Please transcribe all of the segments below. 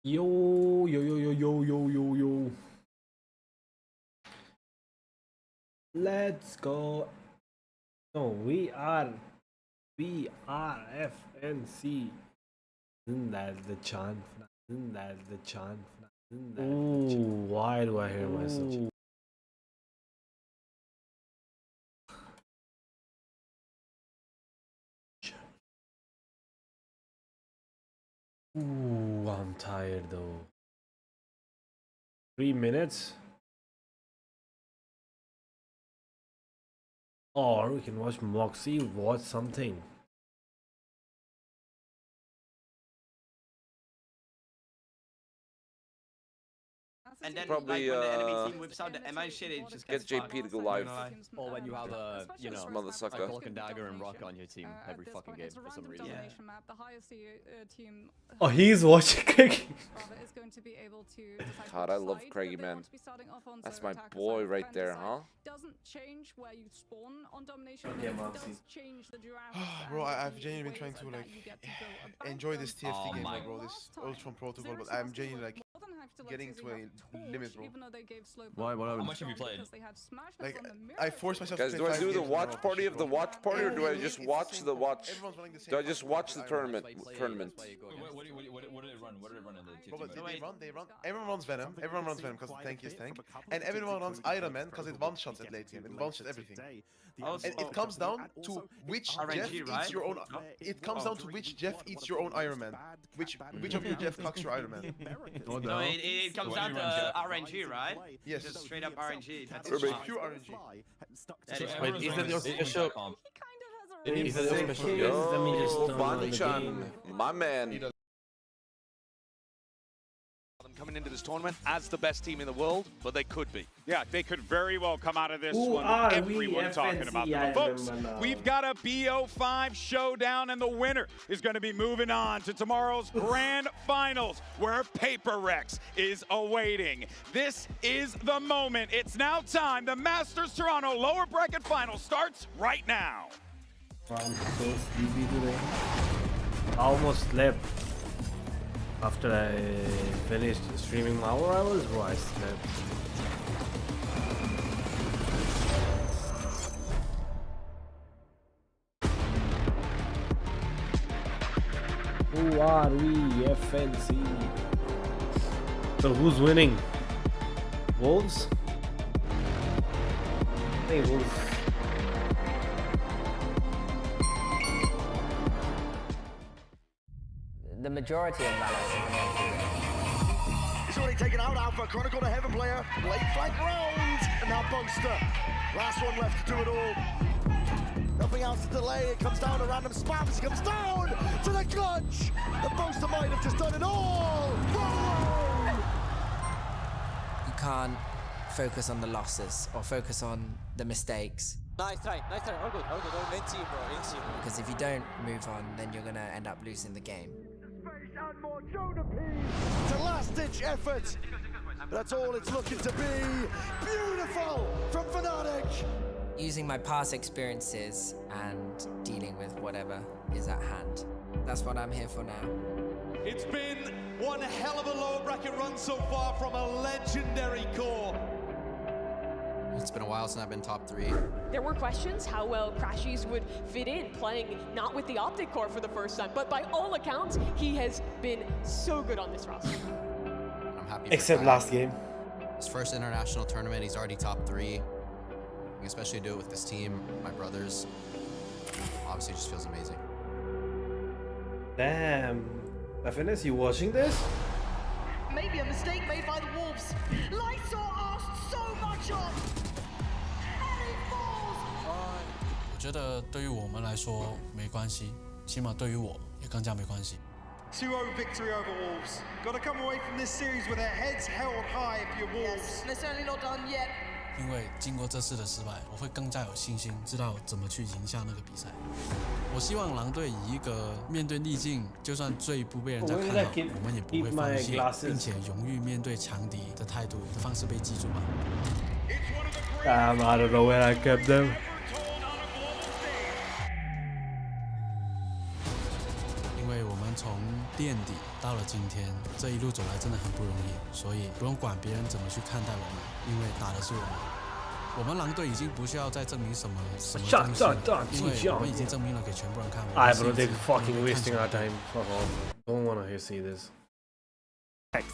Yo, yo, yo, yo, yo, yo, yo, yo. Let's go. No, we are FNC. Isn't that the chant? Isn't that the chant? Isn't that the chant? Why do I hear myself? Ooh, I'm tired though. 3 minutes? Or we can watch Moxie watch something. And then Probably, like when the enemy team whips out the MI shit, it just Get gets JP to go live. Or when you have a, you know, Motherfucker. a Cloak and Dagger and Rock on your team every fucking game for some reason. Oh, he's watching Craigie. God, I love Craigie, man. That's my boy right there, huh? Doesn't change where you spawn on domination. Okay, It Moxie. does change the draft. Bro, I've genuinely been trying to like enjoy this TFT game, bro. This Ultron protocol, but I'm genuinely like getting to a limit, bro. Why? What How happened? much have you played? Like, I force myself Guys, to do play I 5 do the games in a watch row, party of the bro. watch party, or do I just watch the watch? Everyone's running the same Do I just watch the Iron Man. tournament? What did it run? What did it run in the Bro, but TFT? they run. Everyone runs Venom. Everyone runs Venom because the tankiest tank, and everyone runs Iron Man because it one shots at late game. It one shots everything. And it comes down to which RNG, Jeff eats right? your own. It comes down to which Jeff eats your own Iron Man. Which of your Jeff cocks your Iron Man? No, it comes down to RNG, right? Yes. Just straight up RNG. That's It's Ruby. pure RNG. That is Wait, is that your official? Is that your special? Let me just Yo, turn on the Banchan, game. my man. Coming into this tournament as the best team in the world, but they could be. Yeah, they could very well come out of this Who one. are we, Everyone talking about them. FNC? But folks, I remember now. we've got a BO5 showdown, and the winner is going to be moving on to tomorrow's grand finals, where Paper Rex is awaiting. This is the moment. It's now time. The Masters Toronto lower bracket final starts right now. I'm so sleepy today. I almost slept after I finished streaming Power Hours. Bro, I slept. Who are we, FNC? So who's winning? Wolves? I think Wolves. The majority of Valorant. He's already taken out Alpha, Chronicle the Heaven player, late flank round, and now Boaster. Last one left to do it all. Nothing else to delay, it comes down to random spams, it comes down to the clutch! The Boaster might have just done it all! Whoa! You can't focus on the losses or focus on the mistakes. Nice try, all good, all in team bro, in team. Because if you don't move on, then you're gonna end up losing the game. And more Jonah P. It's a last-ditch effort. That's all it's looking to be. Beautiful from Fnatic. Using my past experiences and dealing with whatever is at hand. That's what I'm here for now. It's been one hell of a lower bracket run so far from a legendary core. It's been a while since I've been top 3. There were questions how well Crashies would fit in, playing not with the Optic Core for the first time, but by all accounts, he has been so good on this roster. I'm happy. Except last game. His first international tournament, he's already top 3. Especially do it with this team, my brothers. Obviously, it just feels amazing. Damn. FNS, you watching this? Maybe a mistake made by the Wolves. Lysor asked so much of. And he falls. 我觉得对于我们来说没关系，起码对于我也更加没关系。 2-0 victory over Wolves. Got to come away from this series with their heads held high for your Wolves. They're certainly not done yet. 因为经过这次的失败，我会更加有信心，知道怎么去赢下那个比赛。我希望狼队以一个面对逆境，就算最不被人家看好，我们也不会放弃，并且勇于面对强敌的态度的方式被记住吧。I don't know where I kept them. 因为我们们从垫底到了今天，这一路走来真的很不容易，所以不用管别人怎么去看待我们，因为打的是我们。我们狼队已经不需要再证明什么东西，因为我们已经证明了给全部人看。I bro, they fucking wasting our time. Fuck off. Don't wanna see this.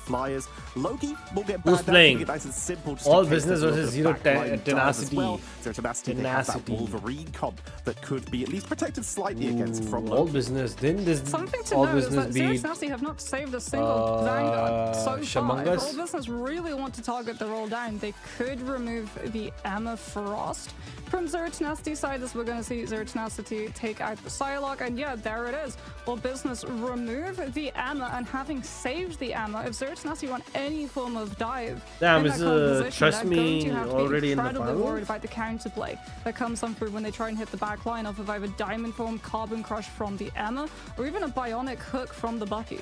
Flyers. Loki will get Who's playing? Nice and simple, All business versus zero tenacity. Well. Zero tenacity. They have that Wolverine comp that could be at least protected slightly against from All business. Didn't this something to all know is that business Zero be Tenacity have not saved a single Vanguard so far. If Shamangas? all business really want to target the roll down, they could remove the Emma Frost from Zero Tenacity's side, as we're going to see Zero Tenacity take out the Psylocke, and yeah, there it is. All business remove the Emma, and having saved the Emma, if Zero Tenacity want any form of dive, damn, in is that kind of position, trust they're me going to have to already be in the incredibly final? worried about the counterplay that comes on through when they try and hit the back line off of either Diamond Form, Carbon Crush from the Emma, or even a Bionic Hook from the Bucky.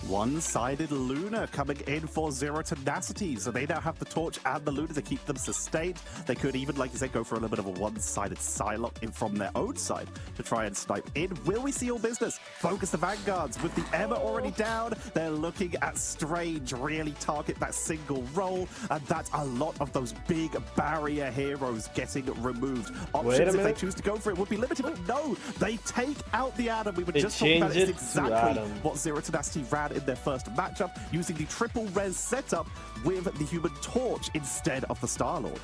One-sided Luna coming in for Zero Tenacity. So they now have the Torch and the Luna to keep them sustained. They could even, like you said, go for a little bit of a one-sided Psylocke in from their own side to try and snipe in. Will we see All Business focus the Vanguards? With the Emma already down, they're looking at Strange really target that single roll, and that's a lot of those big barrier heroes getting removed. Options, if they choose to go for it, would be limited, but no, they take out the Adam. We were just talking about it. It's exactly what Zero Tenacity ran in their first matchup, using the triple res setup with the Human Torch instead of the Star-Lord.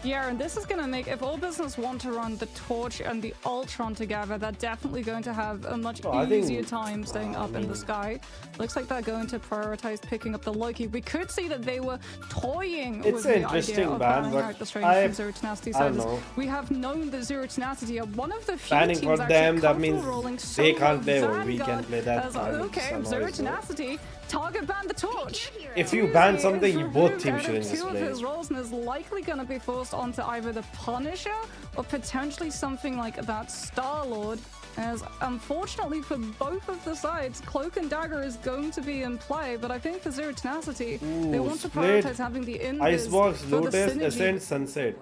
Yeah, and this is going to make, if All Business want to run the Torch and the Ultron together, they're definitely going to have a much easier time staying up in the sky. Looks like they're going to prioritize picking up the Loki. We could see that they were toying with the idea of banning out the Strange from Zero Tenacity. So we have known that Zero Tenacity are one of the few banning teams for them, that means rolling they can't play or Vanguard we can play that. as, okay, Zero Tenacity, target ban the Torch. If you ban something, both teams should just Two of play. his roles, and is likely going to be forced onto either the Punisher or potentially something like that Star-Lord. As unfortunately for both of the sides, Cloak and Dagger is going to be in play, but I think for Zero Tenacity, they want to prioritize having the invis Icebox, for the Lotus, synergy. Ascent, Sunset.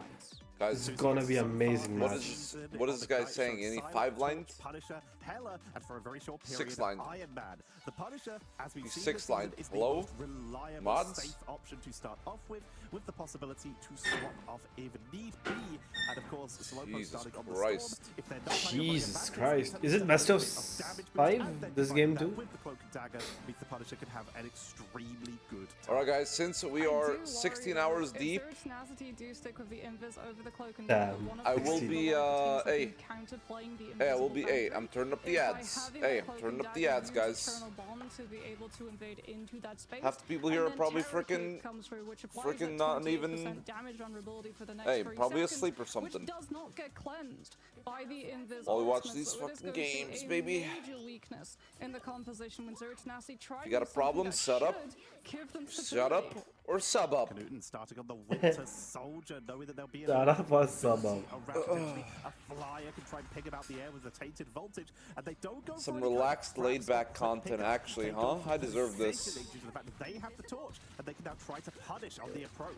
Guys, it's gonna be amazing match. What is this guy saying? Any 5 lines? Punisher, Hela, and for a very short period, 6 lines. Iron Man. The Punisher, as we've seen, 6 lines. is the Hello? most reliable, Mods? safe option to start off with the possibility to swap off if need be. And of course, Slowpoke starting on the storm. If they're not Jesus Christ. Is it best of 5 this game too? With the Cloak and Dagger, means the Punisher can have an extremely good time. Alright guys, since we are 16 hours deep, I will be A. Hey, I will be A. I'm turning up the ads. Hey, I'm turning up the ads, guys. Half the people here are probably freaking not even. Hey, probably asleep or something. While we watch these fucking games, baby. If you got a problem, shut up or sub up. Starting on the Winter Soldier, knowing that there'll be Shut up or sub up. A flyer can try and ping about the air with a tainted voltage, and they don't go Some relaxed, laid-back content, actually, huh? I deserve this. They have the torch, and they can now try to punish on the approach.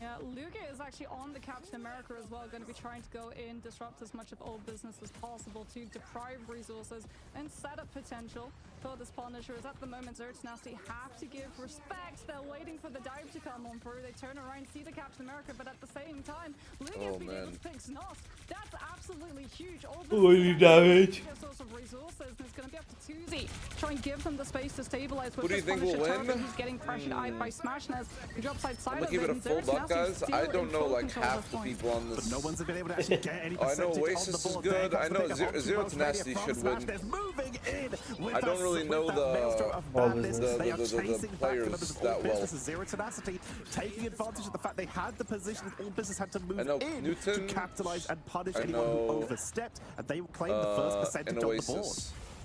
Yeah, Luga is actually on the Captain America as well, going to be trying to go in, disrupt as much of All Business as possible to deprive resources and set up potential for this Punisher. As at the moment, Zero Tenacity have to give respect. They're waiting for the dive to come on through. They turn around, see the Captain America, but at the same time, Luga being able to pick Snoss. That's absolutely huge. All Business damage. Source of resources, and it's going to be up to Tuesday. Try and give them the space to stabilize. Who do you think will win? He's getting pressured out by Smashness. He drops outside I'm gonna keep it a full buck, guys. I don't know like half the people on this. But no one's been able to actually get any I know Oasis is good. I know Zero Tenacity should win. I don't really know the players that well. Zero Tenacity taking advantage of the fact they had the position. All Business had to move in Newton, to capitalize and punish anyone who overstepped, and they claimed the first percentage on the board.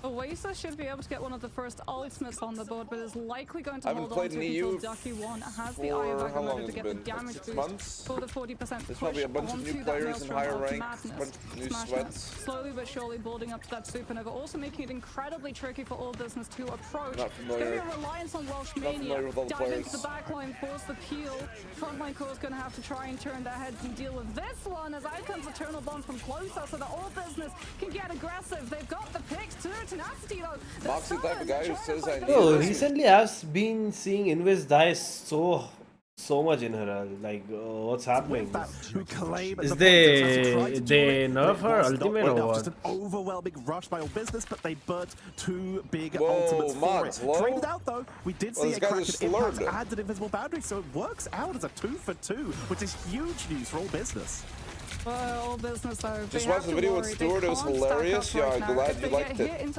Oasis should be able to get one of the first ultimates on the board, but is likely going to hold on to until Ducky 1 has the Eye of Agamotto to get the damage boost for the 40%. There's probably a bunch of new players in higher ranks, a bunch of new sweats. Slowly but surely building up to that supernova, also making it incredibly tricky for All Business to approach. Not familiar. It's going to be a reliance on Welsh Mania. Dive into the backline, force the peel. Frontline core is going to have to try and turn their heads and deal with this one, as out comes Eternal Bomb from closer, so that All Business can get aggressive. They've got the picks to Tenacity, though. Moxie type of guy who says I need Oh, this. recently I've been seeing Invis die so much in her. Like, what's happening? Is they nerf her ultimate or what? Just an overwhelming rush by all business, but they burnt 2 big Whoa, ultimates for Mods, it. hello? Traded out though, we did see a this guy's Kraken just impact slurred. and an invisible boundary, so it works out as a 2 for 2, which is huge news for all business. All business though. Just watched the video with Stuart, it was hilarious. Yeah, I'm glad you liked it.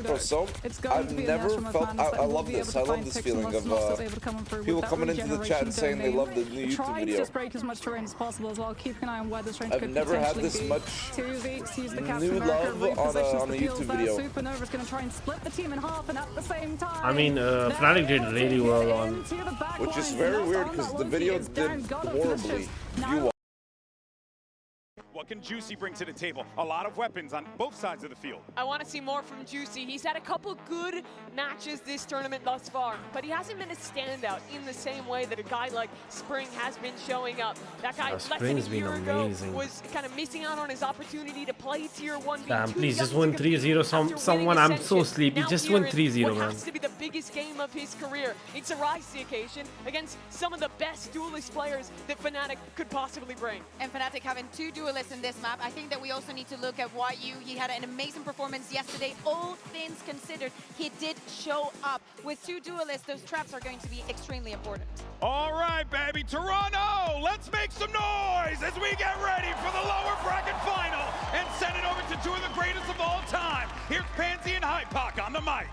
For some, I've never felt, I love this. I love this feeling of people coming into the chat and saying they love the new YouTube video. Just break as much terrain as possible as well. Keep an eye on where this range I've never had this much new love on a YouTube video. Supernova's going to try and split the team in half, and at the same time, I mean, Fnatic did really well on, which is very weird because the video did horribly. What can Juicy bring to the table? A lot of weapons on both sides of the field. I want to see more from Juicy. He's had a couple good matches this tournament thus far, but he hasn't been a standout in the same way that a guy like Spring has been showing up. That guy less than a year ago was kind of missing out on his opportunity to play Tier 1. Damn, please just win 3-0 someone. I'm so sleepy. Just win 3-0, man. What has to be the biggest game of his career. It's a rise to the occasion against some of the best duelist players that Fnatic could possibly bring. And Fnatic having 2 duelists in this map. I think that we also need to look at YU. He had an amazing performance yesterday. All things considered, he did show up. With 2 duelists, those traps are going to be extremely important. All right, baby, Toronto, let's make some noise as we get ready for the lower bracket final and send it over to 2 of the greatest of all time. Here's Pansy and Hypoc on the mic.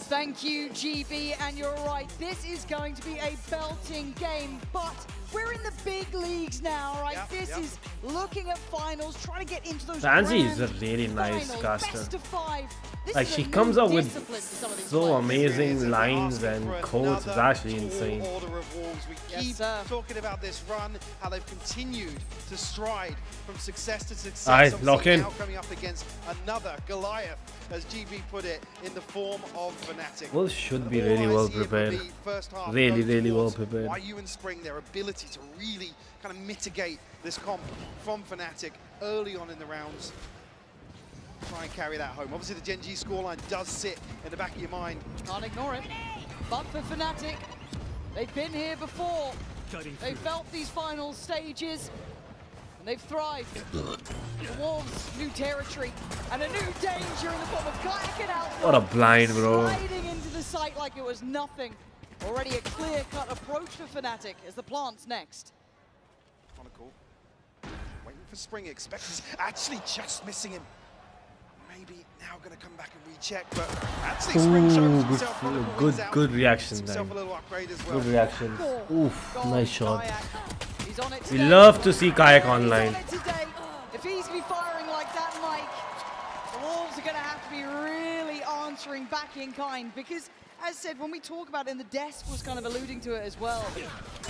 Thank you, GB, and you're right. This is going to be a belting game, but we're in the big leagues now, right? This is looking at finals, trying to get into those Pansy is a really nice finals, caster. best of 5. Like, she comes up with so amazing lines and quotes. It's actually insane. Order of Wolves. We keep talking about this run, how they've continued to stride from success to success. Alright, lock in. Now coming up against another Goliath, as GB put it, in the form of Fnatic. Well, should be really well prepared. Really well prepared. YU and Spring, their ability to really kind of mitigate this comp from Fnatic early on in the rounds. Try and carry that home. Obviously, the Gen G scoreline does sit in the back of your mind. Can't ignore it. But for Fnatic, they've been here before. They've felt these final stages, and they've thrived. The Wolves, new territory, and a new danger in the form of Kayak and Alpha. What a blind, bro. Sliding into the site like it was nothing. Already a clear-cut approach for Fnatic as the plant's next. Chronicle waiting for Spring, expects actually just missing him. Maybe now going to come back and recheck, but actually Spring shows himself. Good reaction time. Good reaction. Oof, nice shot. We love to see Kayak online. If he's going to be firing like that, Mike, the Wolves are going to have to be really answering back in kind, because as said, when we talk about it, and the desk was kind of alluding to it as well,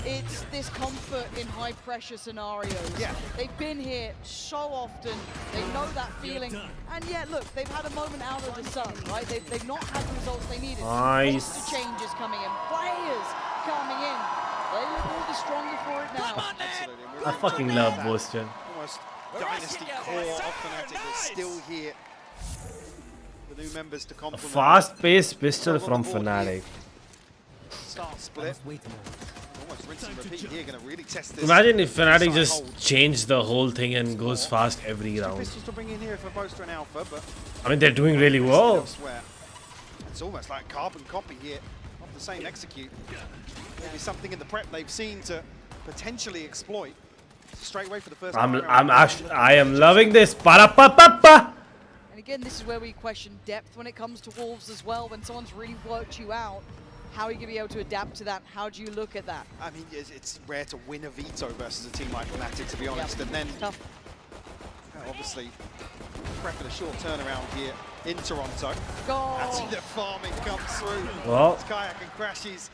it's this comfort in high-pressure scenarios. They've been here so often, they know that feeling, and yet, look, they've had a moment out of the sun, right? They've not had the results they needed. Nice. Lots of changes coming in, players coming in. They look all the stronger for it now. I fucking love Boston. Almost dynasty core of Fnatic is still here. The new members to complement. Fast-paced pistol from Fnatic. Start split. Almost rinse and repeat here, gonna really test this. Imagine if Fnatic just changed the whole thing and goes fast every round. Pistols to bring in here for Boaster and Alpha, but I mean, they're doing really well. elsewhere. It's almost like carbon copy here of the same execute. Maybe something in the prep they've seen to potentially exploit. Straight away for the first time. I am loving this. Para-pa-pa-pa. And again, this is where we question depth when it comes to Wolves as well. When someone's really worked you out, how are you going to be able to adapt to that? How do you look at that? I mean, it's rare to win a veto versus a team like Fnatic, to be honest. And then, obviously, prepping a short turnaround here in Toronto. Actually, the farming comes through. Well, Kayak and Crashes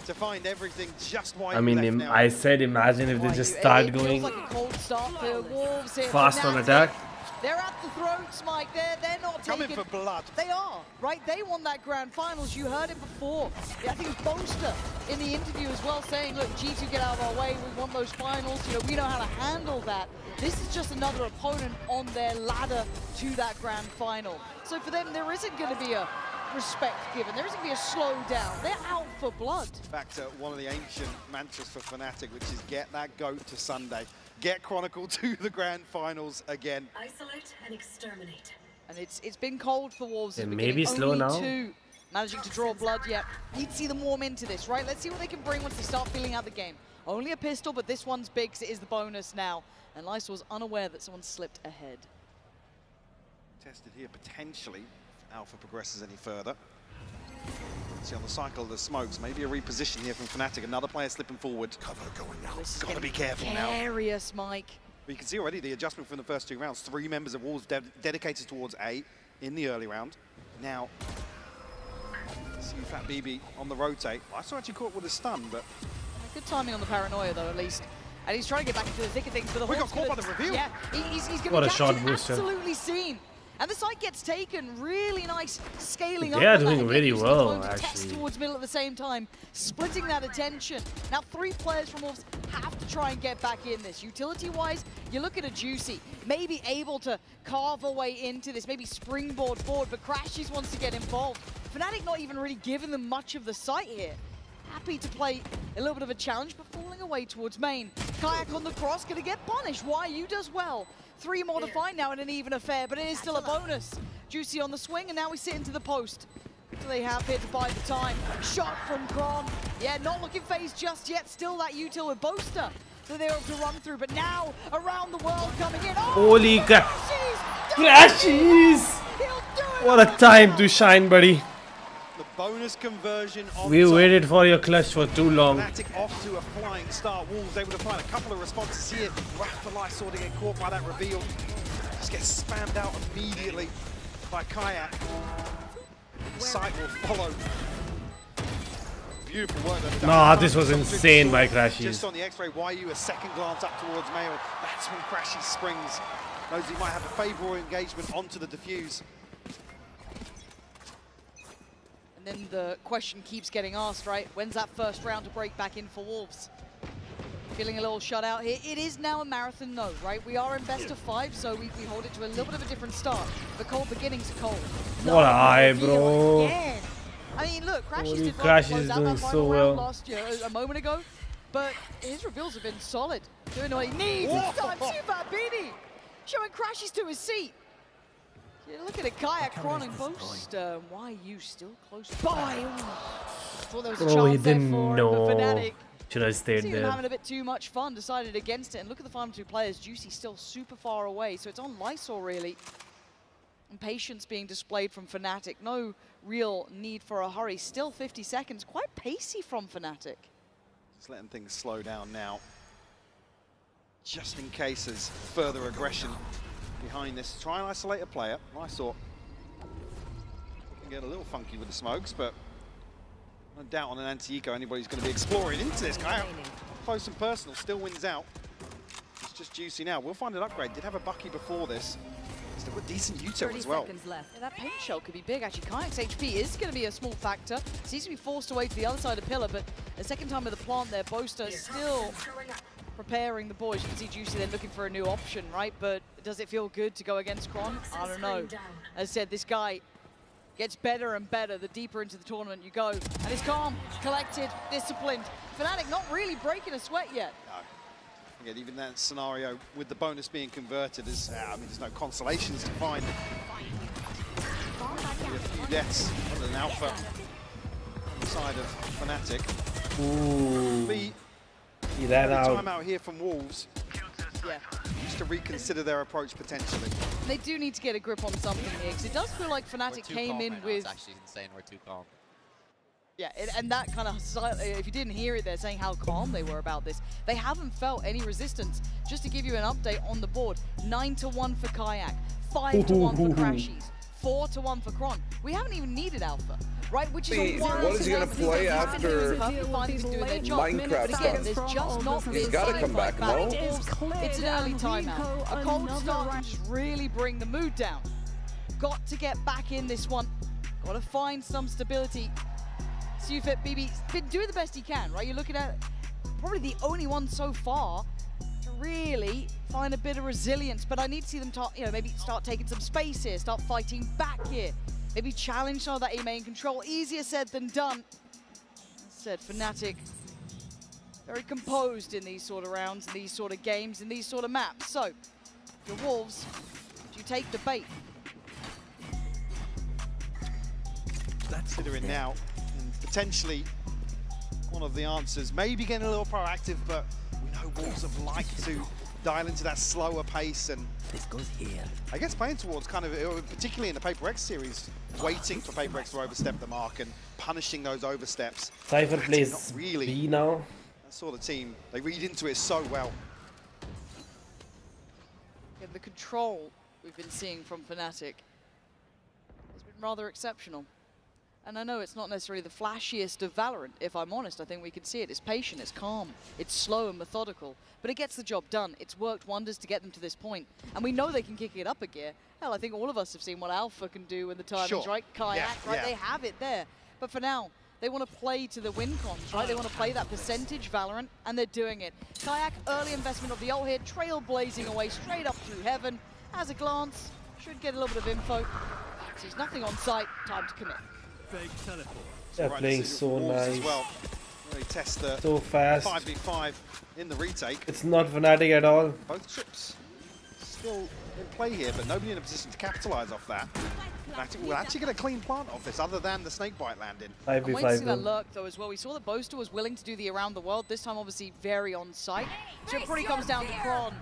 to find everything just why. I mean, I said imagine if they just start going like a cold start for Wolves here fast on attack. They're at the throats, Mike. They're not coming taking... for blood. They are, right? They won that grand finals. You heard it before. Yeah, I think it was Boaster in the interview as well saying, look, G2 get out of our way. We want those finals. You know, we know how to handle that. This is just another opponent on their ladder to that grand final. So for them, there isn't going to be a respect given. There isn't going to be a slow down. They're out for blood. Back to one of the ancient mantras for Fnatic, which is get that GOAT to Sunday. Get Chronicle to the grand finals again. Isolate and exterminate. And it's been cold for Wolves. And maybe slow only now. 2 managing to draw blood yet. Need to see them warm into this, right? Let's see what they can bring once they start feeling out the game. Only a pistol, but this one's big, because it is the bonus now. And Lysor was unaware that someone slipped ahead. Tested here potentially if Alpha progresses any further. See on the cycle of the smokes, maybe a reposition here from Fnatic. Another player slipping forward. Cover going out. Gotta be careful now. Curious, Mike. But you can see already the adjustment from the first 2 rounds. 3 members of Wolves dedicated towards A in the early round. Now, see Fat BB on the rotate. I saw actually caught with a stun, but good timing on the paranoia though, at least. And he's trying to get back into the thick of things. But the we got caught by the reveal. Yeah, he's going to What a be shot booster. absolutely seen. And the site gets taken. Really nice scaling up. They are doing really well, Test actually. towards middle at the same time, splitting that attention. Now 3 players from Wolves have to try and get back in this. Utility-wise, you look at a Juicy, maybe able to carve a way into this, maybe springboard forward, but Crashies wants to get involved. Fnatic not even really giving them much of the site here. Happy to play a little bit of a challenge, but falling away towards main. Kayak on the cross, gonna get punished. YU does well. 3 more to find now in an even affair, but it is still a bonus. Juicy on the swing, and now we sit into the post. So they have here to buy the time. Shot from Kron. Yeah, not looking phased just yet. Still that util with Boaster that they're able to run through, but now around the world coming in. Oh, Holy crap. Crashies! What a time to shine, buddy. the bonus conversion on We top. waited for your clutch for too long. Fnatic off to a flying start. Wolves able to find a couple of responses here. Rough for Lysor to get caught by that reveal. Just gets spammed out immediately by Kayak. Sight will follow. Beautiful work. Nah, this was insane by Crashies. Just on the X-ray, YU a second glance up towards Mail. That's when Crashies springs. Knows he might have a favourable engagement onto the defuse. And then the question keeps getting asked, right? When's that first round to break back in for Wolves? Feeling a little shut out here. It is now a marathon, no, right? We are in best of 5, so we hold it to a little bit of a different start. The cold beginnings are cold. What a eye, bro. Again. I mean, look, Crashies Holy did well Crashies to close is out doing that so final well. round last year, a moment ago, but his reveals have been solid. Doing what he needs. This time, Super BB showing Crashies to his seat. Yeah, look at it, Kayak, Kron, and Boaster. Why you still close by? Thought there was a Bro, he chance there didn't for him, know. but Fnatic Should have stayed seemed there. having a bit too much fun, decided against it. And look at the final 2 players. Juicy still super far away, so it's on Lysor really. And patience being displayed from Fnatic. No real need for a hurry. Still 50 seconds. Quite pacey from Fnatic. Just letting things slow down now. Just in case there's further aggression behind this. Try and isolate a player. Lysor can get a little funky with the smokes, but no doubt on an anti-eco anybody's going to be exploring into this guy. Close and personal, still wins out. It's just Juicy now. We'll find an upgrade. Did have a Bucky before this. Still got decent util as well. Yeah, that paint shell could be big, actually. Kayak's HP is going to be a small factor. Seems to be forced away to the other side of Pillar, but a second time with the plant there, Boaster still preparing the boys. You can see Juicy then looking for a new option, right? But does it feel good to go against Kron? I don't know. As I said, this guy gets better and better the deeper into the tournament you go. And it's calm, collected, disciplined. Fnatic not really breaking a sweat yet. Again, even that scenario with the bonus being converted is, I mean, there's no consolations to find. A few deaths under an Alpha on the side of Fnatic. Ooh. Be He ran out. time out here from Wolves. Yeah. Just to reconsider their approach potentially. They do need to get a grip on something here, because it does feel like Fnatic came in with... It's actually insane we're too calm. Yeah, and that kind of, if you didn't hear it, they're saying how calm they were about this. They haven't felt any resistance. Just to give you an update on the board, 9-1 for Kayak, 5-1 for Crashies, 4-1 for Kron. We haven't even needed Alpha. right? Which is what is he gonna play after Minecraft But again, stuff? there's just not He's got to come back, no? It's an early timeout. A cold start can just really bring the mood down. Got to get back in this one. Got to find some stability. Sufet BB's been doing the best he can, right? You're looking at probably the only one so far to really find a bit of resilience. But I need to see them, maybe start taking some space here, start fighting back here. Maybe challenge some of that A-main control. Easier said than done. As said, Fnatic, very composed in these sort of rounds, in these sort of games, in these sort of maps. So, the Wolves, do you take the bait? Considering now, and potentially one of the answers. Maybe getting a little proactive, but we know Wolves have liked to dial into that slower pace, and this goes here. I guess playing towards kind of, particularly in the Paper X series, waiting for Paper X to overstep the mark and punishing those oversteps. Cypher plays really B now. That sort of team, they read into it so well. Yeah, the control we've been seeing from Fnatic has been rather exceptional. And I know it's not necessarily the flashiest of Valorant, if I'm honest. I think we can see it. It's patient, it's calm, it's slow and methodical, but it gets the job done. It's worked wonders to get them to this point. And we know they can kick it up a gear. Hell, I think all of us have seen what Alpha can do when the timing's right. Kayak, right? They have it there. But for now, they want to play to the win cons, right? They want to play that percentage Valorant, and they're doing it. Kayak, early investment of the ult here, trailblazing away straight up through heaven. As a glance, should get a little bit of info. Sees nothing on sight, time to commit. They're playing so nice. As well. Really test the so fast. 5v5 in the retake. It's not Fnatic at all. Both trips still in play here, but nobody in a position to capitalize off that. We'll actually get a clean plant off this, other than the snakebite landing. I'm waiting to see that lurk though as well. We saw that Boaster was willing to do the around the world. This time obviously very on site. So it probably comes down to Kron.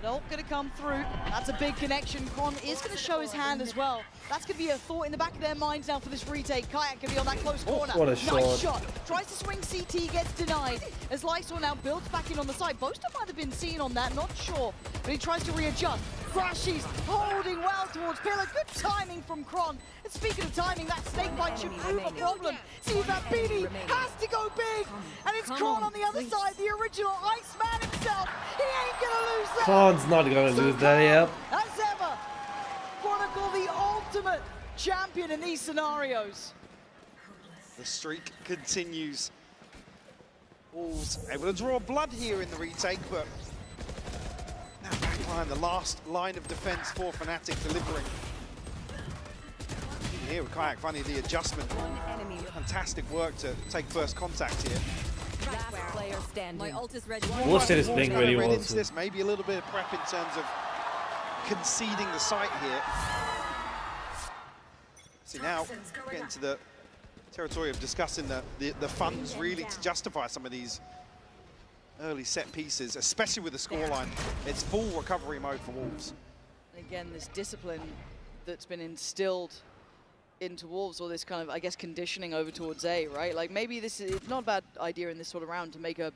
Nope, gonna come through. That's a big connection. Kron is gonna show his hand as well. That's gonna be a thought in the back of their minds now for this retake. Kayak gonna be on that close corner. What a nice shot. Tries to swing CT, gets denied. As Lysol now builds back in on the side. Boaster might have been seen on that, not sure. But he tries to readjust. Crashes, holding well towards Pillar. Good timing from Kron. And speaking of timing, that snakebite should prove a problem. See if that BD has to go big. And it's Kron on the other side, the original Iceman himself. He ain't gonna lose that. Kron's not gonna lose that, yep. As ever, Chronicle the ultimate champion in these scenarios. The streak continues. Wolves able to draw blood here in the retake, but now backline, the last line of defense for Fnatic delivering. Even here with Kayak finding the adjustment. Fantastic work to take first contact here. Last player standing. My ult is ready. Worsted is playing very well. This maybe a little bit of prep in terms of conceding the site here. See now, getting to the territory of discussing the funds really to justify some of these early set pieces, especially with the scoreline. It's full recovery mode for Wolves. And again, this discipline that's been instilled into Wolves, or this kind of, I guess, conditioning over towards A, right? Like maybe this is not a bad idea in this sort of round to make a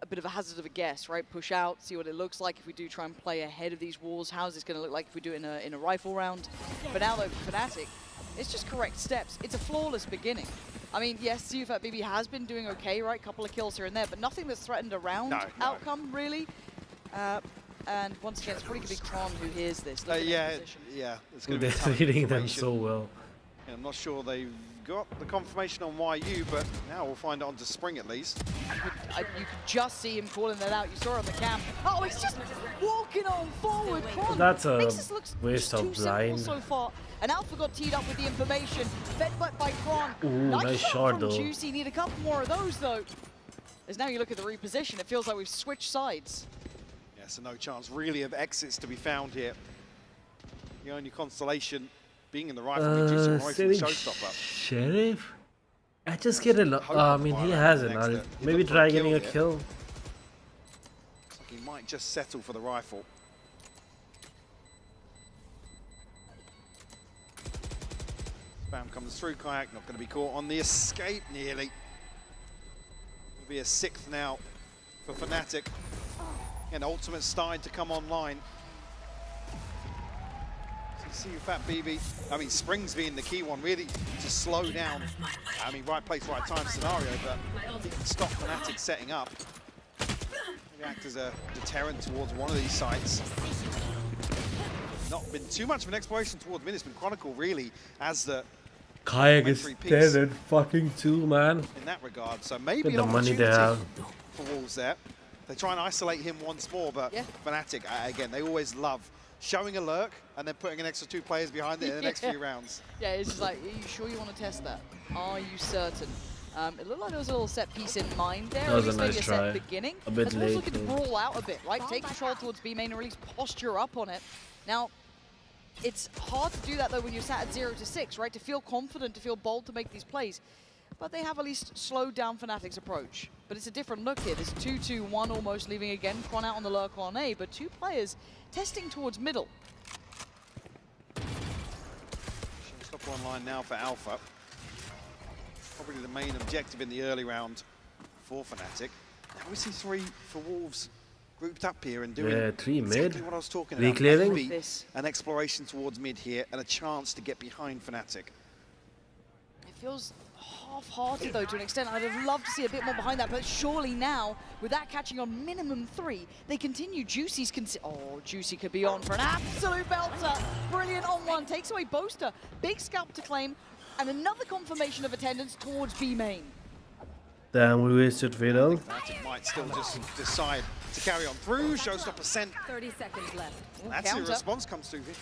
bit of a hazard of a guess, right? Push out, see what it looks like if we do try and play ahead of these walls. How's this going to look like if we do it in a rifle round? But now though, for Fnatic, it's just correct steps. It's a flawless beginning. I mean, yes, Sufat BB has been doing okay, right? Couple of kills here and there, but nothing that's threatened a round outcome, really. And once again, it's probably going to be Kron who hears this. Yeah. It's going to be They're reading them so well. Yeah, I'm not sure they've got the confirmation on YU, but now we'll find it on to Spring at least. You could just see him calling that out. You saw it on the cam. Oh, he's just walking on forward. Kron That's a makes this look waste of blind. so far. And Alpha got teed up with the information. Fed by Kron. Ooh, nice shot though. Juicy. Need a couple more of those though. As now you look at the reposition, it feels like we've switched sides. Yeah, so no chance really of exits to be found here. The only consolation being in the rifle, showstopper. Sheriff? I just get a I mean, he has an ult. Maybe try getting a kill. Looks like he might just settle for the rifle. Spam comes through, Kayak not going to be caught on the escape nearly. It'll be a 6th now for Fnatic. And ultimate starting to come online. See you, Fat BB. I mean, Springs being the key one, really to slow down. I mean, right place, right time scenario, but didn't stop Fnatic setting up. Maybe act as a deterrent towards one of these sites. Not been too much of an exploration towards mid. It's been Chronicle really as the Kayak is dead and fucking too, man. in that regard. So maybe the an money they opportunity have. for Wolves there. They try and isolate him once more, but Fnatic, again, they always love showing a lurk and then putting an extra 2 players behind it in the next few rounds. Yeah, it's just like, are you sure you want to test that? Are you certain? It looked like there was a little set piece in mind there. That was at least a nice maybe try. a set beginning. A bit As Wolves late, looking to though. brawl out a bit, right? Take control towards B main and really posture up on it. Now, it's hard to do that though when you're sat at 0-6, right? To feel confident, to feel bold to make these plays. But they have at least slowed down Fnatic's approach. But it's a different look here. There's 2-2-1 almost leaving again. Cron out on the lurk on A, but 2 players testing towards middle. Stop online now for Alpha. Probably the main objective in the early round for Fnatic. Now we see 3 for Wolves grouped up here and doing 3 mid. exactly what I was talking about. Reclearing. Maybe an exploration towards mid here and a chance to get behind Fnatic. It feels half-hearted though to an extent. I'd have loved to see a bit more behind that, but surely now, with that catching on minimum 3, they continue. Juicy's Juicy could be on for an absolute belter. Brilliant on 1, takes away Boaster. Big scalp to claim, and another confirmation of attendance towards B main. Damn, we wasted Fatal. Fnatic might still just decide to carry on through. Showstopper sent. 30 seconds left. That's the response comes through here.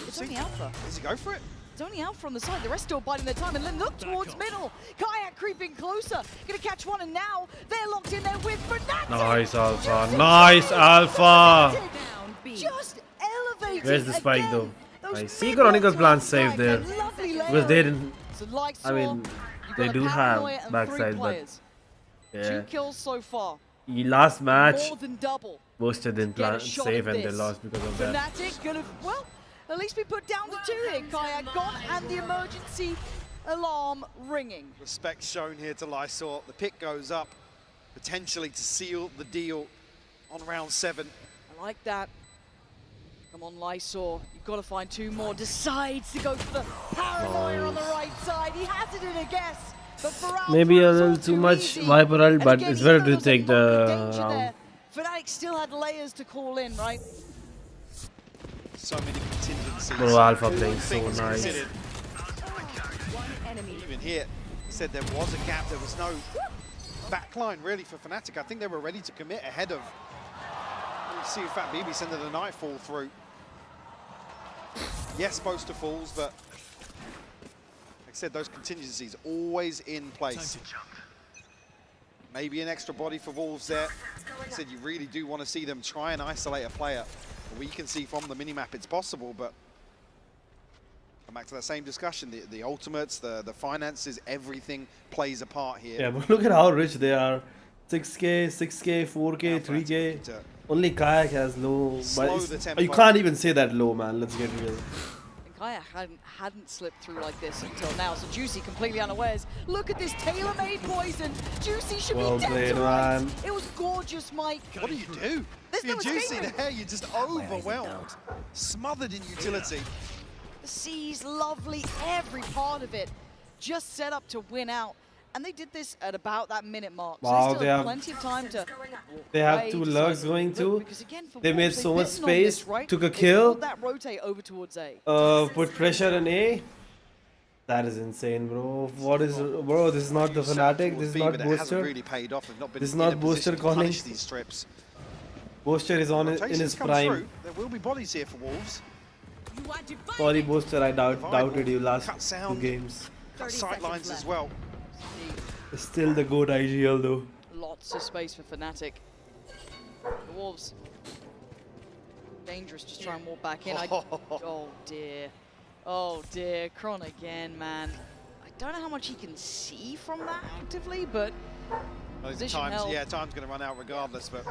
It's only Alpha. Does he go for it? It's only Alpha on the side. The rest still biding their time. And then look towards middle. Kayak creeping closer. Gonna catch one, and now they're locked in there with Fnatic. Nice Alpha. Nice Alpha. Just elevated. Where's the spike though? Those I see Chronicle's plan safe there. Lovely Because they didn't. So like I mean, they do have backside, but 2 kills so far. Last match, More than double. Boaster didn't Get a plan shot save at and they this. lost because of that. Fnatic gonna, well, at least be put down to 2 here. Kayak gone and the emergency alarm ringing. Respect shown here to Lysor. The pick goes up, potentially to seal the deal on round 7. I like that. Come on, Lysor. You've got to find 2 more. Decides to go for the paranoia on the right side. He has it in a guess. But for Alpha, Maybe a it's all little too much easy. Viper ult, And but again, it's better even to though there take was a moment of the danger round. there, Fnatic still had layers to call in, right? So many contingencies. Bro, Alpha All playing so things nice. considered. Even here, said there was a gap. There was no backline really for Fnatic. I think they were ready to commit ahead of. You see Fat BB sending the Nightfall through. Yes, Boaster falls, but like I said, those contingencies always in place. Maybe an extra body for Wolves there. Like I said, you really do want to see them try and isolate a player. We can see from the minimap it's possible, but come back to that same discussion. The ultimates, the finances, everything plays a part here. Yeah, but look at how rich they are. 6K, 6K, 4K, 3K. Only Kayak has low. But you can't even say that low, man. Let's get real. And Kayak hadn't slipped through like this until now, so Juicy completely unawares. Look at this tailor-made poison. Juicy should Well be dead played, to rights. man. It was gorgeous, Mike. What do you do? There's You're no Juicy escaping. there, you're just overwhelmed. Smothered in utility. The C's lovely, every part of it. Just set up to win out. And they did this at about that minute mark. So Wow, they still they have have- plenty of time to They have wait, 2 decide lurks to going look, too. because again, for They Wolves, made they've so much bitten on this, space, right? took a They kill. pulled that rotate over towards A. Put pressure on A. That is insane, bro. What is, bro? This is not the Fnatic. This is not But it hasn't Boaster. really paid off. They've not been This is in not a Boaster position to calling. punish these strips. Boaster is on in Rotations his come prime. through. There will be bodies here for Wolves. Sorry, Boaster. I doubted you last Cut 2 sound. games. Cut sight lines as well. Still the GOAT IGL though. Lots of space for Fnatic. The Wolves. Dangerous, just try and walk back in. Oh dear. Oh dear. Kron again, man. I don't know how much he can see from that actively, but position held. Yeah, time's going to run out regardless, but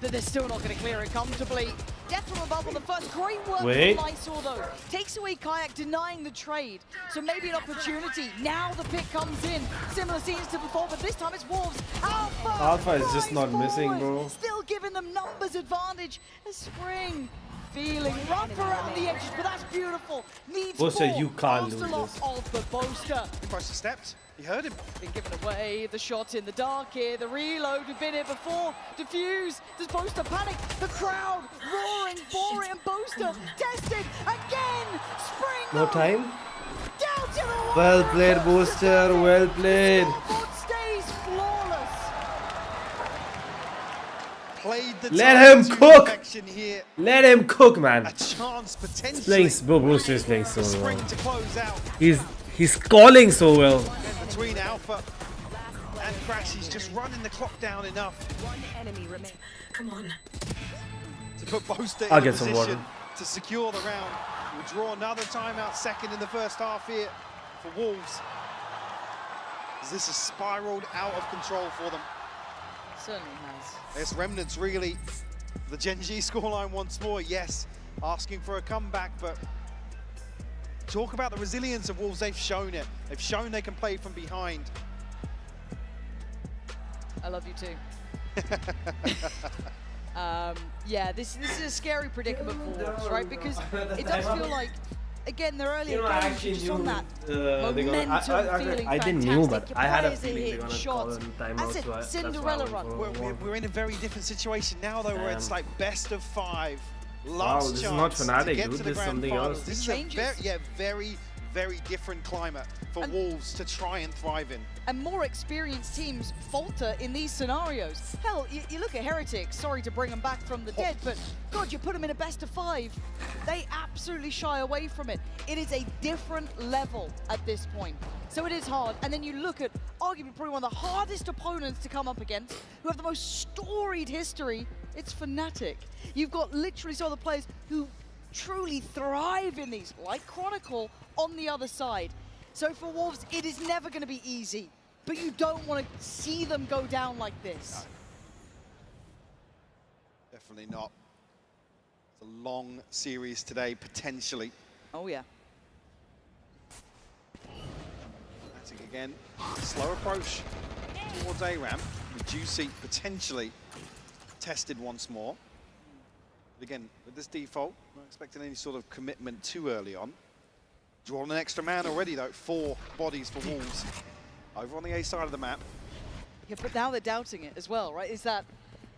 But they're still not going to clear it comfortably. Death from above on the first. Great work Wait. from Lysor, though. Takes away Kayak, denying the trade. So maybe an opportunity. Now the pick comes in. Similar scenes to before, but this time it's Wolves. Alpha is just not missing, bro. Still giving them numbers advantage. As Spring feeling. Rough around the edges, but that's beautiful. Needs Boaster, more. you can't Lost lose a lot this. of the Boaster. Boaster stepped. He heard him. Been given away. The shot in the dark here. The reload. We've been here before. Diffuse. Does Boaster panic? The crowd roaring for it. And Boaster tested again. Spring. No time. Down to the Well played, Boaster. Well played. scoreboard stays flawless. Played the Let him time to cook. perfection here. Let him cook, man. A chance potentially. Boaster is playing so well. Spring to close out. He's calling so well. And between Alpha and Crash, he's just running the clock down enough. One enemy remains. Come on. To put Boaster I'll in a get some position water. to secure the round. We'll draw another timeout second in the first half here for Wolves. As this has spiraled out of control for them. Certainly has. There's Remnants really. The Gen G scoreline once more, yes. Asking for a comeback, but talk about the resilience of Wolves. They've shown it. They've shown they can play from behind. I love you too. Yeah, this is a scary predicament for Wolves, right? Because it does feel like, again, their earlier games are just on that momentum feeling I didn't know, but fantastic. I had a Your players are feeling they're hitting gonna call shots. in timeout. That's it, So that's why I Cinderella went run. for We're in a very different situation now, though, where it's like best of 5. Wow, Last this is chance not Fnatic, to get dude. to the This is grand something finals. else. This is a very different climate for Wolves to try and thrive in. And more experienced teams falter in these scenarios. Hell, you look at Heretics, sorry to bring them back from the dead, but God, you put them in a best of 5. They absolutely shy away from it. It is a different level at this point. So it is hard. And then you look at arguably probably one of the hardest opponents to come up against, who have the most storied history. It's Fnatic. You've got literally some of the players who truly thrive in these, like Chronicle, on the other side. So for Wolves, it is never going to be easy, but you don't want to see them go down like this. No. Definitely not. It's a long series today, potentially. Oh, yeah. Fnatic again, slow approach towards A-Ramp, with Juicy potentially tested once more. But again, with this default, not expecting any sort of commitment too early on. Drawn an extra man already though, 4 bodies for Wolves. Over on the A side of the map. Yeah, but now they're doubting it as well, right? Is that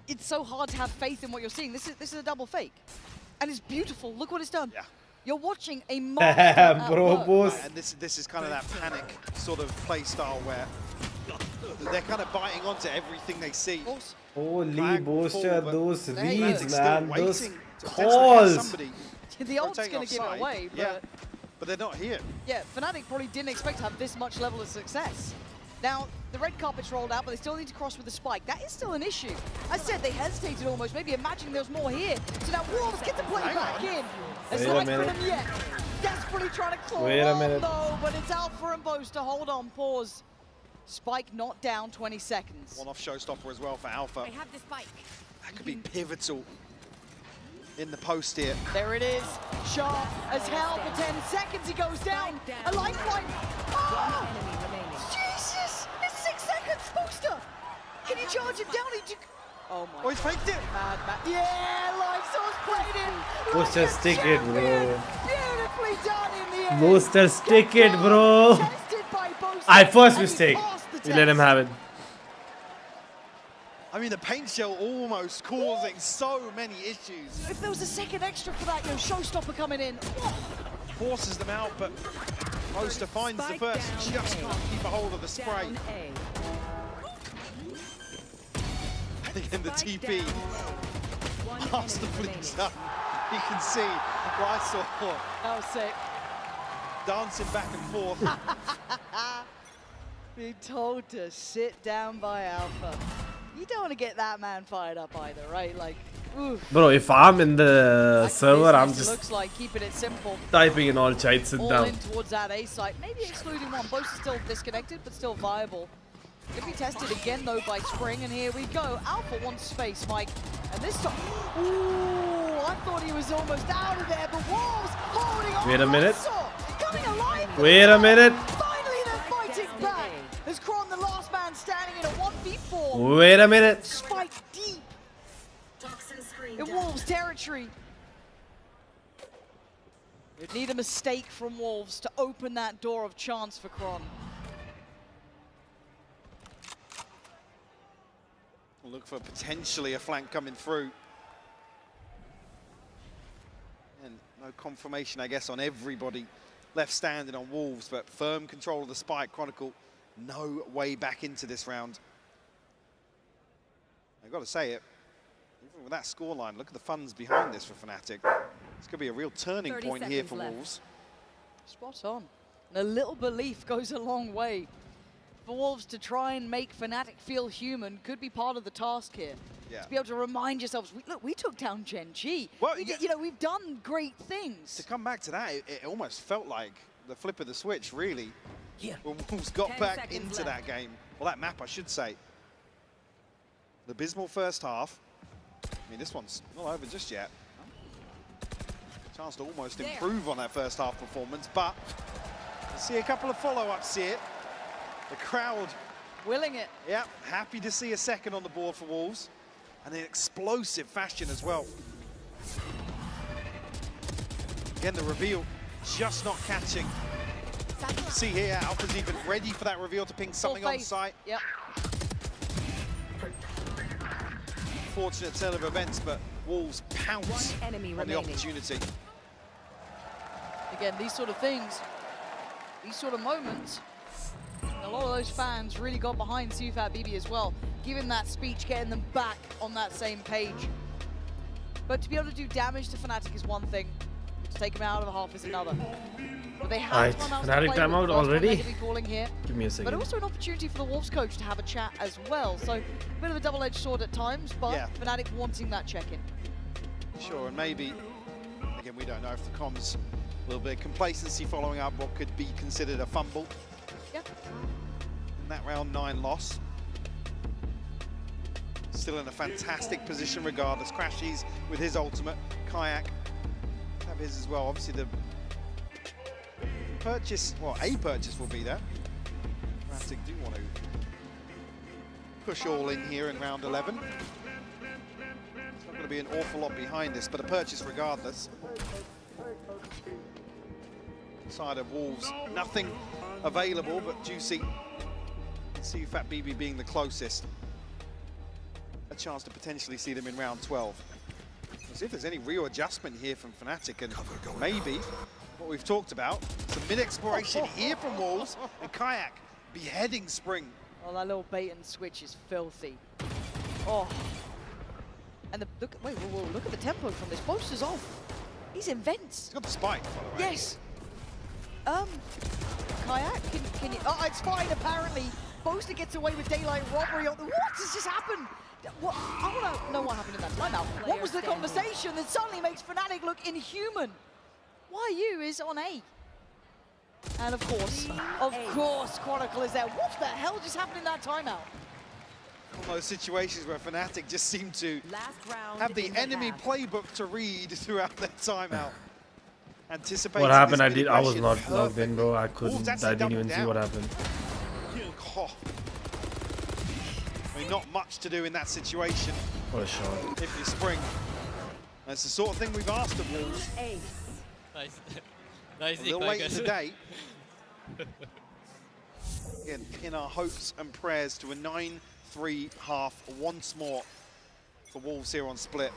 it's so hard to have faith in what you're seeing. This is a double fake. And it's beautiful. Look what it's done. Yeah. You're watching a master at work. Right, and this is kind of that panic sort of play style where they're kind of biting onto everything they see. Holy Boaster, those reads, still man, waiting those to potentially catch calls. somebody The ult's rotating going to give it offside. away, but Yeah, but they're not here. yeah, Fnatic probably didn't expect to have this much level of success. Now, the red carpet's rolled out, but they still need to cross with the spike. That is still an issue. As I said, they hesitated almost, maybe imagining there's more here. So now Wolves get to play back in. It's Wait a not for minute. them yet. Desperately trying to claw Wait a on, minute. though, but it's Alpha and Boaster. Hold on, pause. Spike not down, 20 seconds. One off showstopper as well for Alpha. I have the spike. That could be pivotal in the post here. There it is. Sharp as hell for 10 seconds. He goes down. A lifeline. Oh! Jesus! It's 6 seconds, Boaster! Can you charge him down? He took... Oh my. Oh, he's faked it! Yeah, Lysol's played it! Boaster, stick it, bro. Beautifully done in the end! Boaster, stick it, bro. Tested by Boaster, I first and he mistake. passed the You let him test. have it. I mean, the paint shell almost causing so many issues. If there was a second extra for that, showstopper coming in. Forces them out, but Boaster finds the first. Just can't keep a hold of the spray. And again, the TP past the bleach up. You can see Rysor That was sick. dancing back and forth. Being told to sit down by Alpha. You don't want to get that man fired up either, right? Like, oof. Bro, if I'm in the server, I'm Business just looks like keeping it simple. typing in all chat, sit All down. in towards that A site. Maybe excluding one. Both are still disconnected, but still viable. Could be tested again, though, by Spring. And here we go. Alpha wants space, Mike. And this time... Ooh, I thought he was almost out of there, but Wolves holding on. Wait a minute. Coming alive. Wait a minute. Finally, they're fighting back. As Kron, the last man, standing in a 1v4. Wait a minute. Spike deep in Wolves' territory. Need a mistake from Wolves to open that door of chance for Kron. We'll look for potentially a flank coming through. And no confirmation, I guess, on everybody left standing on Wolves, but firm control of the spike. Chronicle, no way back into this round. I've got to say it, even with that scoreline, look at the funds behind this for Fnatic. It's going to be a real turning point here for Wolves. Spot on. And a little belief goes a long way. For Wolves to try and make Fnatic feel human could be part of the task here. Yeah. To be able to remind yourselves, look, we took down Gen G. Well, you know, we've done great things. To come back to that, it almost felt like the flip of the switch, really. Yeah. When Wolves got back into that game. Well, that map, I should say. The abysmal first half. I mean, this one's not over just yet. Chance to almost improve on that first half performance, but we'll see a couple of follow-ups here. The crowd willing it. Yeah, happy to see a second on the board for Wolves. And in explosive fashion as well. Again, the reveal just not catching. See here, Alpha's even ready for that reveal to ping something on site. Yep. Fortunate turn of events, but Wolves pounce on the opportunity. Again, these sort of things, these sort of moments, a lot of those fans really got behind Sufat BB as well, giving that speech, getting them back on that same page. But to be able to do damage to Fnatic is one thing, to take them out of the half is another. But they have Fnatic timeout already? Here, give me a second. but also an opportunity for the Wolves coach to have a chat as well. So a bit of a double-edged sword at times, but yeah. Fnatic wanting that check-in. Sure, and maybe, again, we don't know if the comms, a little bit of complacency following up what could be considered a fumble. Yep. That round 9 loss. Still in a fantastic position regardless. Crashies with his ultimate. Kayak have his as well. Obviously the purchase, well, a purchase will be there. Fnatic do want to push all in here in round 11. It's not going to be an awful lot behind this, but a purchase regardless. Side of Wolves, nothing available, but Juicy. Sufat BB being the closest. A chance to potentially see them in round 12. As if there's any real adjustment here from Fnatic, and maybe what we've talked about, some mid-exploration here from Wolves, and Kayak beheading Spring. Oh, that little bait and switch is filthy. Oh. And the look at the tempo from this. Boaster's off. He's in vents. He's got the spike, by the way. Yes. Kayak, can you? Oh, it's fine, apparently. Boaster gets away with daylight robbery. What has just happened? What? I want to know what happened in that timeout. What was the conversation that suddenly makes Fnatic look inhuman? YU is on A. And of course, Chronicle is there. What the hell just happened in that timeout? One of those situations where Fnatic just seem to have the enemy playbook to read throughout their timeout. Anticipating what happened? I was not logged in, bro. I didn't even see what happened. Oh. I mean, not much to do in that situation. What a shot. If you Spring. That's the sort of thing we've asked of Wolves. Nice. A little late in the day. Again, in our hopes and prayers to a 9-3 half once more for Wolves here on Split.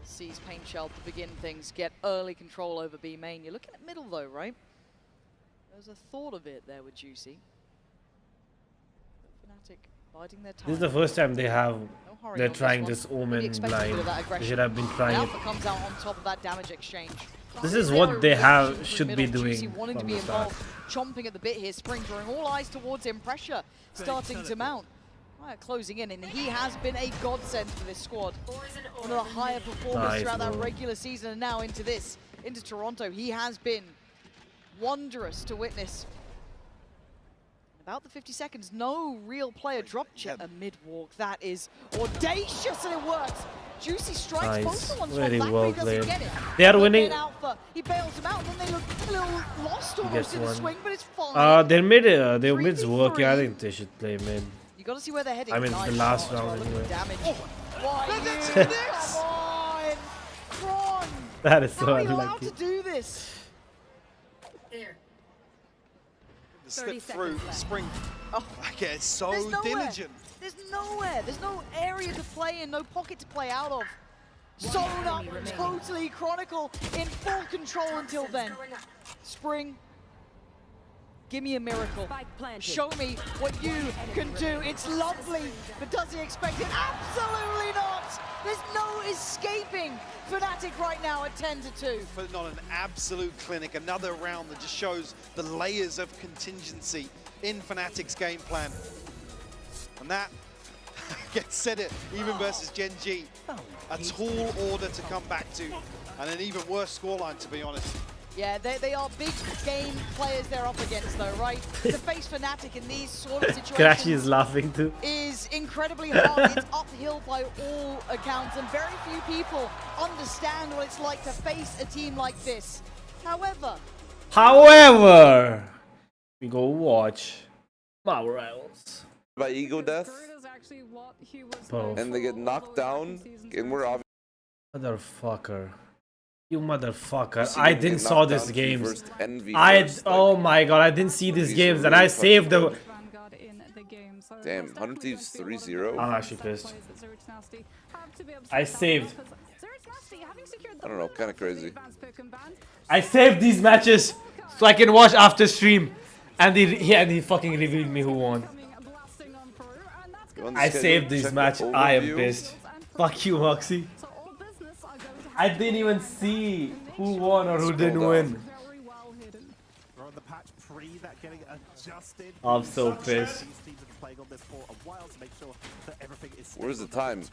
Sees Pain Shell to begin things, get early control over B main. You're looking at middle though, right? There's a thought of it there with Juicy. Fnatic biding their time. This is the first time they're trying this Omen blind. They should have been trying it. Alpha comes out on top of that damage exchange. This is what they should be doing wanting to be involved, chomping at the bit here. Spring drawing all eyes towards him. Pressure starting to mount. Right, closing in, and he has been a godsend for this squad. One of the higher performers throughout that regular season, and now into Toronto. He has been wondrous to witness. About the 50 seconds, no real player dropped yet. A mid-walk, that is audacious, and it works. Juicy strikes both the ones from back, but he doesn't get it. They are winning. Alpha, he bails him out, and then they look a little lost almost in the swing, but it's fine. Their mid's working. I think they should play mid. You got to see where they're heading. I mean, the last round anyway. Damage. Oh. Why you? Come on, Kron. That is so How are you allowed unlucky. to do this? There. The slip through Spring. Oh, okay, it's so diligent. There's nowhere. There's no area to play in, no pocket to play out of. Sewn up, totally Chronicle in full control until then. Spring, give me a miracle. Show me what you can do. It's lovely, but does he expect it? Absolutely not! There's no escaping Fnatic right now at 10-2. Putting on an absolute clinic, another round that just shows the layers of contingency in Fnatic's game plan. And that gets said it, even versus Gen G. A tall order to come back to, and an even worse scoreline, to be honest. Yeah, they are big game players they're up against, though, right? To face Fnatic in these sort of situations Crashy is laughing too. Is incredibly hard. It's uphill by all accounts, and very few people understand what it's like to face a team like this. However, we go watch Power Rivals. By ego death, and they get knocked down, and we're obviously. Motherfucker. You motherfucker. I didn't saw this game. Oh my god, I didn't see these games and I saved the... Damn, 100 Thieves 3-0. I'm actually pissed. I saved. I don't know, kind of crazy. I saved these matches so I can watch after stream. And he fucking revealed me who won. I saved this match. I am pissed. Fuck you, Moxie. I didn't even see who won or who didn't win. I'm so pissed. Where's the time?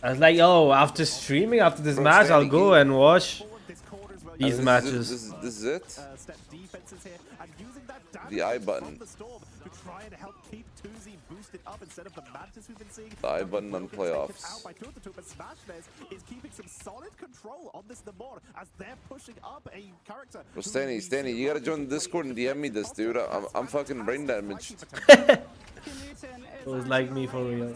I was like, oh, after streaming, after this match, I'll go and watch these matches. This is it? The I button. The I button on playoffs. Well, Stanny, you gotta join the Discord and DM me this, dude. I'm fucking brain damaged. It was like me for real.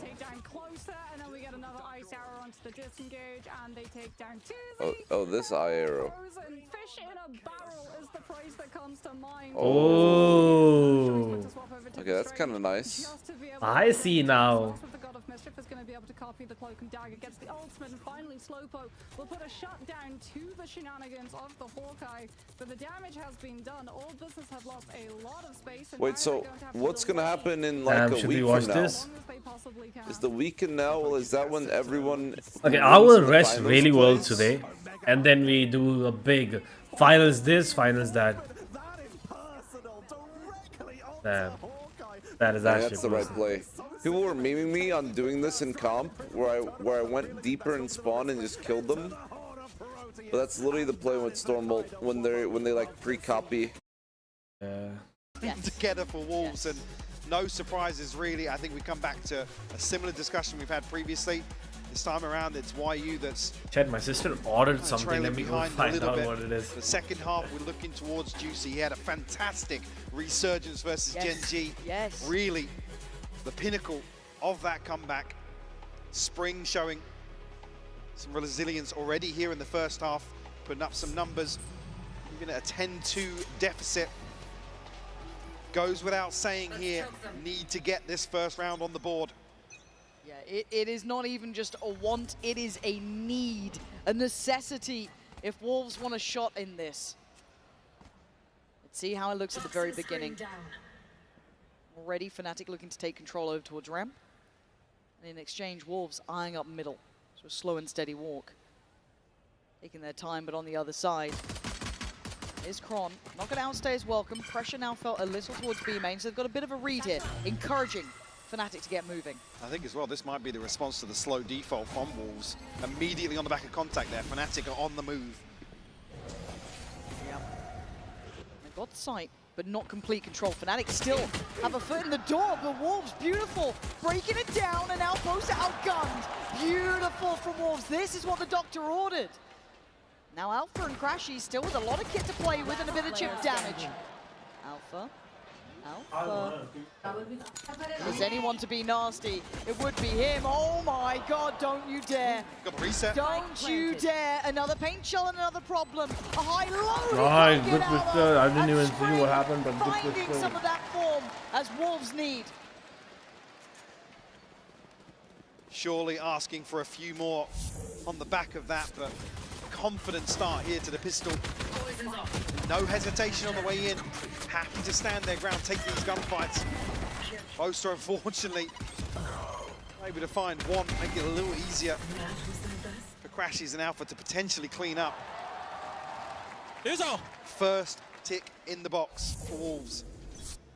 Oh, this eye arrow. Oh. Okay, that's kind of nice. I see now. Mischief is going to be able to copy the Cloak and Dagger, gets the ultimate, and finally Slowpoke will put a shutdown to the shenanigans of the Hawkeye, but the damage has been done. All Business have lost a lot of space. And wait, so what's going to happen in like a week from now? Is the weekend now? Well, is that when everyone... Okay, I will rest really well today, and then we do a big finals this, finals that. Damn. That is actually that's the right play. People were memeing me on doing this in comp, where I went deeper in spawn and just killed them. But that's literally the play with Stormbolt when they like pre-copy. Together for Wolves, and no surprises really. I think we come back to a similar discussion we've had previously. This time around, it's YU that's... Chat, my sister ordered something. Let me go find out what it is. The second half, we're looking towards Juicy. He had a fantastic resurgence versus Gen G. Yes. Really, the pinnacle of that comeback. Spring showing some resilience already here in the first half, putting up some numbers, even at a 10-2 deficit. Goes without saying here, need to get this first round on the board. Yeah, it is not even just a want, it is a need, a necessity if Wolves want a shot in this. Let's see how it looks at the very beginning. Already Fnatic looking to take control over towards Rem. And in exchange, Wolves eyeing up middle. So a slow and steady walk. Taking their time, but on the other side is Kron. Not going to outstay his welcome. Pressure now felt a little towards B main, so they've got a bit of a read here. Encouraging Fnatic to get moving. I think as well, this might be the response to the slow default from Wolves. Immediately on the back of contact there, Fnatic are on the move. Yeah. They got sight, but not complete control. Fnatic still have a foot in the door, but Wolves, beautiful. Breaking it down, and Outpost outgunned. Beautiful from Wolves. This is what the Doctor ordered. Now Alpha and Crashy still with a lot of kit to play with and a bit of chip damage. Alpha Alpha. Is anyone to be nasty? It would be him. Oh my god, don't you dare. Got a reset. Don't you dare. Another paint shell and another problem. A high low. Nice, good pistol. I didn't even see what happened, but good finding pistol. some of that form as Wolves need. Surely asking for a few more on the back of that, but confident start here to the pistol. No hesitation on the way in. Happy to stand their ground, take these gunfights. Boaster, unfortunately, able to find one, make it a little easier for Crashies and Alpha to potentially clean up. First tick in the box for Wolves.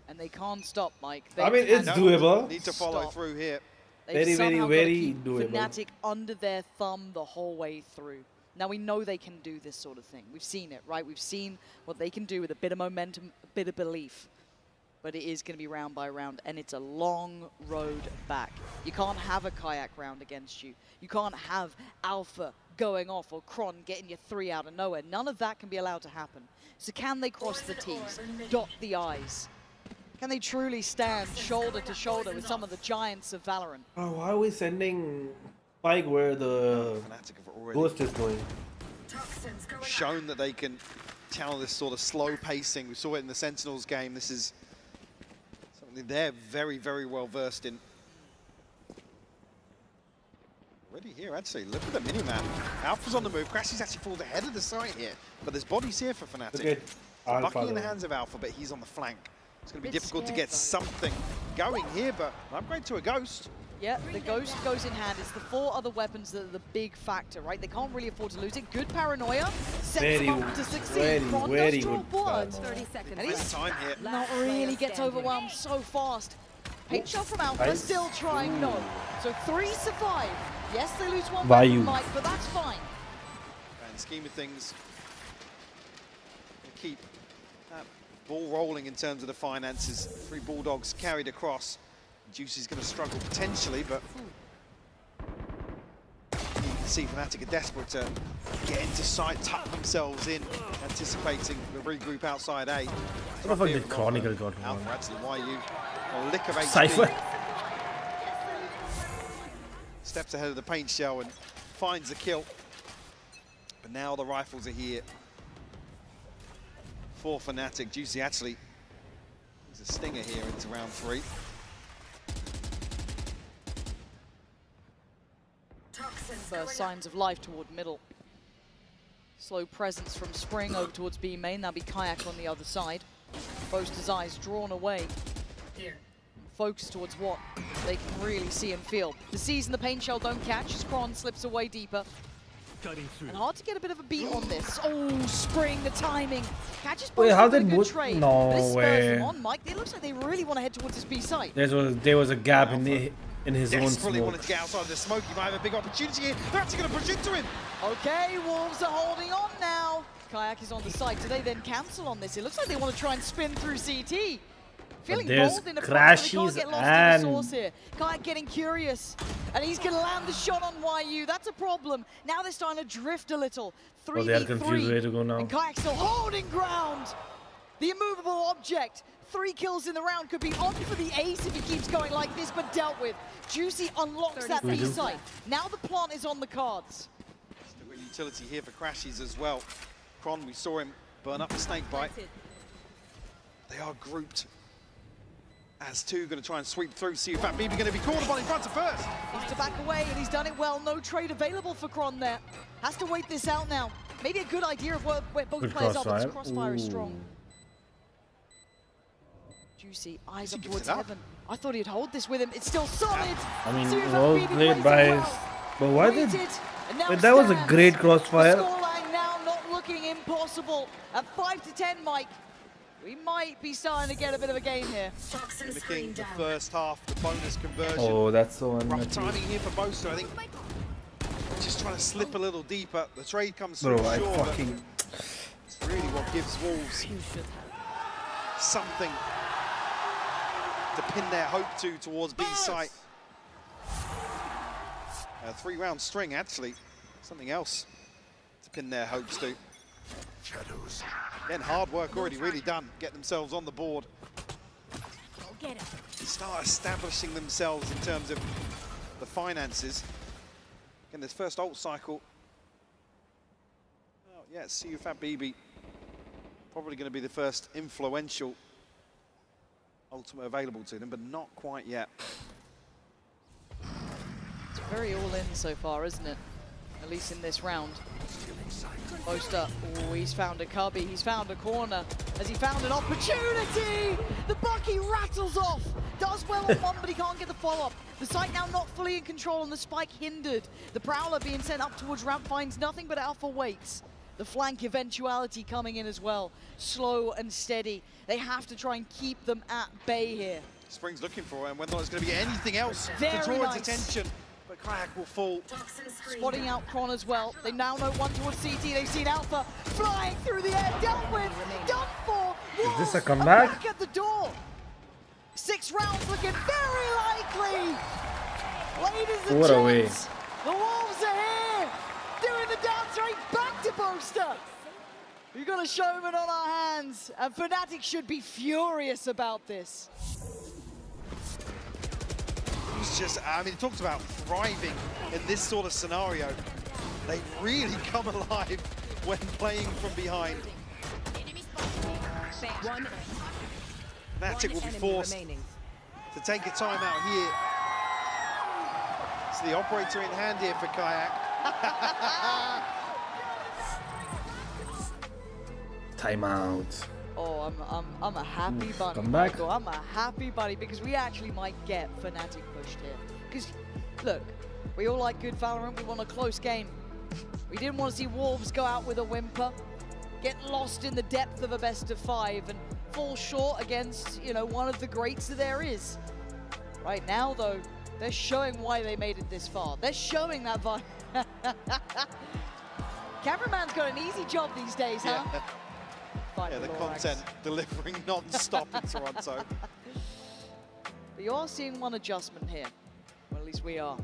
And they can't stop, Mike. I mean, it's doable. Need to follow through here. They've Very doable. Fnatic under their thumb the whole way through. Now we know they can do this sort of thing. We've seen it, right? We've seen what they can do with a bit of momentum, a bit of belief. But it is going to be round by round, and it's a long road back. You can't have a kayak round against you. You can't have Alpha going off or Kron getting you 3 out of nowhere. None of that can be allowed to happen. So can they cross the T's, dot the I's? Can they truly stand shoulder to shoulder with some of the giants of Valorant? Oh, why are we sending Spike where the Ghost is going? Shown that they can channel this sort of slow pacing. We saw it in the Sentinels game. This is something they're very, very well versed in. Already here, actually. Look at the mini-map. Alpha's on the move. Crashies actually falls ahead of the site here. But there's bodies here for Fnatic. Okay. Bucky in the hands of Alpha, but he's on the flank. It's going to be difficult to get something going here, but an upgrade to a Ghost. Yeah, the Ghost goes in hand. It's the 4 other weapons that are the big factor, right? They can't really afford to lose it. Good paranoia. Sets them up to succeed. Kron does draw blood. 30 seconds. And he's time here. not really gets overwhelmed so fast. Paint shell from Alpha, still trying no. So 3 survive. Yes, they lose 1 weapon, Mike, but that's fine. And scheme of things, keep that ball rolling in terms of the finances. 3 Bulldogs carried across. Juicy's going to struggle potentially, but you can see Fnatic are desperate to get into sight, tuck themselves in, anticipating the regroup outside A. What the fuck did Chronicle got wrong? Alpha actually, YU, a lick of HP. Cypher. Steps ahead of the paint shell and finds the kill. But now the rifles are here for Fnatic. Juicy actually is a stinger here into round 3. First signs of life toward middle. Slow presence from Spring over towards B main. That'll be Kayak on the other side. Boaster's eyes drawn away. Focus towards what they can really see and feel. The C's and the paint shell don't catch as Kron slips away deeper. And hard to get a bit of a beat on this. Oh, Spring, the timing. Catches both with a good trade. No this way. spurs them on, Mike. It looks like they really want to head towards this B site. There was a gap in his own Desperately smoke. wanted to get outside of the smoke. He might have a big opportunity here. They're actually going to push into him. Okay, Wolves are holding on now. Kayak is on the site. Do they then cancel on this? It looks like they want to try and spin through CT. Feeling bold in the front, but they can't get lost in the source here. Kayak getting curious, and he's going to land the shot on YU. That's a problem. Now they're starting to drift a little. 3v3. they are confused where to go now. And Kayak still holding ground. The immovable object. 3 kills in the round could be on for the ace if he keeps going like this, but dealt with. Juicy unlocks that B site. Now the plant is on the cards. Still got utility here for Crashies as well. Kron, we saw him burn up a snake bite. They are grouped as 2 going to try and sweep through. See if that BB going to be called upon in front of first. He's to back away, and he's done it well. No trade available for Kron there. Has to wait this out now. Maybe a good idea of where both Good players are, but crossfire. this crossfire is strong. Juicy, eyes up towards heaven. I thought he'd hold this with him. It's still solid. I mean, Serious well BB played plays by... it well. But why did... Waited, and now But that was a stands. great crossfire. The scoreline now not looking impossible. At 5-10, Mike. We might be starting to get a bit of a game here. Looking the first half, the bonus conversion. Oh, that's so Rough unlucky. timing here for Boaster, I think. Just trying to slip a little deeper. The trade comes Bro, through, I sure, but fucking... it's really what gives Wolves something to pin their hope to towards B site. A 3-round string, actually. Something else to pin their hopes to. Shadows. Then hard work already really done. Get themselves on the board. start establishing themselves in terms of the finances. Again, this first ult cycle. Oh, yeah, CUFAT BB probably going to be the first influential ultimate available to them, but not quite yet. It's very all in so far, isn't it? At least in this round. Boaster, oh, he's found a cubby, he's found a corner. Has he found an opportunity? The Bucky rattles off. Does well on one, but he can't get the follow-up. The site now not fully in control and the spike hindered. The Prowler being sent up towards ramp finds nothing but Alpha waits. The flank eventuality coming in as well. Slow and steady. They have to try and keep them at bay here. Spring's looking for it, and whether it's going to be anything else Very to draw nice. its attention. But Kayak will fall. Spotting out Kron as well. They now know one towards CT. They've seen Alpha flying through the air. Dealt with, done for. Is this a Wolves comeback? are back at the door. 6 rounds looking very likely. Ladies and What a way. gents, the Wolves are here. Doing the dance right back to Boaster. We've got a showman on our hands, and Fnatic should be furious about this. It's just, I mean, it talks about thriving in this sort of scenario. They really come alive when playing from behind. Fnatic will be forced to take a timeout here. It's the operator in hand here for Kayak. Timeout. Oh, I'm a happy bunny, Come back. Michael. I'm a happy bunny because we actually might get Fnatic pushed here. Because, look, we all like good Valorant. We want a close game. We didn't want to see Wolves go out with a whimper, get lost in the depth of a best-of-5, and fall short against, you know, one of the greats that there is. Right now, though, they're showing why they made it this far. They're showing that vibe. Cameraman's got an easy job these days, huh? Yeah, the content delivering non-stop in Toronto. But you are seeing one adjustment here. Well, at least we are.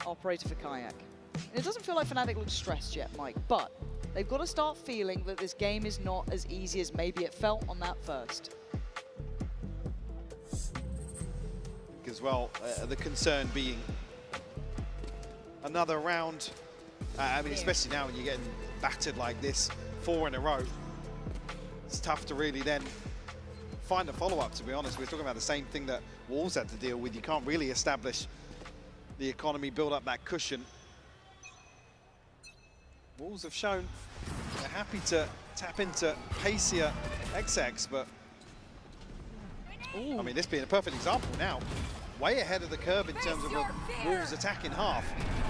Operator for Kayak. And it doesn't feel like Fnatic looks stressed yet, Mike, but they've got to start feeling that this game is not as easy as maybe it felt on that first. As well, the concern being another round. I mean, especially now when you're getting battered like this 4 in a row. It's tough to really then find a follow-up, to be honest. We're talking about the same thing that Wolves had to deal with. You can't really establish the economy, build up that cushion. Wolves have shown they're happy to tap into pacier XX, but I mean, this being a perfect example now. Way ahead of the curve in terms of a Wolves attack in half.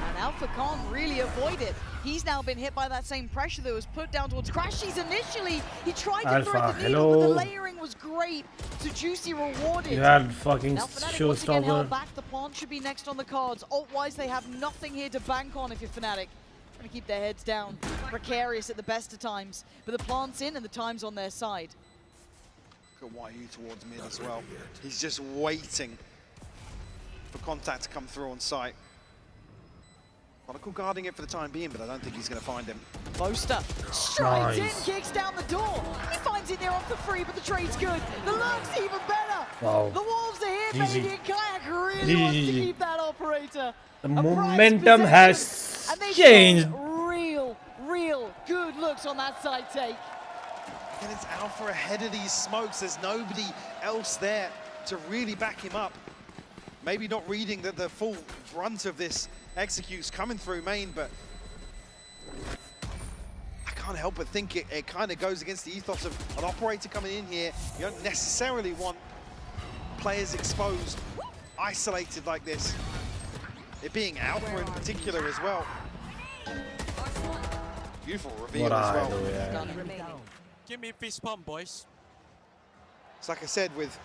And Alpha can't really avoid it. He's now been hit by that same pressure that was put down towards Crashies initially. He tried to thread the needle, but the layering was great. So Juicy rewarded. You had fucking now Fnatic once again showstopper. held back. The plant should be next on the cards. Ult-wise, they have nothing here to bank on if you're Fnatic. Trying to keep their heads down. Precarious at the best of times. But the plant's in and the time's on their side. Look at YU towards mid as well. He's just waiting for contact to come through on site. Chronicle guarding it for the time being, but I don't think he's going to find him. Boaster strides Nice. in, kicks down the door. He finds it there off the free, but the trade's good. The lurk's even better. Wow. The Wolves are here, GG. baby, and Kayak really wants to GG. keep that operator. The A prized momentum possession. has And they changed. showed real good looks on that side take. And it's Alpha ahead of these smokes. There's nobody else there to really back him up. Maybe not reading that the full brunt of this execute's coming through main, but I can't help but think it kind of goes against the ethos of an operator coming in here. You don't necessarily want players exposed, isolated like this. It being Alpha in particular as well. Beautiful reveal as well. Give me fist pump, boys. It's like I said, with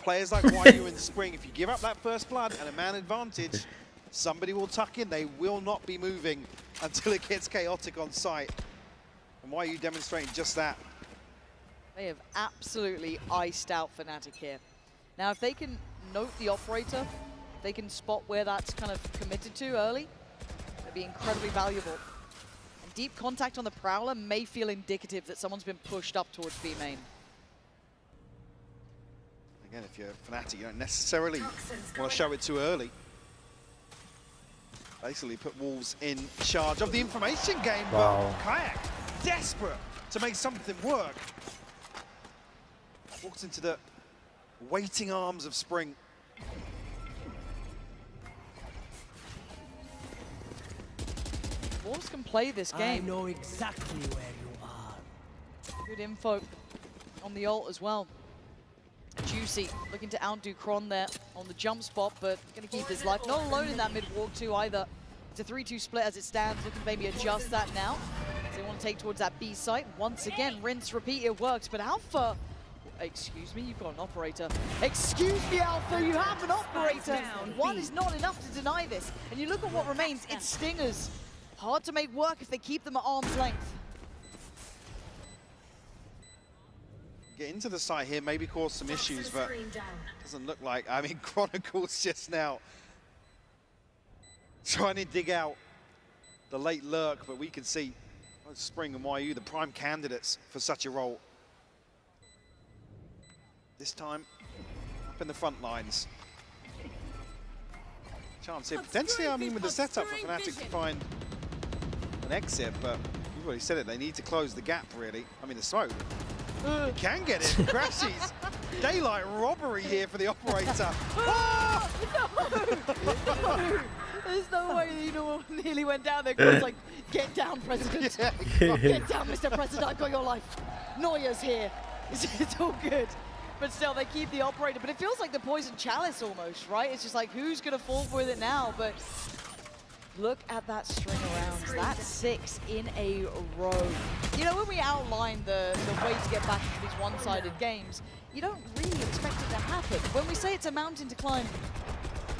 players like YU in the spring, if you give up that first blood and a man advantage, somebody will tuck in. They will not be moving until it gets chaotic on site. And YU demonstrating just that. They have absolutely iced out Fnatic here. Now, if they can note the operator, they can spot where that's kind of committed to early, it'd be incredibly valuable. And deep contact on the Prowler may feel indicative that someone's been pushed up towards B main. Again, if you're Fnatic, you don't necessarily want to show it too early. Basically put Wolves in charge of the information game, Wow. but Kayak, desperate to make something work. Walks into the waiting arms of Spring. Wolves can play this game. I know exactly where you are. Good info on the ult as well. Juicy looking to outdo Kron there on the jump spot, but going to keep his life. Not alone in that mid-walk too either. It's a 3-2 split as it stands, looking to maybe adjust that now. So they want to take towards that B site. Once again, rinse, repeat, it works. But Alpha, excuse me, you've got an operator. Excuse me, Alpha, you have an operator. One is not enough to deny this. And you look at what remains, it's Stingers. Hard to make work if they keep them at arm's length. Get into the site here, maybe cause some issues, but doesn't look like. I mean, Chronicles just now trying to dig out the late lurk, but we can see Spring and YU, the prime candidates for such a role. This time, up in the front lines. Chance here, potentially, I mean, with the setup for Fnatic to find an exit, but you've already said it, they need to close the gap, really. I mean, the smoke. Can get it, crashes. Daylight robbery here for the operator. Oh! No! There's no way he nearly went down there. God's like, get down, President. Yeah, get down, Mr. President, I got your life. Neuer's here. It's all good. But still, they keep the operator. But it feels like the poison chalice almost, right? It's just like, who's going to fall with it now? But look at that string of rounds. That's 6 in a row. You know, when we outlined the way to get back into these one-sided games, you don't really expect it to happen. When we say it's a mountain to climb,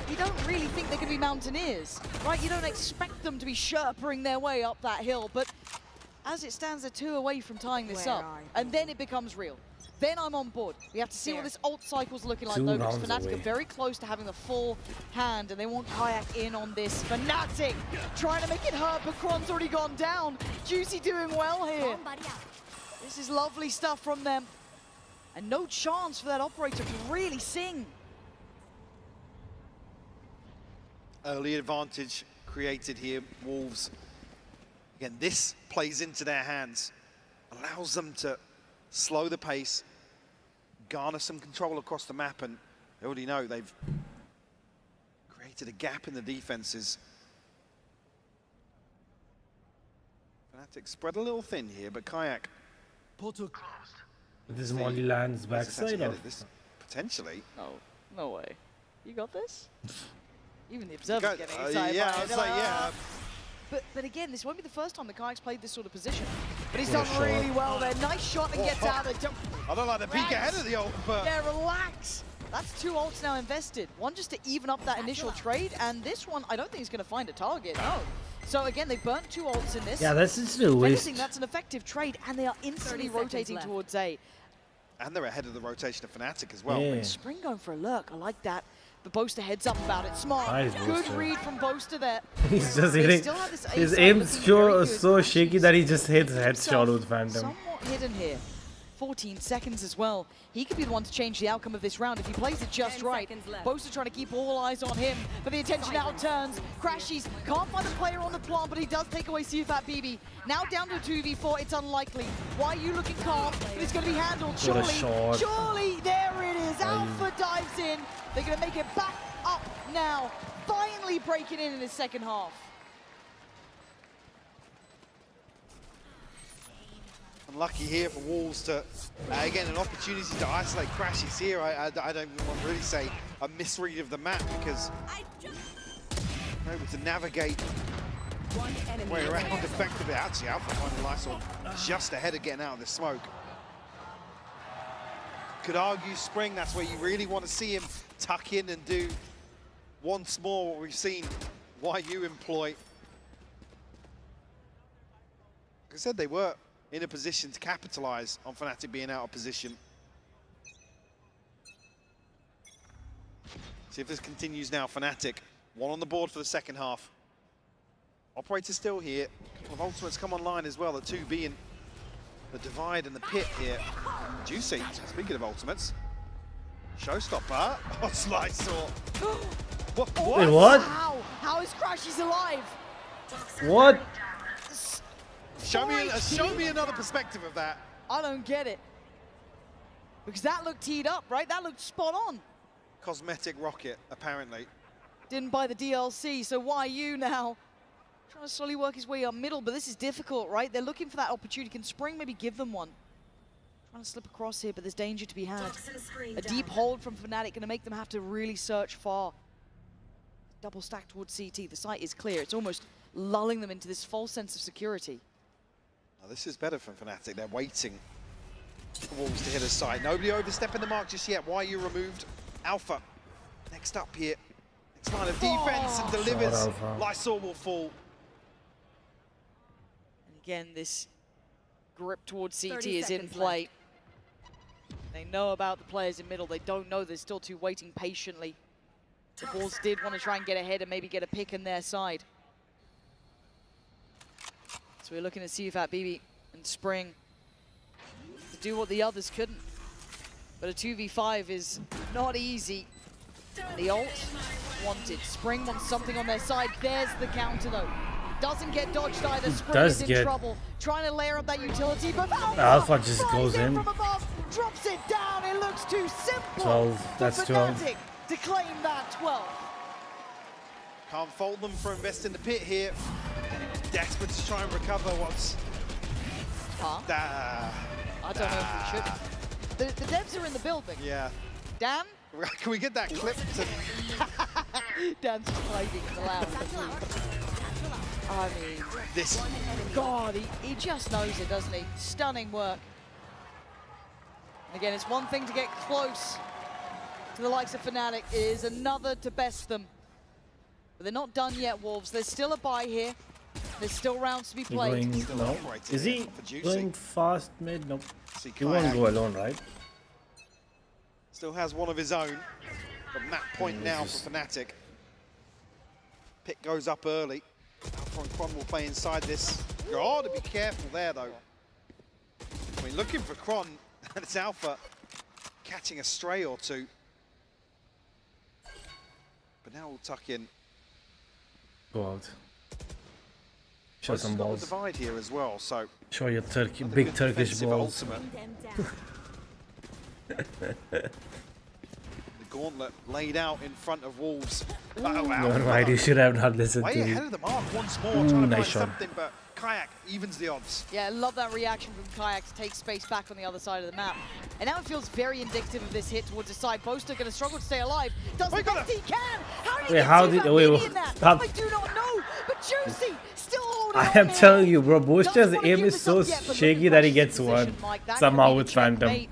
you don't really think they're going to be mountaineers, right? You don't expect them to be sherpering their way up that hill. But as it stands, they're 2 away from tying this up. And then it becomes real. Then I'm on board. We have to see what this ult cycle's looking like, though, because Fnatic are very close to having the full hand, and they want Kayak in on this. Fnatic trying to make it hurt, but Kron's already gone down. Juicy doing well here. This is lovely stuff from them. And no chance for that operator to really sing. Early advantage created here, Wolves. Again, this plays into their hands, allows them to slow the pace, garner some control across the map, and they already know they've created a gap in the defenses. Fnatic spread a little thin here, but Kayak. This Molly lands backside of this potentially. No way. You got this? Even the observer's getting excited. Yeah, I was like, yeah. But again, this won't be the first time the Kayak's played this sort of position. But he's done really well there. Nice shot and gets out of it. I don't like the peek ahead of the ult, but... Yeah, relax. That's 2 ults now invested. One just to even up that initial trade, and this one, I don't think he's going to find a target, no. So again, they burnt 2 ults in this. Yeah, that's just a waste. Anything, that's an effective trade, and they are instantly rotating towards A. And they're ahead of the rotation of Fnatic as well. Yeah. Spring going for a lurk, I like that. But Boaster heads up about it. Smart. Nice, good Boaster. Read from Boaster there. He's just hitting. His aim's so shaky that he just hits headshot with Phantom. Somewhat hidden here. 14 seconds as well. He could be the one to change the outcome of this round if he plays it just right. Boaster trying to keep all eyes on him, but the attention now turns. Crashies can't find the player on the plant, but he does take away CFAT BB. Now down to a 2v4, it's unlikely. Why are you looking calm? But it's going to be handled. Surely, there it is. Alpha dives in. They're going to make it back up now. Finally breaking in his second half. Unlucky here for Wolves to, again, an opportunity to isolate Crashies here. I don't want to really say a misread of the map, because they're able to navigate way around effectively. Actually, Alpha finding Lysol just ahead of getting out of the smoke. Could argue Spring, that's where you really want to see him tuck in and do once more what we've seen YU employ. Like I said, they were in a position to capitalize on Fnatic being out of position. See if this continues now. Fnatic, 1 on the board for the second half. Operator still here. A couple of ultimates come online as well, the 2 being the divide and the pit here. Juicy, speaking of ultimates, Showstopper. Oh, Slicesaw. What? Wait, what? How is Crashies alive? What? Show me another perspective of that. I don't get it. Because that looked teed up, right? That looked spot on. Cosmetic rocket, apparently. Didn't buy the DLC, so YU now trying to slowly work his way up middle, but this is difficult, right? They're looking for that opportunity. Can Spring maybe give them one? Trying to slip across here, but there's danger to be had. A deep hold from Fnatic going to make them have to really search far. Double stack towards CT. The site is clear. It's almost lulling them into this false sense of security. Now, this is better from Fnatic. They're waiting for Wolves to hit a side. Nobody overstepping the mark just yet. YU removed. Alpha next up here. Next line of defense and delivers. Lysol will fall. And again, this grip towards CT is in play. Left. They know about the players in middle. They don't know. They're still two waiting patiently. The Bulls did want to try and get ahead and maybe get a pick on their side. So we're looking to see if BB and Spring to do what the others couldn't. But a 2v5 is not easy. The ult wanted. Spring wants something on their side. There's the counter though. Doesn't get dodged either. Spring is in trouble. Trying to layer up that utility, but Alpha just goes in. From above, drops it down. It looks too simple. 12. That's 12. To claim that 12. Can't fault them for investing the pit here. Desperate to try and recover what's... Huh? I don't know if we should. The devs are in the building. Yeah. Dan? Can we get that clip to... Dan's just hiding in the lounge. I mean, this... God, he just knows it, doesn't he? Stunning work. And again, it's one thing to get close to the likes of Fnatic. It is another to best them. But they're not done yet, Wolves. There's still a bye here. There's still rounds to be played. No. Is he going fast mid? Nope. He won't go alone, right? Still has one of his own. But map point now for Fnatic. Pick goes up early. Alpha and Kron will play inside this. Oh, to be careful there, though. I mean, looking for Kron, and it's Alpha catching a stray or two. But now we'll tuck in. Go out. Show some balls. Divide here as well, so show your big Turkish balls. The gauntlet laid out in front of Wolves. No, right, you should have not listened to way me. ahead of the mark once more, trying to nice find shot. something, but Kayak evens the odds. Yeah, I love that reaction from Kayak to take space back on the other side of the map. And now it feels very indicative of this hit towards the side. Boaster going to struggle to stay alive. Does the best he can. How did he get that? Stop. I do not know, but Juicy still holding I am telling you, bro, Booster's aim is so shaky that he gets one somehow with Phantom. It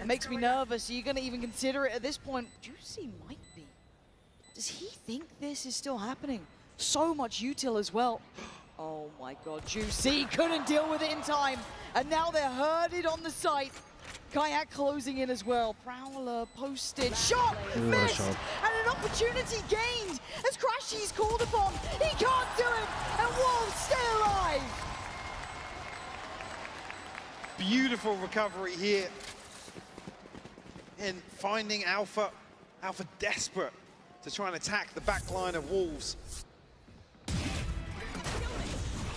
makes me nervous. Are you going to even consider it at this point? Juicy might be. Does he think this is still happening? So much util as well. Oh my god, Juicy couldn't deal with it in time. And now they're herded on the site. Kayak closing in as well. Prowler posted. Shot! Missed! And an opportunity gained as Crashy's called upon. He can't do it! And Wolves stay alive! Beautiful recovery here. In finding Alpha. Alpha desperate to try and attack the back line of Wolves.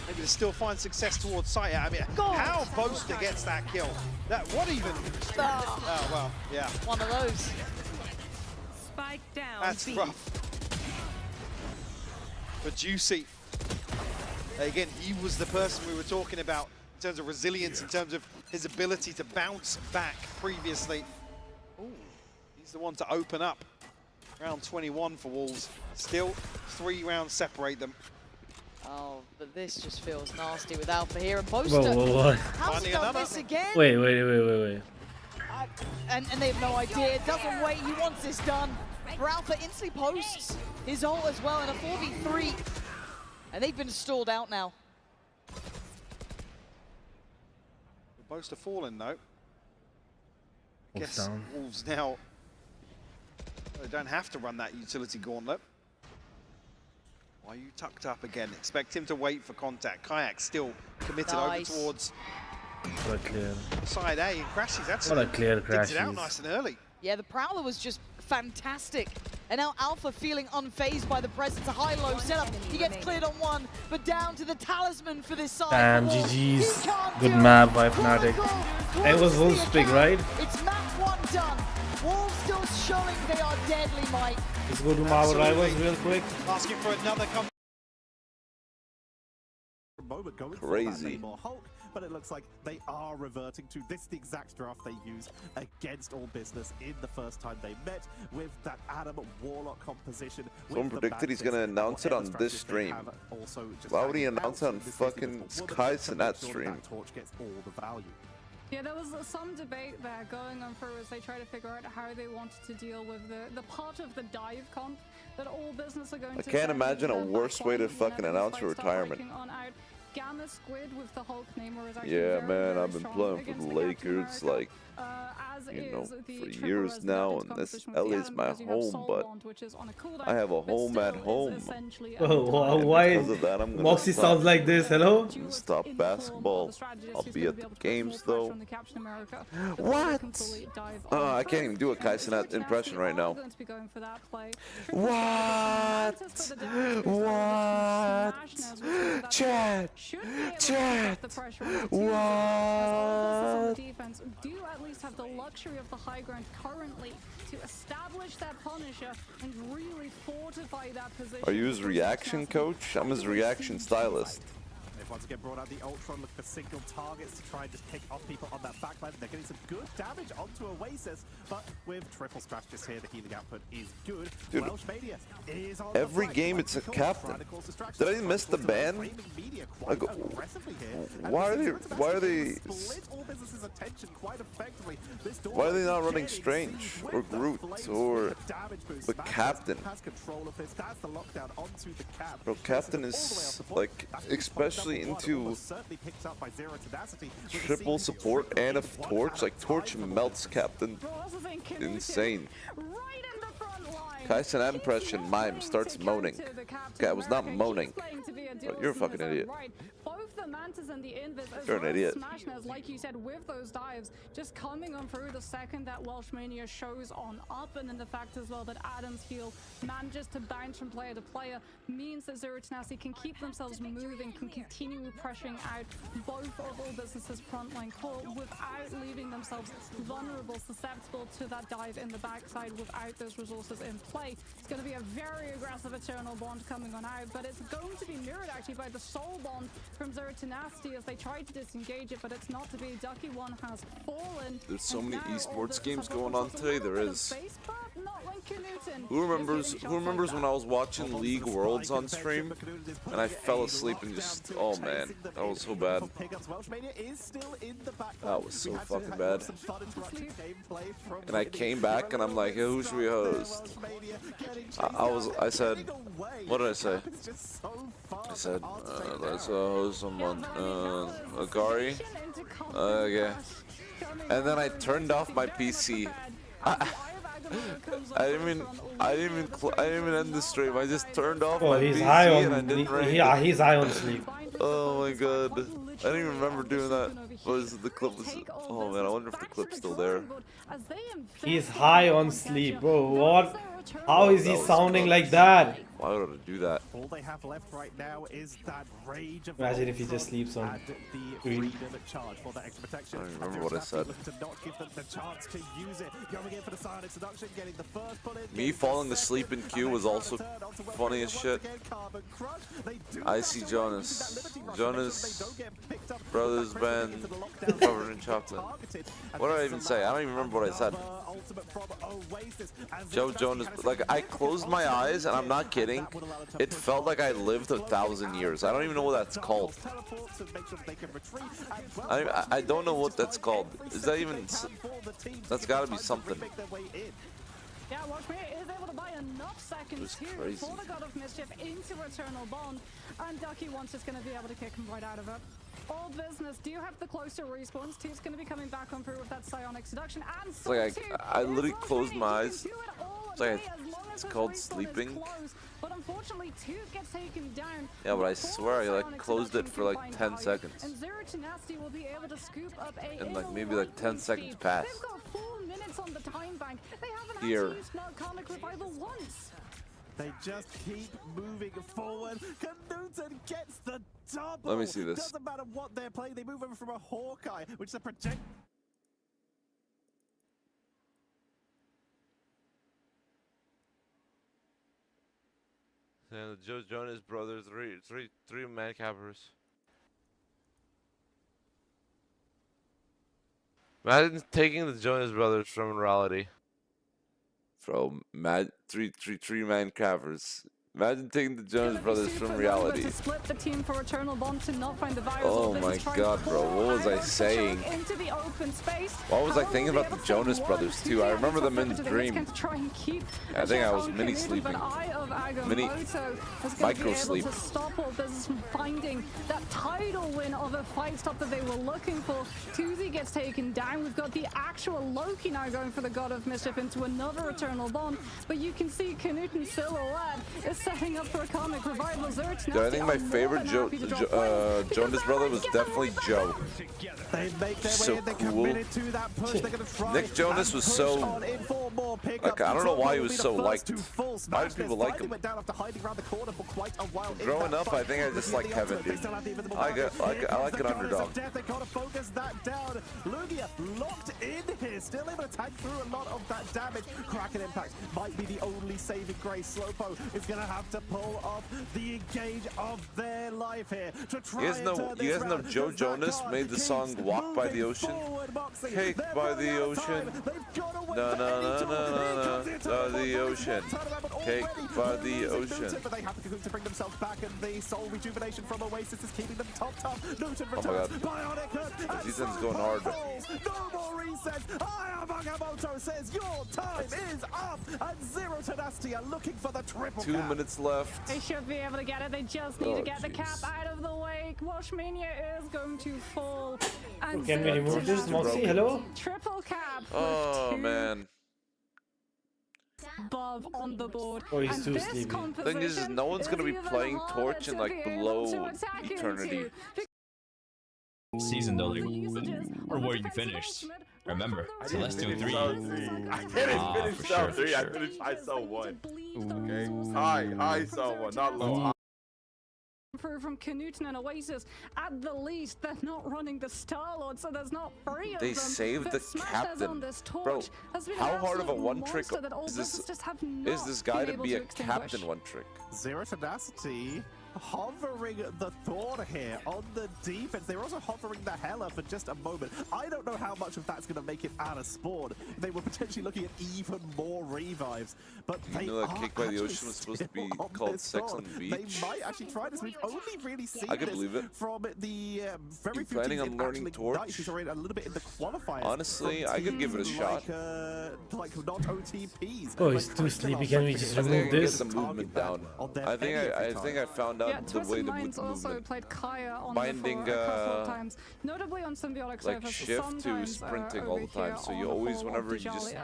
Maybe to still find success towards site. I mean, how Boaster gets that kill? What even? Oh, well, yeah. One of those. Spike down. That's rough. But Juicy, again, he was the person we were talking about in terms of resilience, in terms of his ability to bounce back previously. Ooh, he's the one to open up. Round 21 for Wolves. Still 3 rounds separate them. Oh, but this just feels nasty with Alpha here. And Boaster, how's he done this again? Wait. And they have no idea. Doesn't wait. He wants this done. For Alpha, instantly posts his ult as well in a 4v3. And they've been stalled out now. Boaster falling though. I guess Wolves now, they don't have to run that utility gauntlet. Why are you tucked up again? Expect him to wait for contact. Kayak still committed over towards what a clear. side A and Crashies. That's what a clear Crashies. It out nice and early. Yeah, the Prowler was just fantastic. And now Alpha feeling unfazed by the presence. A high-low setup. He gets cleared on one, but down to the Talisman for this side. Damn, GG's. Good map by Fnatic. It was full speak, right? It's map 1 done. WOL still showing they are deadly, Mike. Let's go to my rivals real quick. Asking for another Crazy. But it looks like they are reverting to this, the exact draft they used against All Business in the first time they met, with that Adam Warlock composition. Someone predicted he's gonna announce it on this stream. Why would he announce it on fucking Kaizenat stream? Yeah, there was some debate there going on through as they try to figure out how they wanted to deal with the part of the dive comp that All Business are going to. I can't imagine a worse way to fucking announce your retirement. Gamma Squid with the Hulk Namor is actually Yeah, very, man, very I've been strong playing for against the the Captain Lakers, America, like, as you know, is the for Triple years Res now, Legends and this competition with the LA's Adam, my because you have home, Soul but Bond, which is on a cooldown, I have a but home still at is home. essentially a Oh, dive. why Because of that, I'm gonna Moxie stop. sounds like this? Hello? I'm gonna stop basketball. I'll be at the games though. What? I can't even do a Kaizenat impression right now. What? What? Chat. Chat. What? Defense do at least have the luxury of the high ground currently to establish that Punisher and really fortify that position. Are you his reaction coach? I'm his reaction stylist. They've once again brought out the Ultron, look for single targets to try and just pick off people on that backline. They're getting some good damage onto Oasis, but with triple strategists here, the healing output is good. Dude, Welsh Mania is on every game it's a captain. Did I miss the ban? Like, why are they not running Strange or Groot or the captain? Bro, captain is like especially into triple support and a torch. Like torch melts captain. Insane. Kaizenat impression mime starts moaning. Okay, I was not moaning. Bro, you're a fucking idiot. Both the Mantis and the Invis as You're an well as idiot. Smashers, like you said, with those dives, just coming on through the second that Welsh Mania shows on up, and then the fact as well that Adam's heal manages to bounce from player to player means that Zero Tenacity can keep themselves moving, can continue pressuring out both of All Business's frontline core without leaving themselves vulnerable, susceptible to that dive in the backside without those resources in play. It's going to be a very aggressive Eternal Bond coming on out, but it's going to be mirrored actually by the Soul Bond from Zero Tenacity as they try to disengage it, but it's not to be. Ducky One has fallen. There's so many esports games going on today. There is. Who remembers when I was watching League Worlds on stream and I fell asleep and just, oh man, that was so bad. That was so fucking bad. And I came back and I'm like, hey, who should we host? I said, what did I say? I said, let's host someone, Akari. Okay. And then I turned off my PC. I didn't even end the stream. I just turned off my he's PC high on, and I didn't ring. yeah, he's high on sleep. Oh my god. I didn't even remember doing that. Was the clip was, oh man, I wonder if the clip's still there. He's high on sleep, bro. What? How is he sounding like that? Why would I do that? All they have left right now is that rage of Imagine if he just sleeps on green. Charge for that extra protection. I don't remember what I said. To not give them the chance to use it. Going in for the silent seduction, getting the first bullet. Me falling asleep in queue was also funny as shit. I see Jonas. Jonas Brothers Band covered in chocolate. What did I even say? I don't even remember what I said. Joe Jonas, like I closed my eyes and I'm not kidding. It felt like I lived 1,000 years. I don't even know what that's called. I don't know what that's called. Is that even? That's got to be something. Yeah, Watch Me is able to buy enough seconds here for the God of Mischief into Eternal Bond, and Ducky One's just going to be able to kick him right out of it. All Business do have the closer respawns. Two's going to be coming back on through with that Psionic Seduction, and it's like I literally closed my eyes. It's like it's called sleeping. But unfortunately, Two gets taken down. Yeah, but I swear I like closed it for like 10 seconds. And Zero Tenacity will be able to scoop up a and like maybe like 10 seconds passed. They've got 4 minutes on the time bank. here. They just keep moving forward. Knuten gets the double. Let me see this. Doesn't matter what they're playing. They move over from a Hawkeye, which is a project. And the Joe Jonas brothers, three man cappers. Imagine taking the Jonas brothers from reality. From three man cappers. Imagine taking the Jonas brothers from reality. To split the team for Eternal Bomb to not find the virus. Oh my god, bro. What was I saying? Into the open space. What was I thinking about the Jonas brothers too? I remember them in the dream. I think I was mini sleeping. Micro sleep. To stop all business from finding that title win of a fight stop that they were looking for. Tuzi gets taken down. We've got the actual Loki now going for the God of Mischief into another Eternal Bomb. But you can see Knuten silhouette is setting up for a comic revival. Dude, I think my favorite Jonas brother was definitely Joe. They make their So way in, they're cool. committed to that push. They're gonna try Nick Jonas was so like, I don't know why he was so liked. Why did people like him? Growing up, I think I just like Kevin, dude. I like an underdog. They gotta focus that down. Lugia locked in here, still able to tank through a lot of that damage. Kraken impact might be the only saving grace. Slowpo is gonna have to pull off the engage of their life here to try You guys know Joe Jonas made the song Walk by the Ocean? Cake by the ocean. No, the ocean. Cake by the ocean. But they have to bring themselves back, and the soul rejuvenation from Oasis is keeping them top. Knuten Oh my god. Bionic Ethan's going hard. No more resets. Ayamoto says your time is up, and Zero Tenacity are looking for the triple 2 cap. minutes left. They should be able to get it. They just need to get the cap out of the way. Washmania is going to fall. And Can we remove this, Moxie? Hello? Triple cap. Oh man. Above on the board. Oh, he's too sleepy. Thing is, no one's gonna be playing Torch in like below eternity. Season though, like, or where you finished. Remember, so let's do 3. I didn't finish top 3. I finished high cell 1. Okay, high cell 1, not low. From Knuten and Oasis, at the least, they're not running the Star-Lord, so there's not 3 of them. They saved the captain. Bro, how hard of a one-trick is this guy to be a captain one-trick? Zero Tenacity hovering the Thorn here on the defense. They're also hovering the Hela for just a moment. I don't know how much of that's going to make it out of spawn. They were potentially looking at even more revives, but they know that Cake by the Ocean was supposed to be called Sex on the Beach? They might actually try this. We've only really seen I can believe it. From the very few planning teams on that learning actually Torch? ignite. He's already a little bit in the qualifiers. Honestly, I could give it a shot. Like not OTPs. Oh, he's too sleepy. Can we just remove this? Get the movement down. I think I found out the way to move also played Kaya on binding the floor a couple of times, notably on symbiotic like surface, shift to sprinting all the time. So you always, whenever you just,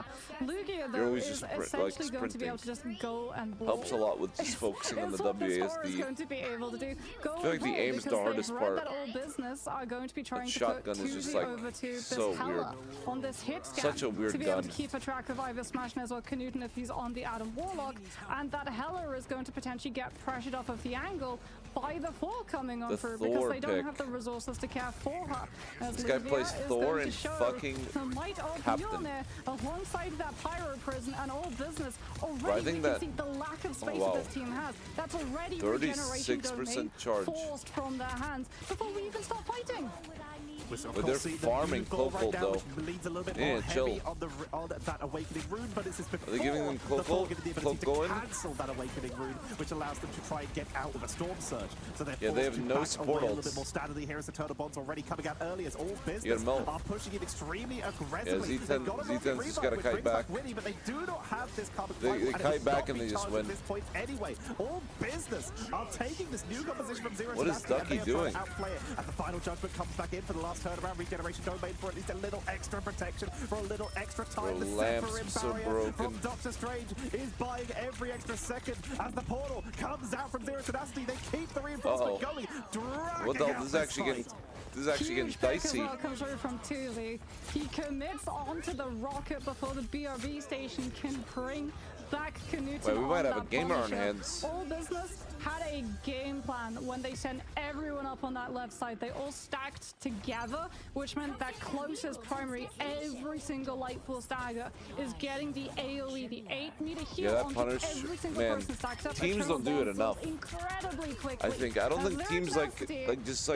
Lugia, you're always just essentially like going to be able sprinting. to just go and blow. Helps a lot with just focusing on the WASD. Going to be able to do. Go I feel like the aim's the hardest part. That all business are going to be trying to shotgun put is just like over to so this weird. On this hit scan, Such a weird to be gun. able to keep a track of either Smash as well Knuten if he's on the Adam Warlock, and that Hela is going to potentially get pressured off of the angle by the Thor coming on through because they don't have the resources to care for her. This guy plays Thor and fucking Captain. Alongside that Pyro Prison and all business, already Bro, I think we can see the lack of space that this team has. That's already 36% charge. Forced from their hands before we even start fighting. But they're farming Cloakhold though. Yeah, chill. On that awakening rune, but it's just Are they giving them Cloak going? Cancel that awakening rune, which allows them to try and get out of a storm surge. So they're yeah, they have no back support away a little bit ults. more standardly here as the Turtle Bonds already coming out early as all business are pushing it extremely aggressively. Yeah, Z10's just got to kite back. Winning, but they do not have this They kite back and they just win. At this point anyway, all business are taking this new composition from Zero. What is Ducky doing? Outplay it. And the final judgment comes back in for the last turnaround regeneration domain for at least a little extra protection, for a little extra time. The The lamps Severin are so barrier broken. from Doctor Strange is buying every extra second as the portal comes out from Zero Tenacity. They keep the reinforcement going, What the hell? This is actually getting dicey. Well comes through from Tuzi. He commits onto the rocket before the BRB station can bring back Knut. Wait, we might have a gamer on hands. All Business had a game plan when they sent everyone up on that left side. They all stacked together, which meant that closest primary, every single Light Force dagger is getting the AoE, the 8-meter heal that onto punish, every single man, person stacked up. teams don't do it enough. Incredibly quickly. I think. I don't think teams just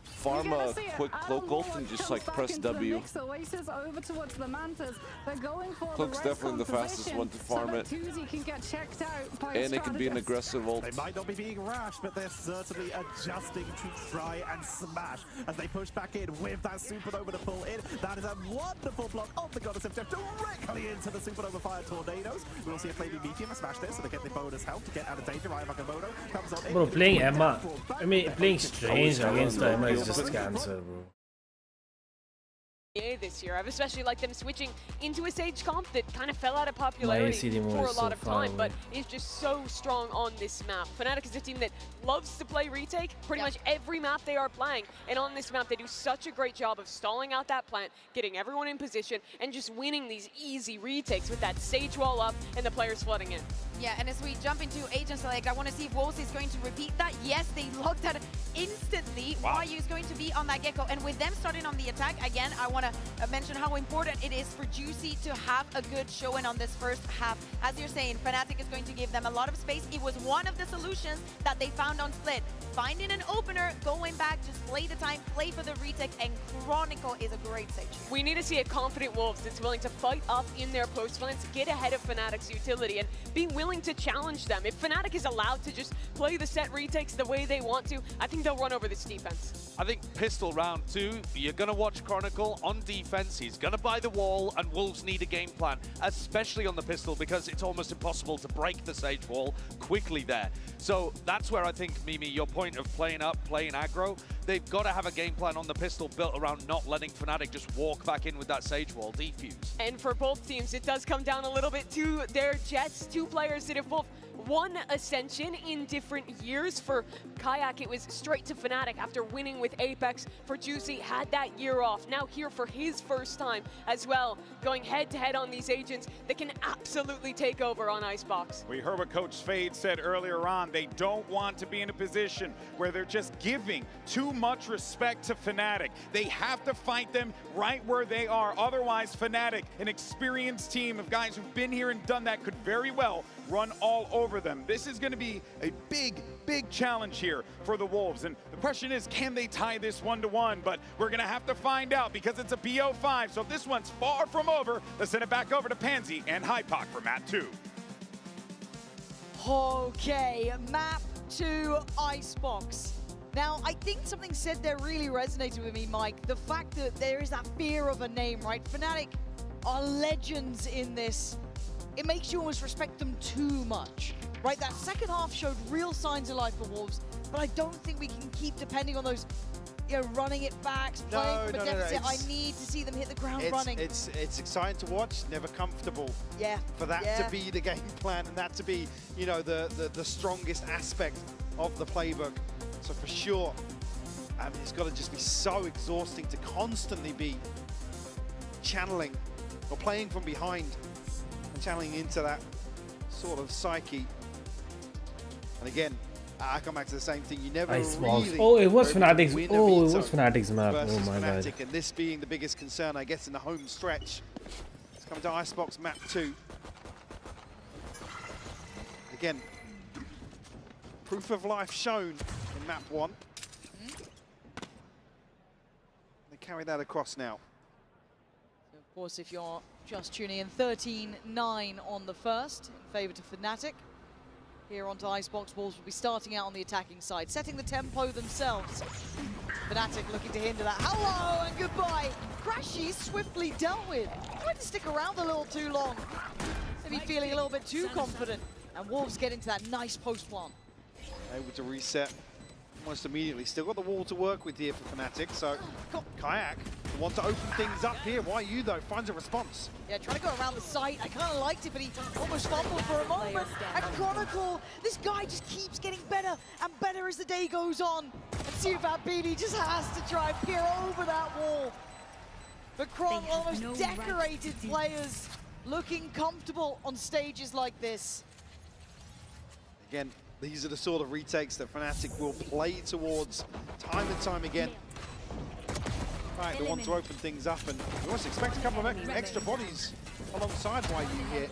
farm a quick cloak ult and just like press W. Oasis over towards the Mantas. They're going for Cloak's definitely the fastest one to farm it. Can get checked out by And it can be an aggressive ult. They might not be being rash, but they're certainly adjusting to try and smash as they push back in with that supernova to pull in. That is a wonderful block of the Goddess of Death directly into the supernova fire tornadoes. We'll see a flaming medium smash this, so they get the bonus help to get out of danger. Ryan Wakamoto comes on in. Bro, playing Emma, playing Strange against Emma is just cancer, bro. This year. I've especially liked them switching into a Sage comp that kind of fell out of popularity for a lot of time, but is just so strong on this map. Fnatic is a team that loves to play retake pretty much every map they are playing, and on this map they do such a great job of stalling out that plant, getting everyone in position, and just winning these easy retakes with that Sage wall up and the players flooding in. Yeah, and as we jump into Agent Select, I want to see if WOLS is going to repeat that. Yes, they logged that instantly. Wow. YU is going to be on that Gecko, and with them starting on the attack, again, I want to mention how important it is for Juicy to have a good showing on this first half. As you're saying, Fnatic is going to give them a lot of space. It was one of the solutions that they found on Split. Finding an opener, going back, just play the time, play for the retake, and Chronicle is a great Sage. We need to see a confident Wolves that's willing to fight up in their post flanks, get ahead of Fnatic's utility, and be willing to challenge them. If Fnatic is allowed to just play the set retakes the way they want to, I think they'll run over this defense. I think Pistol round 2, you're going to watch Chronicle on defense. He's going to buy the wall, and Wolves need a game plan, especially on the Pistol, because it's almost impossible to break the Sage wall quickly there. So that's where I think, Mimi, your point of playing up, playing aggro, they've got to have a game plan on the Pistol built around not letting Fnatic just walk back in with that Sage wall defuse. And for both teams, it does come down a little bit to their Jets, two players that have both won Ascension in different years. For Kayak, it was straight to Fnatic after winning with Apex. For Juicy, had that year off. Now here for his first time as well, going head-to-head on these agents that can absolutely take over on Icebox. We heard what Coach Fade said earlier on. They don't want to be in a position where they're just giving too much respect to Fnatic. They have to fight them right where they are. Otherwise, Fnatic, an experienced team of guys who've been here and done that, could very well run all over them. This is going to be a big challenge here for the Wolves. And the question is, can they tie this 1-1? But we're going to have to find out because it's a BO5. So if this one's far from over, let's send it back over to Pansy and Hypoc for map 2. Okay, map 2 Icebox. Now, I think something said there really resonated with me, Mike. The fact that there is that fear of a name, right? Fnatic are legends in this. It makes you almost respect them too much, right? That second half showed real signs of life for Wolves, but I don't think we can keep depending on those, you know, running it back, playing from a deficit. I need to see them hit the ground running. It's exciting to watch, never comfortable. Yeah. For that to be the game plan and that to be, you know, the strongest aspect of the playbook. So for sure, I mean, it's got to just be so exhausting to constantly be channeling or playing from behind and channeling into that sort of psyche. And again, I come back to the same thing. You never really. Oh, it was Fnatic's. Oh, it was Fnatic's map. Oh my Fnatic, god. and this being the biggest concern, I guess, in the home stretch. It's coming to Icebox map 2. Again, proof of life shown in map 1. They carry that across now. So of course, if you're just tuning in, 13-9 on the first in favour to Fnatic. Here onto Icebox, Wolves will be starting out on the attacking side, setting the tempo themselves. Fnatic looking to hinder that. Hello and goodbye. Crashy swiftly dealt with. Tried to stick around a little too long. Maybe feeling a little bit too confident. And Wolves get into that nice post plant. Able to reset almost immediately. Still got the wall to work with here for Fnatic, so got Kayak, the one to open things up here. Why you though? Finds a response. Yeah, trying to go around the site. I kind of liked it, but he almost fumbled for a moment. And Chronicle, this guy just keeps getting better and better as the day goes on. And CFABD just has to try and peer over that wall. But Chronicle almost decorated players looking comfortable on stages like this. Again, these are the sort of retakes that Fnatic will play towards time and time again. Right, they want to open things up, and we also expect a couple of extra bodies alongside YU here.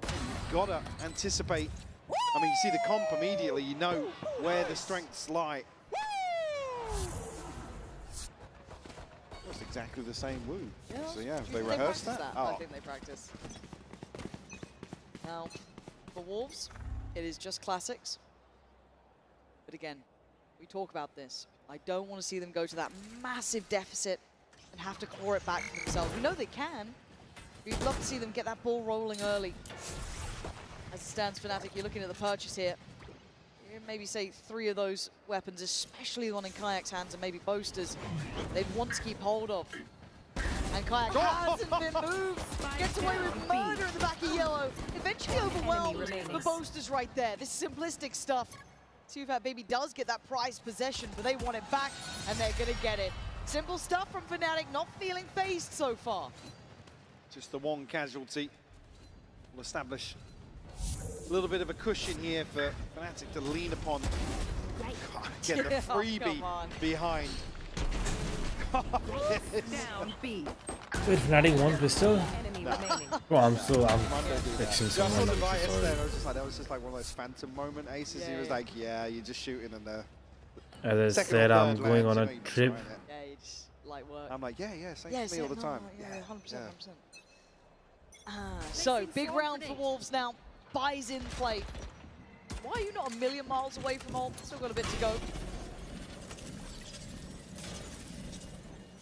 You've got to anticipate. I mean, you see the comp immediately, you know where the strengths lie. Almost exactly the same Woo. Yeah, so yeah, they rehearsed that. I think they practice. Now, for Wolves, it is just classics. But again, we talk about this. I don't want to see them go to that massive deficit and have to claw it back for themselves. We know they can. We'd love to see them get that ball rolling early. As it stands, Fnatic, you're looking at the purchase here. You maybe say 3 of those weapons, especially the one in Kayak's hands and maybe Boaster's, they'd want to keep hold of. And Kayak hasn't been moved. Gets away with murder in the back of Yellow. Eventually overwhelmed, but Boaster's right there. This simplistic stuff. CFABD does get that prized possession, but they want it back, and they're going to get it. Simple stuff from Fnatic, not feeling phased so far. Just the one casualty will establish a little bit of a cushion here for Fnatic to lean upon. Get the freebie behind. Down B. Wait, Fnatic won pistol? Bro, I'm fixing Just on the someone. bias there, that was just like one of those phantom moment aces. He was like, yeah, you're just shooting and As I said, I'm going on a trip. Yeah, you just light work. I'm like, yeah, same for me all the time. Yeah, 100%, 100%. So, big round for Wolves now. Buys in play. Why are you not a million miles away from home? Still got a bit to go.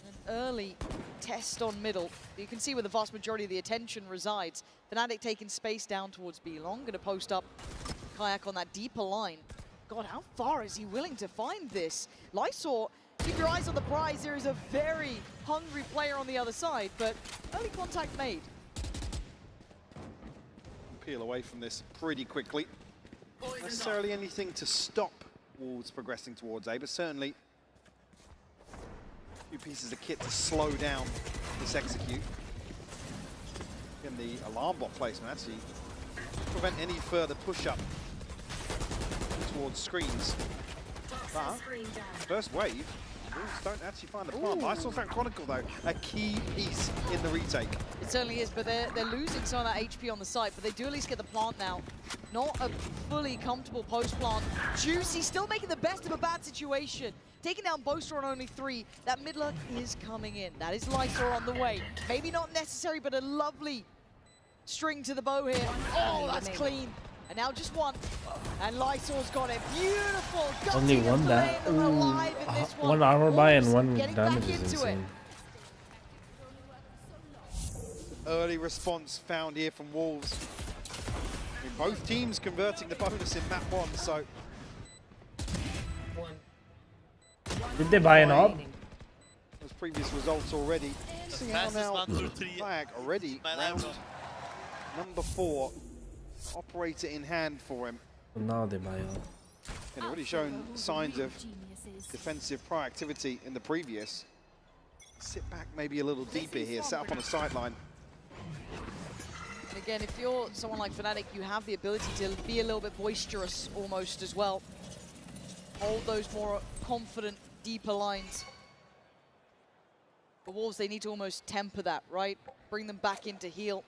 An early test on middle. You can see where the vast majority of the attention resides. Fnatic taking space down towards B long. Going to post up Kayak on that deeper line. God, how far is he willing to find this? Lysor, keep your eyes on the prize. There is a very hungry player on the other side, but early contact made. Peel away from this pretty quickly. Not necessarily anything to stop Wolves progressing towards A, but certainly a few pieces of kit to slow down this execute. Again, the alarm bot placement actually prevent any further push-up towards screens. But first wave, Wolves don't actually find the plant. Lysor found Chronicle though, a key piece in the retake. It certainly is, but they're losing some of that HP on the site, but they do at least get the plant now. Not a fully comfortable post-plant. Juicy still making the best of a bad situation. Taking down Boaster on only 3. That mid luck is coming in. That is Lysor on the way. Maybe not necessary, but a lovely string to the bow here. Oh, that's clean. And now just one. And Lysor's got it. Beautiful. Only one that. One armor buy and one damage is insane. Early response found here from Wolves. I mean, both teams converting the bonus in map 1, so. Did they buy an op? Those previous results already. See how now Flag already round number 4. Operator in hand for him. Now they buy up. And already shown signs of defensive proactivity in the previous. Sit back maybe a little deeper here, set up on a sideline. And again, if you're someone like Fnatic, you have the ability to be a little bit boisterous almost as well. Hold those more confident, deeper lines. For Wolves, they need to almost temper that, right? Bring them back into heel.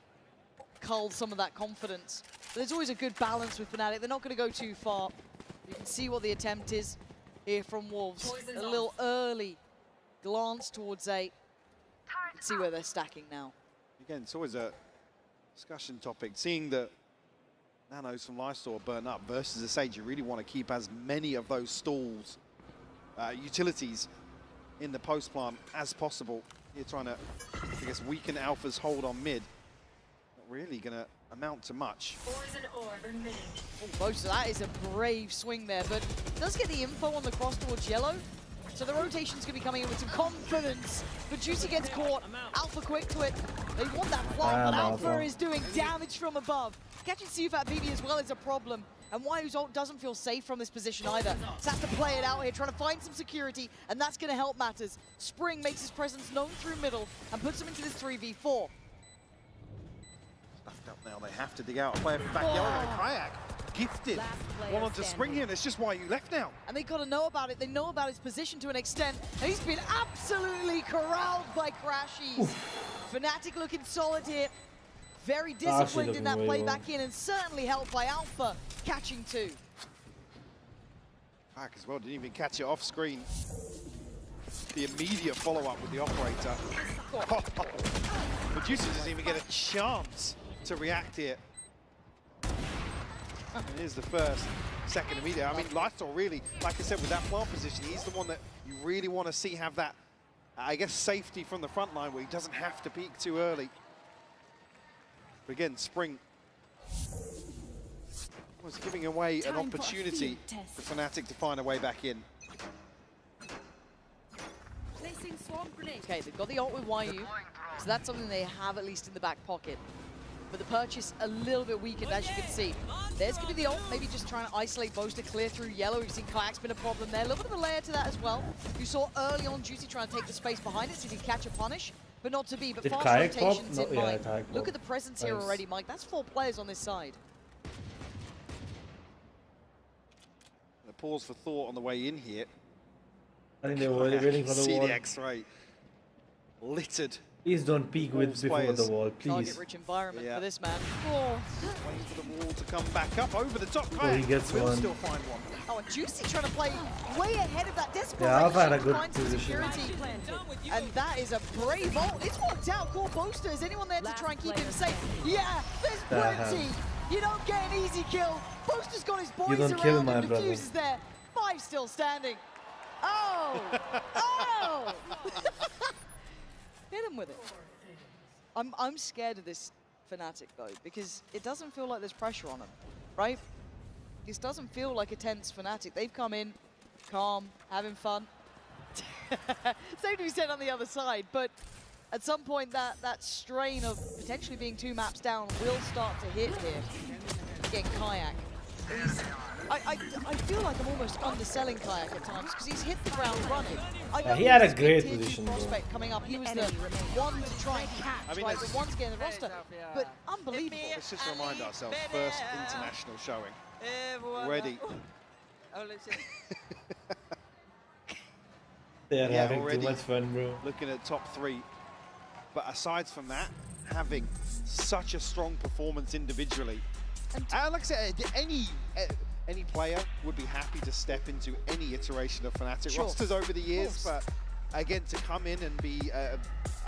Cull some of that confidence. But there's always a good balance with Fnatic. They're not going to go too far. You can see what the attempt is here from Wolves. A little early glance towards A. You can see where they're stacking now. Again, it's always a discussion topic. Seeing the nanos from Lysor burn up versus a Sage, you really want to keep as many of those stalls, utilities in the post plant as possible. You're trying to, I guess, weaken Alpha's hold on mid. Not really going to amount to much. Boaster, that is a brave swing there, but does get the info on the cross towards yellow. So the rotation's going to be coming in with some confidence. But Juicy gets caught. Alpha quick to it. They want that flank, but Alpha is doing damage from above. Catching CFAT BB as well is a problem. And Waiu's ult doesn't feel safe from this position either. So has to play it out here, trying to find some security, and that's going to help matters. Spring makes his presence known through middle and puts him into this 3v4. Stuffed up now, they have to dig out a player from back yellow. Kayak gifted one onto Spring here, and it's just Waiu left now. And they got to know about it. They know about his position to an extent. And he's been absolutely corralled by Crashies. Fnatic looking solid here. Very disciplined in that play back in, and certainly helped by Alpha catching two. Back as well, didn't even catch it off screen. The immediate follow-up with the operator. But Juicy doesn't even get a chance to react here. And here's the first, second immediate. I mean, Lifestyle really, like I said, with that plant position, he's the one that you really want to see have that, I guess, safety from the front line where he doesn't have to peek too early. But again, Spring was giving away an opportunity for Fnatic to find a way back in. Okay, they've got the ult with Waiu, so that's something they have at least in the back pocket. But the purchase a little bit weakened, as you can see. There's going to be the ult, maybe just trying to isolate Boaster, clear through yellow. You've seen Kayak's been a problem there. A little bit of a layer to that as well. You saw early on Juicy trying to take the space behind it, see if he can catch a punish, but not to be. But fast rotations in mind. Look at the presence here already, Mike. That's 4 players on this side. A pause for thought on the way in here. I think they were waiting for the see wall. the X-ray littered. Please don't peek with before the wall, please. Target-rich environment for this man. Waiting for the wall to come back up over the top. He gets will one. still find one. Oh, and Juicy trying to play way ahead of that desperation. Yeah, Alpha had a good find some position. security. And that is a brave ult. It's worked out. Cool Boaster. Is anyone there to try and keep him safe? Yeah, there's plenty. You don't get an easy kill. Boaster's got his boys don't around kill him. my The brother. fuse is there. 5 still standing. Oh! Oh! Hit him with it. I'm scared of this Fnatic though, because it doesn't feel like there's pressure on him, right? This doesn't feel like a tense Fnatic. They've come in calm, having fun. Same to be said on the other side, but at some point that strain of potentially being 2 maps down will start to hit here. Again, Kayak. I feel like I'm almost underselling Kayak at times because he's hit the ground running. He had a great position, prospect coming up. He was the one to try and catch, right? The one to get in the roster, but unbelievable. Let's just remind ourselves, first international showing. Already. They're having too much fun, bro. Looking at top 3. But aside from that, having such a strong performance individually. And like I said, any player would be happy to step into any iteration of Fnatic rosters over the years, but again, to come in and be,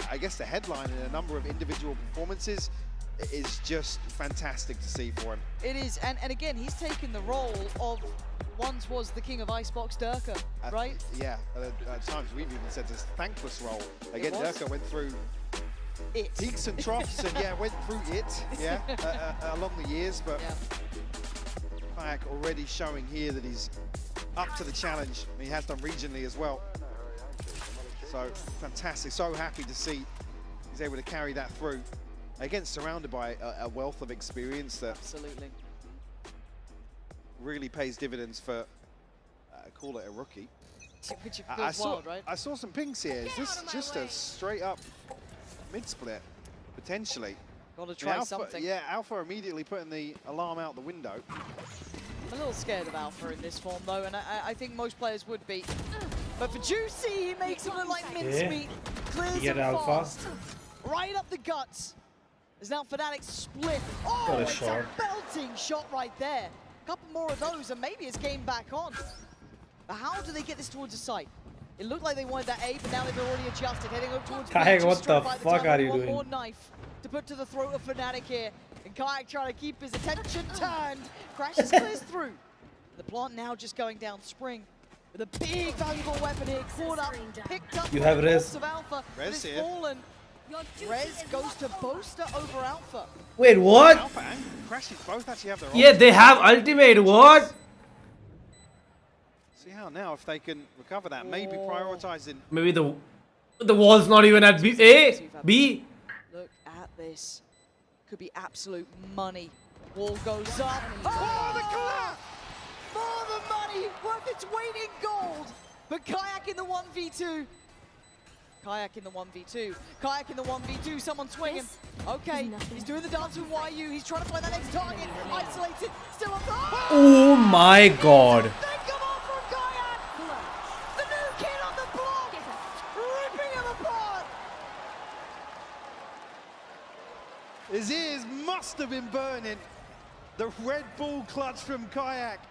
I guess, the headline in a number of individual performances is just fantastic to see for him. It is, and again, he's taken the role of once was the king of Icebox Durka, right? Yeah, at times we've even said this thankless role. Again, Durka went through peaks and troughs, and went through it, along the years, but Kayak already showing here that he's up to the challenge. And he has done regionally as well. So fantastic, so happy to see he's able to carry that through. Again, surrounded by a wealth of experience that really pays dividends for, call it a rookie. Which feels wild, right? I saw some pings here. Is this just a straight up mid-split, potentially? Gotta try something. Yeah, Alpha immediately putting the alarm out the window. I'm a little scared of Alpha in this form though, and I think most players would be. But for Juicy, he makes him look like mincemeat. Clears him fast. Right up the guts. There's now Fnatic split. Oh, it's a belting shot right there. A couple more of those, and maybe it's game back on. But how do they get this towards the site? It looked like they wanted that A, but now they've already adjusted, heading up towards Kayak, what the fuck are you one doing? More knife to put to the throat of Fnatic here. And Kayak trying to keep his attention turned. Crashes clears through. The plant now just going down Spring. With a big valuable weapon here, caught up, picked up you have res of Alpha. Res here. Fallen. Rez goes to Boaster over Alpha. Wait, what? Alpha and Crashes both actually have their Yeah, they have ultimate. What? See how now if they can recover that, maybe prioritizing. Maybe the wall's not even at B. A? B? Look at this. Could be absolute money. Wall goes up. Oh, the collapse! For the money, worth its weight in gold. But Kayak in the 1v2. Kayak in the 1v2. Kayak in the 1v2. Someone swinging. Okay, he's doing the dance with YU. He's trying to find that next target. Isolated. Still on the. Oh my god. The new kid on the block. Ripping him apart. His ears must have been burning. The Red Bull clutch from Kayak.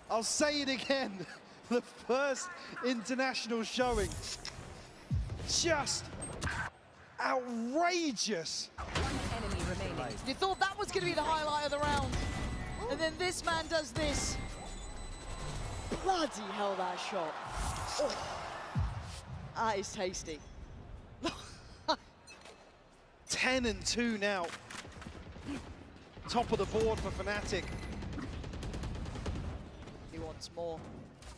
I'll say it again. The first international showing. Just outrageous. Enemy remaining. You thought that was going to be the highlight of the round. And then this man does this. Bloody hell, that shot. Oh. That is tasty. 10-2 now. Top of the board for Fnatic. He wants more.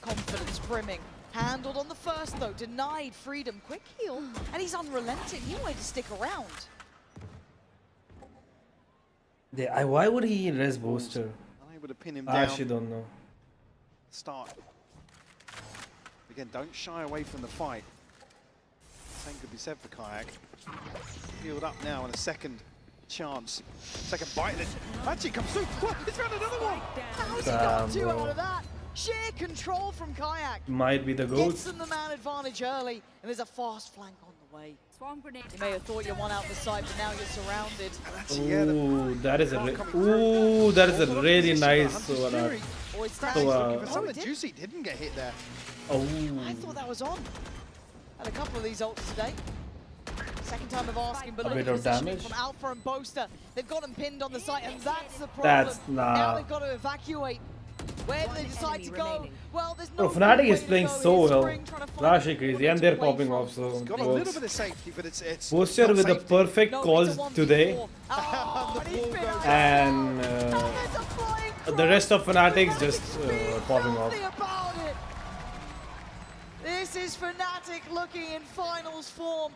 Confidence brimming. Handled on the first though, denied freedom. Quick heal, and he's unrelenting. He wanted to stick around. Why would he res Booster? Unable to pin him I down. actually don't know. Start. Again, don't shy away from the fight. Same could be said for Kayak. Healed up now in a second chance. Second bite. Actually comes through. He's found another one. How's he got two out of that? Sheer control from Kayak. Might be the Gets goats. them the man advantage early, and there's a fast flank on the way. You may have thought you won out the side, but now you're surrounded. Ooh, that is a really nice one. Some of the Juicy didn't get hit there. Oh. I thought that was on. Had a couple of these ults today. Second time of asking, but A look bit at of positioning damage. from Alpha and Boaster. They've got him pinned on the site, and that's the problem. That's Now they've got to evacuate. Where do they decide to go? Well, there's no. Bro, Fnatic is playing so well. Actually crazy, and they're popping off. So It's got a little bit of safety, but it's Booster not with the safety. perfect calls today, and the rest of Fnatic's just popping off. About it. This is Fnatic looking in finals form.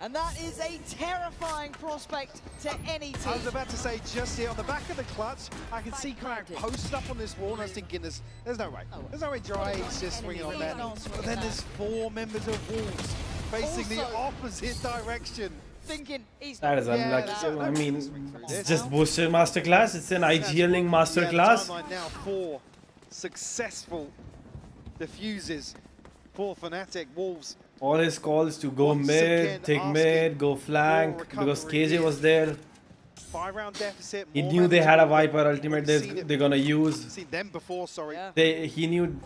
And that is a terrifying prospect to any team. I was about to say, just here on the back of the clutch, I can see Kayak posted up on this wall, and I was thinking, there's no way. There's no way Dry is just swinging on there. But then there's 4 members of Wolves facing the opposite direction. Thinking he's That is unlucky. I mean, it's just Booster Masterclass. It's an IGLing Masterclass. Timeline now 4 successful diffuses for Fnatic. Wolves. All his calls to go mid, take mid, go flank, because KJ was there. 5-round deficit. He knew they had a Viper ultimate they're gonna use. Seen them before, sorry. He knew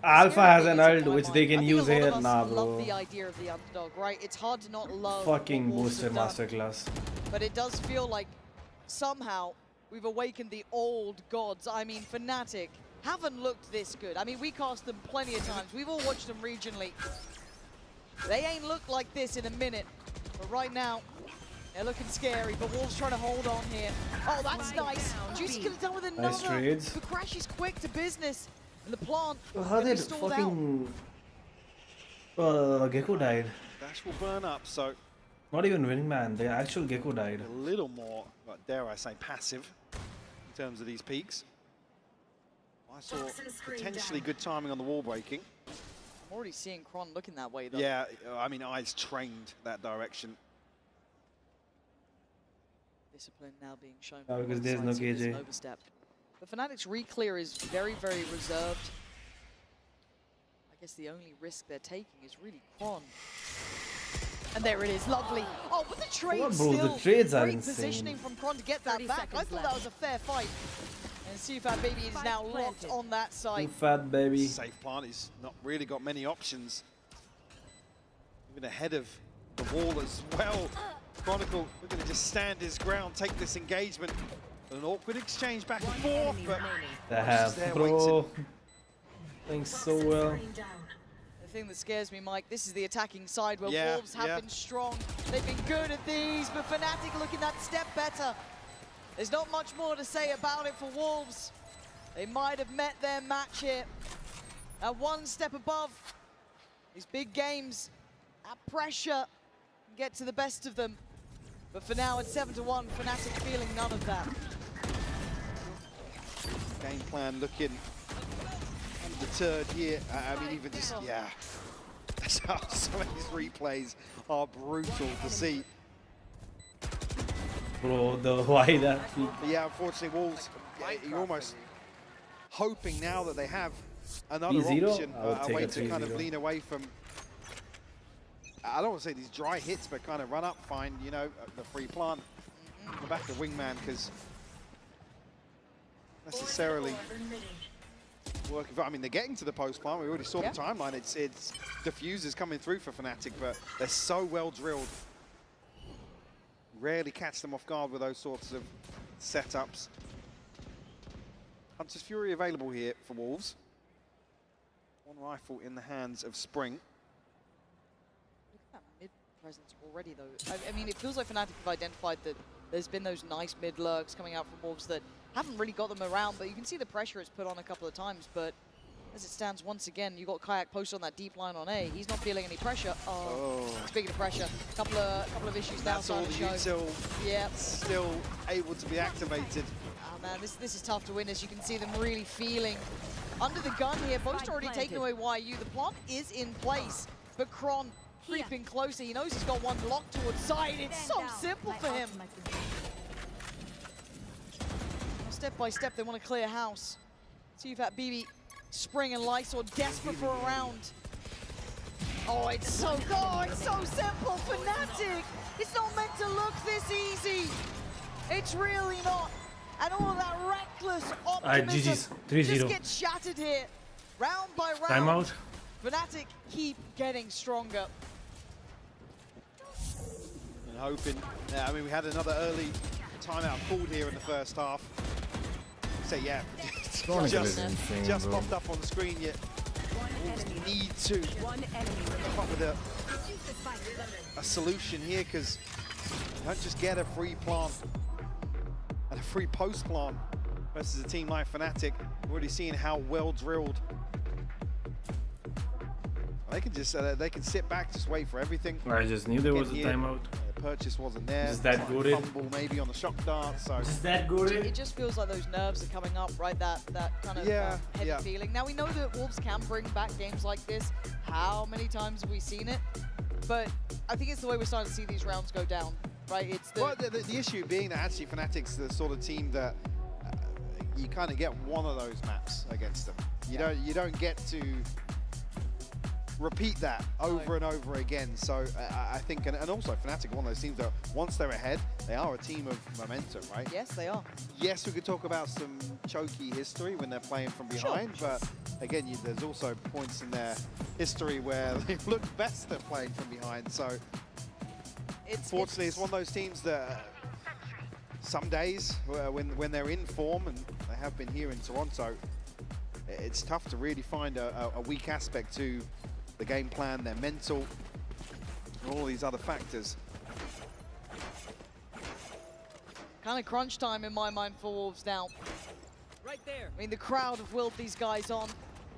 Alpha has an ult which they can use here. Nah, love bro. the idea of the underdog, right? It's hard to not love Fucking what Wolves Booster have done. Masterclass. But it does feel like somehow we've awakened the old gods. I mean, Fnatic haven't looked this good. I mean, we cast them plenty of times. We've all watched them regionally. They ain't looked like this in a minute. But right now, they're looking scary. But Wolves trying to hold on here. Oh, that's nice. Juicy could have done with another. Nice trades. The Crash is quick to business. And the plant How can be did stalled fucking Gecko died? Dash will burn up, so Not even winning man, the actual Gecko died. a little more, dare I say, passive in terms of these peaks. I saw potentially good timing on the wall breaking. I'm already seeing Kron looking that way, though. Yeah, I mean, eyes trained that direction. Discipline now being shown. No, because there's no KJ. Overstep. The Fnatic's re-clear is very, very reserved. I guess the only risk they're taking is really Kron. And there it is, lovely. Oh, but the trade Bro, still. the trades are Great insane. positioning from Kron to get that back. I thought that was a fair fight. And Seafat Baby is now locked on that side. Fat baby. Safe plant, he's not really got many options. Even ahead of the wall as well. Chronicle looking to just stand his ground, take this engagement. An awkward exchange back and forth, but They have, bro. Playing so well. The thing that scares me, Mike. This is the attacking side where Wolves have been strong. They've been good at these, but Fnatic looking that step better. There's not much more to say about it for Wolves. They might have met their match here. At one step above. These big games, that pressure can get to the best of them. But for now, it's 7-1. Fnatic feeling none of that. Game plan looking undeterred here. I mean, even just, that's how some of these replays are brutal to see. Bro, why that? Yeah, unfortunately, Wolves, you're almost hoping now that they have another option, a way to kind of lean away from, I don't want to say these dry hits, but kind of run up, find, you know, the free plant, go back to Wingman, because necessarily working. I mean, they're getting to the post plant. We already saw the timeline. It's diffusers coming through for Fnatic, but they're so well drilled. Rarely catch them off guard with those sorts of setups. Hunter's Fury available here for Wolves. One rifle in the hands of Spring. Look at that mid presence already, though. I mean, it feels like Fnatic have identified that there's been those nice mid lurks coming out from Wolves that haven't really got them around, but you can see the pressure it's put on a couple of times. But as it stands, once again, you got Kayak posted on that deep line on A. He's not feeling any pressure. Speaking of pressure, couple of issues now. That's all the util still able to be activated. Oh man, this is tough to win, as you can see them really feeling under the gun here. Boast already taken away YU. The plant is in place, but Kron creeping closer. He knows he's got one locked towards side. It's so simple for him. Step by step, they want to clear house. See if that BB, Spring and Lysor desperate for a round. Oh, it's so simple, Fnatic. It's not meant to look this easy. It's really not. And all of that reckless optimism just gets shattered here, round by round. Timeout. Fnatic keep getting stronger. And hoping, I mean, we had another early timeout called here in the first half. So yeah, just popped up on the screen yet. Need to come up with a solution here, because you don't just get a free plant and a free post plant versus a team like Fnatic. We're already seeing how well drilled. They can just they can sit back, just wait for everything. I just knew there was a timeout. The purchase wasn't there. Is that good? Fumble maybe on the shock dart. So is that good? It just feels like those nerves are coming up, right? That kind of heavy feeling. Now we know that Wolves can bring back games like this. How many times have we seen it? But I think it's the way we're starting to see these rounds go down, right? It's the issue being that actually Fnatic's the sort of team that you kind of get one of those maps against them. You don't get to repeat that over and over again. So I think, and also Fnatic are one of those teams that once they're ahead, they are a team of momentum, right? Yes, they are. Yes, we could talk about some choky history when they're playing from behind, but again, there's also points in their history where they've looked best at playing from behind. So fortunately, it's one of those teams that some days when they're in form, and they have been here in Toronto, it's tough to really find a weak aspect to the game plan, their mental, and all these other factors. Kind of crunch time in my mind for Wolves now. Right there. I mean, the crowd have willed these guys on.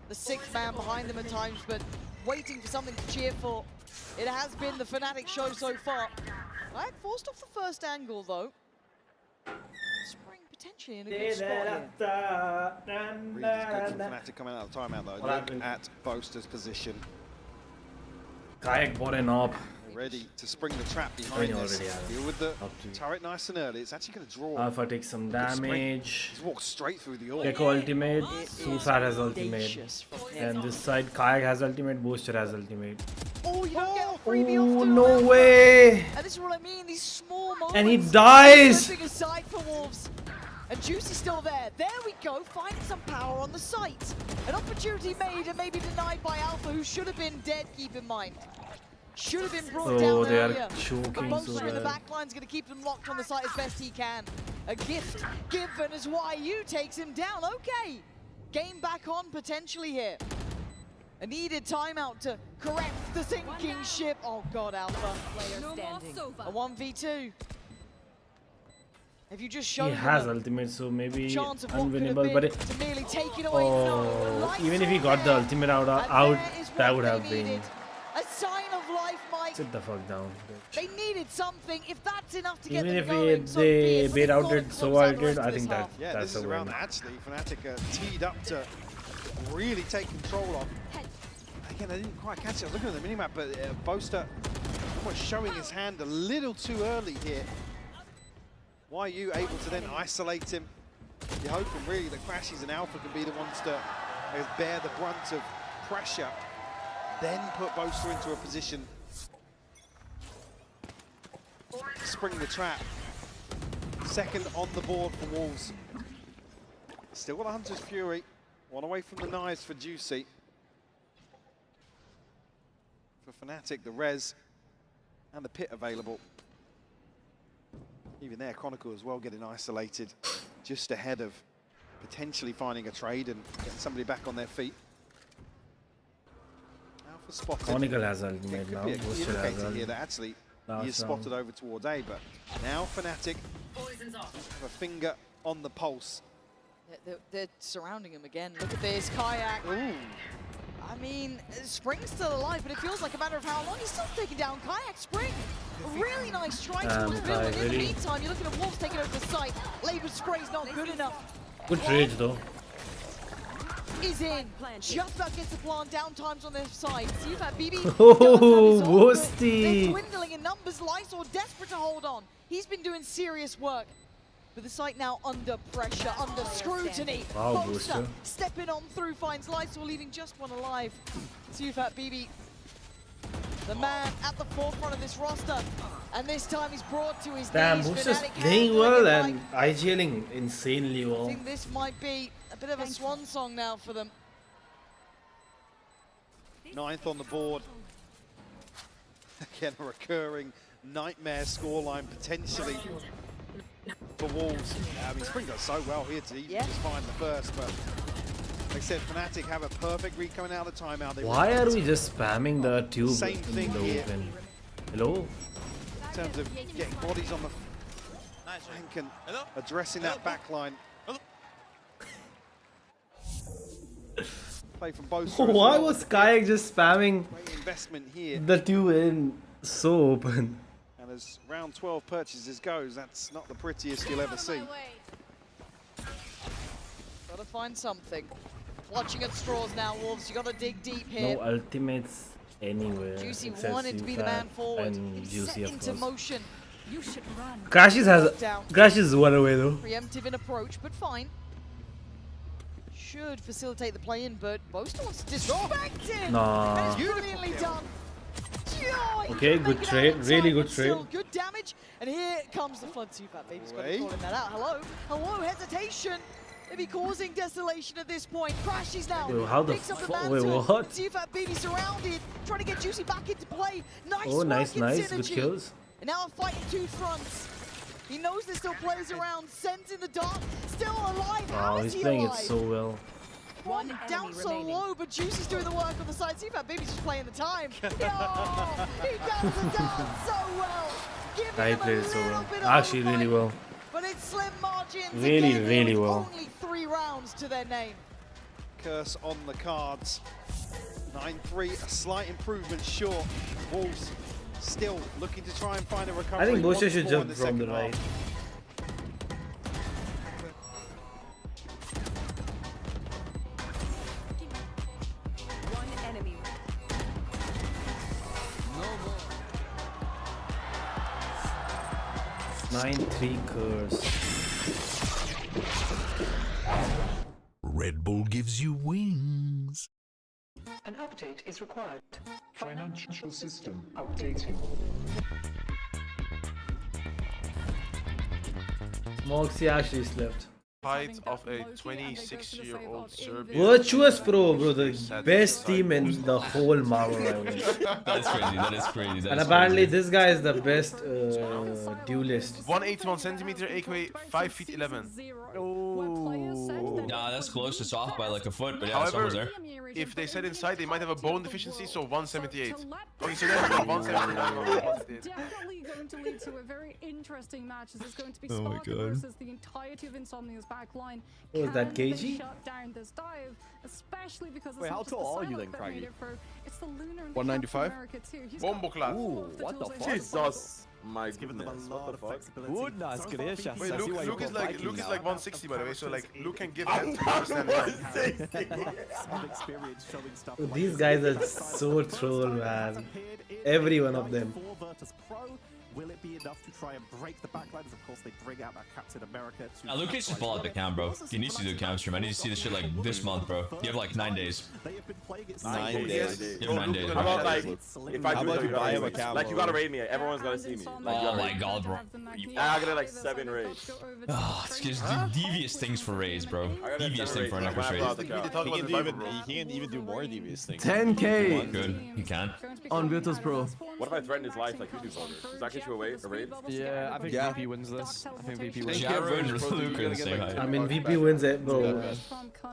The sixth man behind them at times, but waiting for something to cheer for. It has been the Fnatic show so far. I forced off the first angle, though. Spring potentially in a good spot here. Really good for Fnatic coming out of the timeout, though. Look at Boaster's position. Kayak bought an op. Ready to spring the trap behind this. Deal with the turret nice and early. It's actually going to draw. Alpha takes some damage. He's walked straight through the orb. Gecko ultimate. Susar has ultimate. And this side, Kayak has ultimate. Booster has ultimate. Oh, you don't get a freebie off to no way! And this is what I mean. These small moments. And he dies. Stepping aside for Wolves. And Juicy's still there. There we go, finding some power on the site. An opportunity made and maybe denied by Alpha, who should have been dead, keep in mind. Should have been brought down earlier. But Boaster in the back line's going to keep them locked on the site as best he can. A gift given as YU takes him down. Okay, game back on potentially here. A needed timeout to correct the sinking ship. Oh God, Alpha. Player standing. A 1v2. Have you just shown he has ultimate, so maybe chance of unwinnable, but to merely take it away? No, even if he got the ultimate out, that would have been. A sign of life, Mike. Sit the fuck down. They needed something. If that's enough to Even get if them going, they bait out it so well did, I think that yeah, that's this is a around win. actually. Fnatic teed up to really take control of. Again, I didn't quite catch it. I was looking at the minimap, but Boaster almost showing his hand a little too early here. Why are you able to then isolate him? You're hoping really that Crashies and Alpha can be the ones to bear the brunt of pressure, then put Boaster into a position. Spring the trap. Second on the board for Wolves. Still got a Hunter's Fury. One away from the knives for Juicy. For Fnatic, the res and the pit available. Even there, Chronicle as well getting isolated just ahead of potentially finding a trade and getting somebody back on their feet. Alpha spotted. Chronicle has ultimate now. Could be a Booster has indicator here that actually he is spotted over towards A, but now Fnatic have a finger on the pulse. They're surrounding him again. Look at this, Kayak. Ooh. I mean, Spring's still alive, but it feels like a matter of how long. He's still taking down Kayak. Spring, a really nice try towards Bill, and in the meantime, you're looking at Wolves taking over the site. Labor Spray's not good enough. Good trade though. Is in. Just about gets the plant. Down times on their side. See if that BB Oh, they're Boosty. dwindling in numbers. Lysol desperate to hold on. He's been doing serious work. But the site now under pressure, under scrutiny. Wow, Boaster stepping on through, finds Lysol, leaving just one alive. Sufat BB, the man at the forefront of this roster. And this time he's brought to his Damn, knees. Booster's Fnatic playing handling well it and IGLing insanely I well. think this might be a bit of a swan song now for them. 9th on the board. Again, a recurring nightmare scoreline potentially for Wolves. I mean, Spring does so well here to even just find the first, but like I said, Fnatic have a perfect read coming out of the timeout. Why are we just spamming the tube Same thing in the here. open? Hello? In terms of getting bodies on the flank and addressing that back line. Play from both. Why was Kayak just spamming investment here? the tube in so open? And as round 12 purchases goes, that's not the prettiest you'll ever see. Gotta find something. Watching at straws now, Wolves. You gotta dig deep here. No ultimates anywhere. Juicy wanted to be the man forward. And Juicy, of into course. motion. You should run. Crashes is one away though. Preemptive in approach, but fine. Should facilitate the play in, but Boaster wants to disrespect him. Nah. And it's brilliantly done. Okay, good trade. Really good trade. Still good damage. And here comes the flood. Sufat Baby's got to calling that out. Hello. Hello, hesitation. Maybe causing desolation at this point. Crashes now. Wait, how the Picks up fuck? mantle. Wait, what? Sufat Baby surrounded. Trying to get Juicy back into play. Nice Oh, work nice, in nice. synergy. Good kills. And now a fight in two fronts. He knows there's still players around. Sense in the dark. Still alive. How Wow, is he's he playing alive? it so well. One down so low, but Juicy's doing the work on the side. Sufat Baby's just playing the time. Yo, he does the dance so well. Giving I him played a it so little well. bit of Actually, a really fight, well. But it's slim margins. Really, again, really with well. Only 3 rounds to their name. Curse on the cards. 9-3, a slight improvement short. Wolves still looking to try and find a recovery. I think Booster once should more jump in the from the second right. half. One enemy. 9-3 curse. Red Bull gives you wings. An update is required. Financial system updating. Moxie actually slept. Fight of a 26-year-old Serbian. Virtuous Pro, bro, the best team in the whole Marvel Rivals. That's crazy, that is crazy. That And is apparently crazy. this guy is the best duelist. 181 centimeter, aka 5 feet 11. Oh. Nah, that's close. It's off by like a foot, but yeah, However, someone's there. if they said inside, they might have a bone deficiency, so 178. Okay, so then 178. Definitely going to lead to a very interesting match. This is going to be Oh my Sparker God. versus the entirety of Insomnia's back line. Oh, is that Can they Gagey? shut down this dive, especially because it's Wait, how not just the tall are you Psylocke then, that made Craggy? it through, it's the Lunar and 195? America too. He's Bombo got class. all of the What the tools fuck? in his pocket. Jesus. My goodness. What the fuck? Goodness gracious. Wait, I see why you Luke is call like Viking now. 160 by the way, so like Luke can give I'm him not 2% Oh, these guys are so troll, man. Every one of them. Will it be enough to try and break the backlines? Of course, they bring out that Captain America. Nah, Luke needs to pull out the cam, bro. He needs to do a cam stream. I need to see this shit like this month, bro. You have like 9 days. They have been playing it 9 days. You have 9 days. How about like, if I How do about it, you you buy him a gotta cam, like you bro? gotta raid me. Everyone's gonna see me. Like, you Oh gotta my raid me. god, bro. I got like 7 raids. Oh, it's just devious things for raids, bro. Devious thing for an Echoes raid. He can even do more devious things. 10K Good, he can. on Virtus Pro. What if I threaten his life like you do, Vulgar? Does that get you away a raid? Yeah, I think VP wins this. I think VP wins. Yeah, Luke and say hi. I mean, VP wins it, bro.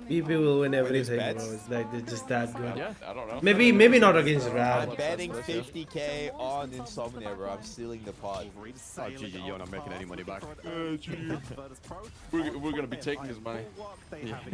VP will win everything, bro. It's like they're just that good. Yeah, I don't know. Maybe not against Rab. I'm betting 50K on Insomnia, bro. I'm stealing the pot. Oh, GG, you're not making any money back. We're gonna be taking his money.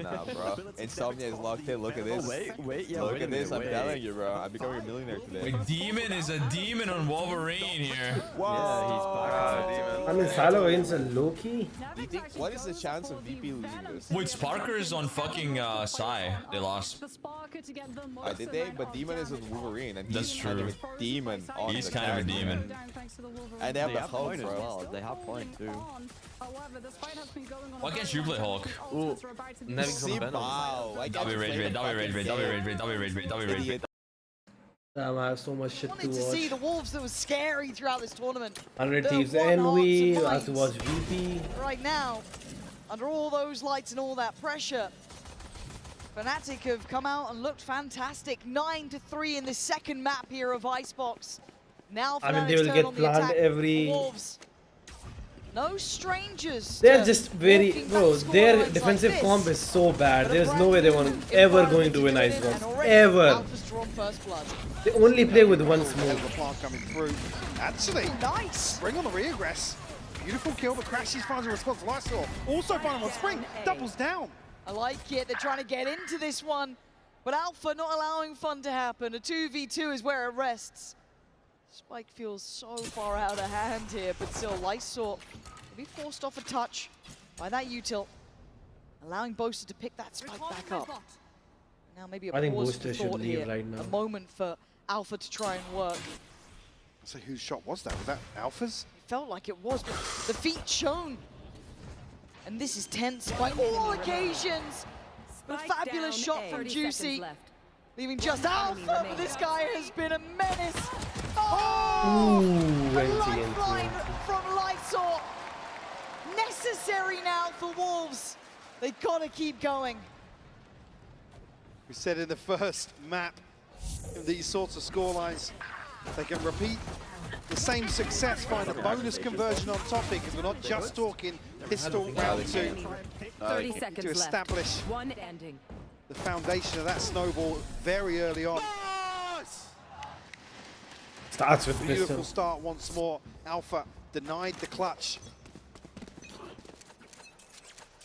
Nah, bro. Insomnia is locked in. Look at this. Wait, yeah. Look at this. I'm telling you, bro. I'm becoming a millionaire today. Wait, Demon is a demon on Wolverine here. Yeah, he's back. I mean, Silo against a Loki. Do you think, what is the chance of VP losing this? Wait, Sparker's on fucking Psy. They lost. Did they? But Demon is with Wolverine, and That's he's kind true. of a demon. On He's the kind of a tag, demon. man. And they have the Hulk, point as bro. well. They have point too. Why can't you play Hulk? Ooh, See, wow. I got W rage raid, W rage raid, W rage raid, W rage raid, W rage raid. Damn, I have so much shit to Wanted to see watch. the Wolves that was scary throughout this tournament. 100 The Thieves one-hearts Envy, and I have to minds. watch VP. Right now, under all those lights and all that pressure, Fnatic have come out and looked fantastic. 9-3 in the second map here of Icebox. Now I mean, Fnatic's they will turn get on the planned attack. every... Wolves. No strangers. They're to just very... walking Bro, back their scorelines defensive like comp this. is so bad. But a There's brand no way they new want ever environment going to to win get in, Icebox. and already Ever. Alpha's drawn first blood. They only play with one smoke. The plant coming through. Actually, nice. Spring on the regress. Beautiful kill, but Crashies finds a response. Lysor also finds on Spring. Doubles down. I like it. They're trying to get into this one, but Alpha not allowing fun to happen. A 2v2 is where it rests. Spike feels so far out of hand here, but still, Lysor will be forced off a touch by that util, allowing Boaster to pick that Spike back up. Now maybe a I think pause Boaster for should thought leave here. right now. A moment for Alpha to try and work. So whose shot was that? Was that Alpha's? It felt like it was, but the feet shown. And this is tense by all occasions. A fabulous shot from Juicy. Leaving just Alpha, but this guy has been a menace. Oh! Ooh, A NT. lifeline from Lysor. Necessary now for Wolves. They've got to keep going. We said in the first map, in these sorts of scorelines, they can repeat the same success, find a bonus conversion on top because we're not just talking pistol round 2 30 seconds to establish One ending. the foundation of that snowball very early on. Starts with Beautiful pistol. start once more. Alpha denied the clutch.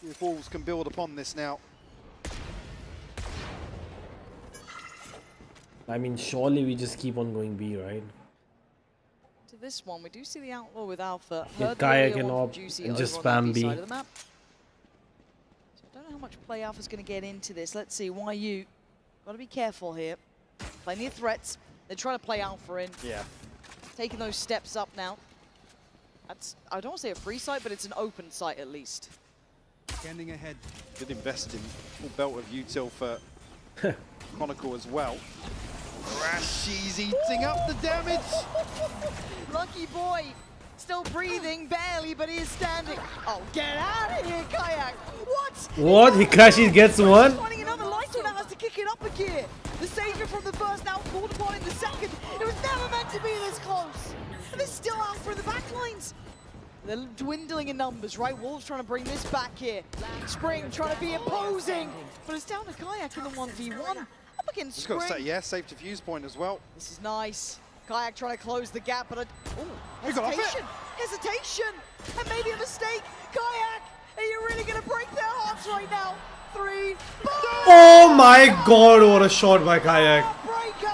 See if Wolves can build upon this now. I mean, surely we just keep on going B, right? To this one, we do see the Outlaw with Alpha. Get Heard the Kayak earlier and one from Op Juicy and over just on spam the B B. side of the map. So I don't know how much play Alpha's going to get into this. Let's see. YU, got to be careful here. Plenty of threats. They're trying to play Alpha in. Yeah. Taking those steps up now. That's, I don't want to say a free site, but it's an open site at least. Scanning ahead. Good invest in full belt of util for Chronicle as well. Rashi's eating up the damage. Lucky boy. Still breathing, barely, but he is standing. Oh, get out of here, Kayak. What? What? He crashes, gets one? Finding another Lysor now has to kick it up a gear. The savior from the first now called upon in the second. It was never meant to be this close. And there's still Alpha in the back lines. They're dwindling in numbers, right? Wolves trying to bring this back here. Spring trying to be imposing, but it's down to Kayak in the 1v1. Up against Just Spring. got to say, yeah, safe defuse point as well. This is nice. Kayak trying to close the gap, but He got off it. hesitation, and maybe a mistake. Kayak, are you really going to break their hearts right now? 3, Oh my god, what a shot by Kayak. breaker,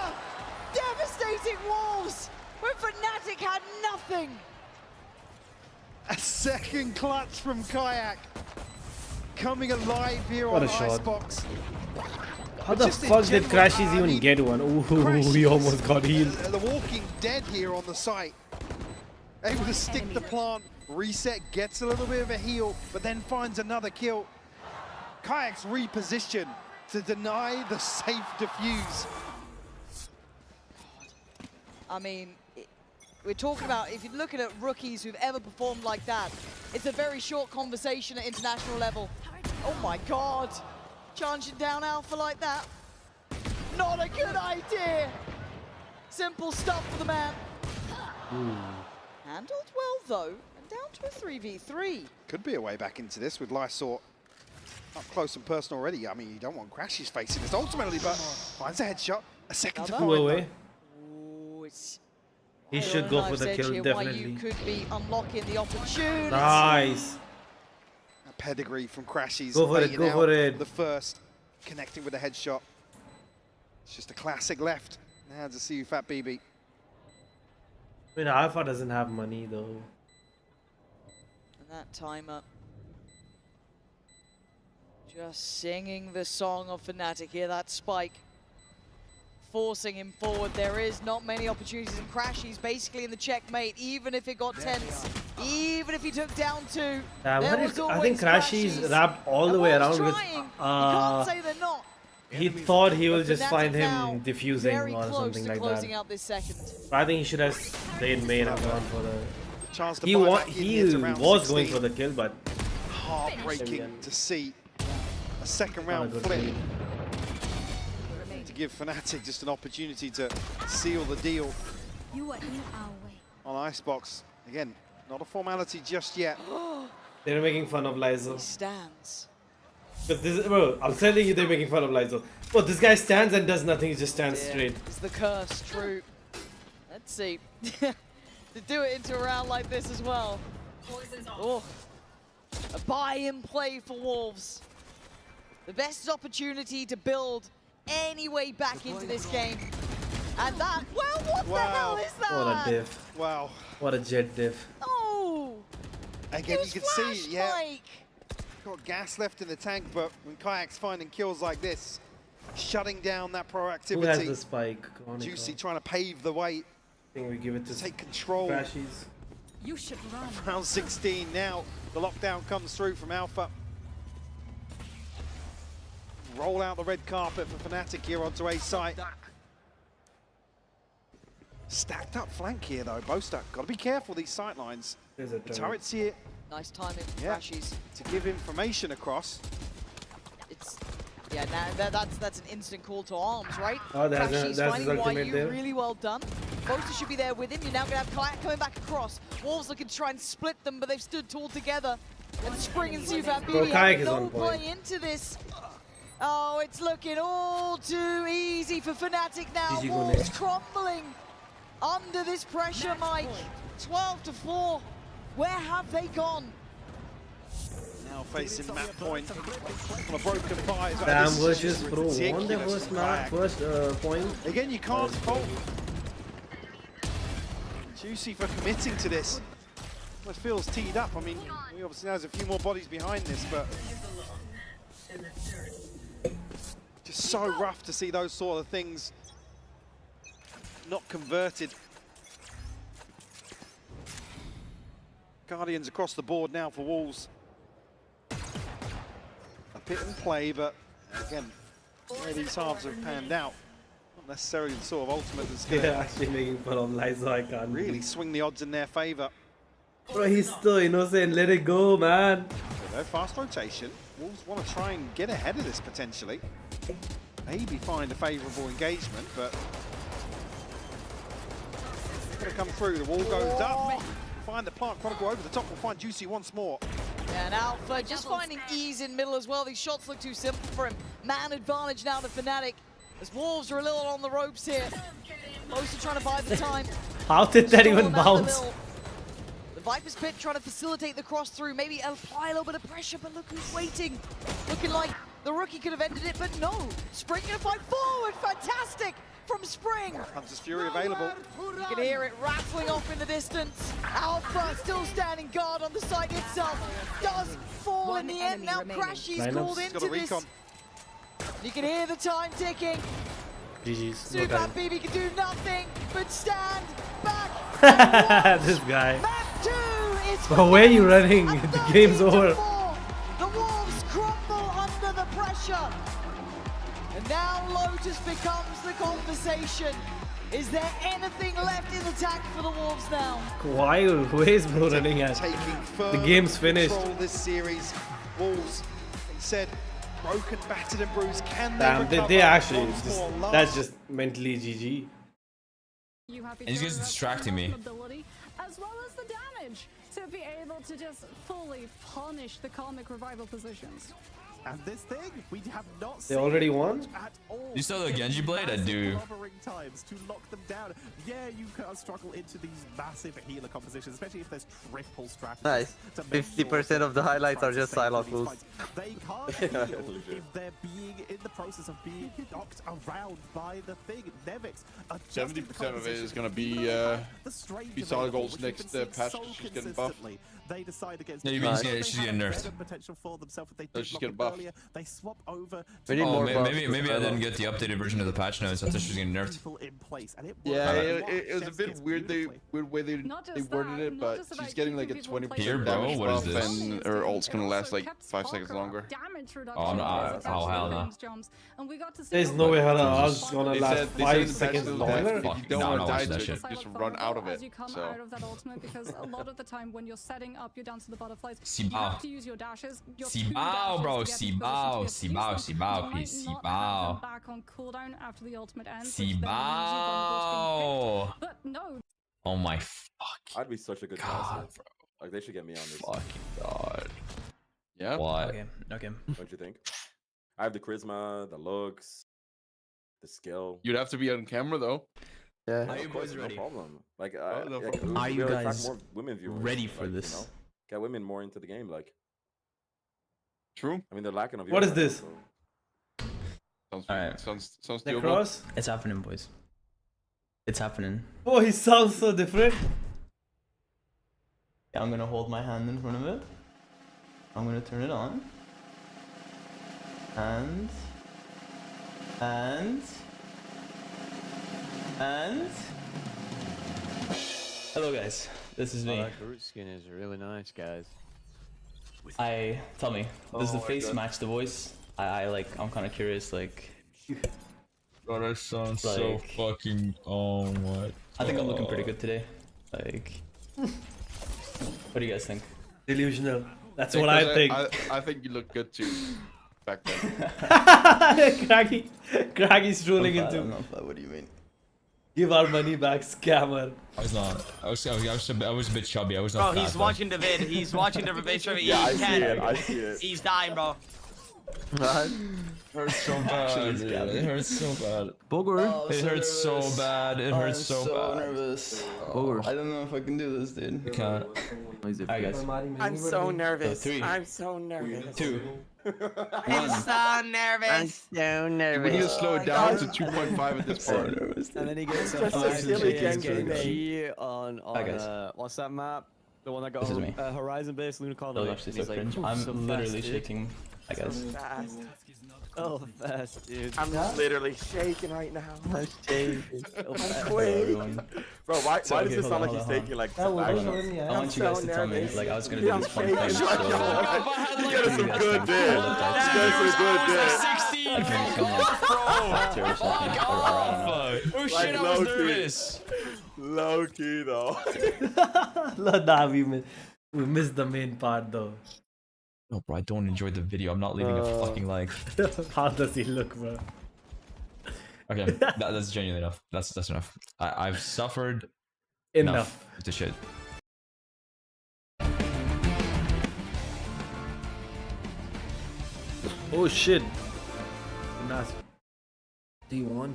devastating Wolves, when Fnatic had nothing. A second clutch from Kayak. Coming alive here What on a shot. Icebox. How the Just in fuck did general, Crashies I even mean, get one? Ooh, Crashies, he almost got healed. The Walking Dead here on the site. Able to stick the plant, reset, gets a little bit of a heal, but then finds another kill. Kayak's reposition to deny the safe defuse. I mean, we're talking about, if you're looking at rookies who've ever performed like that, it's a very short conversation at international level. Oh my god, charging down Alpha like that. Not a good idea. Simple stuff for the man. Handled well though, and down to a 3v3. Could be a way back into this with Lysort up close and personal already. I mean, you don't want Crashies facing this ultimately, but finds a headshot. A second to Two find. away. Ooh, it's He should go for the Knife's kill, edge here, why definitely. you could be unlocking the opportunity. Nice. A pedigree from Crashies. Go for it, baiting go out for it. The first, connecting with a headshot. It's just a classic left. Now to see you, Fat BB. I mean, Alpha doesn't have money though. And that timer. Just singing the song of Fnatic here, that spike. Forcing him forward. There is not many opportunities, and Crashies basically in the checkmate, even if it got tense, even if he took down 2. I think Crashies wrapped all the way around with. You can't say they're not. He thought he will But just Fnatic find now him diffusing very or close something to like closing that. out this second. But I think he should have stayed main and gone for the. Chance to He buy was back in here to round going 16. for the kill, but Heartbreaking to see a second Not a round good flip. read. To give Fnatic just an opportunity to seal the deal You are in our way. on Icebox. Again, not a formality just yet. They're making fun of Lizo. Stands. But this, bro, I'm telling you, they're making fun of Lizo. But this guy stands and does nothing. He just stands straight. It's the curse, true. Let's see. To do it into a round like this as well. Oh. A buy-in play for Wolves. The best opportunity to build any way back into this game. And that, well, what the hell is that? What a diff. Wow. What a jet diff. Oh! Again, It you was can see, yeah. Mike. Got gas left in the tank, but when Kayak's finding kills like this, shutting down that proactivity. Who has the spike? Juicy trying to pave the way. I think we give it to take control. Crashies. You should run. Round 16 now. The lockdown comes through from Alpha. Roll out the red carpet for Fnatic here onto A site. Stacked up flank here though, Boaster. Got to be careful these sight lines. There's a The turret's here. Nice timing from Yeah, Crashies. to give information across. It's yeah, now that's an instant call to arms, right? Oh, that's Crashies his finding ultimate YU there. really well done. Boaster should be there with him. You're now going to have Kayak coming back across. Wolves looking to try and split them, but they've stood tall together. And Spring and Sufat Bro, BB Kayak have is no on point. play into this. Oh, it's looking all too easy for Fnatic now. GG Wolves Gune. crumbling under this pressure, Mike. 12-4. Where have they gone? Now facing map point on a broken fire. Damn This is versus just Pro won the ridiculous first from map, Kayak. first point. Again, you can't fault Juicy for committing to this. Well, it feels teed up. I mean, we obviously know there's a few more bodies behind this, but just so rough to see those sort of things not converted. Guardians across the board now for Wolves. A pit and play, but again, where these halves have panned out, not necessarily the sort of ultimate that's going They're to actually making fun of Lizo. I can't really swing the odds in their favour. Bro, he's still innocent. Let it go, man. So fast rotation. Wolves want to try and get ahead of this potentially. Maybe find a favourable engagement, but it's going to come through. The wall goes up. find the plant. Chronicle over the top will find Juicy once more. Yeah, and Alpha just finding ease in middle as well. These shots look too simple for him. Man advantage now to Fnatic. As Wolves are a little on the ropes here. Mostly trying to buy the time. How did that even bounce? The Viper's Pit trying to facilitate the cross through. Maybe apply a little bit of pressure, but look who's waiting. Looking like the rookie could have ended it, but no. Spring gonna fight forward. Fantastic from Spring. Hunter's Fury available. You can hear it rattling off in the distance. Alpha still standing guard on the site itself. Does fall in the end. Now Crashy's called into this. You can hear the time ticking. GG's. Subat BB can do nothing but stand back. This guy. Map 2 is Bro, where are you running? The game's over. The Wolves crumble under the pressure. And now Lotus becomes the conversation. Is there anything left in the tank for the Wolves now? Where is bro running at? The game's finished. Control this series. Wolves, they said, broken, battered and bruised. Can Damn, they recover they actually once just, more? that's just mentally GG. And he's just distracting me. As well as the damage to be able to just fully punish the Karmic Revival positions. And this thing, we have not They already won? at all. You saw the Genji blade? I do. Times to lock them down. Yeah, you can struggle into these massive healer compositions, especially if there's triple strategies. Nice. 50% of the highlights are just Psylocke moves. They can't heal if they're being in the process of being knocked around by the thing. Nevix, 70% of it is going to be Solid Gold's next patch. She's getting buffed. They decide against Yeah, you mean she's getting nerfed. potential for themselves if they No, did she's lock getting it buffed. earlier. They swap over. Maybe I didn't get the updated version of the patch notes. I thought she was getting nerfed. Yeah, it was a bit weird. Weird way they worded it, but she's getting like a 20% Here, bro, damage what is buff, this? and her ult's gonna last like 5 seconds longer. Oh, no, oh hell no. There's no way her ult's gonna They last said 5 in the seconds patch longer. that if you don't No, want no, to die watch that to shit. it, just run out of it. As you come So out of that ultimate, because a lot of the time when you're setting up your dance to the butterflies, Si you bao. have to use your dashes. Your Si two bao, dashes bro, to get si the bao, ability to si use bao, them. si bao, You might si not have bao. them back on cooldown after the ultimate ends. Si which then means you're vulnerable to being bao. hit. But no. Oh my fuck. I'd be such a good God, caster. Like they should get me on this. Fucking god. Yeah. What? Okay. Don't you think? I have the charisma, the looks, the skill. You'd have to be on camera though. Yeah. Yeah, Are you of course, boys no ready? problem. Like, no like, problem. Are we you really attract guys more women viewers, ready for like, this? You know? Get women more into the game. Like, True. I mean, they're lacking of. What is yours, this? so- Alright. Sounds The doable. cross? It's happening, boys. It's happening. Oh, he sounds so different. Yeah, I'm gonna hold my hand in front of it. I'm gonna turn it on. And hello guys, this is me. That Groot skin is really nice, guys. Tell me, does the face match the voice? I'm kind of curious, like. Bro, that sounds Like- so fucking. Oh my. I think I'm looking pretty good today. Like, what do you guys think? Delusional. That's what I think. I think you look good too. Back then. Craggy's trolling I into. don't know if that, what do you mean? Give our money back, scammer. I was not. I was a bit chubby. I was not. Bro, fat, he's but- watching the vid. He's watching the vid. Yeah, I see it. I see it. He's dying, bro. Hurts so bad. Dude. It hurts so bad. Booger. It hurts so bad. It hurts so bad. Nervous. Booger. I don't know if I can do this, dude. You can't. Alright, guys. I'm so nervous. So, 3. I'm so nervous. 2. I'm so nervous. I'm so nervous. We need to slow it down to 2.5 at this point. And then he gets Just a silly Genji on Hi, guys. what's that map? The one that got This is me. Horizon-based Luna That was Colony. actually so He's like, cringe. "Ooh, I'm so literally fast, dude." shaking. I guess. Fast. So fast, dude. I'm literally shaking right now. I'm shaking. Hello, Wait. everyone. Bro, why does okay, this hold sound on, like he's hold on. taking like That was action? really I want you guys to tell me, like, I was gonna do this fun thing. You So, got some good dick. You got some good dick. 16. Oh shit! I was nervous. Low key though. Nah, we missed the main part though. No, bro, I don't enjoy the video. I'm not leaving a fucking like. How does he look, bro? Okay, that's genuinely enough. That's enough. I've suffered Enough. with the shit. Oh shit. Nice. D1.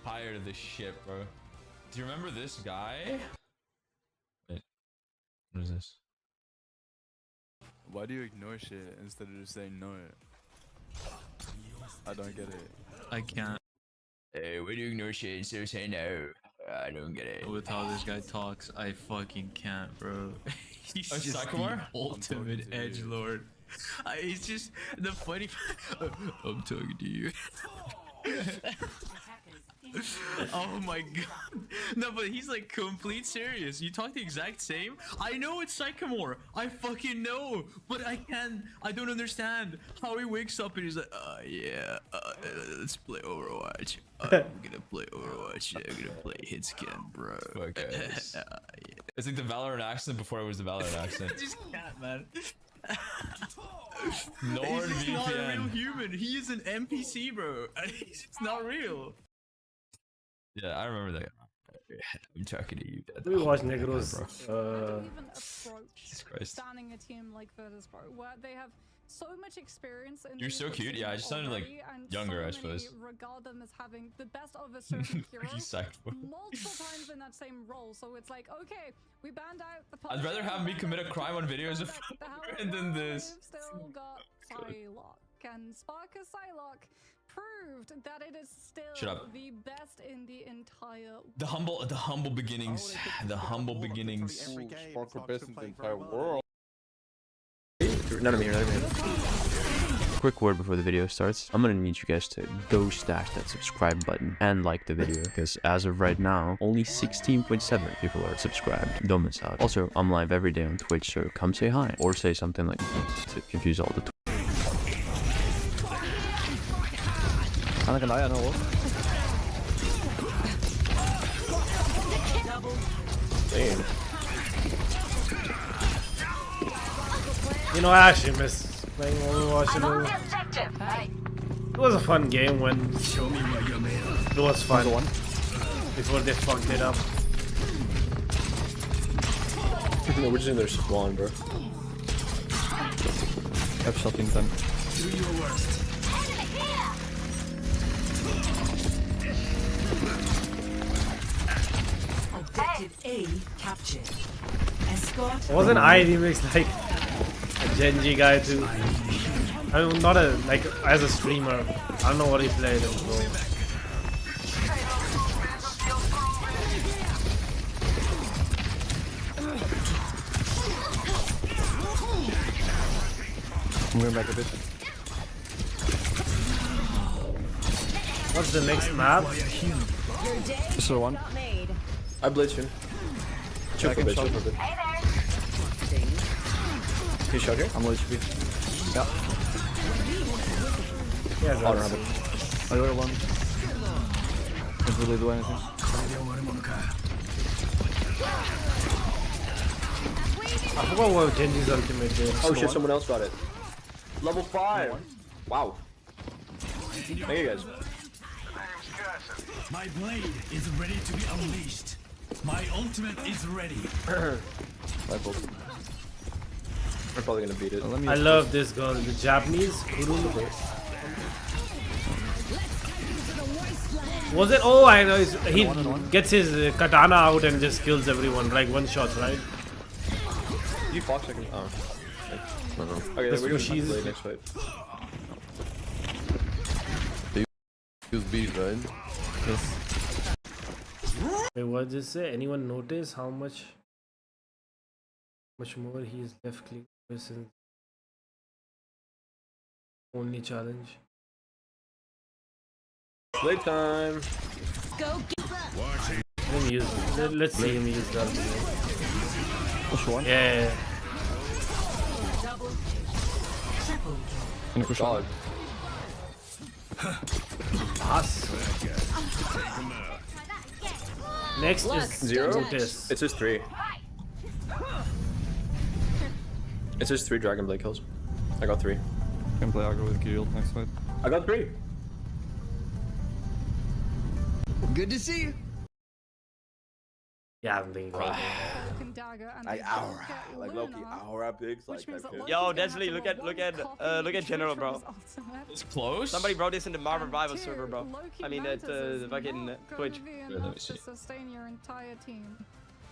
Tired of this shit, bro. Do you remember this guy? Wait. What is this? Why do you ignore shit instead of just saying no? I don't get it. I can't. Hey, why do you ignore shit instead of saying no? I don't get it. With how this guy talks, I fucking can't, bro. He's Oh, just Sycamore? the ultimate edgelord. He's just the funny. I'm talking to you. Oh my god. No, but he's like complete serious. You talk the exact same. I know it's Sycamore. I fucking know. But I don't understand how he wakes up and he's like, yeah, let's play Overwatch. I'm gonna play Overwatch. I'm gonna play Hitscan, bro. Fuck yes. It's like the Valorant accent before it was the Valorant accent. I just can't, man. NordVPN. He's not a real human. He is an NPC, bro. It's not real. Yeah, I remember that guy. I'm talking to you, Dad. We watch Negros. Even approach Jesus Christ. standing a team like Virtus, bro, where they have so much experience in You're these so cute. Yeah, I just sounded like already, and younger, so I suppose. many regard them as having the best of a certain hero You sucked, bro. multiple times in that same role. So it's like, okay, we banned out the I'd rather have me commit a crime on videos of and than this. We've still got Psylocke, and Sparkus Psylocke proved that it is Shut still up. the best in the entire The humble beginnings. The humble beginnings. Sparkle best in the entire world. None of me here, Quick word before the video starts. I'm gonna need you guys to go stash that subscribe button and like the video, because as of right now, only 16.7 people are subscribed. Don't miss out. Also, I'm live every day on Twitch, so come say hi or say something like to confuse all the Can I know. Damn. You know, I actually miss playing Overwatch. It was a fun game when it was fun before they fucked it up. No, we're just in their spawn, bro. Have something done. Do your worst. Objective A captured. Escort. Wasn't I remixed like a Genji guy too? I mean, not a like as a streamer. I don't know what he played. I'm going back a bit. What's the next map? So one. I blitz him. Check a bit. Can you shot here? I'm low HP. Yeah. Yeah, I don't have it. I got one. Can't really do anything. I forgot what Genji's ultimate did. Oh shit, someone else got it. Level 5. Wow. Thank you guys. My blade is ready to be unleashed. My ultimate is ready. My fault. We're probably gonna beat it. I love this girl, the Japanese. Was it? Oh, I know. He gets his katana out and just kills everyone, like one shot, right? You Fox second. Oh. Okay, This we're gonna she's play next fight. They use bees, right? Yes. Wait, what did it say? Anyone notice how much more he's left click since only challenge? Playtime. Go Let him use. Let's see him use that. Push one. Yeah. And push one. Pass. Next is 0. Notice. It's just 3. It's just 3 Dragon Blade kills. I got 3. Can play aggro with Kirill next fight. I got 3. Good to see you. Yeah, I'm thinking about it. Cloak and Dagger, and Like they don't Aura, get like Loki, Luna, Aura picks, like which means that that pick. Yo, Loki's gonna Desley, have look to at one copy General, bro. Tristan's ultimate. It's close. Somebody wrote this in the Marvel And Revival two, server, bro. Loki I mean, Mantis is the fucking not gonna Twitch. be Let me enough see. to sustain your entire team.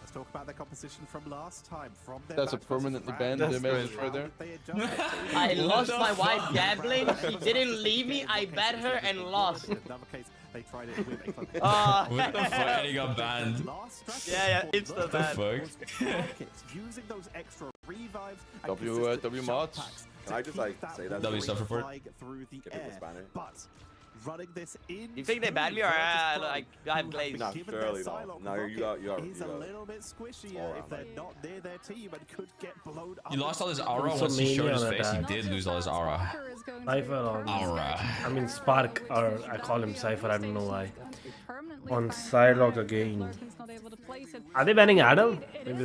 Let's talk about the composition from last time. From their That's a match versus permanently Fran. banned That's message how right there. they adjusted. I lost my wife Fran gambling. She versus didn't leave me. in I one case bet it was her a and big lost. In another case, they tried it with a club. What the fuck? And he got banned. Yeah, it's the What the bad. fuck? Using those extra revives and W consistent mods. shot packs Can I to just, keep like, that say that ball W stuff report? flying through the Get people air. Spanish. But running this in. You think they banned me or I have glaze? Not fairly though. No, you got is a little bit squishier if they're not near their team and could get blown up. He lost all his aura I'm once he showed his so face. He mania did lose all his aura. Cypher on. Aura. I mean Spark, or I call him Cypher, I don't know why. On Psylocke again. Are they banning Adam? Maybe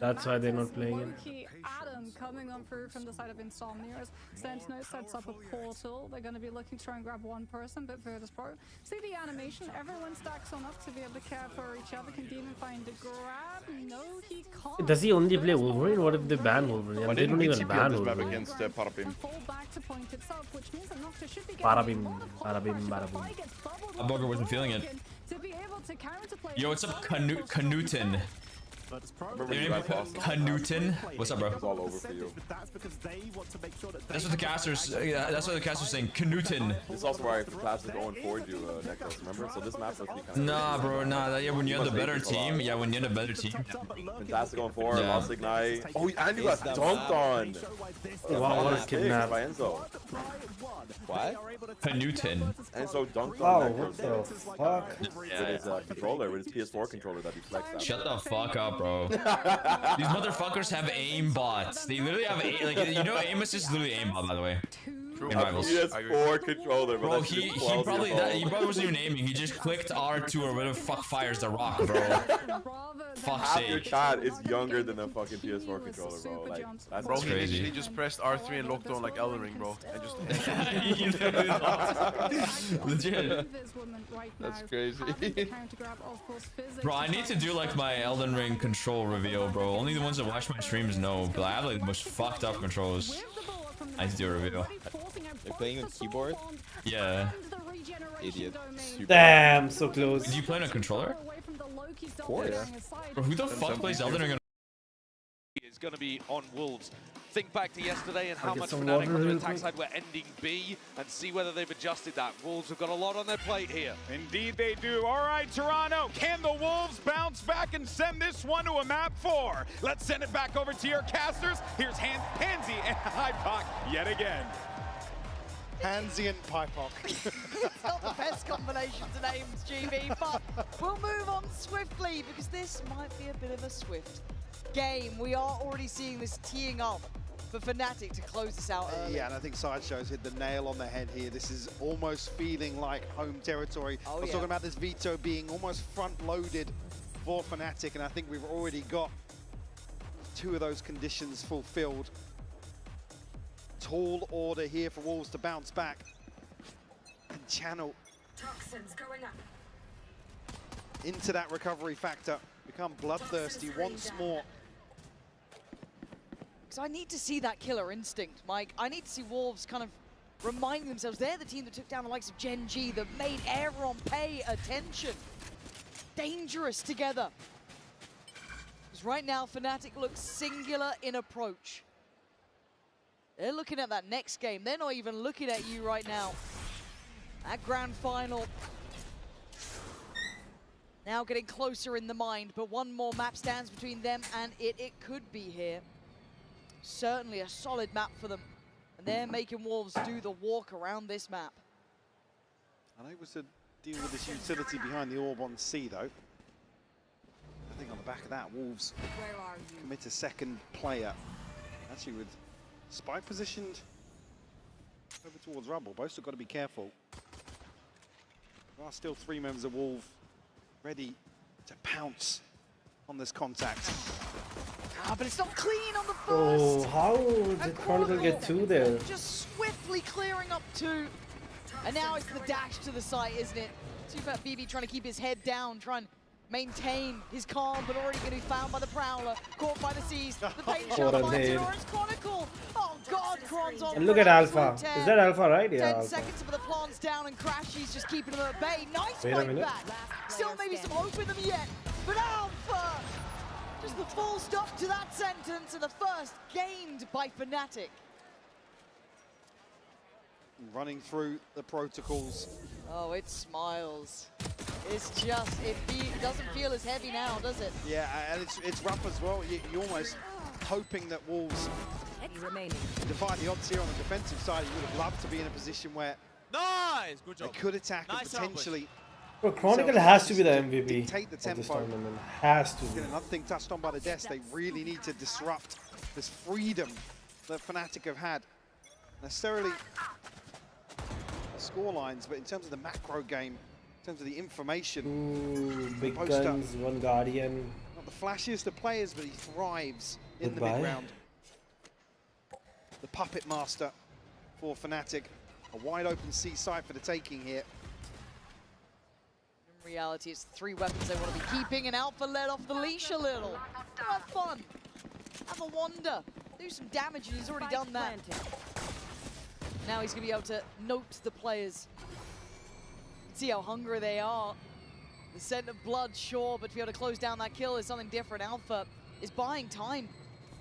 that's why they're not playing it. Adam coming on through from the side of Insomnia as Sentinel sets up a portal. They're going to be looking to try and grab one person, but Virtus Pro. See the animation? Everyone stacks on up to be able to care for each other. Can Demon find a grab? No, he can't. Does he only play Wolverine? What if they ban Wolverine? Why They don't didn't even BTP on ban this map Wolverine. against Parapim? Fall back to point itself, which means that Noctis should be getting Parabim, a lot of parabim, pressure. parabim. Fight gets bubbled A bugger wasn't feeling it. to be able to counterplay. Yo, what's up, Canutin? Remember Your you name guys lost. Canutin? What's up, bro? It's all over for you. That's what the casters. Yeah, that's what the casters saying. Canutin. This is also why the class is going forward you, Necros, remember? So this map's supposed to be kind of... Nah, bro, nah. Yeah, when you're the better team. Yeah, when you're the better team. Fantastic going forward, Yeah. lost Ignite. Oh, and you got dunked on! Wow, what a kidnap. By Enzo. What? Canutin. Enzo dunked Wow, on what Necros the fuck? with his controller, with his PS4 controller that he flexed out. Shut the fuck up, bro. These motherfuckers have aim bots. They literally have aim, like, you know, Amos is literally aimbot, by the way. In Rivals. PS4 controller, Bro, he probably wasn't even aiming. He just clicked R2 or whatever the fuck fires the rock, bro. Fuck's Half your sake. chat is younger than a fucking PS4 controller, bro. Like, that's Bro, he crazy. literally He just pressed R3 and locked on like Elden Ring, bro. And just... Legit. That's crazy. Bro, I need to do like my Elden Ring control reveal, bro. Only the ones that watch my streams know, but I have like the most fucked up controls. I need to do a reveal. They're playing on keyboard? Yeah. Idiot. Damn, so close. Do you play on a controller? Of course. Bro, who the fuck plays Elden Ring on Is going to be on Wolves. Think back to yesterday and how get much some Fnatic water on the real attack quick. side were ending B and see whether they've adjusted that. Wolves have got a lot on their plate here. Indeed they do. All right, Toronto, can the Wolves bounce back and send this one to a map 4? Let's send it back over to your casters. Here's Pansy and Hypoc yet again. Pansy and Pypok. It's not the best combination to names, GB, but we'll move on swiftly because this might be a bit of a swift game. We are already seeing this teeing up for Fnatic to close this out early. Yeah, and I think Sideshow's hit the nail on the head here. This is almost feeling like home territory. I was talking about this veto being almost front-loaded for Fnatic, and I think we've already got 2 of those conditions fulfilled. Tall order here for Wolves to bounce back and channel Toxins going up. into that recovery factor, become bloodthirsty once more. Because I need to see that killer instinct, Mike. I need to see Wolves kind of reminding themselves they're the team that took down the likes of Gen G, that made everyone pay attention. Dangerous together. Because right now, Fnatic looks singular in approach. They're looking at that next game. They're not even looking at you right now. That grand final now getting closer in the mind, but one more map stands between them and it could be here. Certainly a solid map for them. And they're making Wolves do the walk around this map. Unable to deal with this utility behind the orb on C, though. I think on the back of that, Wolves commit a second player. Actually with Spike positioned over towards Rumble. Both have got to be careful. There are still 3 members of Wolf ready to pounce on this contact. But it's not clean on the first. Oh, how did Chronicle get 2 there? Just swiftly clearing up 2. And now it's the dash to the site, isn't it? Too bad BB trying to keep his head down, try and maintain his calm, but already going to be found by the Prowler, caught by the Seas. The paint What shot a finds it, nade. or it's Chronicle. Oh God, Kron's on. And look at Alpha. Is that Alpha, right? Yeah, 10 Alpha. seconds for the plants down, and Crashy's just keeping them at bay. Nice Wait a fight minute. back. Still maybe some hope in them yet, but Alpha! Just the full stop to that sentence, and the first gained by Fnatic. Running through the protocols. Oh, it smiles. It's just, it doesn't feel as heavy now, does it? Yeah, and it's rough as well. You're almost hoping that Wolves defy the odds here on the defensive side. You would have loved to be in a position where Nice, good job. they could attack and Nice potentially. Bro, Chronicle has to be the MVP Dictate the of this tempo. tournament. Has to be. Another thing touched on by the desk, they really need to disrupt this freedom that Fnatic have had. Necessarily score lines, but in terms of the macro game, in terms of the information. Ooh, big Poster. guns, one Guardian. Not the flashiest of players, but he thrives in Goodbye. the mid-round. The puppet master for Fnatic. A wide open C side for the taking here. In reality, it's 3 weapons they want to be keeping, and Alpha let off the leash a little. Have fun. Have a wander. Do some damage, and he's already done that. Now he's going to be able to note the players. See how hungry they are. The scent of blood, sure, but to be able to close down that kill is something different. Alpha is buying time.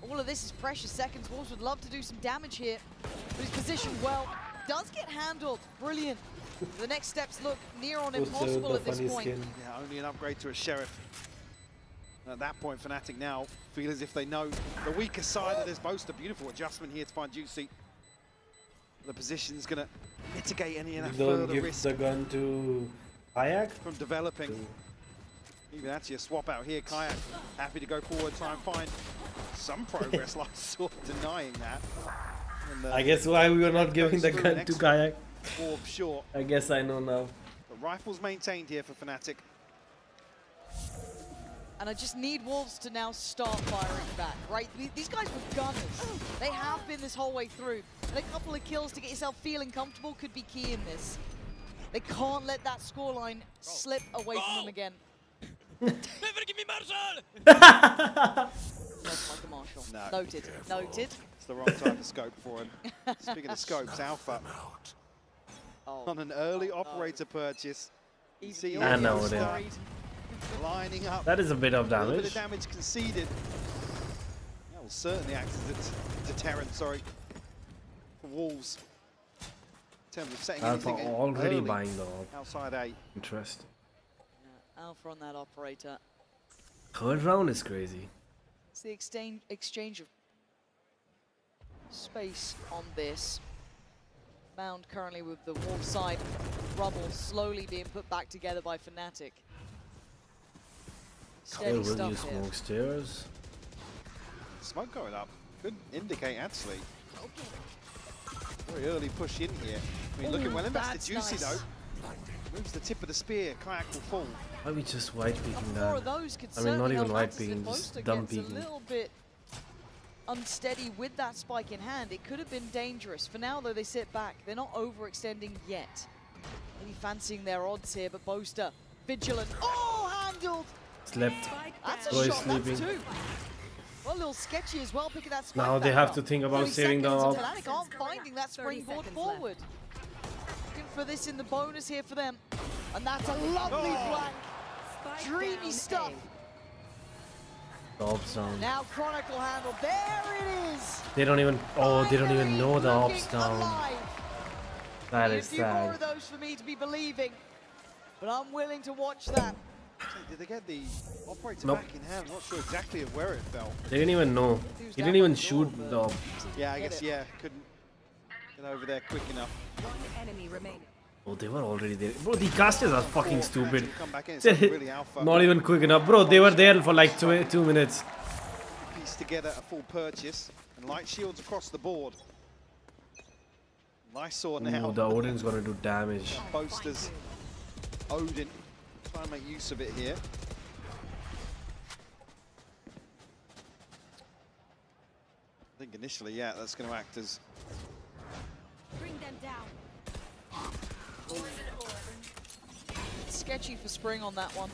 All of this is precious seconds. Wolves would love to do some damage here, but he's positioned well. Does get handled. Brilliant. The next steps look near on impossible at this point. Yeah, only an upgrade to a Sheriff. And at that point, Fnatic now feel as if they know the weaker side of this boast. A beautiful adjustment here to find Juicy. The position's going to mitigate any of that Don't further give risk the gun to Kayak. from developing. Even actually a swap out here. Kayak happy to go forward, try and find some progress. Last saw denying that. And, I guess why we were not giving the gun to Kayak. Orb short. I guess I know now. The rifle's maintained here for Fnatic. And I just need Wolves to now start firing back, right? These guys were gunners. They have been this whole way through. And a couple of kills to get yourself feeling comfortable could be key in this. They can't let that scoreline slip away from them again. Never give me Marshall! That's Michael Marshall. No. Noted. Noted. It's the wrong type of scope for him. Speaking of scopes, Alpha on an early operator purchase. You see I know it is. Lining up. That is a bit of A little bit damage. of damage conceded. That will certainly act as a deterrent, sorry, for Wolves. In terms of setting Alpha anything already early buying the orb. outside A. Interest. Yeah, Alpha on that operator. Third round is crazy. It's the exchange of space on this. Mound currently with the Wolf side. Rubble slowly being put back together by Fnatic. Steady Will stuff you here. smoke stairs? Smoke going up. Could indicate actually. Very early push in here. I mean, looking well invested. That's Juicy nice. though. Moves the tip of the spear. Kayak will fall. Why we just white peeking More that? of those could I mean, not certainly even help white Axis peeking, if just Boaster dumb gets a peeking. little bit unsteady with that spike in hand. It could have been dangerous. For now, though, they sit back. They're not overextending yet. Maybe fancying their odds here, but Boaster, vigilant. Oh, handled! Slept. That's a Boy shot, sleeping. that's 2. Well, a little sketchy as well, picking that spike Now they back have up. to think about 30 saving the seconds orb. until Fnatic aren't finding that springboard forward. Looking for this in the bonus here for them. And that's a lovely flank. Dreamy stuff. The orb sound. Now Chronicle handle. There it is. They don't even. Oh, they don't even know the Looking orbs down. alive. That Need is a few more sad. of those for me to be believing, but I'm willing to watch that. Did they get the operator Nope. back in hand? Not sure exactly of where it fell. They didn't even know. He didn't even shoot the orb. Yeah, I guess, yeah, couldn't get over there quick enough. Enemy remaining. Oh, they were already there. Bro, the casters are fucking stupid. Come back in, it's like really alpha. Not even quick enough. Bro, they were there for like 2 minutes. Piece together a full purchase and light shields across the board. Nice sword now. Ooh, the Odin's gonna do damage. Boasters. Odin. Try and make use of it here. I think initially, yeah, that's going to act as... Bring them down. Sketchy for Spring on that one.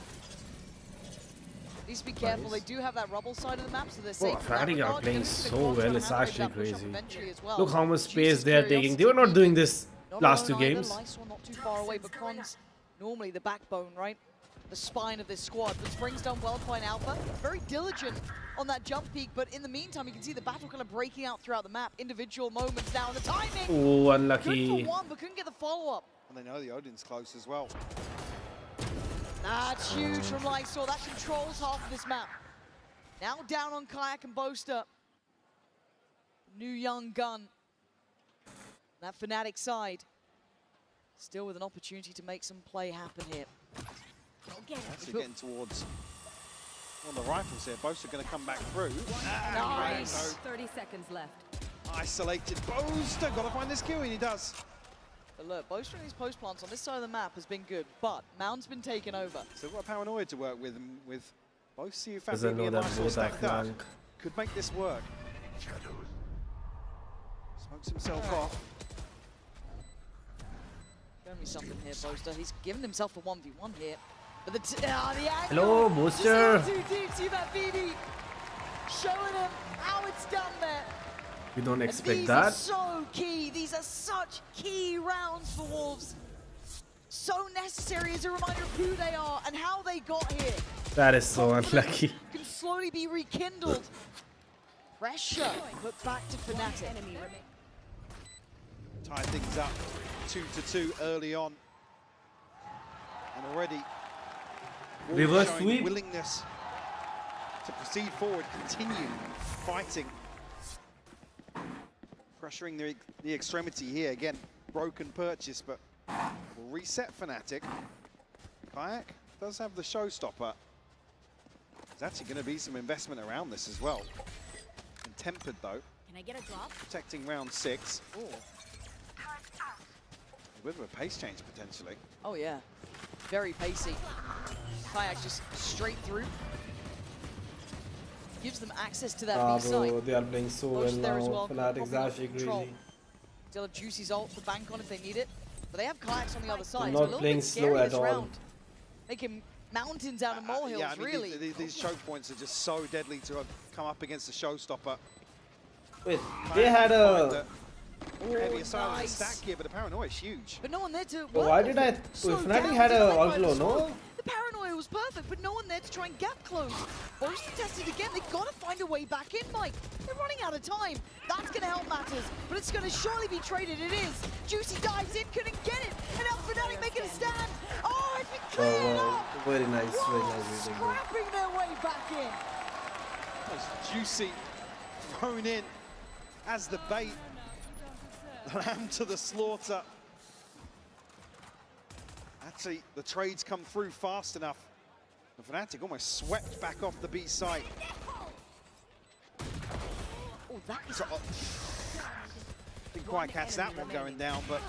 Needs to be careful. They do have that rubble side of the map, so they're Oh, safe. Fnatic are playing so well. It's actually crazy. Well. Look how much space they are taking. They were not doing this last two games. Lysol not too far away, but Con's normally the backbone, right? The spine of this squad. But Spring's done well playing Alpha. Very diligent on that jump peak, but in the meantime, you can see the battle kind of breaking out throughout the map. Individual moments now, and the timing. Oh, unlucky. Good for one, but couldn't get the follow-up. And they know the Odin's close as well. That's huge from Lysol. That controls half of this map. Now down on Kayak and Boaster. New young gun. That Fnatic side. Still with an opportunity to make some play happen here. Actually getting towards on the rifles here. Boaster going to come back through. Nice. 30 seconds left. Isolated Boaster. Got to find this kill, and he does. But look, Boaster and these post plants on this side of the map has been good, but Mound's been taken over. So we've got Paranoid to work with both CU Doesn't know that both are flank. Could make this work. Smokes himself off. Show me something here, Boaster. He's given himself a 1v1 here. But the angle. Hello, Boaster. Just too deep. See that BB showing him how it's done there. You don't expect these that. Are so key. These are such key rounds for Wolves. So necessary as a reminder of who they are and how they got here. That is so unlucky. Can slowly be rekindled. Pressure put back to Fnatic. Tie things up 2-2 early on. And already reverse showing sweep. Willingness to proceed forward, continue fighting. Pressuring the extremity here. Again, broken purchase, but will reset Fnatic. Kayak does have the showstopper. There's actually going to be some investment around this as well. And tempered though. Can I get a drop? Protecting round 6. Ooh. A bit of a pace change potentially. Oh yeah, very pacey. Kayak just straight through. Gives them access to that B site. Bro, they are playing so well there as now. well. Fnatic's actually crazy. Still have Juicy's ult to bank on if they need it. But they have Kayaks on the other side. Not so a playing bit slow at this all. Round. Making mountains out of molehills, yeah, I mean, really. These choke points are just so deadly to have come up against the showstopper. Wait, they had a... Heavy aside stack here, but the paranoia is huge. But no one there to... Oh, why did I... Fnatic had a outlaw, no? The paranoia was perfect, but no one there to try and gap close. Boaster tested again. They've got to find a way back in, Mike. They're running out of time. That's going to help matters, but it's going to surely be traded. It is. Juicy dives in, couldn't get it. And now Fnatic making a stand. Oh, it's been cleared up. Very nice, very nice. Scrapping their way back in. That's Juicy thrown in as the bait. Lamb to the slaughter. Actually, the trades come through fast enough. The Fnatic almost swept back off the B site. Oh, that is... Didn't quite catch that one going down, but...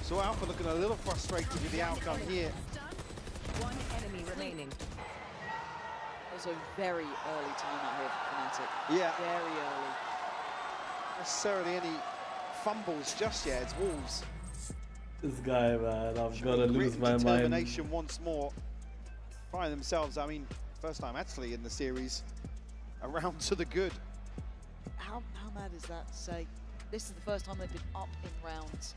So Alpha looking a little frustrated with the outcome here. One enemy remaining. Also very early timeout here for Fnatic. Yeah. Very early. Necessarily any fumbles just yet. It's Wolves. This guy, man, I'm gonna lose my mind. Determination once more. Find themselves, I mean, first time actually in the series, around to the good. How mad is that to say? This is the first time they've been up in rounds.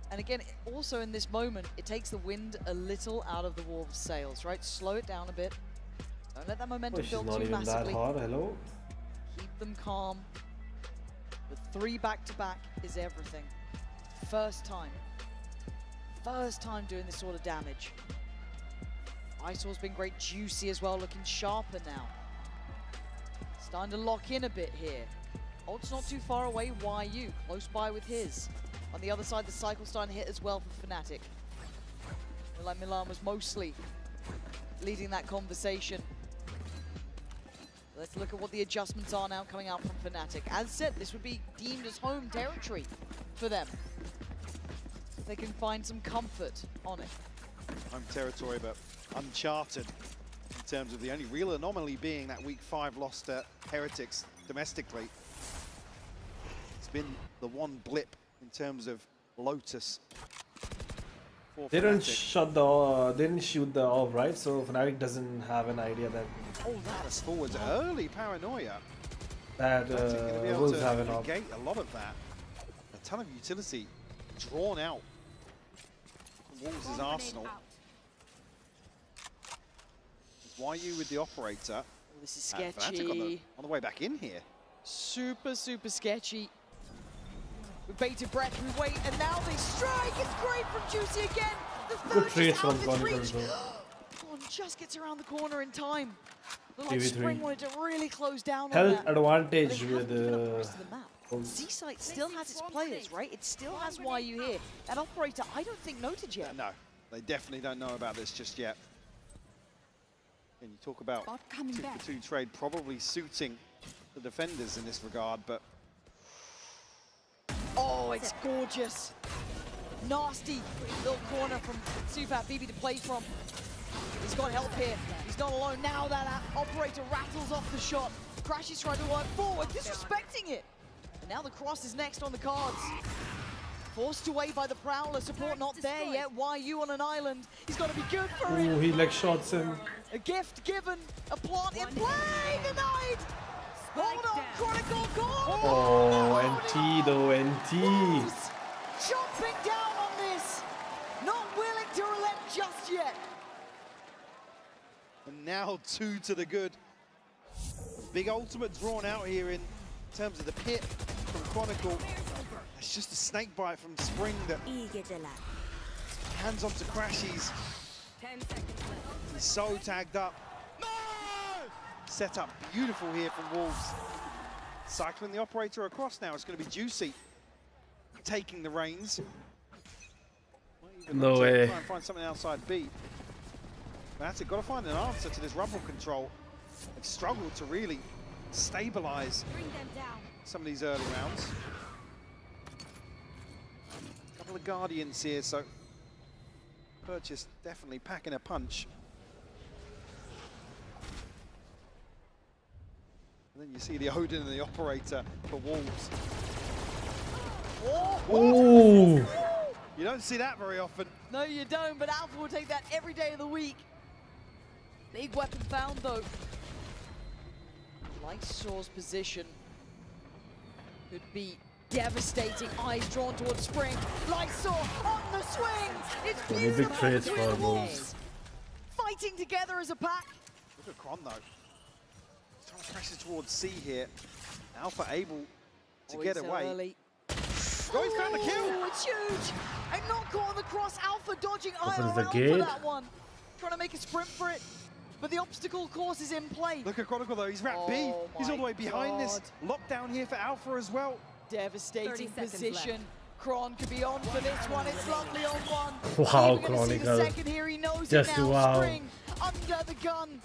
And again, also in this moment, it takes the wind a little out of the Wolves' sails, right? Slow it down a bit. Don't let that momentum build too massively. It's not even that hard, hello? Keep them calm. The 3 back-to-back is everything. First time doing this sort of damage. Isor's been great. Juicy as well, looking sharper now. Starting to lock in a bit here. Ult's not too far away. YU close by with his. On the other side, the cycle starting to hit as well for Fnatic. Like Milan was mostly leading that conversation. Let's look at what the adjustments are now coming out from Fnatic. As said, this would be deemed as home territory for them. They can find some comfort on it. Home territory, but uncharted in terms of the only real anomaly being that week 5 loss to Heretics domestically. It's been the one blip in terms of Lotus. They didn't shut the they didn't shoot the orb, right? So Fnatic doesn't have an idea that that's forwards early paranoia. that Wolves have an orb. Negate a lot of that. A ton of utility drawn out from Wolves' arsenal. It's YU with the operator. This is And Fnatic sketchy. on the way back in here. Super sketchy. With bated breath, we wait, and now they strike. It's great from Juicy again. The Good third trades just out from of its Chronicles reach. though. One just gets around the corner in time. Looked like 3v3. Spring wanted to really close down on Health that. advantage But they with haven't given up the rest of the map. Wolves. Z-Site still has its players, right? It still has YU here. That operator, I don't think noted yet. No, they definitely don't know about this just yet. And you talk about 2-for-2 trade probably suiting the defenders in this regard, but Oh, it's gorgeous. Nasty little corner from Sufat BB to play from. He's got help here. He's not alone. Now that operator rattles off the shot. Crash is trying to work forward, disrespecting it. And now the cross is next on the cards. Forced away by the Prowler. Support not there yet. YU on an island. He's got to be good for it. Ooh, he like shots him. A gift given. A plant in play. Denied. Hold on, Chronicle goal. Oh, NT though, NT. Wolves chomping down on this. Not willing to relent just yet. and now 2 to the good. Big ultimate drawn out here in terms of the pit from Chronicle. It's just a snake bite from Spring that hands on to Crashies. 10 seconds left. He's so tagged up. Set up beautiful here from Wolves. Cycling the operator across now. It's going to be Juicy taking the reins. No way. Try and find something outside B. That's it. Got to find an answer to this rumble control. They've struggled to really stabilize some of these early rounds. A couple of Guardians here, so Purchase definitely packing a punch. And then you see the Odin and the Operator for Wolves. Ooh. You don't see that very often. No, you don't, but Alpha will take that every day of the week. Big weapon found, though. Lysaw's position could be devastating. Eyes drawn towards Spring. Lysaw on the swing. It's beautiful. Big trades between for the Wolves. Fighting together as a pack. Look at Kron, though. He's trying to pressure towards C here. Alpha able to get away. Early. Oh, he's found the kill. Oh, it's huge. And not caught on the cross. Alpha dodging Opens the IRL gate. for that one. Trying to make a sprint for it. But the obstacle course is in play. Look at Chronicle, though. He's wrapped B. He's all the way behind this. Lockdown here for Alpha as well. Devastating position. Kron could be on for this one. It's lovely on one. Wow, Even gonna see the Chronicle. second here. He knows Just it now. wow. Spring under the gun.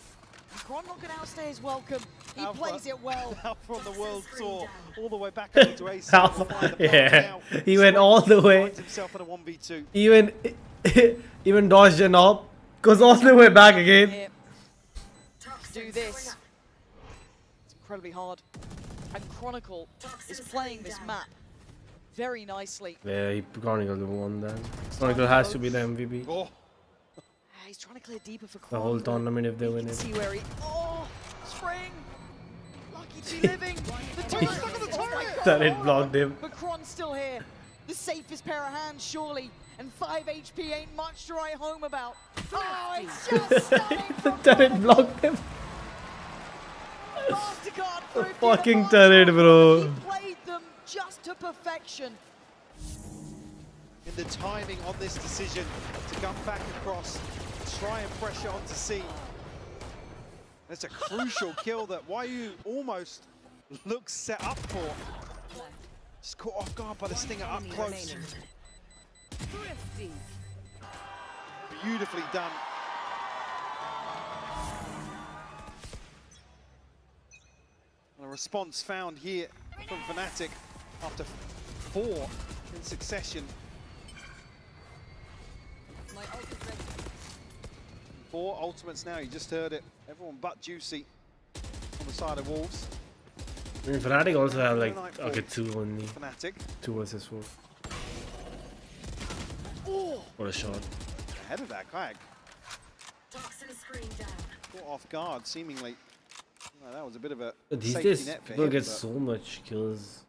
Kron not going to outstay his welcome. He Alpha. plays it well. Alpha on the world tour, all the way back into Ace. Alpha, yeah, he went all the way. Finds himself in a 1v2. Even dodged an op, goes all the way back again. Do this. It's incredibly hard. And Chronicle is playing this map very nicely. Yeah, Chronicle won then. Chronicle has to be the MVP. Oh. He's trying to clear deeper for The Kron. whole tournament if they win it. See where he. Oh, Spring. Lucky to be living. The turret. Look at the turret. Turret blocked him. But Kron's still here. The safest pair of hands, surely. And 5 HP ain't much to write home about. Oh, it's just stunning. The turret blocked him. Mastercard The for a fucking beautiful turret, shot. bro. He played them just to perfection. In the timing on this decision to come back across, try and pressure onto C. That's a crucial kill that YU almost looks set up for. Just caught off guard by the Stinger up close. Beautifully done. And a response found here from Fnatic after 4 in succession. 4 ultimates now, you just heard it. Everyone but Juicy on the side of Wolves. I mean, Fnatic also have like, okay, 2 only. Fnatic. 2 versus 4. What a shot. Ahead of that, Kayak. Toxin screen down. Caught off guard, seemingly. Well, that was a bit of a These safety days, net for people him. get but so much kills.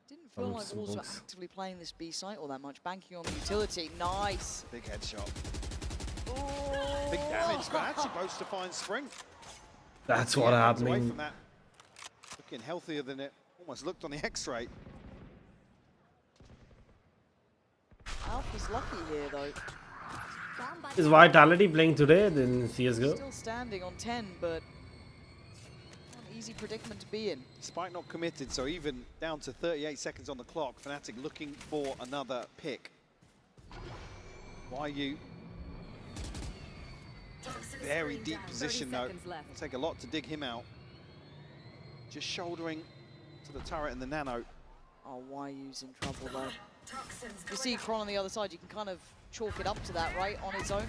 Didn't feel like Some Wolves were bugs. actively playing this B site all that much, banking on the utility. Nice. Big headshot. Big damage, but actually supposed to find Spring. That's Yeah, what runs happened. away from that. Looking healthier than it almost looked on the X-ray. Alpha's lucky here though. Is Vitality playing today in CSGO? Still standing on 10, but not an easy predicament to be in. Spike not committed, so even down to 38 seconds on the clock, Fnatic looking for another pick. YU. Very deep position though. It'll take a lot to dig him out. Just shouldering to the turret and the nano. Oh, YU's in trouble though. You see Kron on the other side, you can kind of chalk it up to that, right? On its own.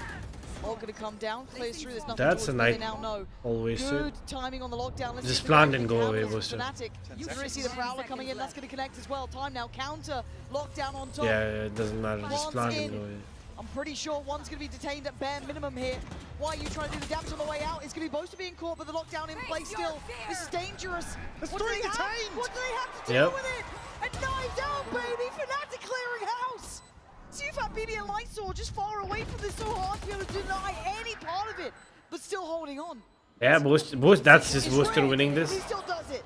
All gonna come down, clears through, there's nothing That's a towards where they night. now know. Always Good timing on the lockdown. Let's Just see if plant the and go away, counters Buster. Fnatic. You can really see the Prowler coming in, that's gonna connect as well. Time now, counter, lockdown on top. Yeah, it doesn't matter. Just One's plant in. and go away. I'm pretty sure one's going to be detained at bare minimum here. Why are you trying to do the damage on the way out? It's going to be Boaster being caught, but the lockdown in place still. This is dangerous. There's What do three they have? detained. What do they have to do Yep. with it? And knives out, baby! Fnatic clearing house! See if that BB and Lightsaw just far away from this, so hard to be able to deny any part of it, but still holding on. Yeah, Boost, that's just It's Booster Ray. winning He this. still does it.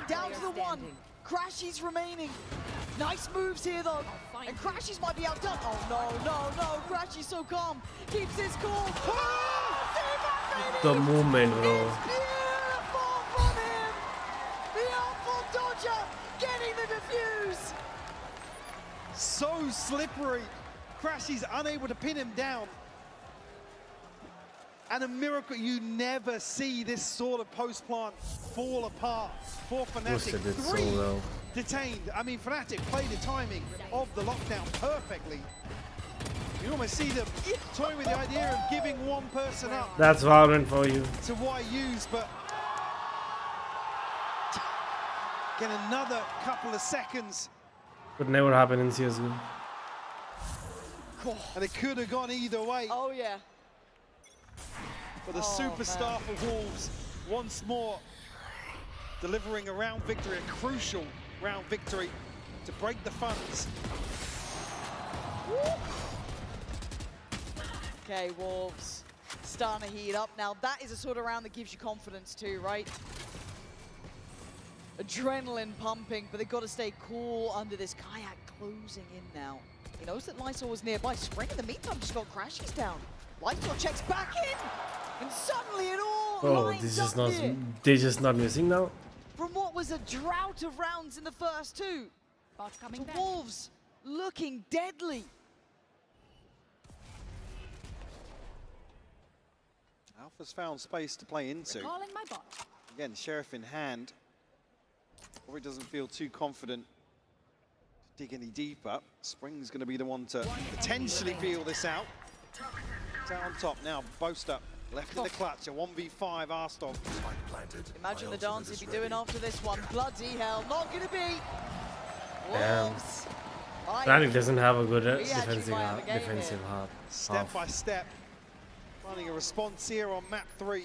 Down to the one. Crashies remaining. Nice moves here though. And Crashies might be outdone. Oh no. Crashies so calm. Keeps his cool. The movement, bro. Beautiful from him. The awful dodger getting the defuse. So slippery. Crashy's unable to pin him down. And a miracle, you never see this sort of post-plant fall apart for Booster Fnatic. did so 3 well. detained. I mean, Fnatic played the timing of the lockdown perfectly. You almost see them toying with the idea of giving one person up That's Valorant for you. to YU's, but get another couple of seconds. Could never happen in CSGO. And it could have gone either way. Oh yeah. But the superstar for Wolves, once more, delivering a round victory, a crucial round victory to break the funds. Okay, Wolves starting to heat up. Now that is a sort of round that gives you confidence too, right? Adrenaline pumping, but they've got to stay cool under this. Kayak closing in now. He knows that Lysol was nearby. Spring in the meantime just got Crashies down. Lysol checks back in, and suddenly it all Oh, lines up here. they're just not missing now. From what was a drought of rounds in the first two, to Wolves looking deadly. Alpha's found space to play into. Calling my bot. Again, Sheriff in hand. Probably doesn't feel too confident to dig any deeper. Spring's going to be the one to potentially feel this out. It's out on top now. Boaster left in the clutch. A 1v5 Arstov. Imagine the dance he'd be doing after this one. Bloody hell, not gonna be. Damn. Wolves. Fnatic doesn't have a good We actually defensive might have a game defensive here. half. Step by step. Finding a response here on map 3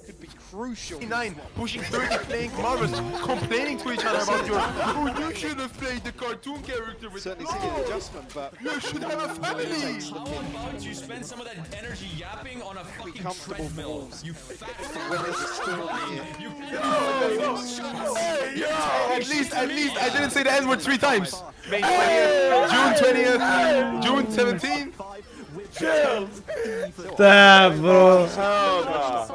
could be crucial. 9, pushing 30, playing Marvels, complaining to each other about your, oh, you should have played the cartoon character with Certainly see an adjustment, but you should have a family. How about you spend some of that energy yapping on a fucking treadmill? You fat Hey, yo! At least, I didn't say the N word 3 times. May 20th, June 20th, June 17th. Damn, bro. Hell nah.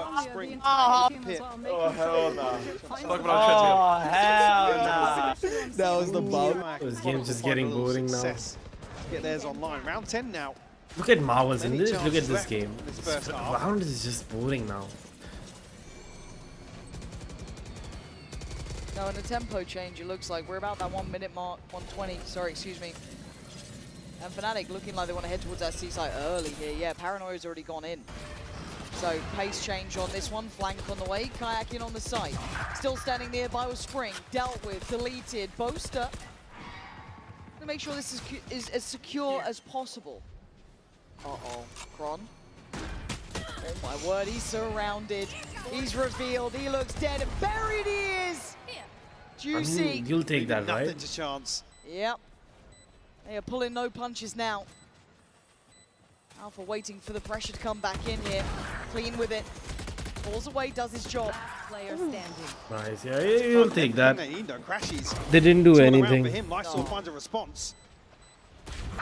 Oh, hell nah. Talk about Oh, hell nah. That was the bomb. This game's just getting boring now. Get theirs online. Round 10 now. Look at Marvels in Many this. Look at chances this left game. in this first half. Round is just boring now. No, in a tempo change, it looks like we're about that 1 minute mark, 120, sorry, excuse me. And Fnatic looking like they want to head towards that C site early here. Yeah, Paranoia's already gone in. So pace change on this one, flank on the way, Kayak in on the site. Still standing nearby with Spring, dealt with, deleted. Boaster, to make sure this is as secure as possible. Uh-oh. Kron. Oh my word, he's surrounded. He's revealed. He looks dead. And buried he is! Juicy. I mean, you'll take that, right? Nothing to chance. Yep. They are pulling no punches now. Alpha waiting for the pressure to come back in here. Clean with it. Falls away, does his job. Player standing. Nice, yeah, you'll take that. Crashes. They didn't do anything. For him, Lysol finds a response.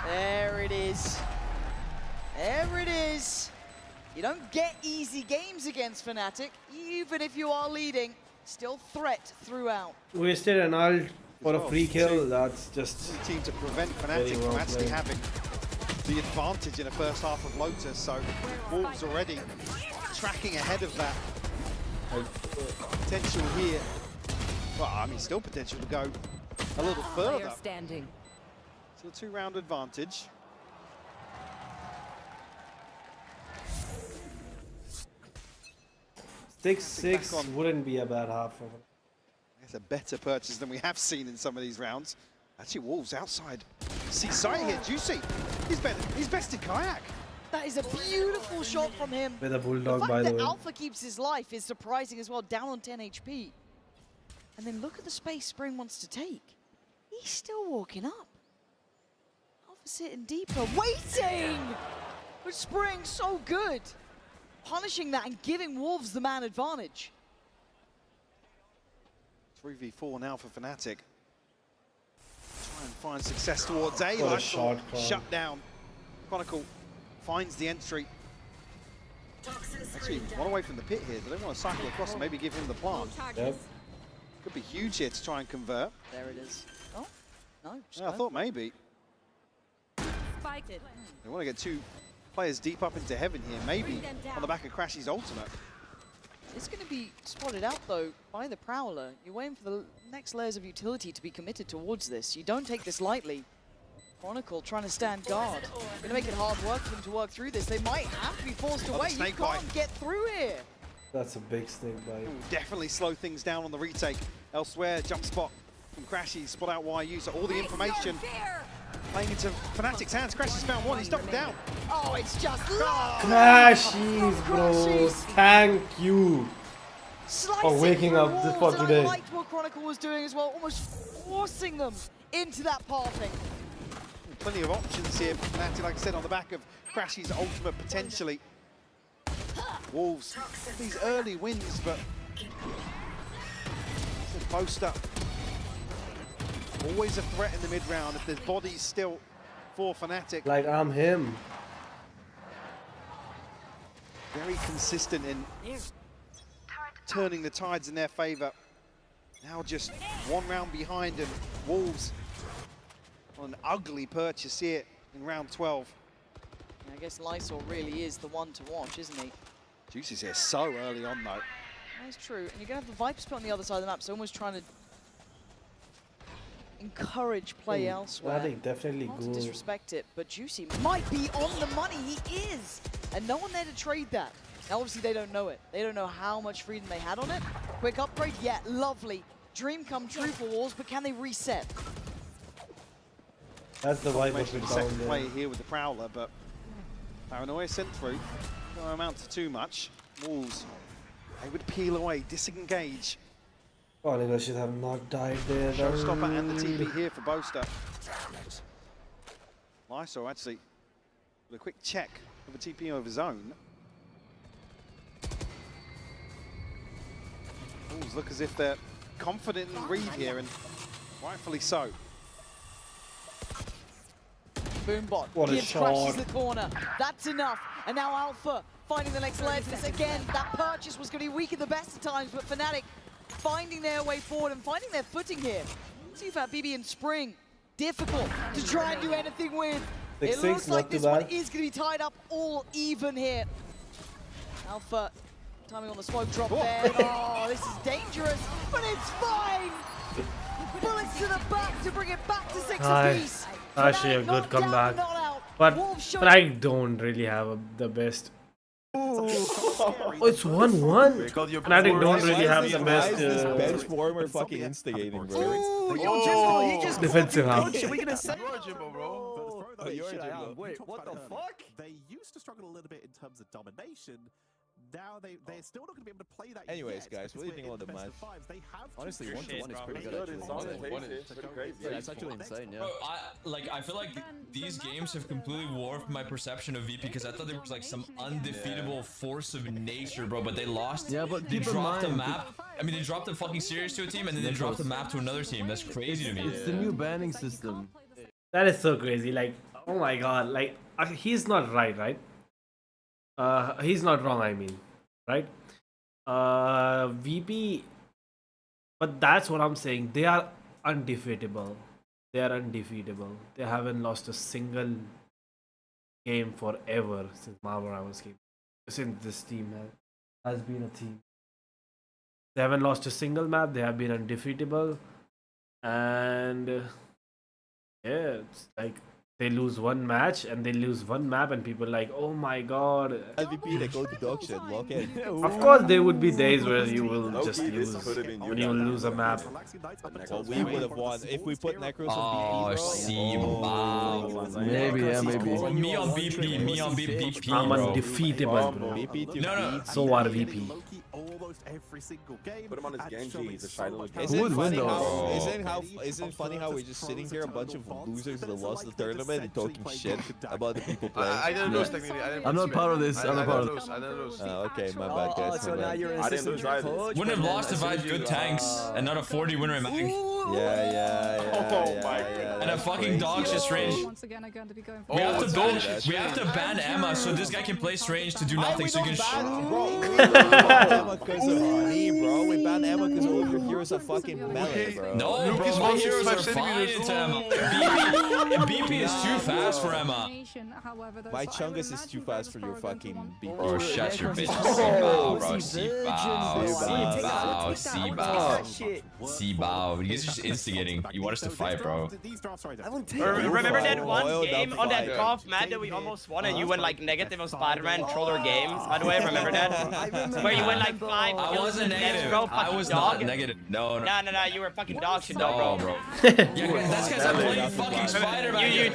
There it is. There it is. You don't get easy games against Fnatic, even if you are leading. Still threat throughout. Wasted an ult for a free kill. That's just team to prevent Fnatic from actually having the advantage in the first half of Lotus. So Wolves already tracking ahead of that. Potential here. Well, I mean, still potential to go a little further. Standing. So a 2-round advantage. Six wouldn't be a bad half of it. It's a better purchase than we have seen in some of these rounds. Actually, Wolves outside. See sight here, Juicy. He's bested Kayak. That is a beautiful shot from him. With a bulldog, the by the fact way. that Alpha keeps his life is surprising as well, down on 10 HP. And then look at the space Spring wants to take. He's still walking up. Alpha sitting deeper, waiting! But Spring so good. Punishing that and giving Wolves the man advantage. 3v4 now for Fnatic. Try and find success towards A. What a shot, shut down. Chronicle finds the entry. Actually, one away from the pit here. They don't want to cycle across and maybe give him the plant. Yep. Could be huge here to try and convert. There it is. Oh, no. Yeah, I thought maybe. Spiked it. They want to get 2 players deep up into heaven here, maybe on the back of Crashy's ultimate. It's going to be spotted out, though, by the Prowler. You're waiting for the next layers of utility to be committed towards this. You don't take this lightly. Chronicle trying to stand guard. Going to make it hard work for them to work through this. They might have to be forced away. You can't get through here. That's a big snake bite. Definitely slow things down on the retake. Elsewhere, jump spot from Crashy, spot out YU, so all the information playing into Fnatic's hands. Crashy's found one, he's knocked down. Oh, it's just Crashies, bro. Thank you for waking up for today. I liked what Chronicle was doing as well, almost forcing them into that pathing. Plenty of options here for Fnatic, like I said, on the back of Crashy's ultimate potentially. Wolves, these early wins, but post up. Always a threat in the mid-round if there's bodies still for Fnatic. Like I'm him. Very consistent in turning the tides in their favor. Now just 1 round behind, and Wolves on an ugly purchase here in round 12. I guess Lysol really is the one to watch, isn't he? Juicy's here so early on, though. That's true. And you're going to have the Viper split on the other side of the map, so almost trying to encourage play elsewhere. I think definitely Not to good. disrespect it, but Juicy might be on the money. He is. And no one there to trade that. Now, obviously, they don't know it. They don't know how much freedom they had on it. Quick upgrade, yeah, lovely. Dream come true for Wolves, but can they reset? That's the vibe of Confirmation it of down second there. play here with the Prowler, but Paranoia sent through. Don't amount to too much. Wolves, they would peel away, disengage. Oh, they should have not died there. Showstopper and the TP here for Boaster. Lysol actually with a quick check of a TP over zone. Wolves look as if they're confident in Reeve here, and rightfully so. Boombot What a gives shot. Crashes the corner. That's enough. And now Alpha finding the next layer to this again. That purchase was going to be weak at the best of times, but Fnatic finding their way forward and finding their footing here. CFAT, BB, and Spring, difficult to try and do anything with. It looks like this one is going to be tied up all even here. Alpha timing on the smoke drop there. Oh, this is dangerous, but it's fine. Bullets to the back to bring it back to 6 apiece. Actually, a good comeback. But I don't really have the best. Oh, it's 1-1. Fnatic don't really have the best. Bench warmer fucking instigating, bro. Defensive half. Are we gonna say? domination. shit, I am. You Wait, talked what about the it earlier. fuck? They used to struggle a little bit in terms of domination. Now they're still not going to be able to play that. Anyways, yet, guys, what do you think because about the we're in match? best of fives. They have Honestly, to 1-1 is pretty It's good. good. It's on the pace. It's pretty crazy. Yeah, it's actually insane. Yeah. Bro, I feel like these games have completely warped my perception of VP because I thought there was like some undefeatable force of nature, bro. But they lost. Yeah, but they keep in dropped the mind, map. I mean, they dropped the fucking series to a team, and then they dropped the map to another team. That's crazy to me. It's the new banning system. That is so crazy. Like, oh my god. Like, he's not right, right? He's not wrong, I mean. Right? VP... But that's what I'm saying. They are undefeatable. They are undefeatable. They haven't lost a single game forever since VALORANT came. Since this team has been a team. They haven't lost a single map. They have been undefeatable. And yeah, it's like they lose one match and they lose one map and people are like, oh my god. LVP, they go to dog shit, lock in. Of course there would be days where you will just Low-key, this lose, could have been when you will lose a map. Well, we would have won if we put Necros Oh, on see, BP, wow. Maybe, yeah, maybe. Me on BP, me on BP, I'm bro. undefeatable, bro. BP to No. So are VP. Almost every single game. Put him on his Genji. He's a shy little Isn't it funny though? isn't it funny how we're just sitting here, a bunch of losers that lost the tournament, and talking shit about the people playing? I didn't lose technically. I'm not part of this. I'm not part of this. I didn't lose. Okay, my bad, guys. So now you're I didn't lose either. Wouldn't have lost if I had good tanks and not a 40 win rate mag. Yeah. And a fucking dog shit range. Once again are going to be going for We have to ban Emma so this guy can play range to do nothing so you can Bro, we banned Emma because of me, bro. We banned Emma because all of your heroes are fucking melee, bro. No, bro, my heroes are fine into Emma. BP is too fast for Emma. My Chungus is too fast for your fucking BP. Bro, shut your bitch. C-bow. You guys are just instigating. You want us to fight, bro. Remember that one game on that golf mat that we almost won and you went like negative on Spider-Man troller games? By the way, remember that? Where you went like 5 I wasn't negative. I was not negative. No. No, you were fucking dog shit though, No, bro. bro. Yeah, that's because I'm playing fucking Spider-Man. You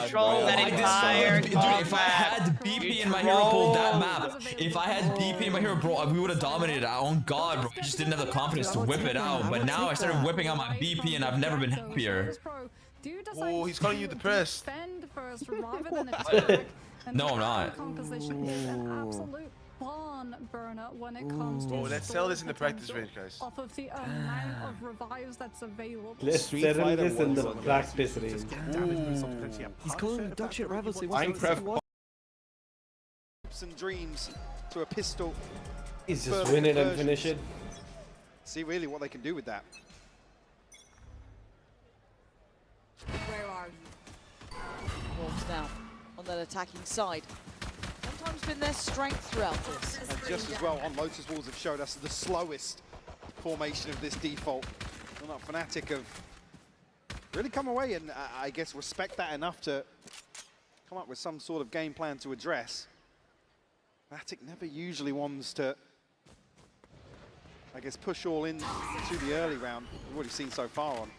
trolled that entire Dude, if I had BP and my hero pulled that map, if I had BP and my hero, bro, we would have dominated. On God, bro. I just didn't have the confidence to whip it out. But now I started whipping out my BP and I've never been happier. Oh, he's calling you depressed. No, I'm not. Barn burner when it comes to let's sell this in the practice range, guys. off of the amount of revives that's available. Let's settle this in the practice range. He's calling dog shit rivals. Hopes and dreams to a pistol. He's just win it and finish it. See really what they can do with that. Where are you? Wolves now on that attacking side. Sometimes been their strength throughout this. And just as well, on Lotus Walls have showed us the slowest formation of this default. Well, not Fnatic have really come away and I guess respect that enough to come up with some sort of game plan to address. Fnatic never usually wants to, I guess, push all in to the early round. We've already seen so far on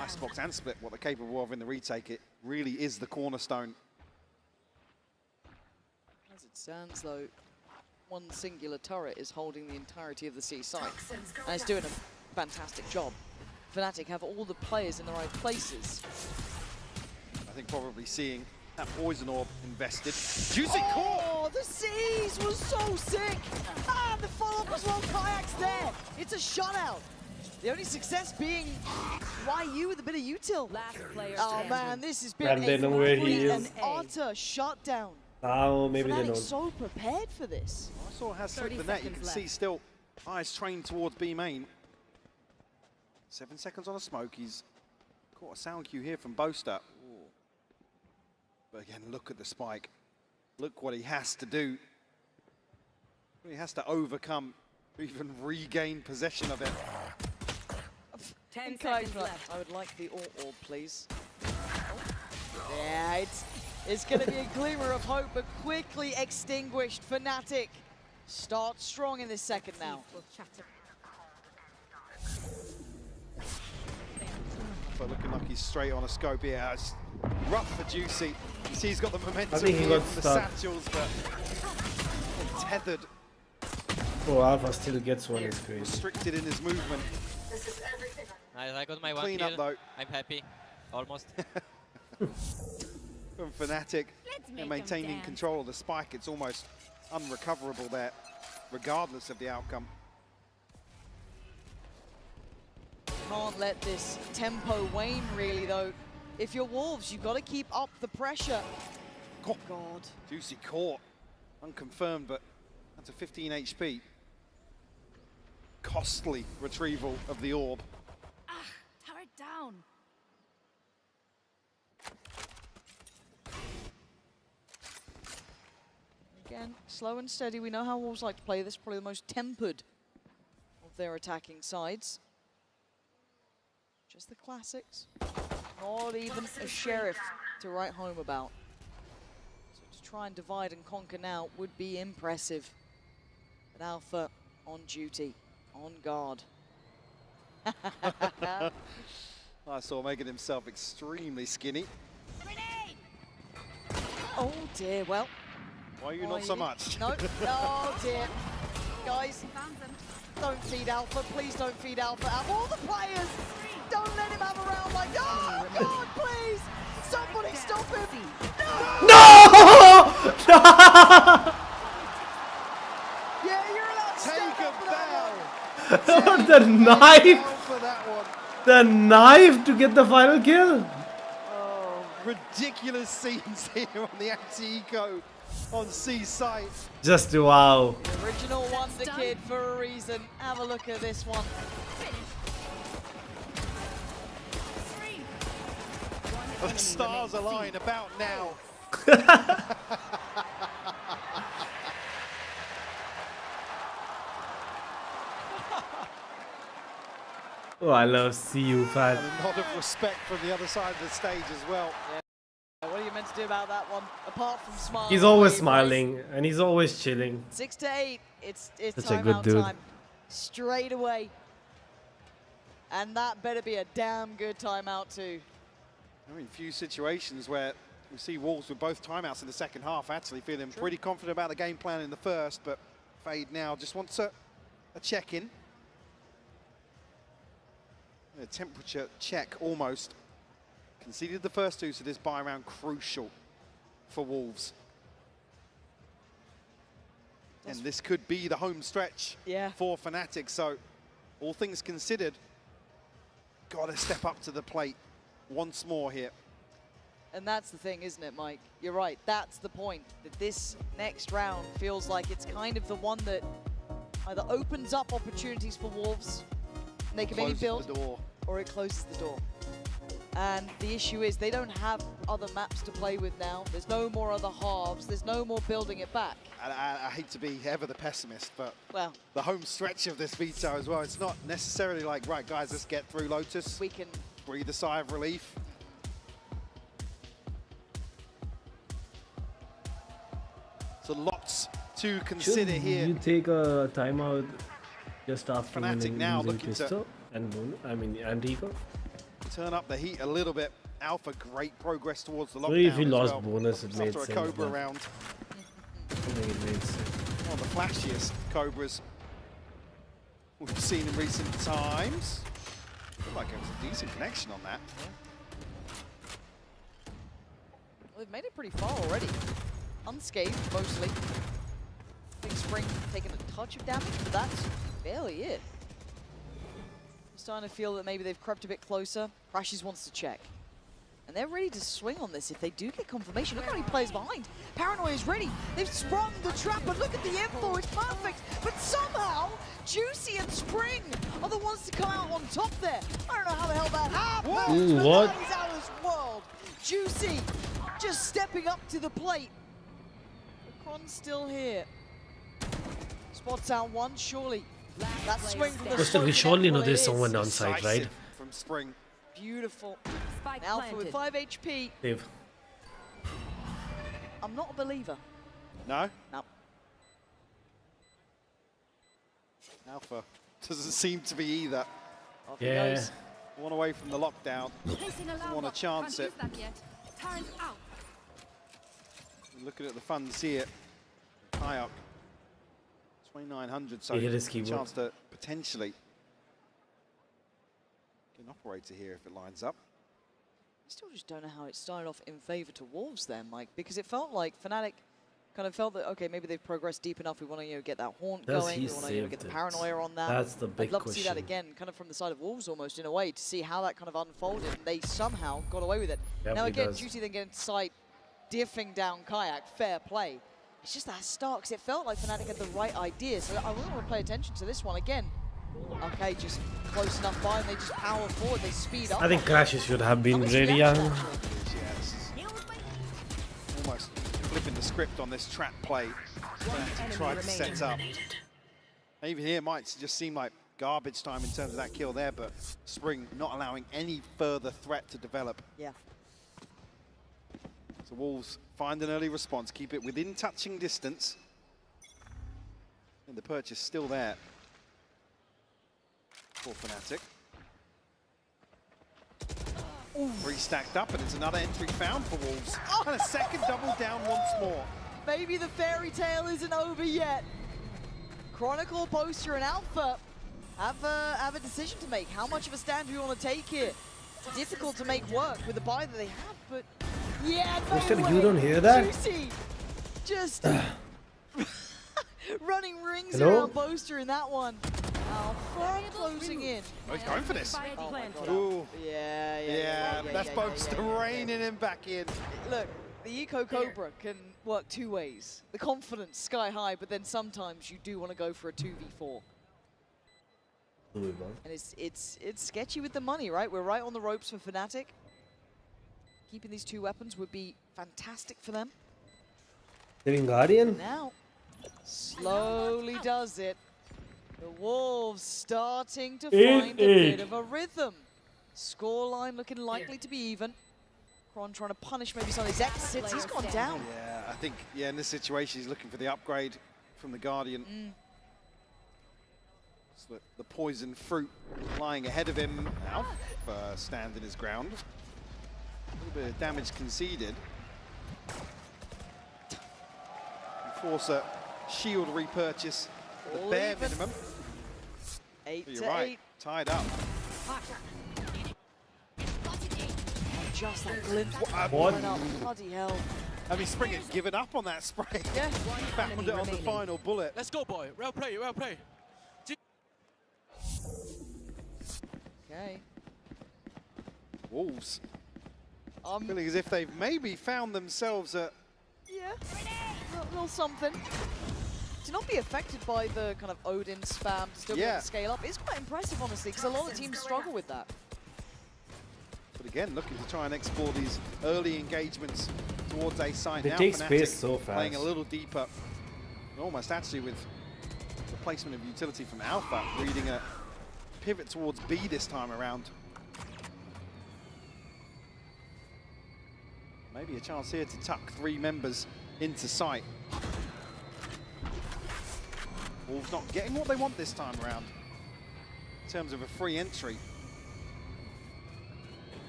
Icebox and Split what they're capable of in the retake. It really is the cornerstone. As it stands though, one singular turret is holding the entirety of the C side. And it's doing a fantastic job. Fnatic have all the players in the right places. I think probably seeing that poison orb invested. Juicy core! Oh, the C's was so sick! Ah, the follow-up as well, Kayak's there! It's a shutout! The only success being YU with a bit of util. Oh man, this has been And they know where he is. an utter shutdown. Oh, maybe they Fnatic don't. so prepared for this. I saw has slipped the net. You can see still eyes trained towards B main. 7 seconds on a smoke. He's caught a sound cue here from Boaster. But again, look at the spike. Look what he has to do. He has to overcome to even regain possession of it. 10 seconds left. I would like the orb, please. Yeah, it's going to be a glimmer of hope, but quickly extinguished. Fnatic start strong in this second now. Alpha looking like he's straight on a scope here. It's rough for Juicy. You see he's got the momentum I think he here got from the stuck. satchels, but tethered, Oh, Alpha still gets one, it's crazy. restricted in his movement. Nice, I got my one Clean kill. up though. I'm happy. Almost. From Fnatic, they're maintaining control of the spike. It's almost unrecoverable there, regardless of the outcome. Can't let this tempo wane, really, though. If you're Wolves, you've got to keep up the pressure. Oh, God. Juicy caught. Unconfirmed, but that's a 15 HP. Costly retrieval of the orb. Turret down. Again, slow and steady. We know how Wolves like to play this. Probably the most tempered of their attacking sides. Just the classics. Not even a sheriff to write home about. So to try and divide and conquer now would be impressive. But Alpha on duty, on guard. I saw making himself extremely skinny. Oh dear, well. Why are you not so much? No, oh dear. Guys, don't feed Alpha, please don't feed Alpha. Out of all the players, don't let him have a round like, oh God, please! Somebody stop him! No! Yeah, you're allowed to step up for that one. The knife! For that one. The knife to get the final kill! Oh, ridiculous scenes here on the anti-eco on C site. Just wow. The original Wonder Kid for a reason. Have a look at this one. The stars align about now. Oh, I love CU fan. And a nod of respect from the other side of the stage as well. Yeah. What are you meant to do about that one? Apart from smile. He's always smiling and he's always chilling. 6 to 8. It's Such a good timeout dude. time. Straight away. And that better be a damn good timeout too. I mean, few situations where we see Wolves with both timeouts in the second half, actually feeling pretty confident about the game plan in the first, but Fade now just wants a check-in. A temperature check almost. Conceded the first two, so this buy round crucial for Wolves. And this could be the home stretch for Fnatic, so all things considered, gotta step up to the plate once more here. And that's the thing, isn't it, Mike? You're right, that's the point. That this next round feels like it's kind of the one that either opens up opportunities for Wolves, and they can maybe build, the door. or it closes the door. And the issue is they don't have other maps to play with now. There's no more other halves. There's no more building it back. I hate to be ever the pessimist, but well, the home stretch of this veto as well, it's not necessarily like, right, guys, let's get through Lotus. We can breathe a sigh of relief. So lots to consider here. You take a timeout just after Fnatic winning now losing looking Crystal and Moon, I mean Antico. Turn up the heat a little bit. Alpha, great progress towards the lockdown. Maybe if he as lost well. bonus, it made After a sense. Cobra but round. I think it made sense. One of the flashiest Cobras we've seen in recent times. Looked like it was a decent connection on that. Well, they've made it pretty far already. Unscathed, mostly. Big Spring taking a touch of damage, but that's barely it. I'm starting to feel that maybe they've crept a bit closer. Crashes wants to check. And they're ready to swing on this if they do get confirmation. Look how many players behind. Paranoia is ready. They've sprung the trap, but look at the info. It's perfect. But somehow, Juicy and Spring are the ones to come out on top there. I don't know how the hell that happened. Ooh, what? That is out of this world. Juicy just stepping up to the plate. Kron's still here. Spots out one, surely. That swing from the But still, we surely know there's someone on downside, right? From Spring. Beautiful. Alpha with 5 HP. Dave. I'm not a believer. No? No. Alpha doesn't seem to be either. Off he Yeah. goes. One away from the lockdown. Doesn't want to chance it. Looking at the funds here. Kayak 2,900, so He hit his a keyboard. chance to potentially get an operator here if it lines up. I still just don't know how it started off in favor to Wolves there, Mike, because it felt like Fnatic kind of felt that, okay, maybe they've progressed deep enough. We want to get that haunt going. We want to get the paranoia on that. That's the big I'd love to see that question. again, kind of from the side of Wolves almost in a way, to see how that kind of unfolded. And they somehow got away with it. Yep, now he again, does. Juicy then getting sight, diffing down Kayak, fair play. It's just that start, because it felt like Fnatic had the right idea. So I really want to pay attention to this one again. Okay, just close enough by, and they just power forward. They speed up. I think crashes should have been really young. Almost flipping the script on this trap play. Tried to set up. Even here, it might just seem like garbage time in terms of that kill there, but Spring not allowing any further threat to develop. Yeah. So Wolves find an early response, keep it within touching distance. And the purchase still there for Fnatic. Three stacked up, and it's another entry found for Wolves. And a second double down once more. Maybe the fairy tale isn't over yet. Chronicle, Poster, and Alpha have a decision to make. How much of a stand do we want to take here? It's difficult to make work with the buy that they have, but yeah, no Poster, way. you don't hear that? Juicy, just running rings Hello? around Poster in that one. Alpha closing in. Oh, he's going for this. Oh my God. Ooh. Yeah, That's Poster reining him back in. Look, the Eco Cobra can work two ways. The confidence sky high, but then sometimes you do want to go for a 2v4. And it's sketchy with the money, right? We're right on the ropes for Fnatic. Keeping these two weapons would be fantastic for them. Living Guardian? Now, slowly does it. The Wolves starting to find a bit of a rhythm. Scoreline looking likely to be even. Kron trying to punish maybe some of his exits. He's gone down. Yeah, I think, in this situation, he's looking for the upgrade from the Guardian. So the poison fruit lying ahead of him. Alf standing his ground. A little bit of damage conceded. Force a shield repurchase, the bare minimum. 8 But to you're right, 8. tied up. Just that glimpse. What? Bloody hell. I mean, Spring had given up on that spray. Yeah. Found it on the final bullet. Let's go, boy. Well play, well play. Okay. Wolves. Feeling as if they've maybe found themselves a... Yeah, a little something. To not be affected by the kind of Odin spam to still be able to scale up is quite impressive, honestly, because a lot of teams struggle with that. But again, looking to try and explore these early engagements towards A side. They now take Fnatic space so playing a fast. little deeper. Almost actually with the placement of utility from Alpha, reading a pivot towards B this time around. Maybe a chance here to tuck three members into sight. Wolves not getting what they want this time around in terms of a free entry.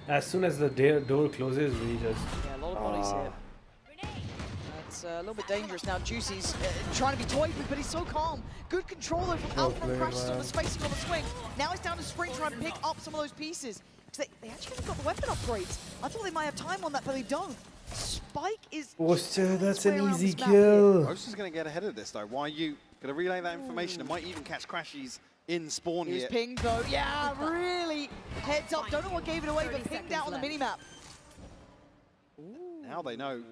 As soon as the door closes, we just... Yeah, a lot of bodies here. That's a little bit dangerous now. Juicy's trying to be toyed with, but he's so calm. Good control though from Alpha and Crashes on the spacing on the swing. Now it's down to Spring trying to pick up some of those pieces. Because they actually haven't got the weapon upgrades. I thought they might have time on that, but they don't. Spike is... Poster, that's an around easy this map kill. Poster's going to get ahead of this though. Why are you going to relay that information? It might even catch Crashies in spawn Here's here. pinged though. Yeah, really heads up. Don't know what gave it away, but pinged out on the minimap. Now they know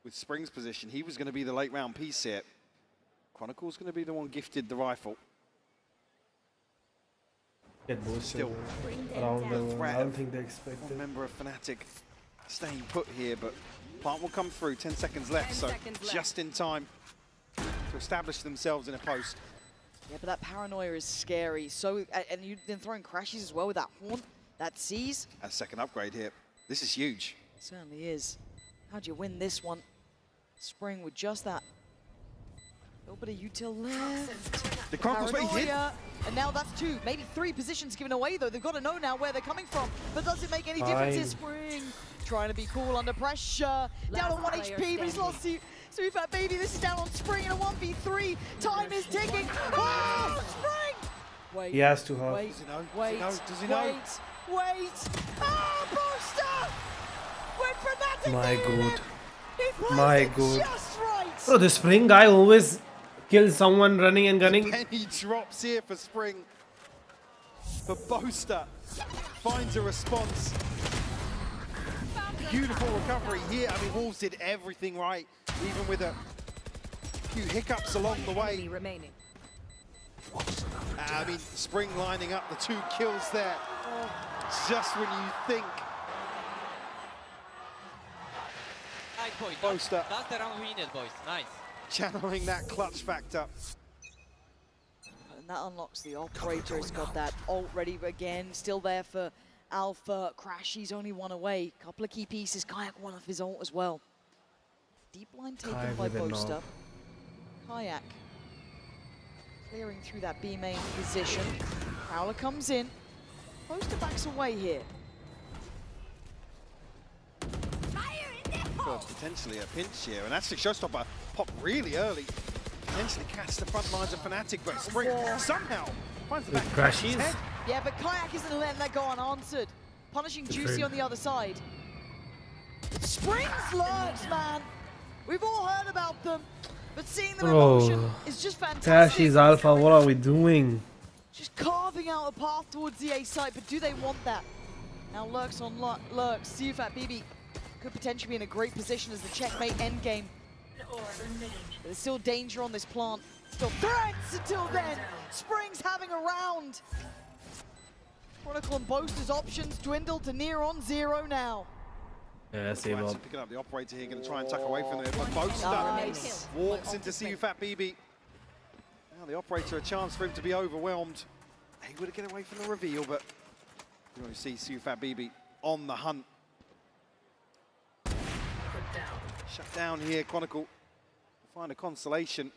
with Spring's position, he was going to be the late round piece here. Chronicle's going to be the one gifted the rifle. Get both Still around the threat I don't of think they expected. one member of Fnatic staying put here, but plant will come through. 10 seconds left, so just in time to establish themselves in a post. Yeah, but that paranoia is scary. So, and you've been throwing Crashes as well with that haunt, that seize. A second upgrade here. This is huge. It certainly is. How'd you win this one? Spring with just that little bit of util left. The Chronicles, but he hit. Paranoia. And now that's 2, maybe 3 positions given away though. They've got to know now where they're coming from. But does it make any difference here? Spring trying to be cool under pressure. Down on 1 HP, but he's lost Fat Baby. This is down on Spring in a 1v3. Time is ticking. Oh, Spring! Wait. He has to have. Wait. Does he know? Wait. Does he know? Wait. Oh, Booster! When Fnatic My needed god. him, he plays My it god. just right. Bro, the Spring guy always kills someone running and gunning. Penny drops here for Spring. But Boaster finds a response. Beautiful recovery here. I mean, Wolves did everything right, even with a few hiccups along the way. I mean, Spring lining up the 2 kills there. Just when you think. Nice, boys. Boaster. That's the round we needed, boys. Nice. Channeling that clutch factor. And that unlocks the operator. He's got that ult ready again. Still there for Alpha. Crashy's only 1 away. Couple of key pieces. Kayak 1 off his ult as well. Deep line taken by Boaster. Kayak clearing through that B main position. Prowler comes in. Boaster backs away here. Potentially a pinch here, and actually Showstopper popped really early. Potentially catch the front lines of Fnatic, but Spring somehow finds the back of his head. Yeah, but Kayak isn't letting that go unanswered. Punishing Juicy on the other side. Spring's lurks, man. We've all heard about them, but seeing them in motion is just fantastic. Tashi's Alpha, what are we doing? Just carving out a path towards the A site, but do they want that? Now Lurks on Lurks. Fat BB could potentially be in a great position as the checkmate endgame. There's still danger on this plant. Still threats until then. Spring's having a round. Chronicle and Boaster's options dwindle to near on 0 now. Yeah, save up. Picking up the operator here, going to try and tuck away from it, but Boaster walks into Fat BB. Now the operator, a chance for him to be overwhelmed. He would get away from the reveal, but you want to see Fat BB on the hunt. Shut down here, Chronicle. Find a consolation.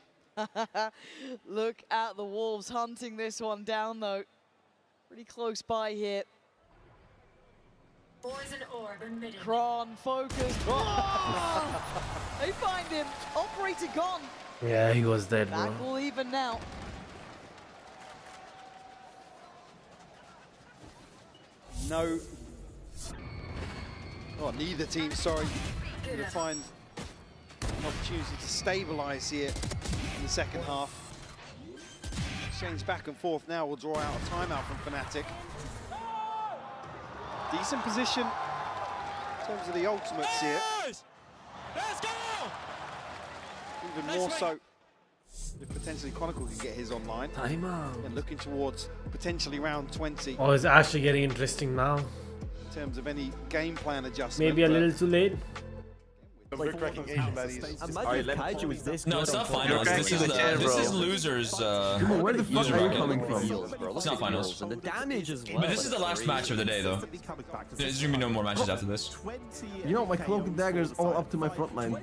Look at the Wolves hunting this one down, though. Pretty close by here. Kron focused. Oh! They find him. Operator gone. Yeah, he was dead, Back bro. will even now. No. Oh, neither team, sorry. Going to find an opportunity to stabilize here in the second half. Exchange back and forth now will draw out a timeout from Fnatic. Decent position in terms of the ultimates here. Let's go! Even more so if potentially Chronicle can get his online. Timeout. And looking towards potentially round 20. Oh, it's actually getting interesting now. In terms of any game plan adjustment. Maybe a little too late. We're cracking Asian baddies. Kaiju is this No, it's not finals. This is losers. Where the fuck are you coming from? It's not finals. And the damage as well. But this is the last match of the day, though. There's gonna be no more matches after this. You know, my cloak and dagger is all up to my front line.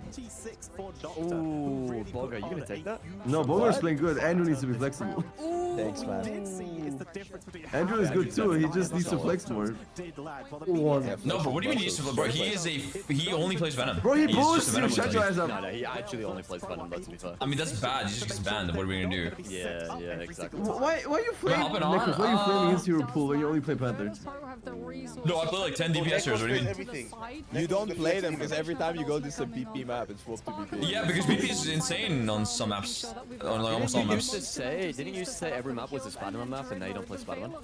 Ooh, Bulgar, you gonna take that? No, Bulgar's playing good. Andrew needs to be flexible. Thanks, man. Andrew is good too. He just needs to flex more. No, bro. What do you mean he needs to flex? Bro, he only plays Venom. Bro, he He's just a boosts you. Venom Shut your legend. eyes up. No, he actually only plays Venom, though, to be fair. I mean, that's bad. He just gets banned. What are we gonna do? Yeah, exactly. Why are you flaming? Hopping on? Nicholas, why are you flaming against Hero Pool when you only play Panther? No, I play like 10 DPS heroes. What do you mean? You don't play them because every time you go to some BP map, it's swapped to BP. Yeah, because BP is insane on some maps. On like almost all maps. Didn't you used to say every map was a Spider-Man map and now you don't play Spider-Man?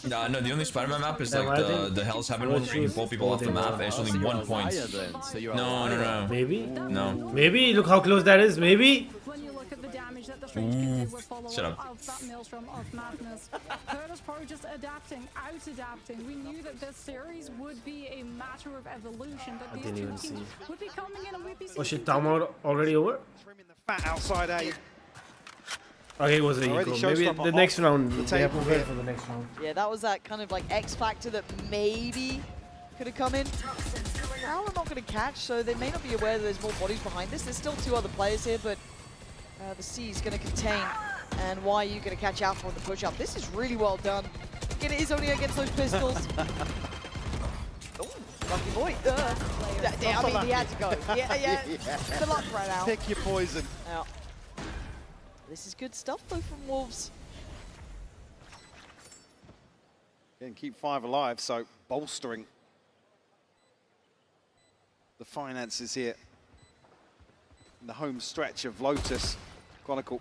Nah, no, the only Spider-Man map is like the Hell's Heaven one where you can pull people off the map. It's only 1 point. No. Maybe? No. Maybe? Look how close that is. Maybe? When you look at the damage that the Strange did with follow Shut up. of that Maelstrom of Madness, Curtis Pro just adapting, out-adapting. We knew that this series would be a matter of evolution, that these didn't two even teams see. would be coming in and we'd be Oh shit, timeout already over? Fat outside A. Okay, it was a Already eco. Maybe Showstopper the next off round. the They have table prepared here. for the next round. Yeah, that was that kind of like X factor that maybe could have come in. Now we're not going to catch, so they may not be aware that there's more bodies behind this. There's still 2 other players here, but the C is going to contain, and why are you going to catch out from the push-up? This is really well done. Again, it is only against those pistols. Oh, lucky boy. I mean, he had to go. Yeah. The luck ran out. Pick your poison. Yeah. This is good stuff, though, from Wolves. And keep 5 alive, so bolstering the finances here. In the home stretch of Lotus. Chronicle.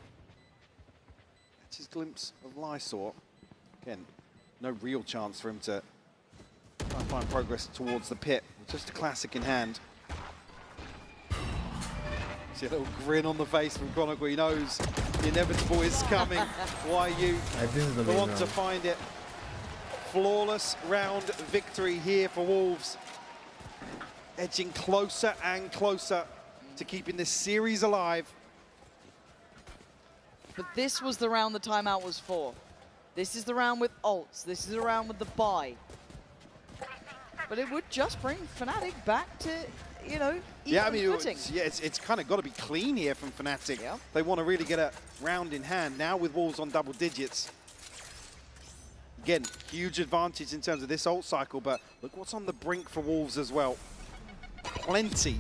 That's his glimpse of Lysor. Again, no real chance for him to try and find progress towards the pit. Just a classic in hand. See a little grin on the face from Chronicle. He knows the inevitable is coming. Why you want to find it? Flawless round victory here for Wolves. Edging closer and closer to keeping this series alive. But this was the round the timeout was for. This is the round with ults. This is the round with the buy. But it would just bring Fnatic back to, you know, yeah, I mean, it's kind of got to be clean here from Fnatic. Yeah. They want to really get a round in hand now with Wolves on double digits. Again, huge advantage in terms of this ult cycle, but look what's on the brink for Wolves as well. Plenty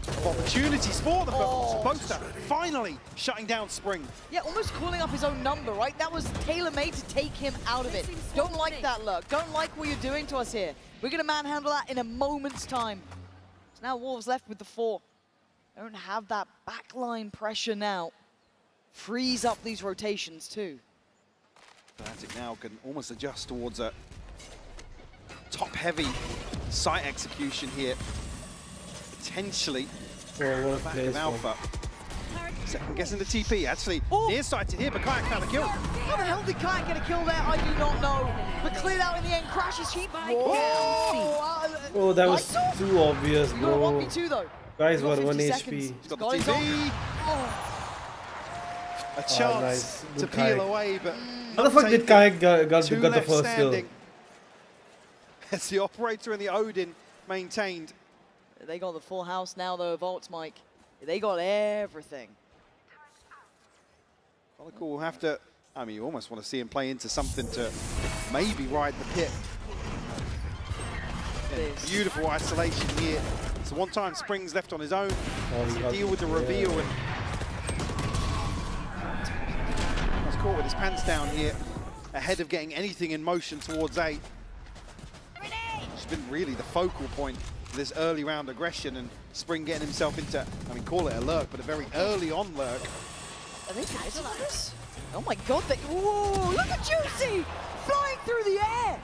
of opportunities for them, but Boaster finally shutting down Spring. Yeah, almost calling up his own number, right? That was tailor-made to take him out of it. Don't like that look. Don't like what you're doing to us here. We're going to manhandle that in a moment's time. So now Wolves left with the 4. Don't have that backline pressure now. Freeze up these rotations too. Fnatic now can almost adjust towards a top-heavy site execution here. Potentially back of Alpha. Second guessing the TP. Actually, near-sighted here, but Kayak found a kill. How the hell did Kayak get a kill there? I do not know. But cleared out in the end. Crashes heap. Oh, that was too obvious, bro. 1v2 though. Guys were 1 HP. He's got the TP. A chance to peel away, but how the fuck did Kayak got the first kill? As the operator and the Odin maintained. They got the full house now, though, of ults, Mike. They got everything. Chronicle will have to, I mean, you almost want to see him play into something to maybe ride the pit. Beautiful isolation here. So one time Spring's left on his own to deal with the reveal. And was caught with his pants down here, ahead of getting anything in motion towards A. It's been really the focal point for this early round aggression, and Spring getting himself into, I mean, call it a lurk, but a very early on lurk. Are they guys like this? Oh my god, whoa, look at Juicy! Flying through the air!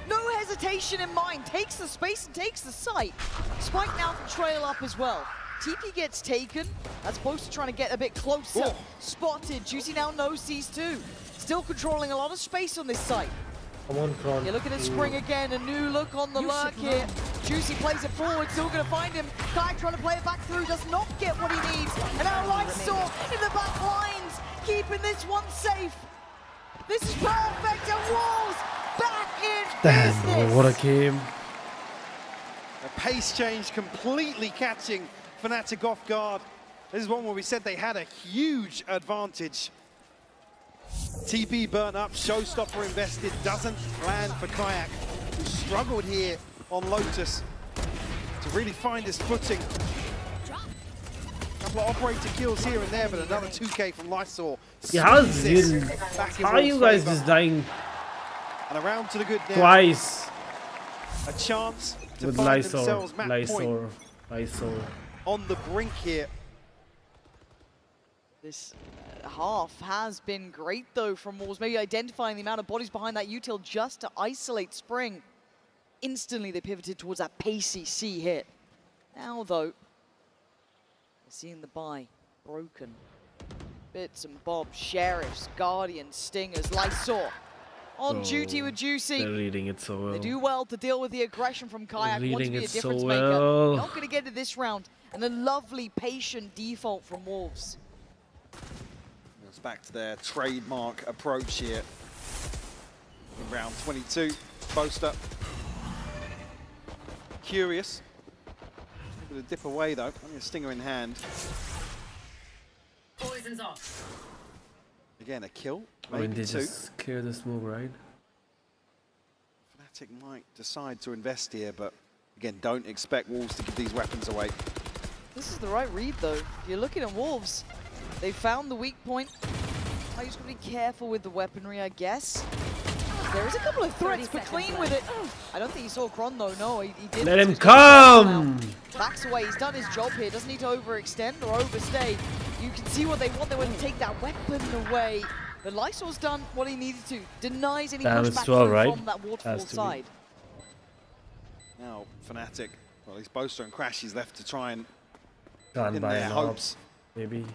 No hesitation in mind, takes the space and takes the site. Spike now can trail up as well. TP gets taken, as opposed to trying to get a bit closer. Whoa. Spotted, Juicy now knows these two. Still controlling a lot of space on this site. Come on, Kron. You're looking at Spring again, a new look on the lurk here. Juicy plays it forward, still going to find him. Kai trying to play it back through, does not get what he needs. And now Lysor in the back lines, keeping this one safe. This is perfect, and Wolves back in business. Damn, what a game. A pace change completely catching Fnatic off guard. This is one where we said they had a huge advantage. TP burnt up, Showstopper invested, doesn't land for Kayak, who struggled here on Lotus to really find his footing. A couple of operator kills here and there, but another 2K from Lysor. Yeah, how are you guys just dying? And around to the good now. Twice. A chance to with find themselves match point Lysor. On the brink here. This half has been great though from Wolves, maybe identifying the amount of bodies behind that util just to isolate Spring. Instantly they pivoted towards that pacey C hit. Now though, we're seeing the buy broken. Bits and bobs, Sheriffs, Guardians, Stingers, Lysor on duty with Juicy. They're reading it so well. They do well to deal with the aggression from Kayak. Want to be a difference so maker. well. Not going to get it this round. And a lovely patient default from Wolves. It's back to their trademark approach here. In round 22, Boaster. Curious. Going to dip away though, only a stinger in hand. Weapons off. Again, a kill. I mean, Maybe they two. just clear the smoke, right? Fnatic might decide to invest here, but again, don't expect Wolves to give these weapons away. This is the right read, though. If you're looking at Wolves, they found the weak point. I just want to be careful with the weaponry, I guess. There is a couple of threats, but clean with it. I don't think he saw Kron, though. No, he didn't. Let him come! Backs away. He's done his job here. Doesn't need to overextend or overstay. You can see what they want. They want to take that weapon away. But Lysor's done what he needed to. Denies any pushback from that waterfall side. Now, Fnatic, well, at least Boaster and Crash is left to try and Can't in buy their an hopes. Maybe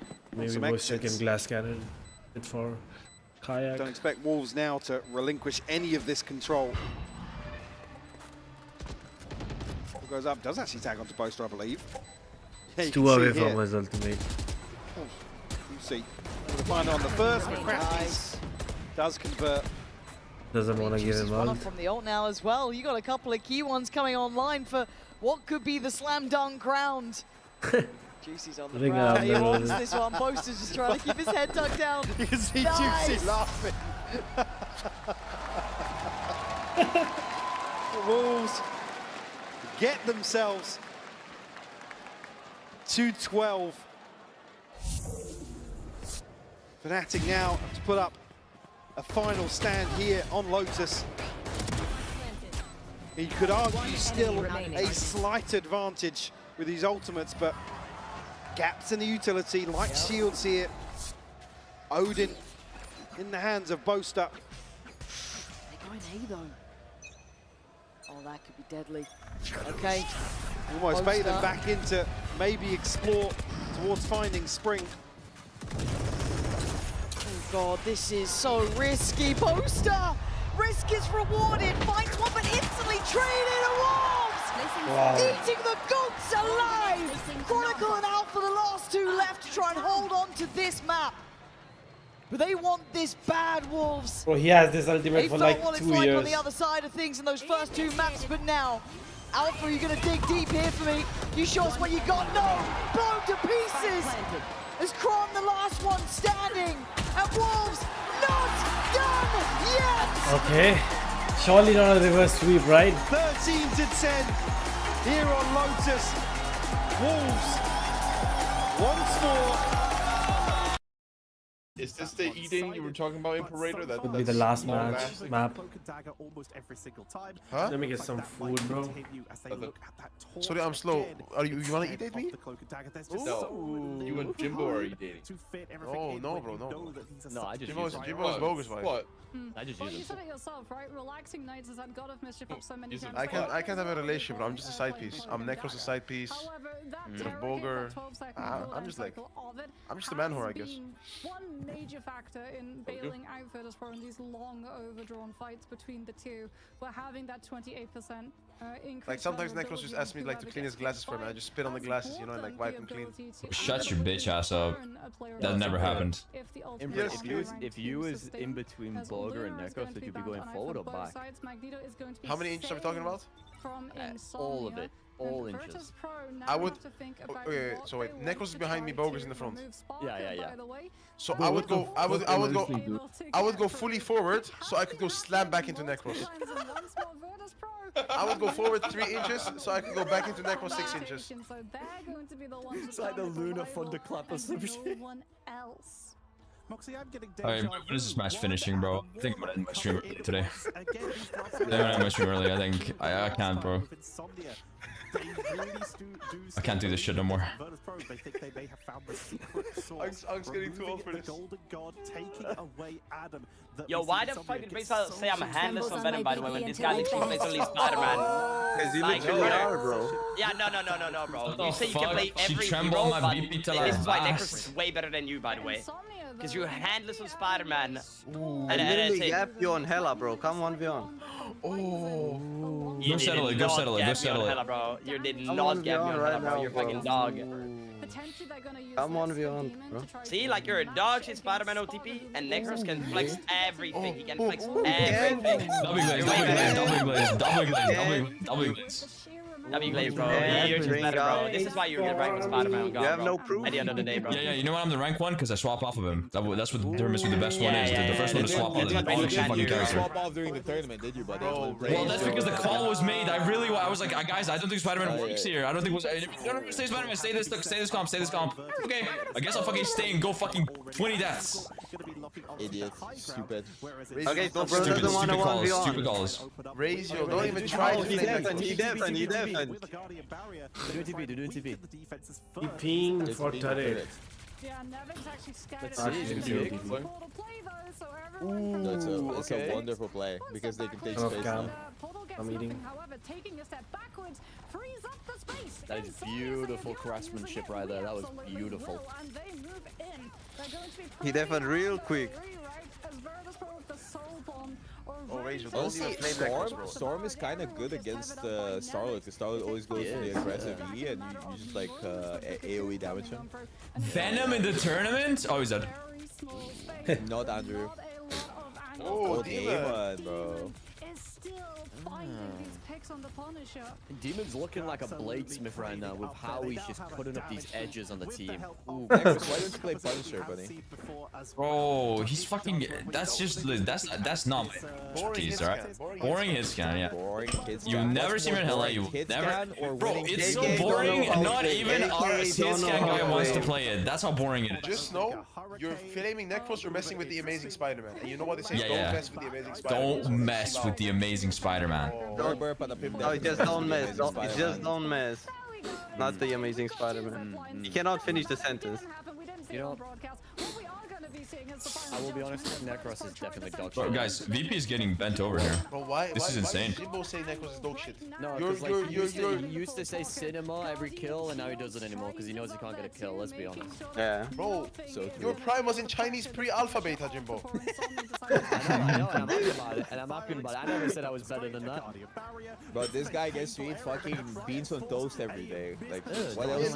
some Boaster exits. can glass cannon it for Kayak. Don't expect Wolves now to relinquish any of this control. Goes up, does actually tag onto Boaster, I believe. Yeah, you Two can away see from here. his ultimate. You see, we'll find it on the first, but Crash does convert. Doesn't want to give him One ult. up from the ult now as well. You got a couple of key ones coming online for what could be the slam dunk round. Juicy's on the Ring ground. out, He man. wants this one. Boaster's just trying to keep his head tucked down. You can see Nice. Juicy laughing. The Wolves get themselves to 12. Fnatic now have to put up a final stand here on Lotus. You could argue still a slight advantage with these ultimates, but gaps in the utility, light shields here. Odin in the hands of Boaster. They're going A though. Oh, that could be deadly. Okay. Almost bait them back into maybe explore towards finding Spring. Oh god, this is so risky. Boaster! Risk is rewarded. Finds one, but instantly traded to Wolves! Eating the goats alive! Chronicle and Alpha, the last two left to try and hold on to this map. But they want this bad, Wolves. Bro, he has this ultimate They for felt like what it's 2 like years. on the other side of things in those first two maps, but now, Alpha, are you going to dig deep here for me? You show us what you got? No! Blown to pieces! Is Kron the last one standing? And Wolves not done yet! Okay. Surely not a reverse sweep, right? 13 to 10 here on Lotus. Wolves once more. Is this the eating you were talking about, Imperator? That Could be the last map. Huh? Let me get some food, bro. Sorry, I'm slow. Are you wanna eat date me? No. You and Jimbo are you dating? Oh no, bro, no. No, I just Jimbo's use it. bogus, vibe. What? I just Well, use you it. said it yourself, right? Relaxing Knights has had God of Mischief up so many times. I can't have a relationship, bro. I'm just a side piece. I'm Necros a side piece. However, that Bit of Terror Bulgur. hit, that 12-second I'm just like, cycle of it I'm just a man whore, I has guess. been one major factor in bailing out Virtus Pro in these long overdrawn fights between the two. We're having that 28% increase. Like sometimes Necros just asks me like to clean his glasses for me. I just spit on the glasses, you know, and like wipe them clean. Shut your bitch ass up. That never happened. If you was in between Bulgur and Necros, would you be going forward or back? How many inches are we talking about? All of it. All inches. I would. Okay, so wait. Necros is behind me. Bogus in the front. Yeah. So I would go fully forward, so I could go slam back into Necros. I would go forward 3 inches, so I could go back into Necros 6 inches. It's like the Luna thunderclap or some shit. Alright, when is this match finishing, bro? I think I'm gonna end my stream early today. I'm gonna end my stream early. I think I can't, bro. I can't do this shit no more. I'm getting too old for this. Yo, why the fuck did Baseball say I'm handless on Venom, by the way, when this guy literally plays only Spider-Man? Because you Like, literally okay. are, bro. Yeah, no, bro. What You the say you can play fuck? She every trembled hero, my but BP till this I is why Necros vast. is way better than you, by the way. Because you're handless on Spider-Man. I literally gapped you on Hella, bro. Come 1v1. Oh. You Go settle did it, go not settle it, get go me settle on it. Hella, bro. You did I'm not 1v1 get me on right Hella, bro. now, You're a bro. fucking dog. I'm 1v1, bro. See, like you're a dog shit Spider-Man OTP, and Necros can flex everything. He can flex everything. Double glaze, double glaze, double glaze, double glaze, double glaze. That'd be great, bro. You're just better, bro. This is why you're ranked with Spider-Man. You have no proof. At the end of the day, bro. Yeah, you know why I'm the rank one? Because I swap off of him. That's what determines who the best one is. The first one to swap off the fucking character. Swap off during the tournament, did you, buddy? Well, that's because the call was made. I was like, guys, I don't think Spider-Man works here. I don't think stay Spider-Man. Stay this comp. Okay, I guess I'll fucking stay and go fucking 20 deaths. Idiot. Stupid. Okay, so bro doesn't want to 1v1. Stupid calls. Raise yo, don't even try to He deafened. Do TP. He pinged for turret. Yeah, Nevin's actually scouted That's a wonderful play because they can take space now. I'm eating. However, taking a step backwards frees up the space. That is beautiful craftsmanship right there. That was beautiful. And they move in. They're going to be He deafened real quick. Oh, Rachel, don't even play Storm is kind of good against Starlet because Starlet always goes for the aggressive E and you just like AoE damage him. Venom in the tournament? Oh, he's dead. Not Andrew. Oh, Demon, bro. On the Punisher. Demon's looking like a bladesmith right now with how he's just putting up these edges on the team. Ooh, Nexus, why don't you play Punisher, buddy? Bro, he's fucking. That's not my cheese, alright? Boring hit scan, yeah. Boring hit scan. You never see him in hella. You never. Bro, it's so boring. Not even our hit scan guy wants to play it. That's how boring it is. Just know, you're flaming Necros, you're messing with the Amazing Spider-Man. And you know what they say? Yeah, don't mess with the Amazing Spider-Man. Don't mess with the Amazing Spider-Man. No, just don't mess. Just don't mess. Not the Amazing Spider-Man. He cannot finish the sentence. You know, I will be honest, Necros is definitely dog shit. Bro, guys, VP is getting bent over here. Bro, why? This is insane. Why Jimbo say Necros is dog shit? No, he used to say cinema every kill, and now he doesn't anymore because he knows he can't get a kill. Let's be honest. Yeah. Bro, your prime was in Chinese pre-alpha beta, Jimbo. I know, and I'm happy about it. And I'm happy about it. I never said I was better than that. But this guy gets to eat fucking beans on toast every day. Like, what else?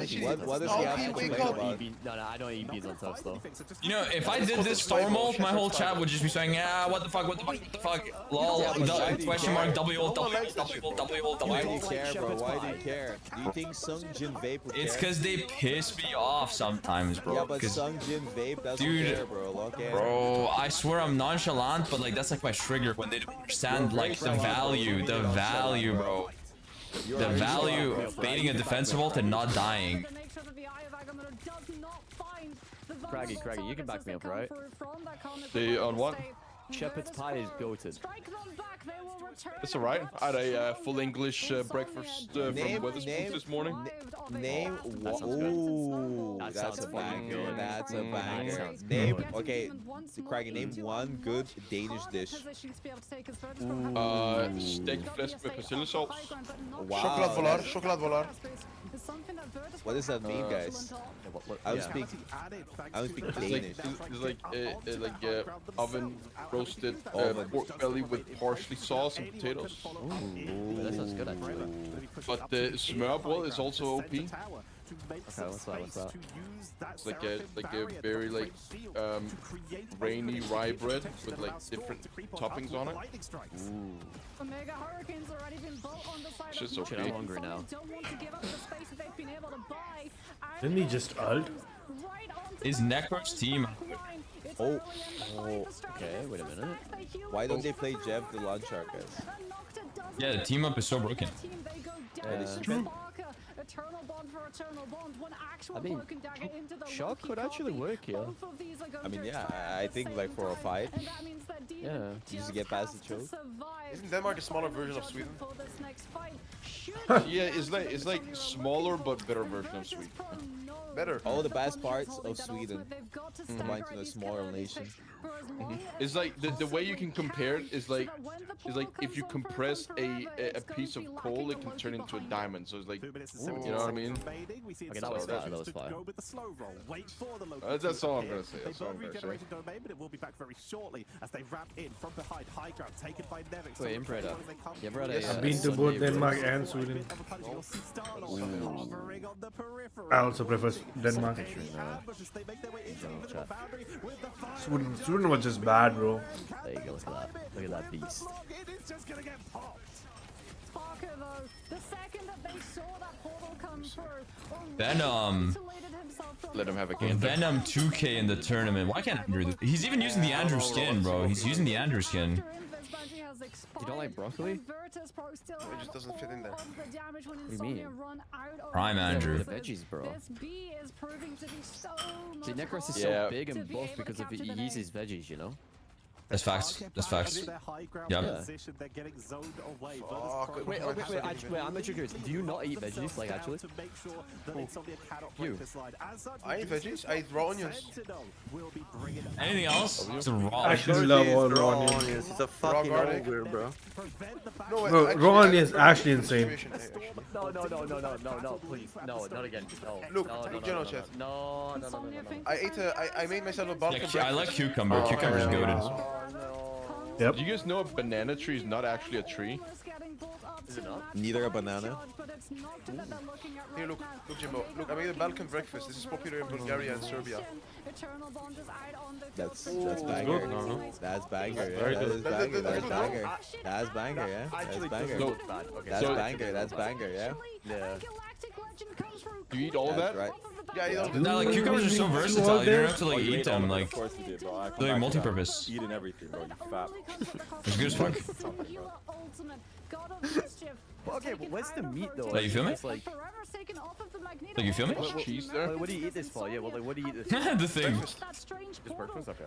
What does he have to complain about? No, I don't eat beans on toast though. You know, if I did this storm ult, my whole chat would just be saying, yeah, what the fuck, lol, question mark, W ult. Why do you care, bro? Why do you care? Do you think Sung Jin Vape would care? It's because they piss me off sometimes, bro. Yeah, but Sung Jin Vape doesn't care, bro. Bro, I swear I'm nonchalant, but like that's like my trigger when they don't understand like the value, bro. The value of baiting a defensive ult and not dying. Craggy, you can back me up, right? They on what? Shepherd's pie is goated. It's alright. I had a full English breakfast from Weatherspoons this morning. Name one. Ooh, that's a banger. That's a banger. Okay, Craggy, name one good Danish dish. Steak flesh with persilla sauce. Wow. Chocolate volar. What does that mean, guys? I would speak Danish. It's like oven roasted pork belly with parsley sauce and potatoes. Ooh, that sounds good actually. But the smørbrød is also OP. Okay, what's that? It's like a very rainy rye bread with like different toppings on it. Ooh. It's just okay. Shit, I'm hungry now. Didn't he just ult? Is Necro's team? Oh, okay, wait a minute. Why don't they play Jeff the Launch Shark, guys? Yeah, the team up is so broken. That is true. I mean, Shark could actually work here. I mean, yeah, I think like for a fight. Yeah. Just get past the choke. Isn't Denmark a smaller version of Sweden? Yeah, it's like smaller but better version of Sweden. Better. All the best parts of Sweden combined to a smaller nation. It's like the way you can compare it is like if you compress a piece of coal, it can turn into a diamond. So it's like, you know what I mean? Okay, that was fire. That was fire. That's all I'm gonna say. That's all I'm gonna say. Wait, Impredator. I've been to both Denmark and Sweden. I also prefer Denmark. Sweden was just bad, bro. There you go, look at that. Look at that beast. games. Venom. Let him have a game. Venom 2K in the tournament. Why can't Andrew? He's even using the Andrew skin, bro. He's using the Andrew skin. You don't like broccoli? It just doesn't fit in there. What do you mean? Prime Andrew. The veggies, bro. See, Necros is so big and buff because of he eats his veggies, you know? That's facts. That's facts. Yeah. Wait, I'm actually curious. Do you not eat veggies, like actually? You? I eat veggies. I eat raw onions. Anything else? It's a raw. I actually love all raw onions. It's a fucking ogre, bro. Bro, raw onions is actually insane. No, please. No, not again. No. Look, General Chef. No. I made myself a Balkan Yeah, I like cucumber. Cucumber's goated. Yep. Do you guys know a banana tree is not actually a tree? Is it not? Neither a banana. Here, look, Jimbo. Look, I made a Balkan breakfast. This is popular in Bulgaria and Serbia. That's banger. That's banger. Yeah. That's banger. Yeah. That's banger. That's banger. That's banger. Yeah. Yeah. Do you eat all that? Right. Yeah, you don't. No, like cucumbers are so versatile. You don't have to like eat them. Like Of course we did, bro. they're like multi-purpose. Eating everything, bro. You fat. It's good as fuck. Okay, but what's the meat though? Like, you feel me? It's like Like, you feel me? Cheese there? what do you eat this for? Yeah, well, like, what do you eat this for? The thing. Just breakfast? Okay.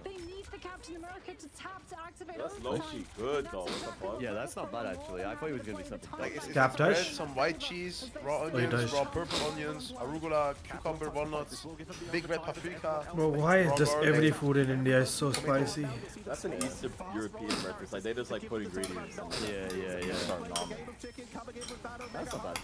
That's low-key good, though. What the fuck? Yeah, that's not bad actually. I thought it was gonna be something. Like, it's Captash? bread, some white cheese, raw onions, does. raw purple onions, arugula, cucumber, walnuts, big red paprika. Bro, why is raw just garlic. every food in India is so spicy? That's an Eastern European breakfast. Like, they just like put ingredients in. Yeah. Start nomming. That's not bad.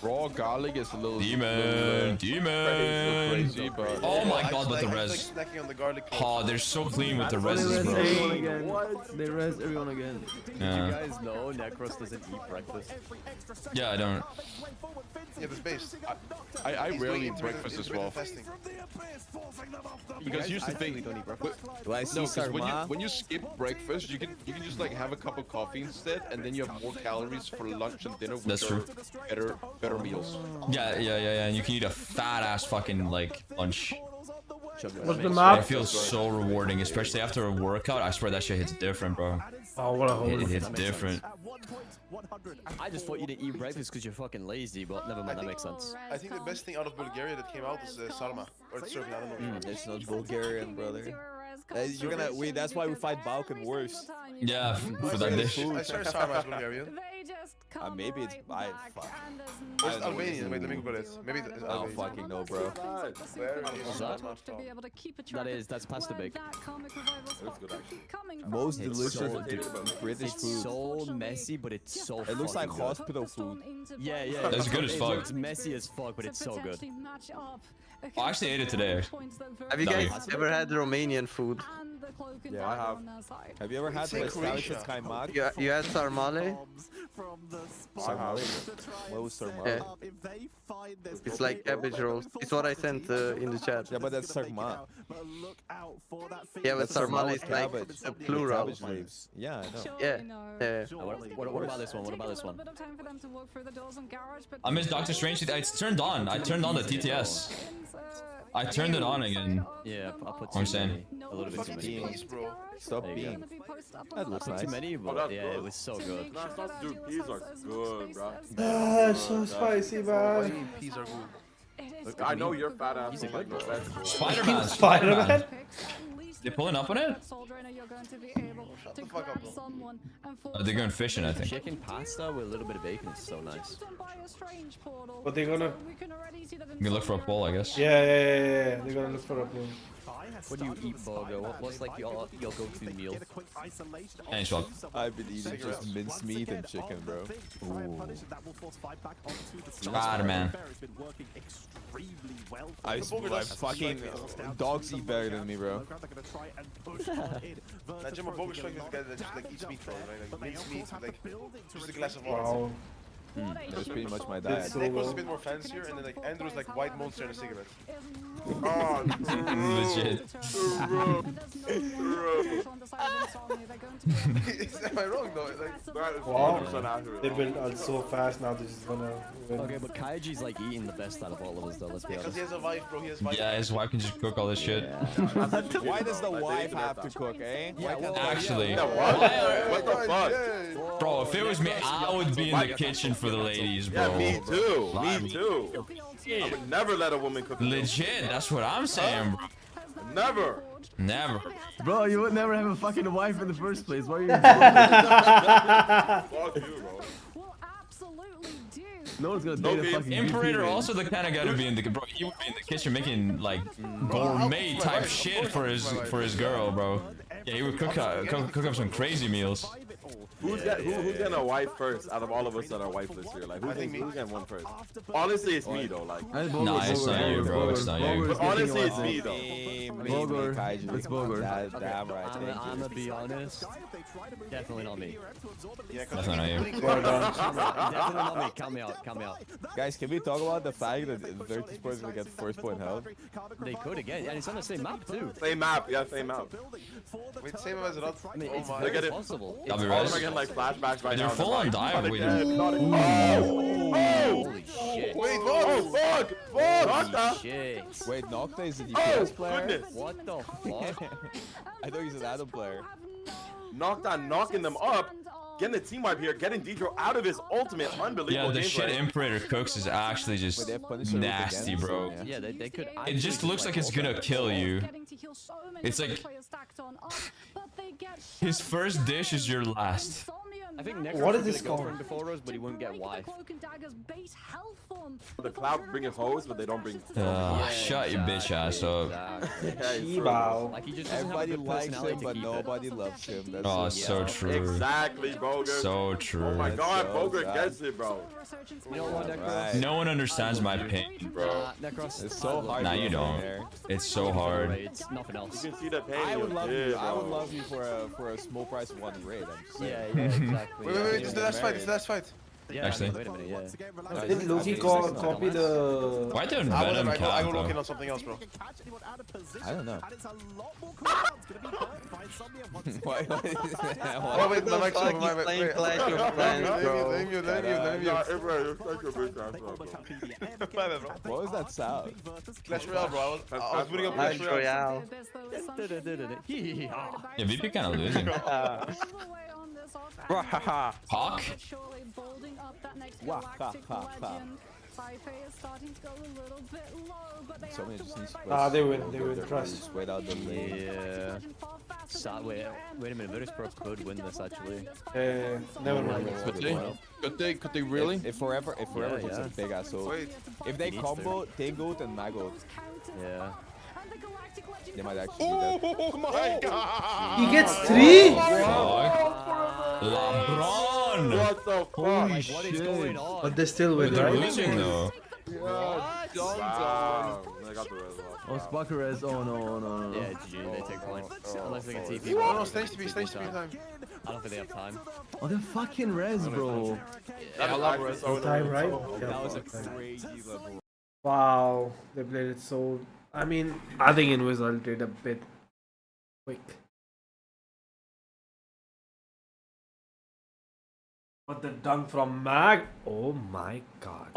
Raw garlic is a little Demon. crazy, but Oh my god, with the Like res. snacking on the garlic. Oh, they're so clean with the They reses, res bro. everyone again. They res everyone again. You Yeah. guys know Necros doesn't eat breakfast. Yeah, I don't. Yeah, the base. I He's rarely doing eat breakfast as well. fasting. Because here's the thing. Don't eat breakfast. Do I see No, because sarma? when you skip breakfast, you can just like have a cup of coffee instead, and then you have more calories for lunch and dinner, which That's are true. better meals. Yeah. And you can eat a fat ass fucking like lunch. What's the It map? feels so rewarding, especially after a workout. I swear that shit hits different, bro. Oh, what a It hole. hits different. I just thought you didn't eat breakfast because you're fucking lazy, but never mind, that makes sense. I think the best thing out of Bulgaria that came out is sarma. Or it's Serbian, I don't know. It's not Bulgarian, brother. You're gonna wait. That's why we fight Balkan worse. Yeah, for that dish. I swear sarma is Bulgarian. Maybe it's fuck. Or it's Albanian. Wait, let me Google it. Maybe it's I don't Albanian. fucking know, bro. Where is that? That's pasta bake. That's good, actually. Most It's delicious so- British It's food. so messy, but it's so. It looks like fucking good. hospital food. Yeah. That's good as fuck. It's messy as fuck, but it's so good. Oh, I actually ate it today. Have you guys ever had Romanian food? Yeah, I have. Have you ever had like Croatia kaimak? You had sarmale? Sarmale? What was sarmale? Yeah. It's like cabbage rolls. It's what I sent in the chat. Yeah, but that's sarma. Yeah, but That's sarmale is like cabbage. a plural. Cabbage leaves. Yeah, I know. Yeah. What about this one? What about this one? I miss Doctor Strange. It's turned on. I turned on the TTS. I turned it on again. Yeah, I'll put I'm saying. a little bit too many. Peas, bro. Stop being. That looks Too nice. many, but yeah, it was so good. Nah, it's not dude. Peas are good, bro. That's so spicy, man. Peas are good. Look, I know you're fat ass. Like no vegetables. Spider-Man. Spider-Man? They pulling up on it? They're going fishing, I think. Chicken pasta with a little bit of bacon is so nice. But they're gonna... You can look for a poll, I guess. Yeah. They're gonna look for a pool. What do you eat, Bogo? What's like your go-to meal? And swap. I've been eating just minced meat and chicken, bro. Ooh. Spider-Man. I fucking dogs eat better than me, bro. That Jimbo Bogus strike is the guy that just like eats meat, bro. Like minced meat, with, like just a glass of water. Wow. That was pretty much my diet. Nick was a bit more fancier, and then like Andrew's like white monster and a cigarette. Oh, Legit. Am I wrong though? Like, Wow. They built out so fast now. They're just gonna win. Okay, but Kaiji's like eating the best out of all of us, though. Let's be because honest. he has a wife, bro. He has wife. Yeah, his wife can just cook all this shit. Why does the wife have to cook, eh? Actually, What the fuck? bro, if it was me, I would be in the kitchen for the ladies, bro. Yeah, me too. Me too. I would never let a woman cook. Legit, that's what I'm saying, bro. Never. Never. Bro, you would never have a fucking wife in the first place. Why are you? Fuck you, bro. No one's gonna date a fucking Imperator VP, man. also the kind of guy to be in the bro. He would be in the kitchen making like gourmet type shit for his girl, bro. Yeah, he would cook up some crazy meals. Who's getting a wife first out of all of us that are wifeless here? Like, who's getting one first? Honestly, it's me though. Like, Nah, it's not you, bro. It's not you. But honestly, it's me though. It's Bogor. Damn right. I'm gonna be honest. Definitely not me. Definitely not you. Definitely not me. Count me out. Count me out. Guys, can we talk about the fact that Dirty Sports is gonna get first point held? They could again, and it's on the same map too. Same map, yeah, same map. Wait, same as it. I mean, it's Look at very it. possible. I'll be All of them right. are getting like flashbacks right now. They're full on dive. Wait, Holy shit. Wait, fuck! Fuck! Shit. Wait, Nocta is a DPS player? Goodness. What the fuck? I thought he's an Adam player. Knocking them up. Getting the team wipe here, getting Deidro out of his ultimate. Unbelievable. Yeah, the gameplay. shit Imperator cooks is actually just nasty, bro. Yeah, they could. It just looks like it's gonna kill you. It's like his first dish is your last. I think Necros What is was this gonna go called? for him before Rose, but he wouldn't get wife. The Cloud bring his hoes, but they don't bring. Shut your bitch ass up. Wow. Like he just doesn't have a Everybody good likes personality him, to but keep it. nobody loves him. That's Oh, it. so true. Exactly, Boger. So true. Oh my God, So Boger sad. gets it, bro. You know what, Necros? Right. No one understands my pain, bro. Necros, It's so hard. Nah, to you get don't. there. It's so hard. It's nothing else. You can see the pain. I in would your love kid, you. I bro. would love you for a small price of one raid. I'm just saying. Yeah, exactly. Wait, this is the last fight. It's the last fight. Yeah, Actually. wait a minute, yeah. Did Loki copy the? Why don't I Venom will count look in though? on something else, bro. I don't know. Why? Oh wait, my mic's over. My playing wait. Clash of Clans, bro. Let me What was that sound? Clash Royale, bro. I was booting up Clash Clash Royale. Royale. Yeah, VP kind of losing. Hawk? Somebody just needs to Ah, they win. They win. Trust. Just wait out the lane. Yeah. Wait a minute. Virtus Pro could win this actually. Never mind. Could they really? If forever Yeah, hits a yeah. big ass ult. Wait. If they He needs combo Tangled and Mago, Yeah. they might actually do that. Oh my God! He gets 3. LeBron! What the fuck? Like, what is going on? But they still win, They're right? losing though. Wow. They got the res off. Oh, Spakarez. Oh no. Yeah, GG. They take point. Unless they get TP. No, no, stays to be time. I don't think they have time. Oh, they're fucking res, bro. I love res. No time, right? That was a Yeah. crazy level. Wow. They played it so. I mean, I think it resulted a bit quick. But the dunk from Mag. Oh my God.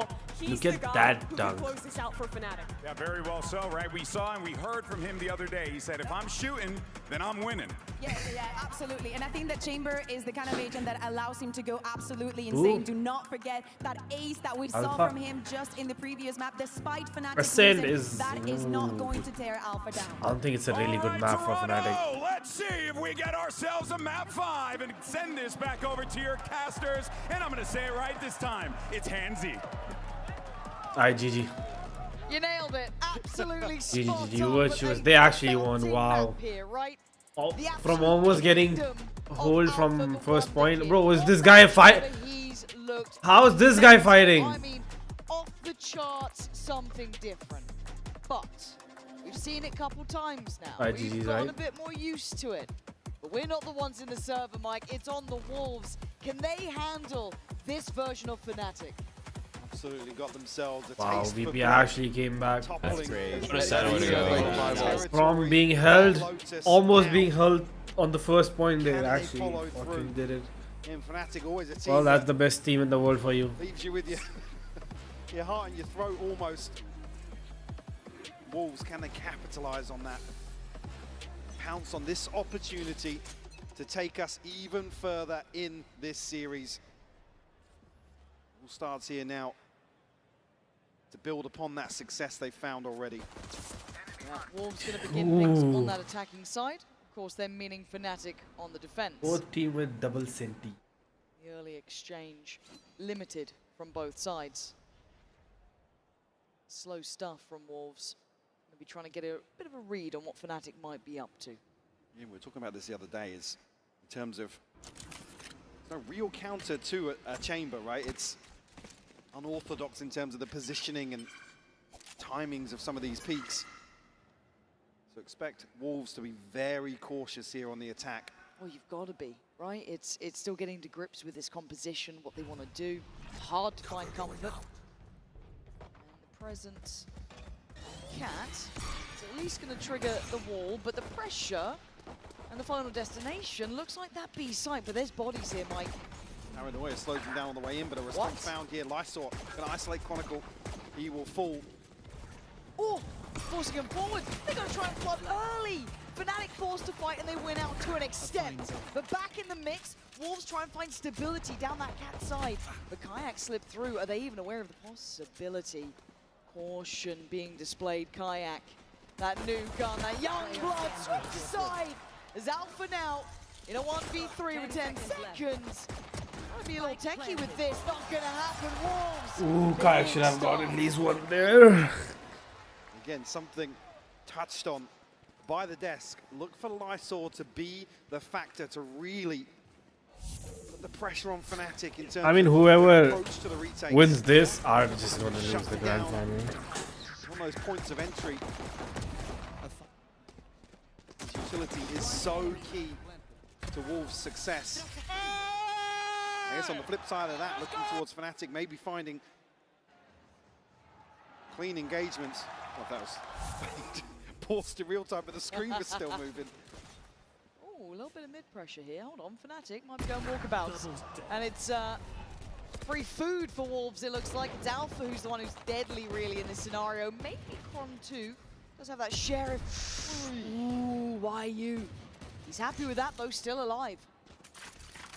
Look at that dunk. This out for Fnatic. Yeah, very well so, right? We saw and we heard from him the other day. He said, if I'm shooting, then I'm winning. Yeah, absolutely. And I think that Chamber is the kind of agent that allows him to go absolutely insane. Ooh. Do not forget that ace that we saw Alpha. from him just in the previous map. Despite Fnatic Ascend losing, is- that is not ooh. going to tear Alpha down. I don't think it's a really good map for Fnatic. Toronto, let's see if we get ourselves a map 5 and send this back over to your casters. And I'm going to say it right this time. It's handsy. Alright, GG. You nailed it. Absolutely spot GG. on, What but she was. they They actually felt won. it Wow. up here, right? Oh, The from absolute almost getting freedom hold of from Alpha first before point. the Bro, is kill. this guy fight? He's looked How is this guy fighting? I mean, off the charts, something different. But we've seen it a couple times now. Right, We've GG's gotten right. a bit more used to it. But we're not the ones in the server, Mike. It's on the Wolves Can they handle this version of Fnatic? Absolutely got themselves a Wow, taste VP for actually came back. That's great. From being held, almost being held on the first point, they actually fucking did it. In Fnatic, always a team Well, that's the best team in the world for you. leaves you with your heart in your throat almost. Wolves, can they capitalize on that? Pounce on this opportunity to take us even further in this series. All starts here now to build upon that success they found already. Yeah, Wolves going to begin things on that attacking side. Of course, they're meaning Fnatic on the defense. Both team with double Senti. The early exchange limited from both sides. Slow stuff from Wolves. Gonna be trying to get a bit of a read on what Fnatic might be up to. Yeah, we were talking about this the other day, is in terms of no real counter to a chamber, right? It's unorthodox in terms of the positioning and timings of some of these peaks. So expect Wolves to be very cautious here on the attack. Well, you've got to be, right? It's still getting to grips with this composition, what they want to do. Hard to find comfort. And the presence of Cat is at least going to trigger the wall, but the pressure and the final destination looks like that B site, but there's bodies here, Mike. Aaron Noyer slows him down on the way in, but a response found here. Lysor going to isolate Chronicle. He will fall. Oh, forcing him forward. They're going to try and flood early. Fnatic forced to fight and they win out to an extent. But back in the mix, Wolves try and find stability down that Cat side. The Kayak slipped through. Are they even aware of the possibility? Caution being displayed, Kayak. That new gun, that young blood, switch aside. Is Alpha now in a 1v3 with 10 seconds. Trying to be a little techie with this. Not going to happen, Wolves. Ooh, Kayak should have got at least one there. Again, something touched on by the desk. Look for Lysor to be the factor to really put the pressure on Fnatic in terms I mean, of whoever approach to the retakes. wins this are just going to lose Shut the grand down final. one of those points of entry. This utility is so key to Wolves' success. I guess on the flip side of that, looking towards Fnatic, maybe finding clean engagements. Oh, that was paused in real time, but the screen was still moving. Oh, a little bit of mid-pressure here. Hold on, Fnatic might be going walkabouts. And it's free food for Wolves, it looks like. It's Alpha who's the one who's deadly, really, in this scenario. Maybe Kron 2 does have that Sheriff. Ooh, why you? He's happy with that, though, still alive.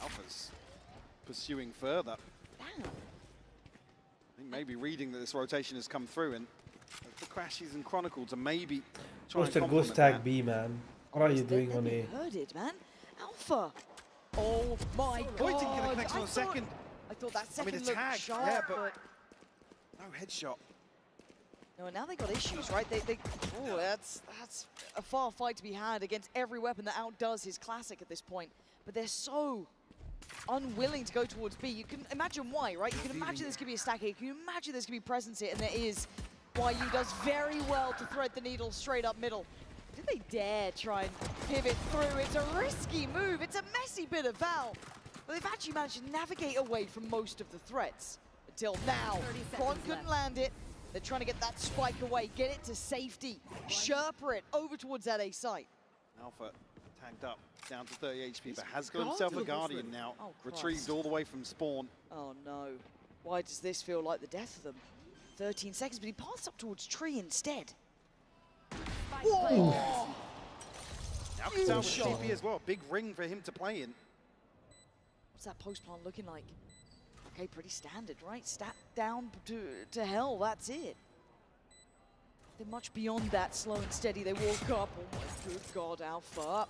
Alpha's pursuing further. Damn. I think maybe reading that this rotation has come through and the Crashes and Chronicle to maybe try What's and that ghost complement tag that. B, man? What are you doing on A? Heard it, man. Alpha. Oh my God. Waiting for the connection on a second. I thought that second I mean, a looked tag, sharp, yeah, but no headshot. No, now they got issues, right? Oh, that's a far fight to be had against every weapon that outdoes his classic at this point. But they're so unwilling to go towards B. You can imagine why, right? You can imagine this could be a stack here. You can imagine there's going to be presence here, and there is. YU does very well to thread the needle straight up middle. Did they dare try and pivot through? It's a risky move. It's a messy bit of Val. But they've actually managed to navigate away from most of the threats. Until now, Kron couldn't land it. They're trying to get that spike away, get it to safety, Sherpa it over towards that A site. Alpha tagged up, down to 30 HP, but has got himself a Guardian now. Oh, retrieved all the way from spawn. Oh no. Why does this feel like the death of them? 13 seconds, but he passed up towards tree instead. Whoa! Alpha's out with TP as well. Big ring for him to play in. What's that post plan looking like? Okay, pretty standard, right? Stat down to hell, that's it. They're much beyond that, slow and steady. They walk up. Oh my good God, Alpha.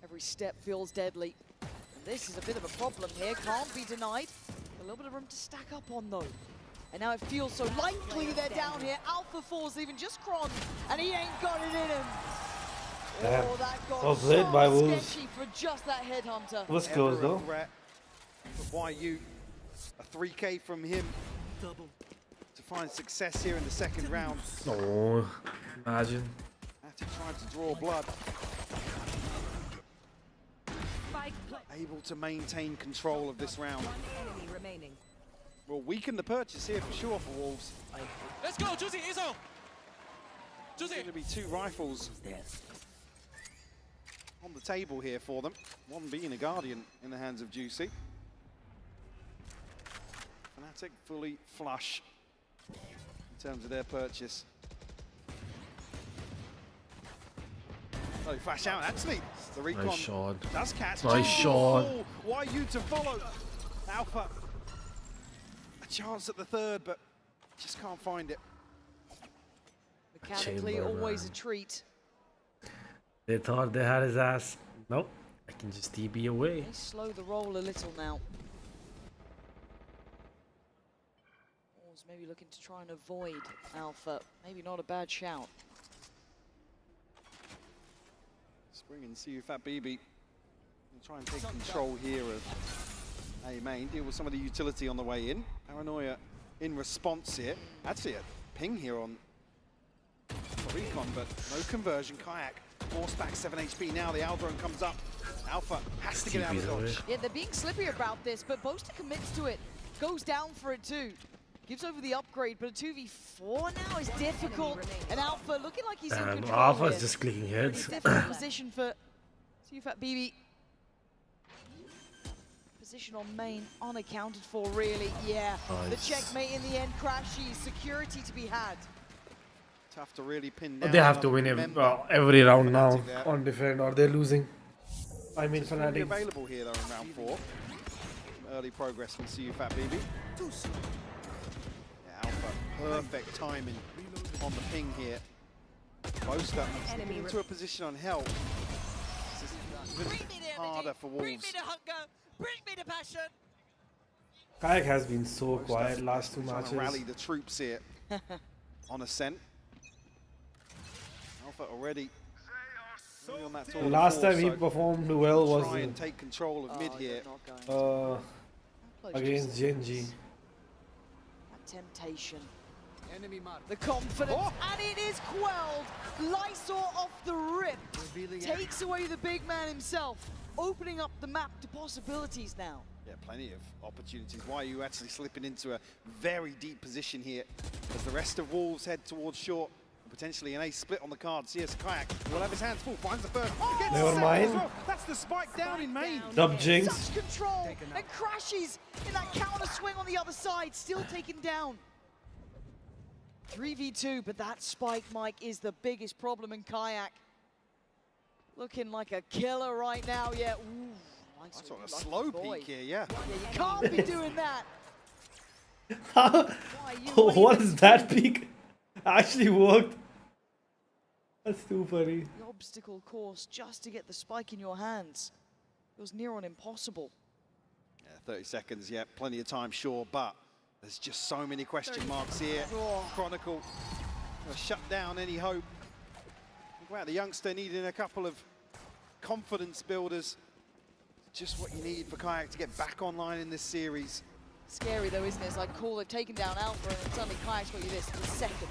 Every step feels deadly. And this is a bit of a problem here. Can't be denied. A little bit of room to stack up on, though. And now it feels so likely they're down here. Alpha falls, even just Kron, and he ain't got it in him. Damn. Oh, that got Well played by Wolves. sketchy for just that headhunter. It was close, though. Threat. But YU, a 3K from him to find success here in the second round. Oh, imagine. Fnatic tried to draw blood. able to maintain control of this round. Will weaken the purchase here for sure for Wolves. Let's go, Juicy, Izzo! There's going to be 2 rifles on the table here for them. One being a Guardian in the hands of Juicy. Fnatic fully flush in terms of their purchase. Oh, flash out, actually. The recon nice shot. does catch. Nice shot. Why you to follow? Alpha. A chance at the third, but just can't find it. Mechanically, Chamber, always man. a treat. They thought they had his ass. Nope. I can just TB away. They slow the roll a little now. Wolves maybe looking to try and avoid Alpha. Maybe not a bad shout. Spring and see Fat BB try and take control here of A main, deal with some of the utility on the way in. Paranoia in response here. Actually a ping here on recon, but no conversion. Kayak forced back 7 HP. Now the Aldrone comes up. Alpha has to get out of the dodge. Yeah, they're being slippery about this, but Boaster commits to it. Goes down for it too. Gives over the upgrade, but a 2v4 now is difficult. And Alpha looking like he's in control Alpha's here. just clicking heads. Difficult position for Fat BB. Position on main unaccounted for, really. Yeah, the checkmate in the end. Crashy, security to be had. Tough to really pin down. They have to win every round now on defend, or they're losing. I mean, Fnatic. Available here though in round 4. Early progress from CU Fat BB. Yeah, Alpha, perfect timing on the ping here. Boaster into a position on help. This is even harder for Wolves. Bring me the hunger, bring me the passion. Kayak has been so quiet last 2 matches. Rally the troops here on Ascent. Alpha already on that The last time he performed well was try and take control of mid here. Against Genji. That temptation. The confidence, and it is quelled. Lysor off the rip. Takes away the big man himself, opening up the map to possibilities now. Yeah, plenty of opportunities. Why are you actually slipping into a very deep position here as the rest of Wolves head towards short? Potentially an ace split on the card. CS Kayak will have his hands full, finds the first. Never mind. Well. That's the spike down in main. Dub Jinx. Such control, and crashes in that counter swing on the other side, still taken down. 3v2, but that spike, Mike, is the biggest problem in Kayak. Looking like a killer right now, yeah. Ooh, that's sort of a slow peek here, yeah. Yeah, you can't be doing that. What is that peak? Actually worked. That's too funny. The obstacle course just to get the spike in your hands. It was near on impossible. Yeah, 30 seconds, yeah, plenty of time, sure, but there's just so many question marks here. Chronicle shut down any hope. Wow, the youngster needing a couple of confidence builders. Just what you need for Kayak to get back online in this series. Scary though, isn't it? It's like cool, they've taken down Alpha, and then suddenly Kayak's got you this in a second.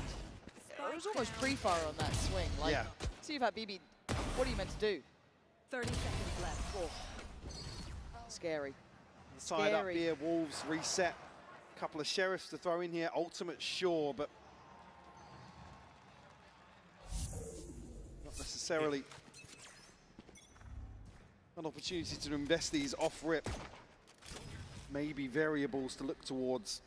It was almost pre-fire on that swing. Like, yeah. See if that BB, what are you meant to do? 30 seconds left. Oh. Scary. Side up here, Wolves reset. A couple of sheriffs to throw in here. Ultimate, sure, but not necessarily an opportunity to invest these off-rip. Maybe variables to look towards,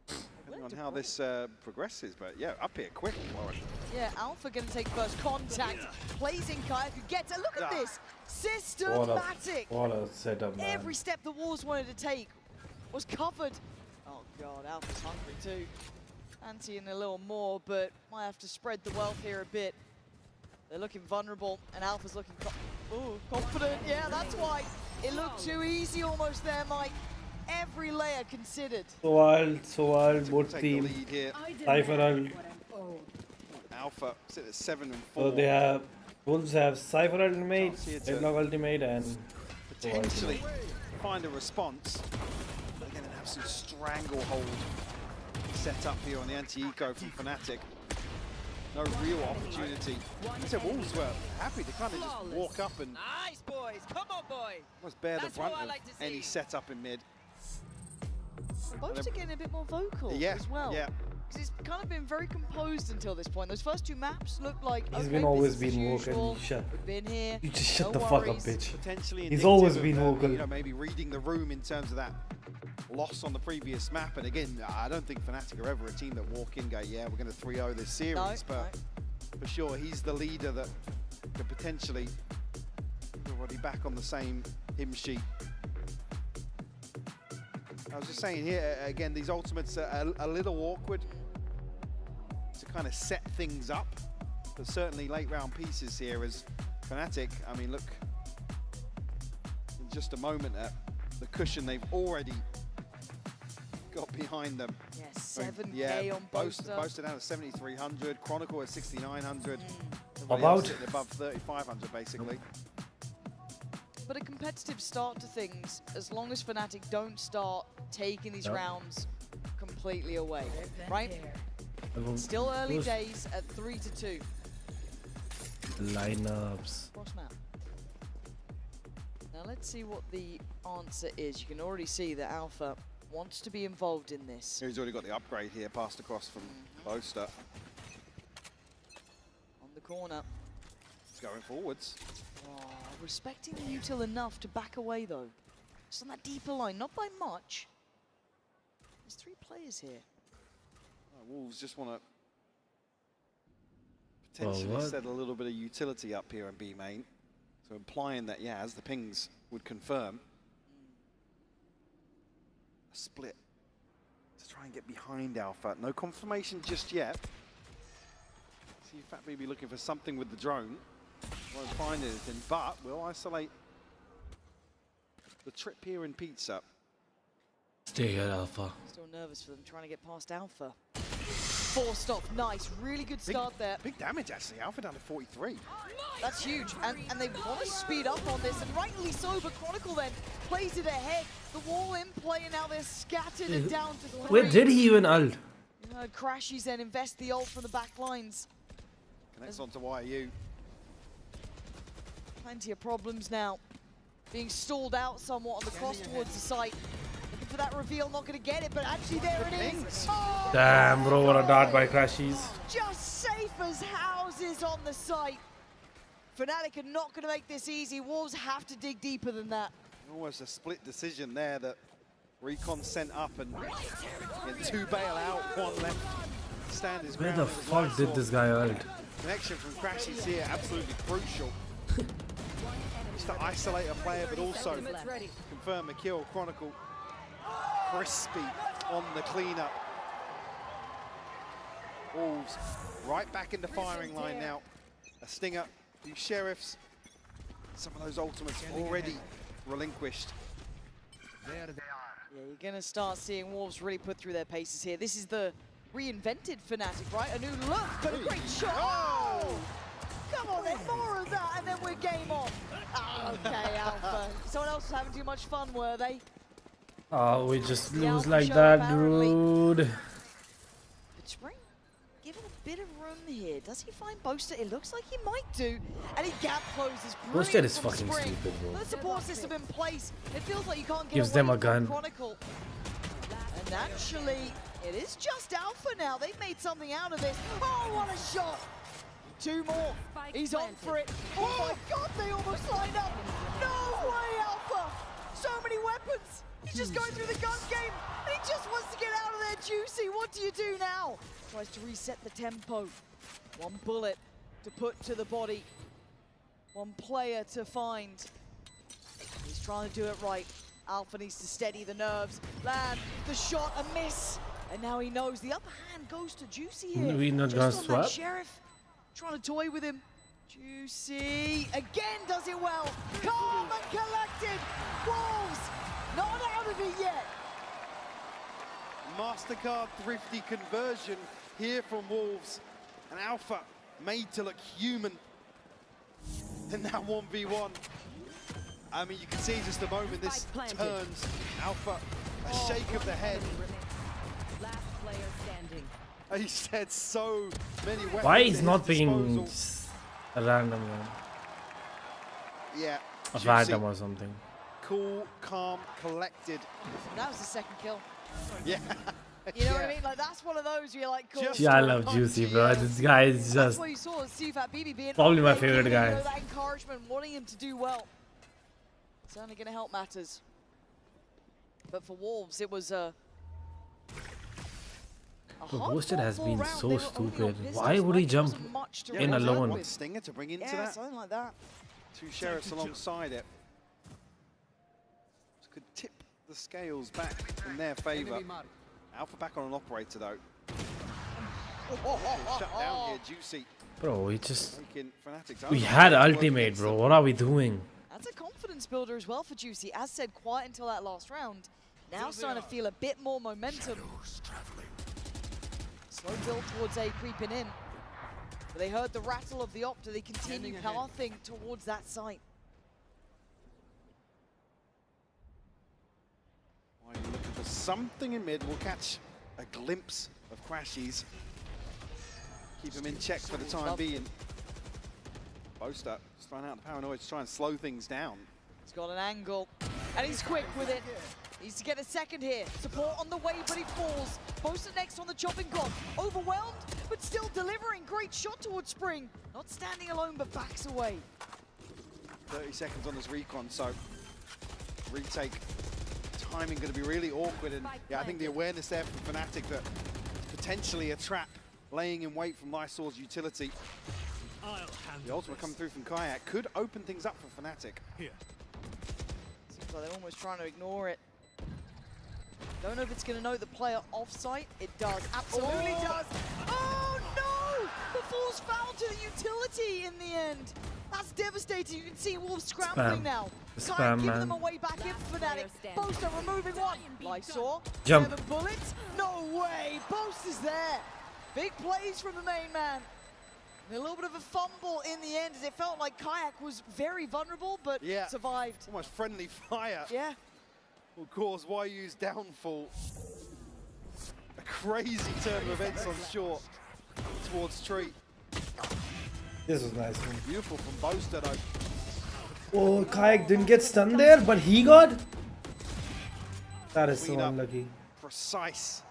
depending on how this progresses. But yeah, up here quick, Lauren. Yeah, Alpha going to take first contact. Plays in Kayak, who gets it. Look at this! Systematic! What a setup, man. Every step the Wolves wanted to take was covered. Oh god, Alpha's hungry too. Anti-ing a little more, but might have to spread the wealth here a bit. They're looking vulnerable, and Alpha's looking confident. Yeah, that's why it looked too easy almost there, Mike. Every layer considered. So wild, both team. Cypher. Alpha sit at 7 and 4. So they have Wolves have Cypher ultimate, Deadlock ultimate, and potentially find a response. Again, an absolute stranglehold set up here on the anti-eco from Fnatic. no real opportunity. I said Wolves were happy to kind of just walk up and nice boys, come on boy. almost bear the brunt of any setup in mid. Both are getting a bit more vocal as well. Yeah. Because he's kind of been very composed until this point. Those first two maps look like He's okay, been always business been as vocal. usual. Shut. We've been here. You just shut no the fuck up, worries. bitch. Potentially He's always indicative been of, vocal. you know, maybe reading the room in terms of that loss on the previous map. And again, I don't think Fnatic are ever a team that walk in and go, yeah, we're going to 3-0 this series. But for sure, he's the leader that could potentially put everybody back on the same hymn sheet. I was just saying here, again, these ultimates are a little awkward to kind of set things up. But certainly late round pieces here as Fnatic, I mean, look, in just a moment at the cushion they've already got behind them. Yeah, 7K on Boaster. Boaster down at 7,300, Chronicle at 6,900. About sitting above 3,500 basically. But a competitive start to things, as long as Fnatic don't start taking these rounds completely away, right? Still early days at 3-2. Lineups. Cross map. Now let's see what the answer is. You can already see that Alpha wants to be involved in this. He's already got the upgrade here, passed across from Boaster. On the corner. It's going forwards. Oh, respecting the util enough to back away though. Just on that deeper line, not by much. There's 3 players here. Wolves just want to potentially set a little bit of utility up here in B main. So implying that, yeah, as the pings would confirm, a split to try and get behind Alpha. No confirmation just yet. See if Fat maybe looking for something with the drone. Won't find anything, but we'll isolate the trip here in Pizza. Stay here, Alpha. Still nervous for them trying to get past Alpha. Forced off, nice, really good start there. Big damage actually, Alpha down to 43. That's huge, and they want to speed up on this, and rightly so, but Chronicle then plays it ahead. The wall in play, and now they're scattered and down to 3. Where did he even ult? You know, Crashies then invest the ult from the back lines. Connects onto YU. Plenty of problems now. Being stalled out somewhat on the cross towards the site. Looking for that reveal, not going to get it, but actually there it is. Oh! Damn, bro, what a dart by Crashies. Just safe as houses on the site. Fnatic are not going to make this easy. Wolves have to dig deeper than that. Almost a split decision there that Recon sent up and 2 bail out, 1 left. Stand his Where ground. the fuck did this guy ult? Connection from Crashies here, absolutely crucial. Just to isolate a player, but also confirm a kill. Chronicle crispy on the cleanup. Wolves right back in the firing line now. A stinger, 2 sheriffs. Some of those ultimates already relinquished. Yeah, you're going to start seeing Wolves really put through their paces here. This is the reinvented Fnatic, right? A new look, but a great shot. Oh! Come on then, more of that, and then we're game on. Okay, Alpha. Someone else was having too much fun, were they? Oh, we just lose Alpha like show, that, apparently. dude. But Spring, given a bit of room here, does he find Boaster? It looks like he might do. And he gap closes. Boaster is From fucking Spring. stupid, bro. The support system in place. It feels like you can't get Gives away them a from gun. Chronicle. And actually, it is just Alpha now. They've made something out of this. Oh, what a shot! 2 more. He's on for it. Oh my god, they almost lined up. No way, Alpha! So many weapons. He's just going through the gun game, and he just wants to get out of there, Juicy. What do you do now? Tries to reset the tempo. 1 bullet to put to the body. 1 player to find. He's trying to do it right. Alpha needs to steady the nerves. Land the shot, a miss. And now he knows the upper hand goes to Juicy here. We not Just gonna on that swap? Sheriff. Trying to toy with him. Juicy again does it well. Calm and collected. Wolves not out of it yet. MasterCard thrifty conversion here from Wolves. And Alpha made to look human in that 1v1. I mean, you can see just the moment this turns. Alpha, a shake of the head. Last player standing. He said so many weapons. Why is at not his being disposal. a random one? Yeah. A Juicy. phantom or something. Cool, calm, collected. That was the second kill. Yeah. You know what I mean? Like, that's one of those where you're like, cool. Yeah, I love Juicy, bro. This guy is That's just what you saw, Sufat BB being probably my on there, favorite giving him, guy. you know, that encouragement, wanting him to do well. Certainly going to help matters. But for Wolves, it was a Bro, Boasted has been round. so They were only on stupid. pistols, Why would he like, there jump wasn't much to in run alone? with. Stinger to bring into Yeah, that. something like that. 2 sheriffs alongside it. This could tip the scales back in their favor. Alpha back on an operator though. Shut down here, Juicy. Bro, he just... Taking Fnatic's We own had work ultimate, against bro. them. What are we doing? That's a confidence builder as well for Juicy. As said, quiet until that last round. Now starting to feel a bit more momentum. Slow build towards A creeping in. But they heard the rattle of the Opta. They continue pathing towards that site. Why are you looking for something in mid? We'll catch a glimpse of Crashies. Keep him in check for the time being. Boaster just trying out the paranoid to try and slow things down. He's got an angle, and he's quick with it. Needs to get a second here. Support on the way, but he falls. Boaster next on the chopping block. Overwhelmed, but still delivering. Great shot towards Spring. Not standing alone, but backs away. 30 seconds on this recon, so retake timing going to be really awkward. And yeah, I think the awareness there from Fnatic that potentially a trap laying in wait from Lysor's utility. The ultimate coming through from Kayak could open things up for Fnatic. Seems like they're almost trying to ignore it. Don't know if it's going to know the player off-site. It does. Absolutely does. Oh, no! The Force foul to the utility in the end. That's devastating. You can see Wolves scrambling now. Kayak giving them a way back in for Fnatic. Boaster removing one. Lysor. Jump. 7 bullets. No way. Boaster's there. Big plays from the main man. And a little bit of a fumble in the end as it felt like Kayak was very vulnerable, but survived. Almost friendly fire. Yeah. Will cause YU's downfall. A crazy turn of events on short towards Tree. This was nice. Man. Beautiful from Boaster though. Oh, Kayak didn't get stunned there, but he got? That is so unlucky. Precise.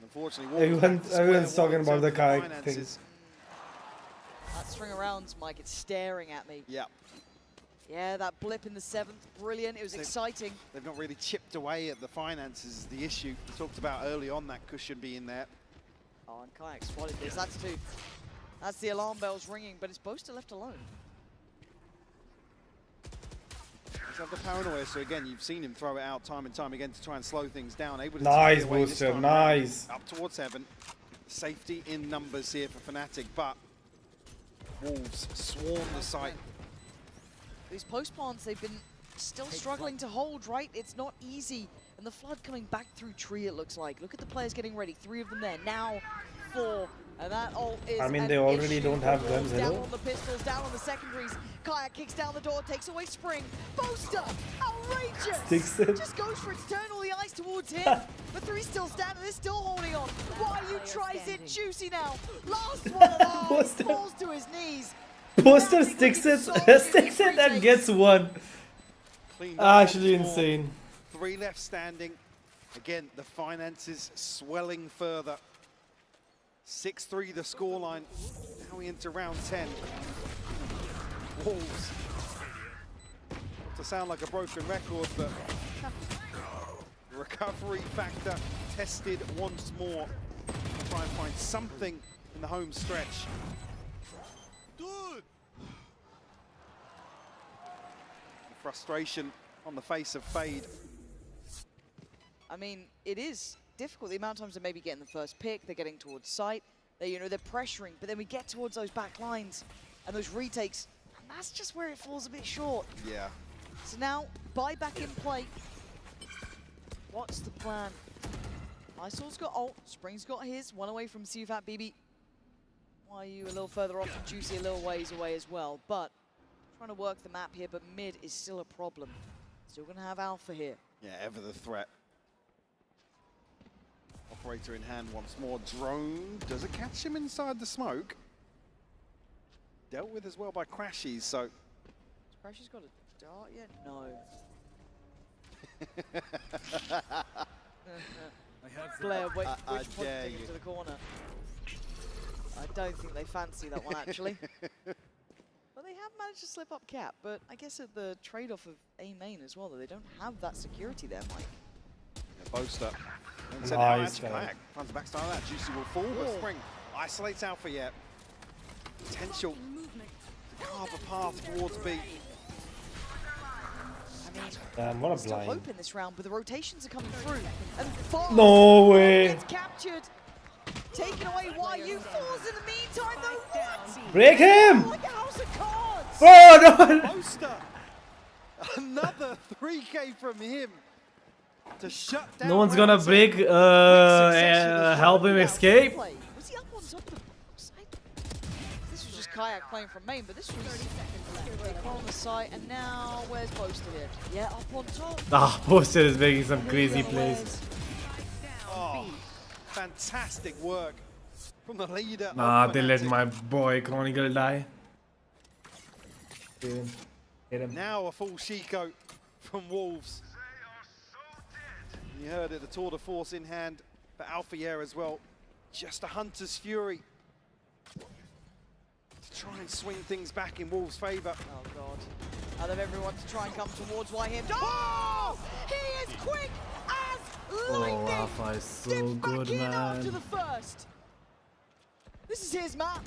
Unfortunately, everyone's talking about the Kayak thing. That string of rounds, Mike, it's staring at me. Yeah. Yeah, that blip in the 7th, brilliant. It was exciting. They've not really chipped away at the finances is the issue. We talked about early on that cushion being there. Oh, and Kayak spotted this. That's 2. That's the alarm bells ringing, but it's Boaster left alone. Let's have the paranoia, so again, you've seen him throw it out time and time again to try and slow things down. Able to Nice, take it away this Boaster, time nice. around. Up towards 7. Safety in numbers here for Fnatic, but Wolves swarm the site. These post plants, they've been still struggling to hold, right? It's not easy. And the flood coming back through Tree, it looks like. Look at the players getting ready. 3 of them there. Now 4. And that ult is I mean, they already don't have guns, down hello? on the pistols, down on the secondaries. Kayak kicks down the door, takes away Spring. Boaster, outrageous! Sticks it. Just goes for it to turn all the eyes towards him. But 3 still standing, they're still holding on. YU tries it, Juicy now. Last one alive, falls to his knees. Boaster sticks it and gets 1. Actually insane. 3 left standing. Again, the finances swelling further. 6-3 the scoreline. Now we into round 10. Wolves. To sound like a broken record, but the recovery factor tested once more. Try and find something in the home stretch. The frustration on the face of Fade. I mean, it is difficult. The amount of times they maybe getting the first pick, they're getting towards sight, they're pressuring, but then we get towards those back lines and those retakes, and that's just where it falls a bit short. Yeah. So now, buy back in play. What's the plan? Lysor's got ult, Spring's got his, 1 away from Sufat BB. YU a little further off and Juicy a little ways away as well, but trying to work the map here, but mid is still a problem. Still gonna have Alpha here. Yeah, ever the threat. Operator in hand once more. Drone, does it catch him inside the smoke? Dealt with as well by Crashies, so... Crashies got a dart yet? No. Blair, which point into the corner? I don't think they fancy that one, actually. But they have managed to slip up cap, but I guess at the trade-off of A main as well, that they don't have that security there, Mike. Yeah, Boaster. Nice. Kayak finds the backside of that. Juicy will fall, but Spring isolates Alpha yet. Potential to carve a path towards B. Damn, what a Still blind. hope in this round, but the rotations are coming through. And No way. gets captured. Taken away. YU falls in the meantime, though. What? Break him! Like a house of cards. Oh no! Boaster. Another 3K from him to shut down. No one's gonna break, help him escape. Was he up on top of the side? This was just Kayak playing from main, but this was on the site, and now where's Boaster here? Yeah, up on top. Ah, Poster is making some crazy plays. Oh, fantastic work from the leader. Nah, they let my boy Chronicle die. Hit him. Now a full Shiko from Wolves. You heard it, the tour de force in hand for Alpha Air as well. Just a Hunter's Fury to try and swing things back in Wolves' favour. Oh god. Out of everyone to try and come towards YM. Oh! He is quick as lightning! Oh, Alpha is so good, After man. the first. This is his map.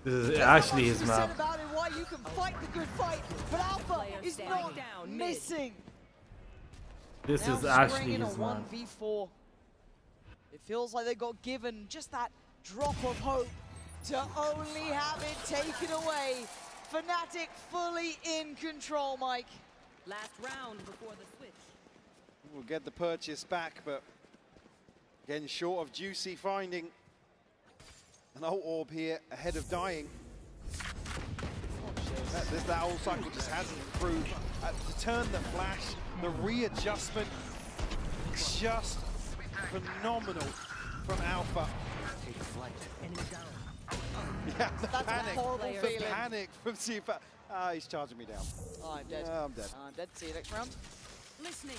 This is actually his map. About it, why you can fight the good fight, but Alpha is not missing. This Now is actually Spring in a his map. 1v4. It feels like they got given just that drop of hope to only have it taken away. Fnatic fully in control, Mike. Last round before the switch. We'll get the purchase back, but again, short of Juicy finding an ult orb here ahead of dying. That ult cycle just hasn't improved. To turn the flash, the readjustment, just phenomenal from Alpha. Yeah, the That's panic, a horrible feeling. the panic from Sifa. Ah, he's charging me down. Oh, I'm dead. I'm dead. I'm dead. See you next round. Listening.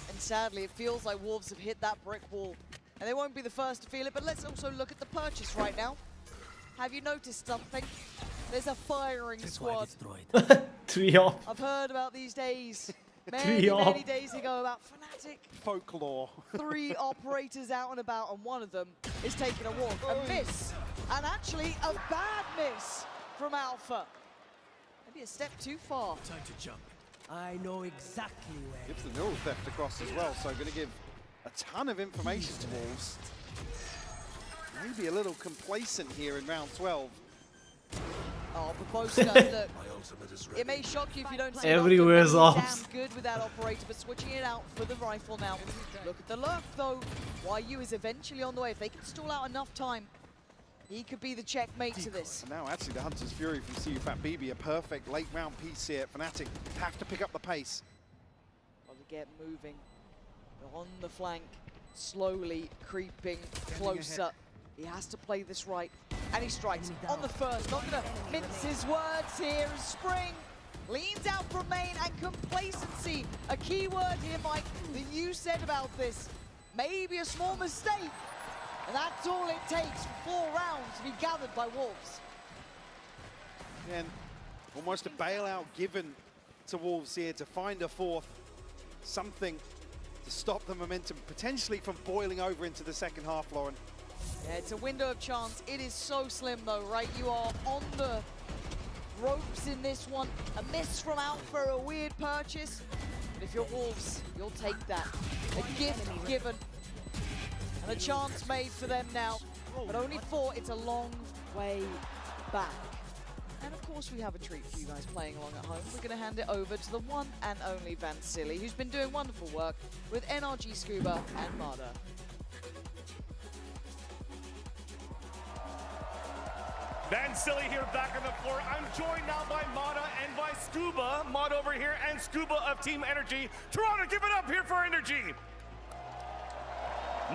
And sadly, it feels like Wolves have hit that brick wall. And they won't be the first to feel it, but let's also look at the purchase right now. Have you noticed something? There's a firing squad. 3 off. I've heard about these days. 3 off. Many days ago about Fnatic. Folklore. 3 operators out and about, and one of them is taking a walk. A miss. And actually, a bad miss from Alpha. Maybe a step too far. Time to jump. I know exactly where. Gives the neural theft across as well, so going to give a ton of information to Wolves. Maybe a little complacent here in round 12. Oh, but Boaster, look, it may shock you if you don't see Everywhere's it off. damn good with that operator, but switching it out for the rifle now. Look at the lurk, though. YU is eventually on the way. If they can stall out enough time, he could be the checkmate to this. And now actually the Hunter's Fury from CUFAT BB, a perfect late round piece here. Fnatic have to pick up the pace. Got to get moving. On the flank, slowly creeping closer. He has to play this right. And he strikes on the first. Not going to mince his words here as Spring leans out from main, and complacency. A key word here, Mike, that you said about this. Maybe a small mistake. And that's all it takes for 4 rounds to be gathered by Wolves. And almost a bailout given to Wolves here to find a 4th. Something to stop the momentum potentially from boiling over into the second half, Lauren. Yeah, it's a window of chance. It is so slim though, right? You are on the ropes in this one. A miss from Alpha, a weird purchase. But if you're Wolves, you'll take that. A gift given. And a chance made for them now. But only 4, it's a long way back. And of course we have a treat for you guys playing along at home. We're going to hand it over to the one and only Vansili, who's been doing wonderful work with NRG Scuba and Marder. Vansili here back on the floor. I'm joined now by Mada and by Scuba. Mada over here and Scuba of Team Energy. Toronto, give it up here for Energy.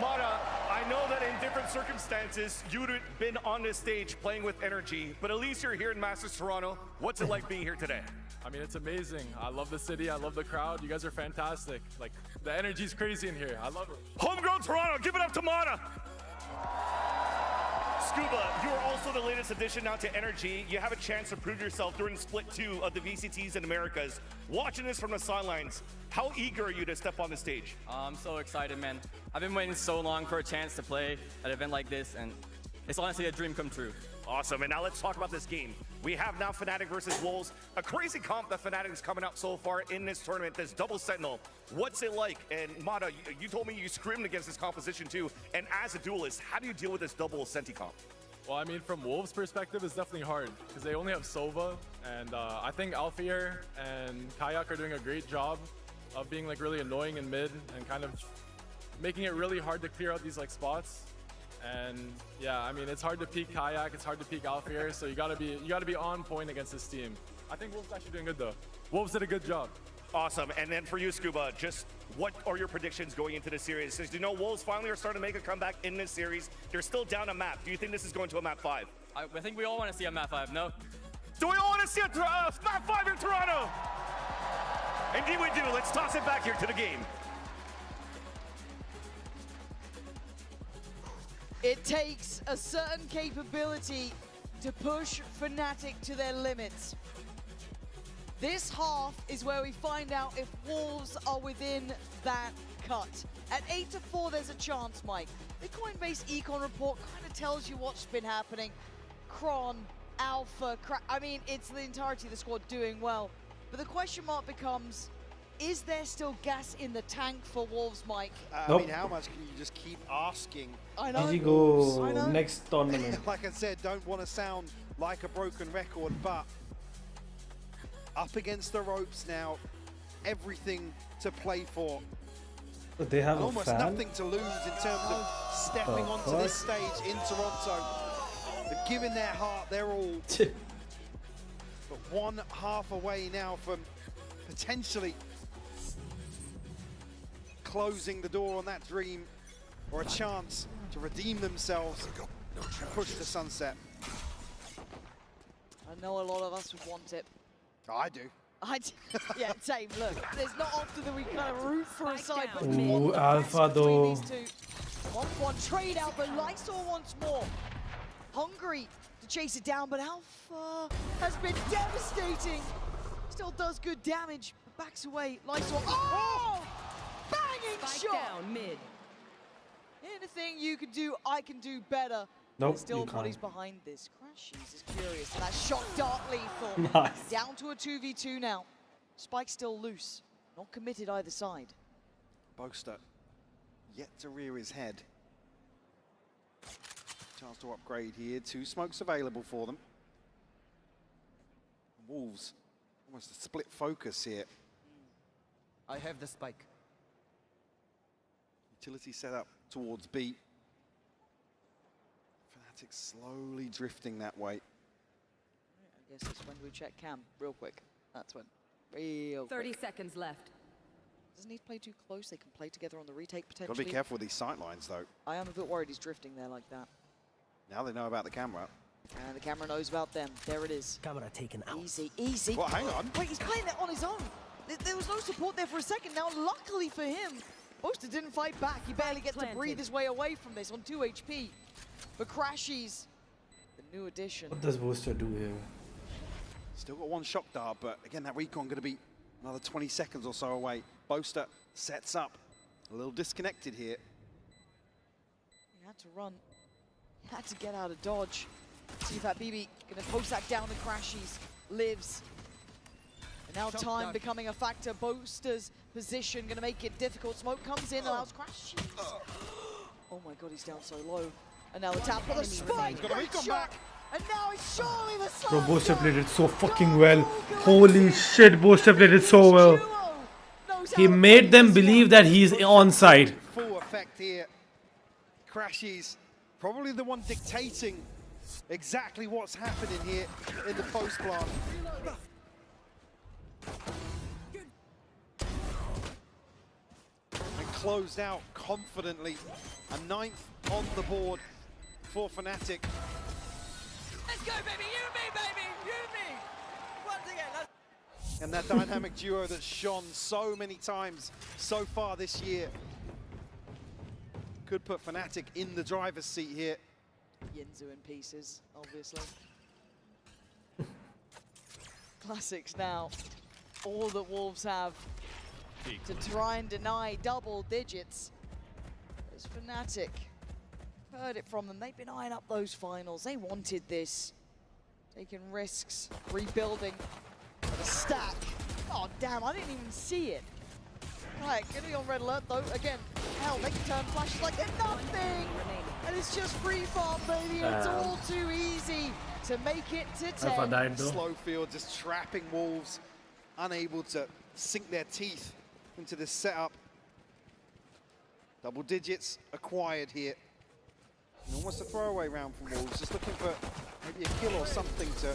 Mata, I know that in different circumstances, you would have been on this stage playing with energy, but at least you're here in Masters Toronto. What's it like being here today? I mean, it's amazing. I love the city. I love the crowd. You guys are fantastic. Like, the energy's crazy in here. I love it. Homegrown Toronto, give it up to Mata. Scuba, you are also the latest addition now to Energy. You have a chance to prove yourself during Split 2 of the VCTs in Americas. Watching this from the sidelines, how eager are you to step on the stage? I'm so excited, man. I've been waiting so long for a chance to play at an event like this, and it's honestly a dream come true. Awesome, and now let's talk about this game. We have now Fnatic versus Wolves, a crazy comp that Fnatic is coming out so far in this tournament, this double Sentinel. What's it like? And Mata, you told me you scrimmed against this composition too, and as a duelist, how do you deal with this double Senti comp? Well, I mean, from Wolves' perspective, it's definitely hard because they only have Sova, and I think Alfier and Kayak are doing a great job of being like really annoying in mid and kind of making it really hard to clear out these like spots. And yeah, I mean, it's hard to peek Kayak, it's hard to peek Alfier, so you gotta be on point against this team. I think Wolves actually doing good though. Wolves did a good job. Awesome, and then for you, Scuba, just what are your predictions going into the series? Since you know Wolves finally are starting to make a comeback in this series, they're still down a map. Do you think this is going to a map 5? I think we all want to see a map 5, no? Do we all want to see a map 5 in Toronto? Indeed we do. Let's toss it back here to the game. It takes a certain capability to push Fnatic to their limits. This half is where we find out if Wolves are within that cut. At 8-4, there's a chance, Mike. The Coinbase Econ report kind of tells you what's been happening. Kron, Alpha, I mean, it's the entirety of the squad doing well. But the question mark becomes, is there still gas in the tank for Wolves, Mike? I mean, how much can you just keep asking? I know. Easy go next tournament. Like I said, don't want to sound like a broken record, but up against the ropes now, everything to play for. But they have almost nothing to lose in terms of stepping onto this stage in Toronto. They've given their heart, their all. But one half away now from potentially closing the door on that dream, or a chance to redeem themselves and push the sunset. I know a lot of us would want it. I do. Yeah, same. Look, there's not often that we kind of root for a side. But Ooh, Alpha though. 1-1 trade out, but Lysor wants more. Hungry to chase it down, but Alpha has been devastating. Still does good damage, but backs away. Lysor, oh! Banging Spike shot! down mid. Anything you can do, I can do better. Nope, Still you bodies can't. behind this. Crashies is curious, and that shot dart lethal. Nice. Down to a 2v2 now. Spike still loose. Not committed either side. Boaster yet to rear his head. Chance to upgrade here. 2 smokes available for them. Wolves, almost a split focus here. I have the spike. Utility set up towards B. Fnatic slowly drifting that way. I guess it's when we check Cam real quick. That's when. Real 30 quick. seconds left. Doesn't need to play too close. They can play together on the retake potentially. Got to be careful with these sight lines though. I am a bit worried he's drifting there like that. Now they know about the camera. And the camera knows about them. There it is. Camera taken out. Easy, easy. Well, hang on. Wait, he's playing it on his own. There was no support there for a second. Now, luckily for him, Boaster didn't fight back. He barely gets to breathe his way away from this on 2 HP. But Crashies, the new addition. What does Boaster do here? Still got 1 shock dart, but again, that recon going to be another 20 seconds or so away. Boaster sets up. A little disconnected here. He had to run. He had to get out of dodge. See if that BB going to post that down to Crashies. Lives. And now time becoming a factor. Boaster's position going to make it difficult. Smoke comes in, allows Crashies. Oh my god, he's down so low. And now the tap for the spike. Great shot. And now it's surely the slam. Bro, Boaster played it so fucking well. Holy shit, Boaster played it so well. He made them believe that he's onside. Full effect here. Crashies, probably the one dictating exactly what's happening here in the post plant. And closed out confidently. A 9th on the board for Fnatic. Let's go, baby! You and me, baby! You and me! Once again, let's... And that dynamic duo that's shone so many times so far this year could put Fnatic in the driver's seat here. Yinzu in pieces, obviously. Classics now. All that Wolves have to try and deny double digits. As Fnatic heard it from them. They've been eyeing up those finals. They wanted this. Taking risks, rebuilding. But a stack. Oh, damn, I didn't even see it. Right, gonna be on red alert though. Again, hell, they can turn flashes like they're nothing. And it's just free farm, baby. It's all too easy to make it to 10. Slow field just trapping Wolves, unable to sink their teeth into this setup. Double digits acquired here. And almost a throwaway round from Wolves, just looking for maybe a kill or something to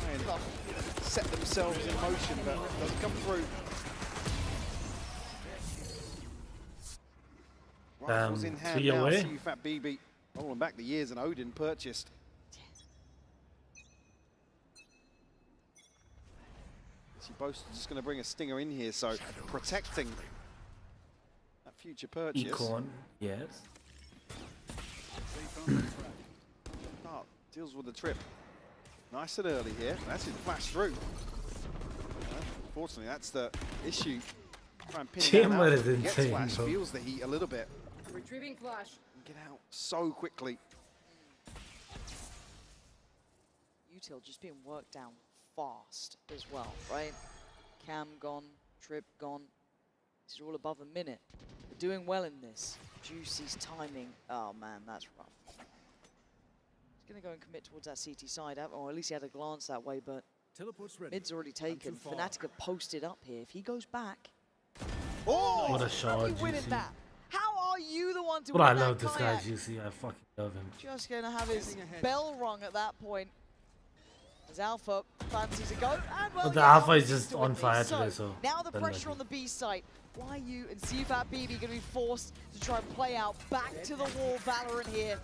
try and set themselves in motion, but it doesn't come through. Rifles in hand now, CUFAT BB rolling back the years, and Odin purchased. Both just going to bring a stinger in here, so protecting that future purchase. Econ, yes. Dart deals with the trip nice and early here. That's it, flash through. Unfortunately, that's the issue. Try and pin down out. Gets flash, feels the heat a little bit. Retrieving flash. Get out so quickly. Util just being worked down fast as well, right? Cam gone, Trip gone. This is all above a minute. They're doing well in this. Juicy's timing. Oh man, that's rough. He's gonna go and commit towards that CT side, or at least he had a glance that way, but mid's already taken. Fnatic have posted up here. If he goes back. Oh! What a shot, Juicy. That? How are you the one to But win I that love this guy, kayak? Juicy. I fucking love him. Just gonna have his bell rung at that point. As Alpha fancies a go, and well, But the Alpha is just on fire today, so now the pressure on the B site. YU and CUFAT BB going to be forced to try and play out back to the wall. Valorant here.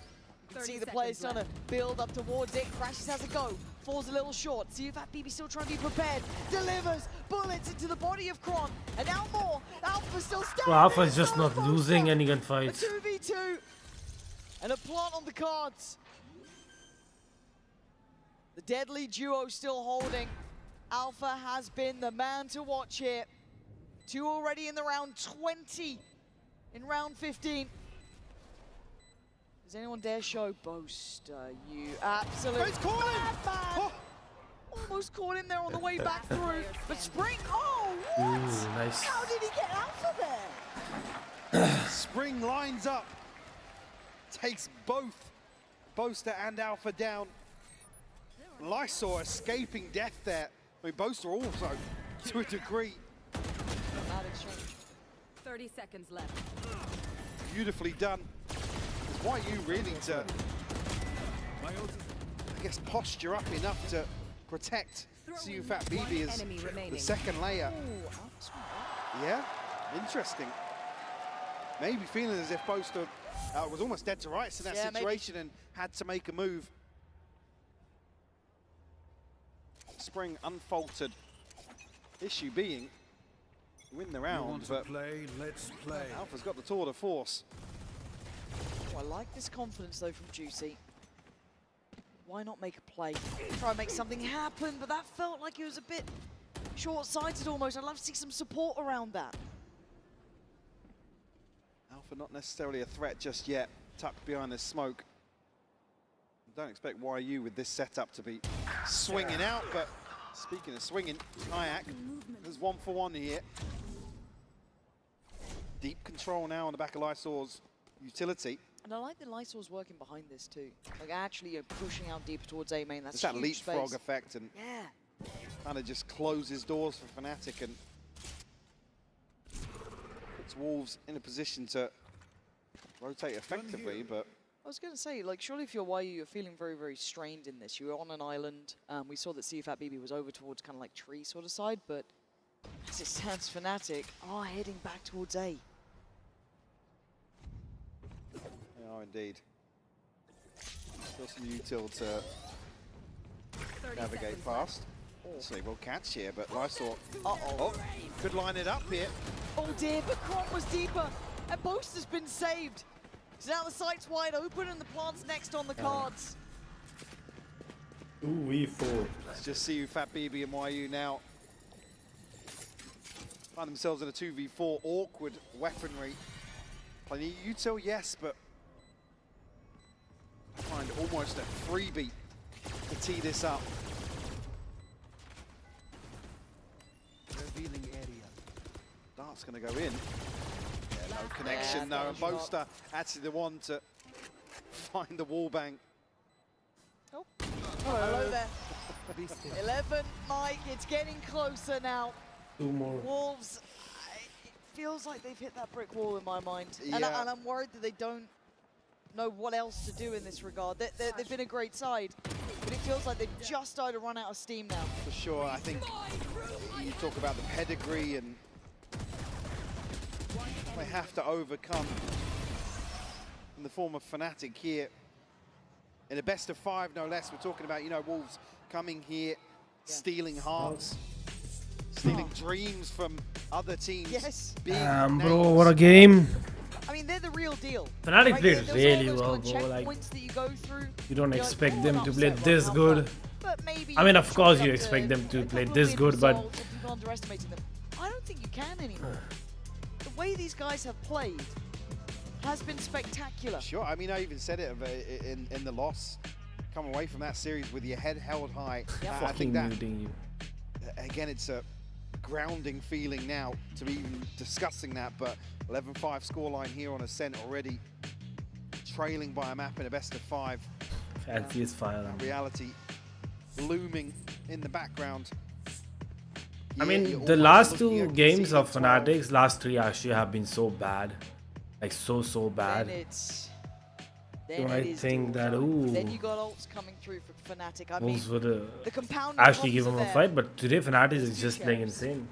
You can see the players trying to build up towards it. Crashes has a go, falls a little short. CUFAT BB still trying to be prepared. Delivers bullets into the body of Kron, and now more. Alpha still standing. Well, Alpha is just not losing any gunfights. A 2v2 and a plant on the cards. The deadly duo still holding. Alpha has been the man to watch here. 2 already in the round, 20 in round 15. Does anyone dare show Boaster? You absolutely madman! Almost caught him there on the way back through. But Spring, oh, what? Ooh, nice. How did he get Alpha there? Spring lines up. Takes both Boaster and Alpha down. Lysor escaping death there. I mean, Boaster also, to a degree. 30 seconds left. Beautifully done. Why you really to, I guess, posture up enough to protect CUFAT BB as the second layer. Yeah, interesting. Maybe feeling as if Boaster was almost dead to rights in that situation and had to make a move. Spring unfaltered. Issue being, win the round, but let's play. Alpha's got the tour de force. Oh, I like this confidence though from Juicy. Why not make a play? Try and make something happen, but that felt like it was a bit short-sighted almost. I'd love to see some support around that. Alpha not necessarily a threat just yet, tucked behind this smoke. Don't expect YU with this setup to be swinging out, but speaking of swinging, Kayak, there's 1-for-1 here. Deep control now on the back of Lysor's utility. And I like that Lysor's working behind this too. Like actually pushing out deeper towards A main. That's it's that huge leapfrog space. effect, and kind of just closes doors for Fnatic and puts Wolves in a position to rotate effectively, but I was going to say, like, surely if you're YU, you're feeling very, very strained in this. You were on an island. We saw that CUFAT BB was over towards kind of like tree sort of side, but as it stands, Fnatic are heading back towards A. They are indeed. Still some util to navigate past. So they will catch here, but Lysor could line it up here. Oh dear, but Kron was deeper, and Boast has been saved. So now the site's wide open, and the plant's next on the cards. 2v4. Let's just see who Fat BB and YU now find themselves in a 2v4. Awkward weaponry. Plenty of util, yes, but find almost a freebie to tee this up. Revealing area. Dart's going to go in. Yeah, no connection, no. And Boaster actually the one to find the wall bang. Oh, hello there. 11, Mike, it's getting closer now. 2 more. Wolves, it feels like they've hit that brick wall in my mind. Yeah. And I'm worried that they don't know what else to do in this regard. They've been a great side, but it feels like they've just started to run out of steam now. For sure, I think you talk about the pedigree and they have to overcome in the form of Fnatic here. In a best of 5, no less, we're talking about, you know, Wolves coming here, stealing hearts, stealing dreams from other teams. Yes. Damn, bro, what a game. I mean, they're the real deal. Fnatic played There's really all well, those bro. kind of Like, checkpoints that you go through. you don't You're expect like, them "Oh, to I'm play upset this about good. But maybe I mean, of course you chalk expect up them to a play couple this of good, but results and people underestimating them. I don't think you can anymore. The way these guys have played has been spectacular. Sure, I mean, I even said it in the loss. Come away from that series with your head held high. I think that, muting you. again, it's a grounding feeling now to be even discussing that, but 11-5 scoreline here on Ascent already, trailing by a map in a best of 5. Fancy is fire. Reality looming in the background. I mean, the last 2 games of Fnatic's, last 3 actually have been so bad. Like, so bad. Then I think that, ooh. Then you got ults coming through for Fnatic. I mean, Wolves would the compounding actually give problems them a are fight, but today Fnatic is just playing insane.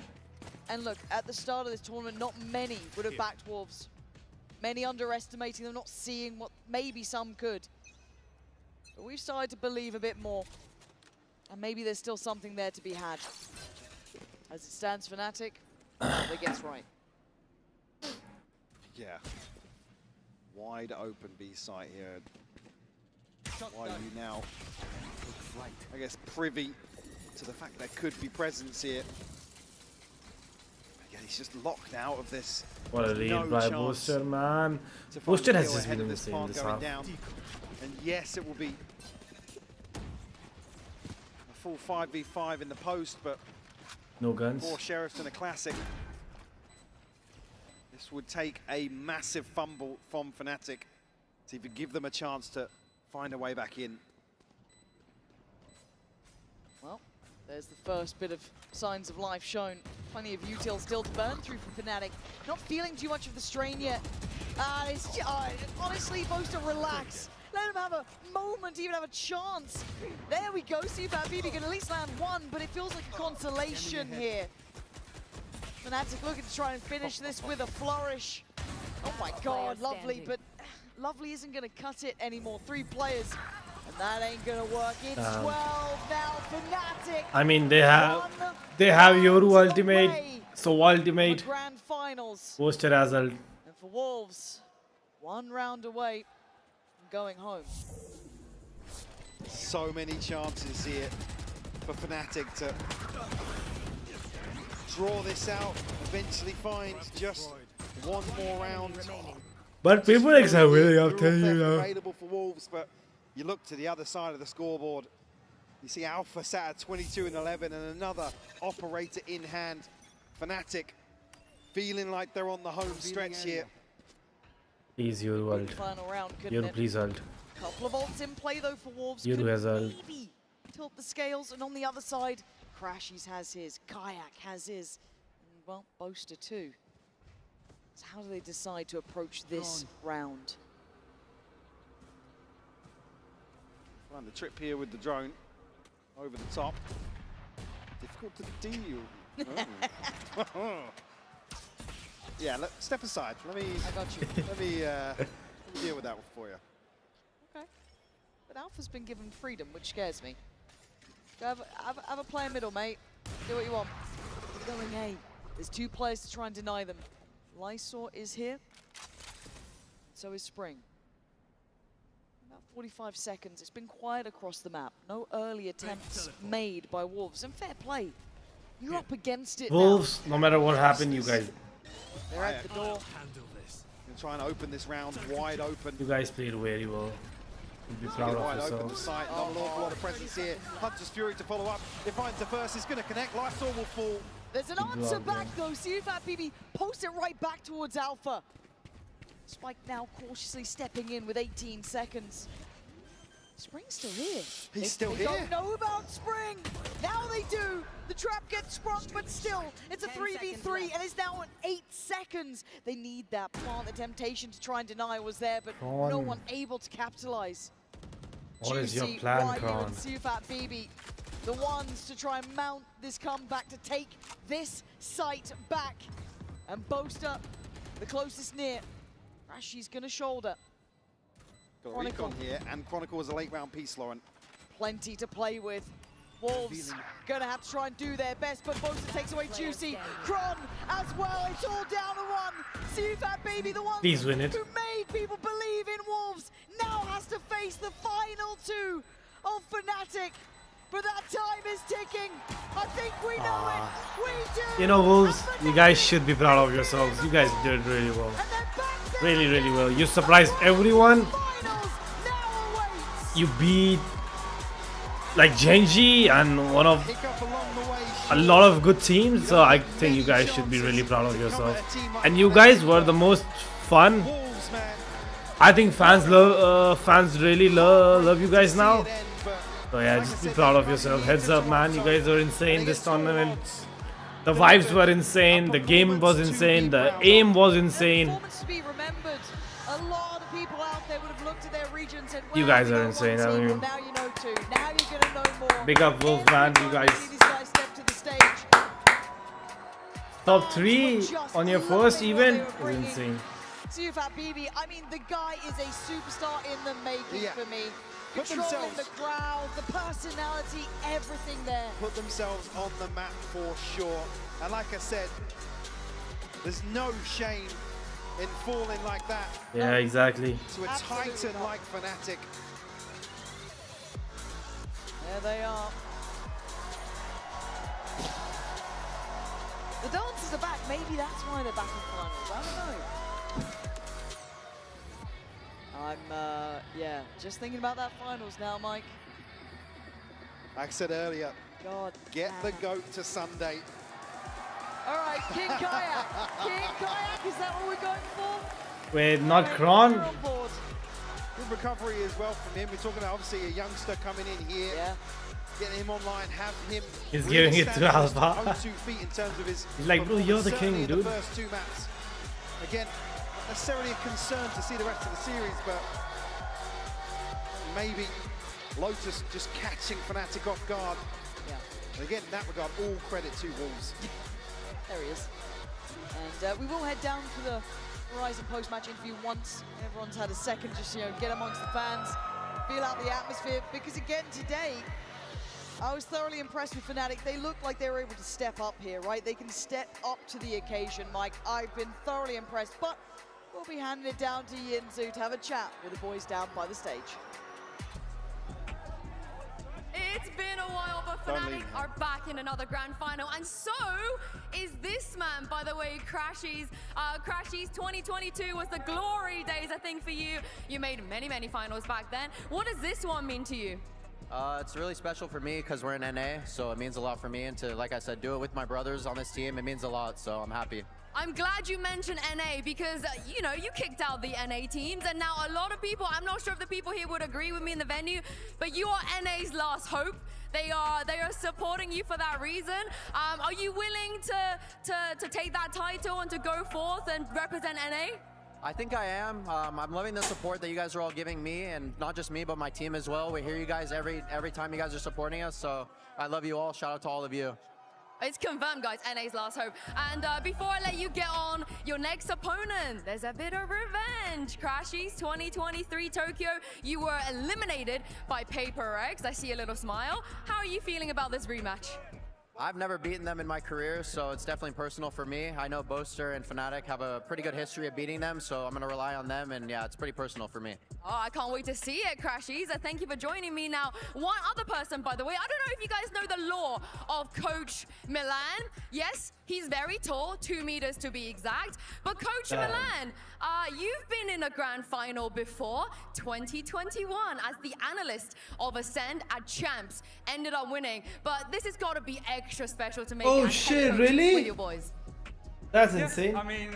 And look, at the start of this tournament, not many would have backed Wolves. Many underestimating them, not seeing what maybe some could. But we've started to believe a bit more. And maybe there's still something there to be had. As it stands, Fnatic, they gets right. Yeah. Wide open B site here. Why are you now, I guess, privy to the fact there could be presence here? Again, he's just locked out of this. What a lead by Booster, man. Booster has just been insane this half. And yes, it will be a full 5v5 in the post, but no guns. 4 Sheriffs in a classic. This would take a massive fumble from Fnatic to even give them a chance to find a way back in. Well, there's the first bit of signs of life shown. Plenty of util still to burn through from Fnatic. Not feeling too much of the strain yet. Honestly, Boaster, relax. Let him have a moment, even have a chance. There we go. See if that BB can at least land 1, but it feels like a consolation here. Fnatic looking to try and finish this with a flourish. Oh my god, Lovely, but Lovely isn't going to cut it anymore. 3 players, and that ain't going to work. It's 12 now, Fnatic. I mean, they have Yoru ultimate, so ultimate. Grand finals. Booster as well. And for Wolves, 1 round away from going home. So many chances here for Fnatic to draw this out, eventually find just 1 more round. But people are really up to you know. Available for Wolves, but you look to the other side of the scoreboard. You see Alpha sat at 22 and 11, and another operator in hand. Fnatic feeling like they're on the home stretch here. Please, Yoru ult. Final round, Yoru, please ult. Couple of ults in play though for Wolves. Yoru has ult. Maybe tilt the scales, and on the other side, Crashies has his, Kayak has his, and well, Boaster too. So how do they decide to approach this round? Run the trip here with the drone over the top. Difficult to deal Yeah, step aside. Let me. I got you. Let me deal with that one for you. Okay. But Alpha's been given freedom, which scares me. Go have a play in middle, mate. Do what you want. We're going A. There's 2 players to try and deny them. Lysor is here. So is Spring. About 45 seconds. It's been quiet across the map. No early attempts made by Wolves. And fair play. You're up against it Wolves, now. no matter what happened, you guys. They're at the door. Gonna try and open this round wide open. You guys played very well. You'd be proud of Wide open the yourselves. site. Not an awful lot of presence here. Hunter's Fury to follow up. It finds the first. It's gonna connect. Lysor will fall. There's an answer back though. CFAT BB posts it right back towards Alpha. Spike now cautiously stepping in with 18 seconds. Spring's still here. He's still here. They don't know about Spring. Now they do. The trap gets sprung, but still, it's a 3v3, and it's now at 8 seconds. They need that plant. The temptation to try and deny was there, but no one able to capitalize. What is your Juicy, plan, Ryu, Kron? and CFAT BB, the ones to try and mount this comeback to take this site back. And Boaster, the closest near. Rashi's gonna shoulder. Got a recon here, and Chronicle was a late round piece, Lauren. Plenty to play with. Wolves gonna have to try and do their best, but Boaster takes away Juicy. Kron as well, it's all down to 1. CFAT BB, the one Please win it. who made people believe in Wolves, now has to face the final 2 of Fnatic. But that time is ticking. I think we know it. We do. You know, Wolves, you guys should be proud of yourselves. You guys did really well. Really, really well. You surprised everyone. You beat like Genji and one of a lot of good teams. So I think you guys should be really proud of yourselves. And you guys were the most fun. I think fans really love you guys now. So yeah, just be proud of yourself. Heads up, man. You guys are insane this tournament. The vibes were insane. The game was insane. The aim was insane. To be remembered. A lot of people out there would have looked at their region and said, You guys are insane. I mean, now you know too. Now you're gonna know more. big up Wolves, man. You guys. These guys step to the stage. Top 3 on your first event is insane. CFAT BB, I mean, the guy is a superstar in the making for me. Put Controlling themselves- the crowd, the personality, everything there. Put themselves on the map for sure. And like I said, there's no shame in falling like that. Yeah, exactly. To a titan like Fnatic. There they are. The dancers are back. Maybe that's why they're back in finals. I don't know. Yeah, just thinking about that finals now, Mike. Like I said earlier, God. Get the GOAT to Sunday. All right, King Kayak. King Kayak, is that what we're going for? Wait, not Kron? Good recovery as well from him. We're talking about obviously a youngster coming in here. Yeah. Getting him online, have him. He's really giving it to stand on his Alpha. own 2 feet in terms of his. He's like, bro, you're the performance, king, certainly in dude. The first 2 maps. Again, not necessarily a concern to see the rest of the series, but maybe Lotus just catching Fnatic off guard. Yeah. And again, in that regard, all credit to Wolves. There he is. And we will head down to the Horizon post-match interview once everyone's had a second, just, get amongst the fans, feel out the atmosphere, because again, today, I was thoroughly impressed with Fnatic. They looked like they were able to step up here, right? They can step up to the occasion, Mike. I've been thoroughly impressed, but we'll be handing it down to Yinzu to have a chat with the boys down by the stage. It's been a while, but Fnatic are back in another grand final, and so is this man, by the way, Crashies. Crashies 2022 was the glory days, I think, for you. You made many, many finals back then. What does this one mean to you? It's really special for me because we're in NA, so it means a lot for me, and to, like I said, do it with my brothers on this team, it means a lot, so I'm happy. I'm glad you mentioned NA because, you kicked out the NA teams, and now a lot of people, I'm not sure if the people here would agree with me in the venue, but you are NA's last hope. They are supporting you for that reason. Are you willing to take that title and to go forth and represent NA? I think I am. I'm loving the support that you guys are all giving me, and not just me, but my team as well. We hear you guys every time you guys are supporting us, so I love you all. Shout out to all of you. It's confirmed, guys. NA's last hope. And before I let you get on your next opponent, there's a bit of revenge. Crashies 2023 Tokyo, you were eliminated by Paper X. I see a little smile. How are you feeling about this rematch? I've never beaten them in my career, so it's definitely personal for me. I know Boaster and Fnatic have a pretty good history of beating them, so I'm going to rely on them, and yeah, it's pretty personal for me. Oh, I can't wait to see it, Crashies. Thank you for joining me. Now, one other person, by the way, I don't know if you guys know the lore of Coach Milan. Yes, he's very tall, 2 meters to be exact. But Coach Milan, you've been in a grand final before, 2021, as the analyst of Ascend at Champs. Ended up winning, but this has got to be extra special to make Oh it as shit, head coach really? with your boys. That's insane. I mean,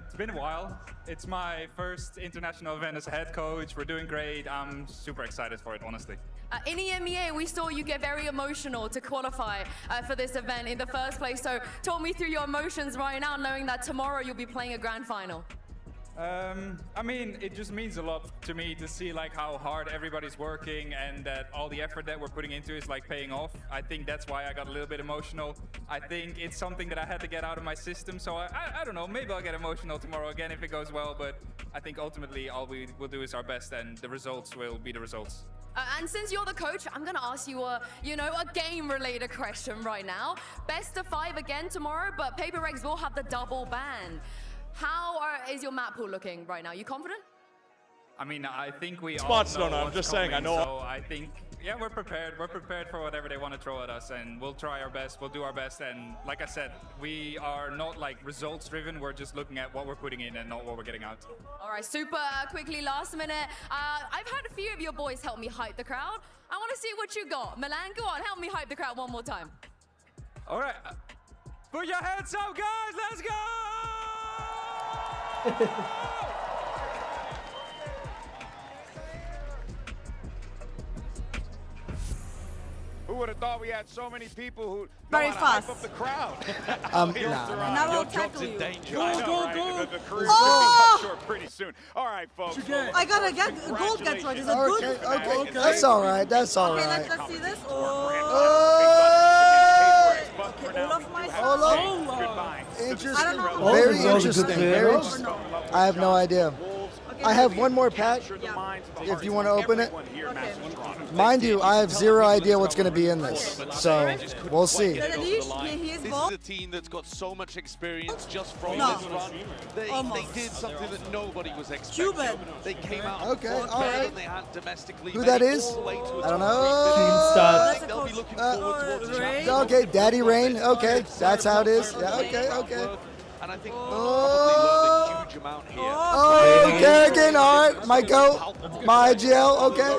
it's been a while. It's my first international event as a head coach. We're doing great. I'm super excited for it, honestly. In EMEA, we saw you get very emotional to qualify for this event in the first place. So talk me through your emotions right now, knowing that tomorrow you'll be playing a grand final. I mean, it just means a lot to me to see like how hard everybody's working and that all the effort that we're putting into is like paying off. I think that's why I got a little bit emotional. I think it's something that I had to get out of my system. So I don't know, maybe I'll get emotional tomorrow again if it goes well, but I think ultimately all we will do is our best and the results will be the results. And since you're the coach, I'm gonna ask you a game-related question right now. Best of 5 again tomorrow, but Paper X will have the double ban. How is your map pool looking right now? You confident? I mean, I think we Spots all know don't know, I'm what's just saying, I coming, know. So I think, yeah, we're prepared. We're prepared for whatever they want to throw at us, and we'll try our best. We'll do our best, and like I said, we are not like results-driven. We're just looking at what we're putting in and not what we're getting out. All right, super quickly, last minute. I've had a few of your boys help me hype the crowd. I want to see what you got. Milan, go on, help me hype the crowd one more time. All right, put your hands up, guys. Let's go! Who would have thought we had so many people who Very know how to hype fast. up the crowd? And now I'll tackle you. Go, I know, go, right? go. The career's Oh! gonna be cut short pretty soon. All right, folks. I gotta get a gold get right. Is it good? Okay, that's all right. That's all Okay, right. let's see this. Interesting. I don't know. Very Wolves is also interesting. good player. Very interesting. I have no idea. I have one more pack. If you want to open it. Mind you, I have zero idea what's going to be in this. So we'll see. This is a team that's got so much experience just from this run. They did something that nobody was expecting. They came out Okay, all right. and they had domestically. Who that is? I don't know. They'll be looking forward towards the championship. Okay, Daddy Rain. Okay, that's how it is. Yeah, okay. And I think probably learned a huge amount here. Oh, Kerrigan, all right. My goat. My IGL. Okay.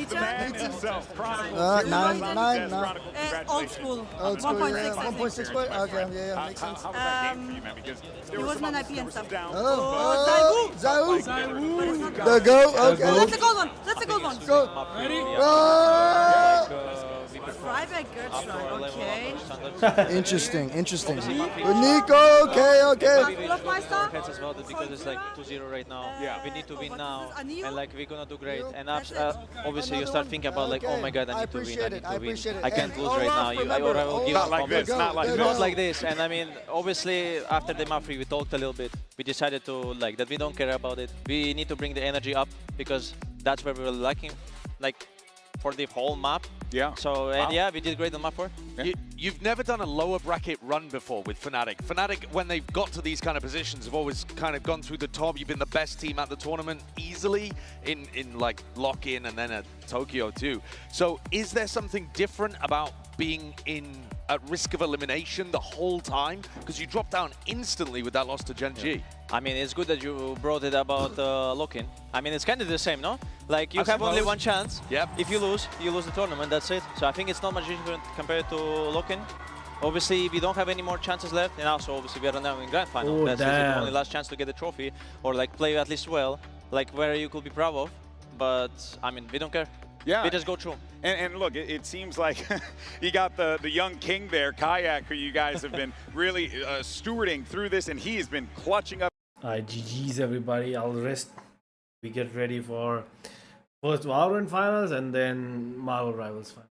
The man himself, Chronicle. 9. Old school. Old school, 1.6. 1.6. Okay, yeah, makes sense. How was that game for you, man? Because there He were was some my others IP and stuff. Oh, Zayu. Zayu. The goat. Okay. That's a gold one. That's a gold one. Go. Private good shot. Okay. Interesting. Nico. Okay. Love my star. As well because it's like 2-0 right now. Yeah. We need to win now, and like we're gonna do great. And obviously you start thinking about like, oh my god, I need to win. I can't lose right now. I will give Not up. like this. Not like Not this. like this. And I mean, obviously after the map 3 we talked a little bit. We decided to like that we don't care about it. We need to bring the energy up because that's where we were lacking, like for the whole map. Yeah. So and yeah, we did great on map 4. You've never done a lower bracket run before with Fnatic. Fnatic, when they've got to these kind of positions, have always kind of gone through the top. You've been the best team at the tournament easily in like lock-in and then at Tokyo too. So is there something different about being at risk of elimination the whole time? Because you dropped down instantly with that loss to Gen G. I mean, it's good that you brought it about lock-in. I mean, it's kind of the same, no? Like, you have only one chance. Yep. If you lose the tournament, that's it. So I think it's not much different compared to lock-in. Obviously, we don't have any more chances left, and also, obviously, we are now in Grand Final. Oh, that's damn. the only last chance to get the trophy, or like play at least well, like where you could be proud of. But, I mean, we don't care. Yeah. We just go through. And look, it seems like you got the young king there, Kayak, who you guys have been really stewarding through this, and he has been clutching up. Alright, GG's everybody. I'll rest. We get ready for first VALORANT finals and then Marvel Rivals finals.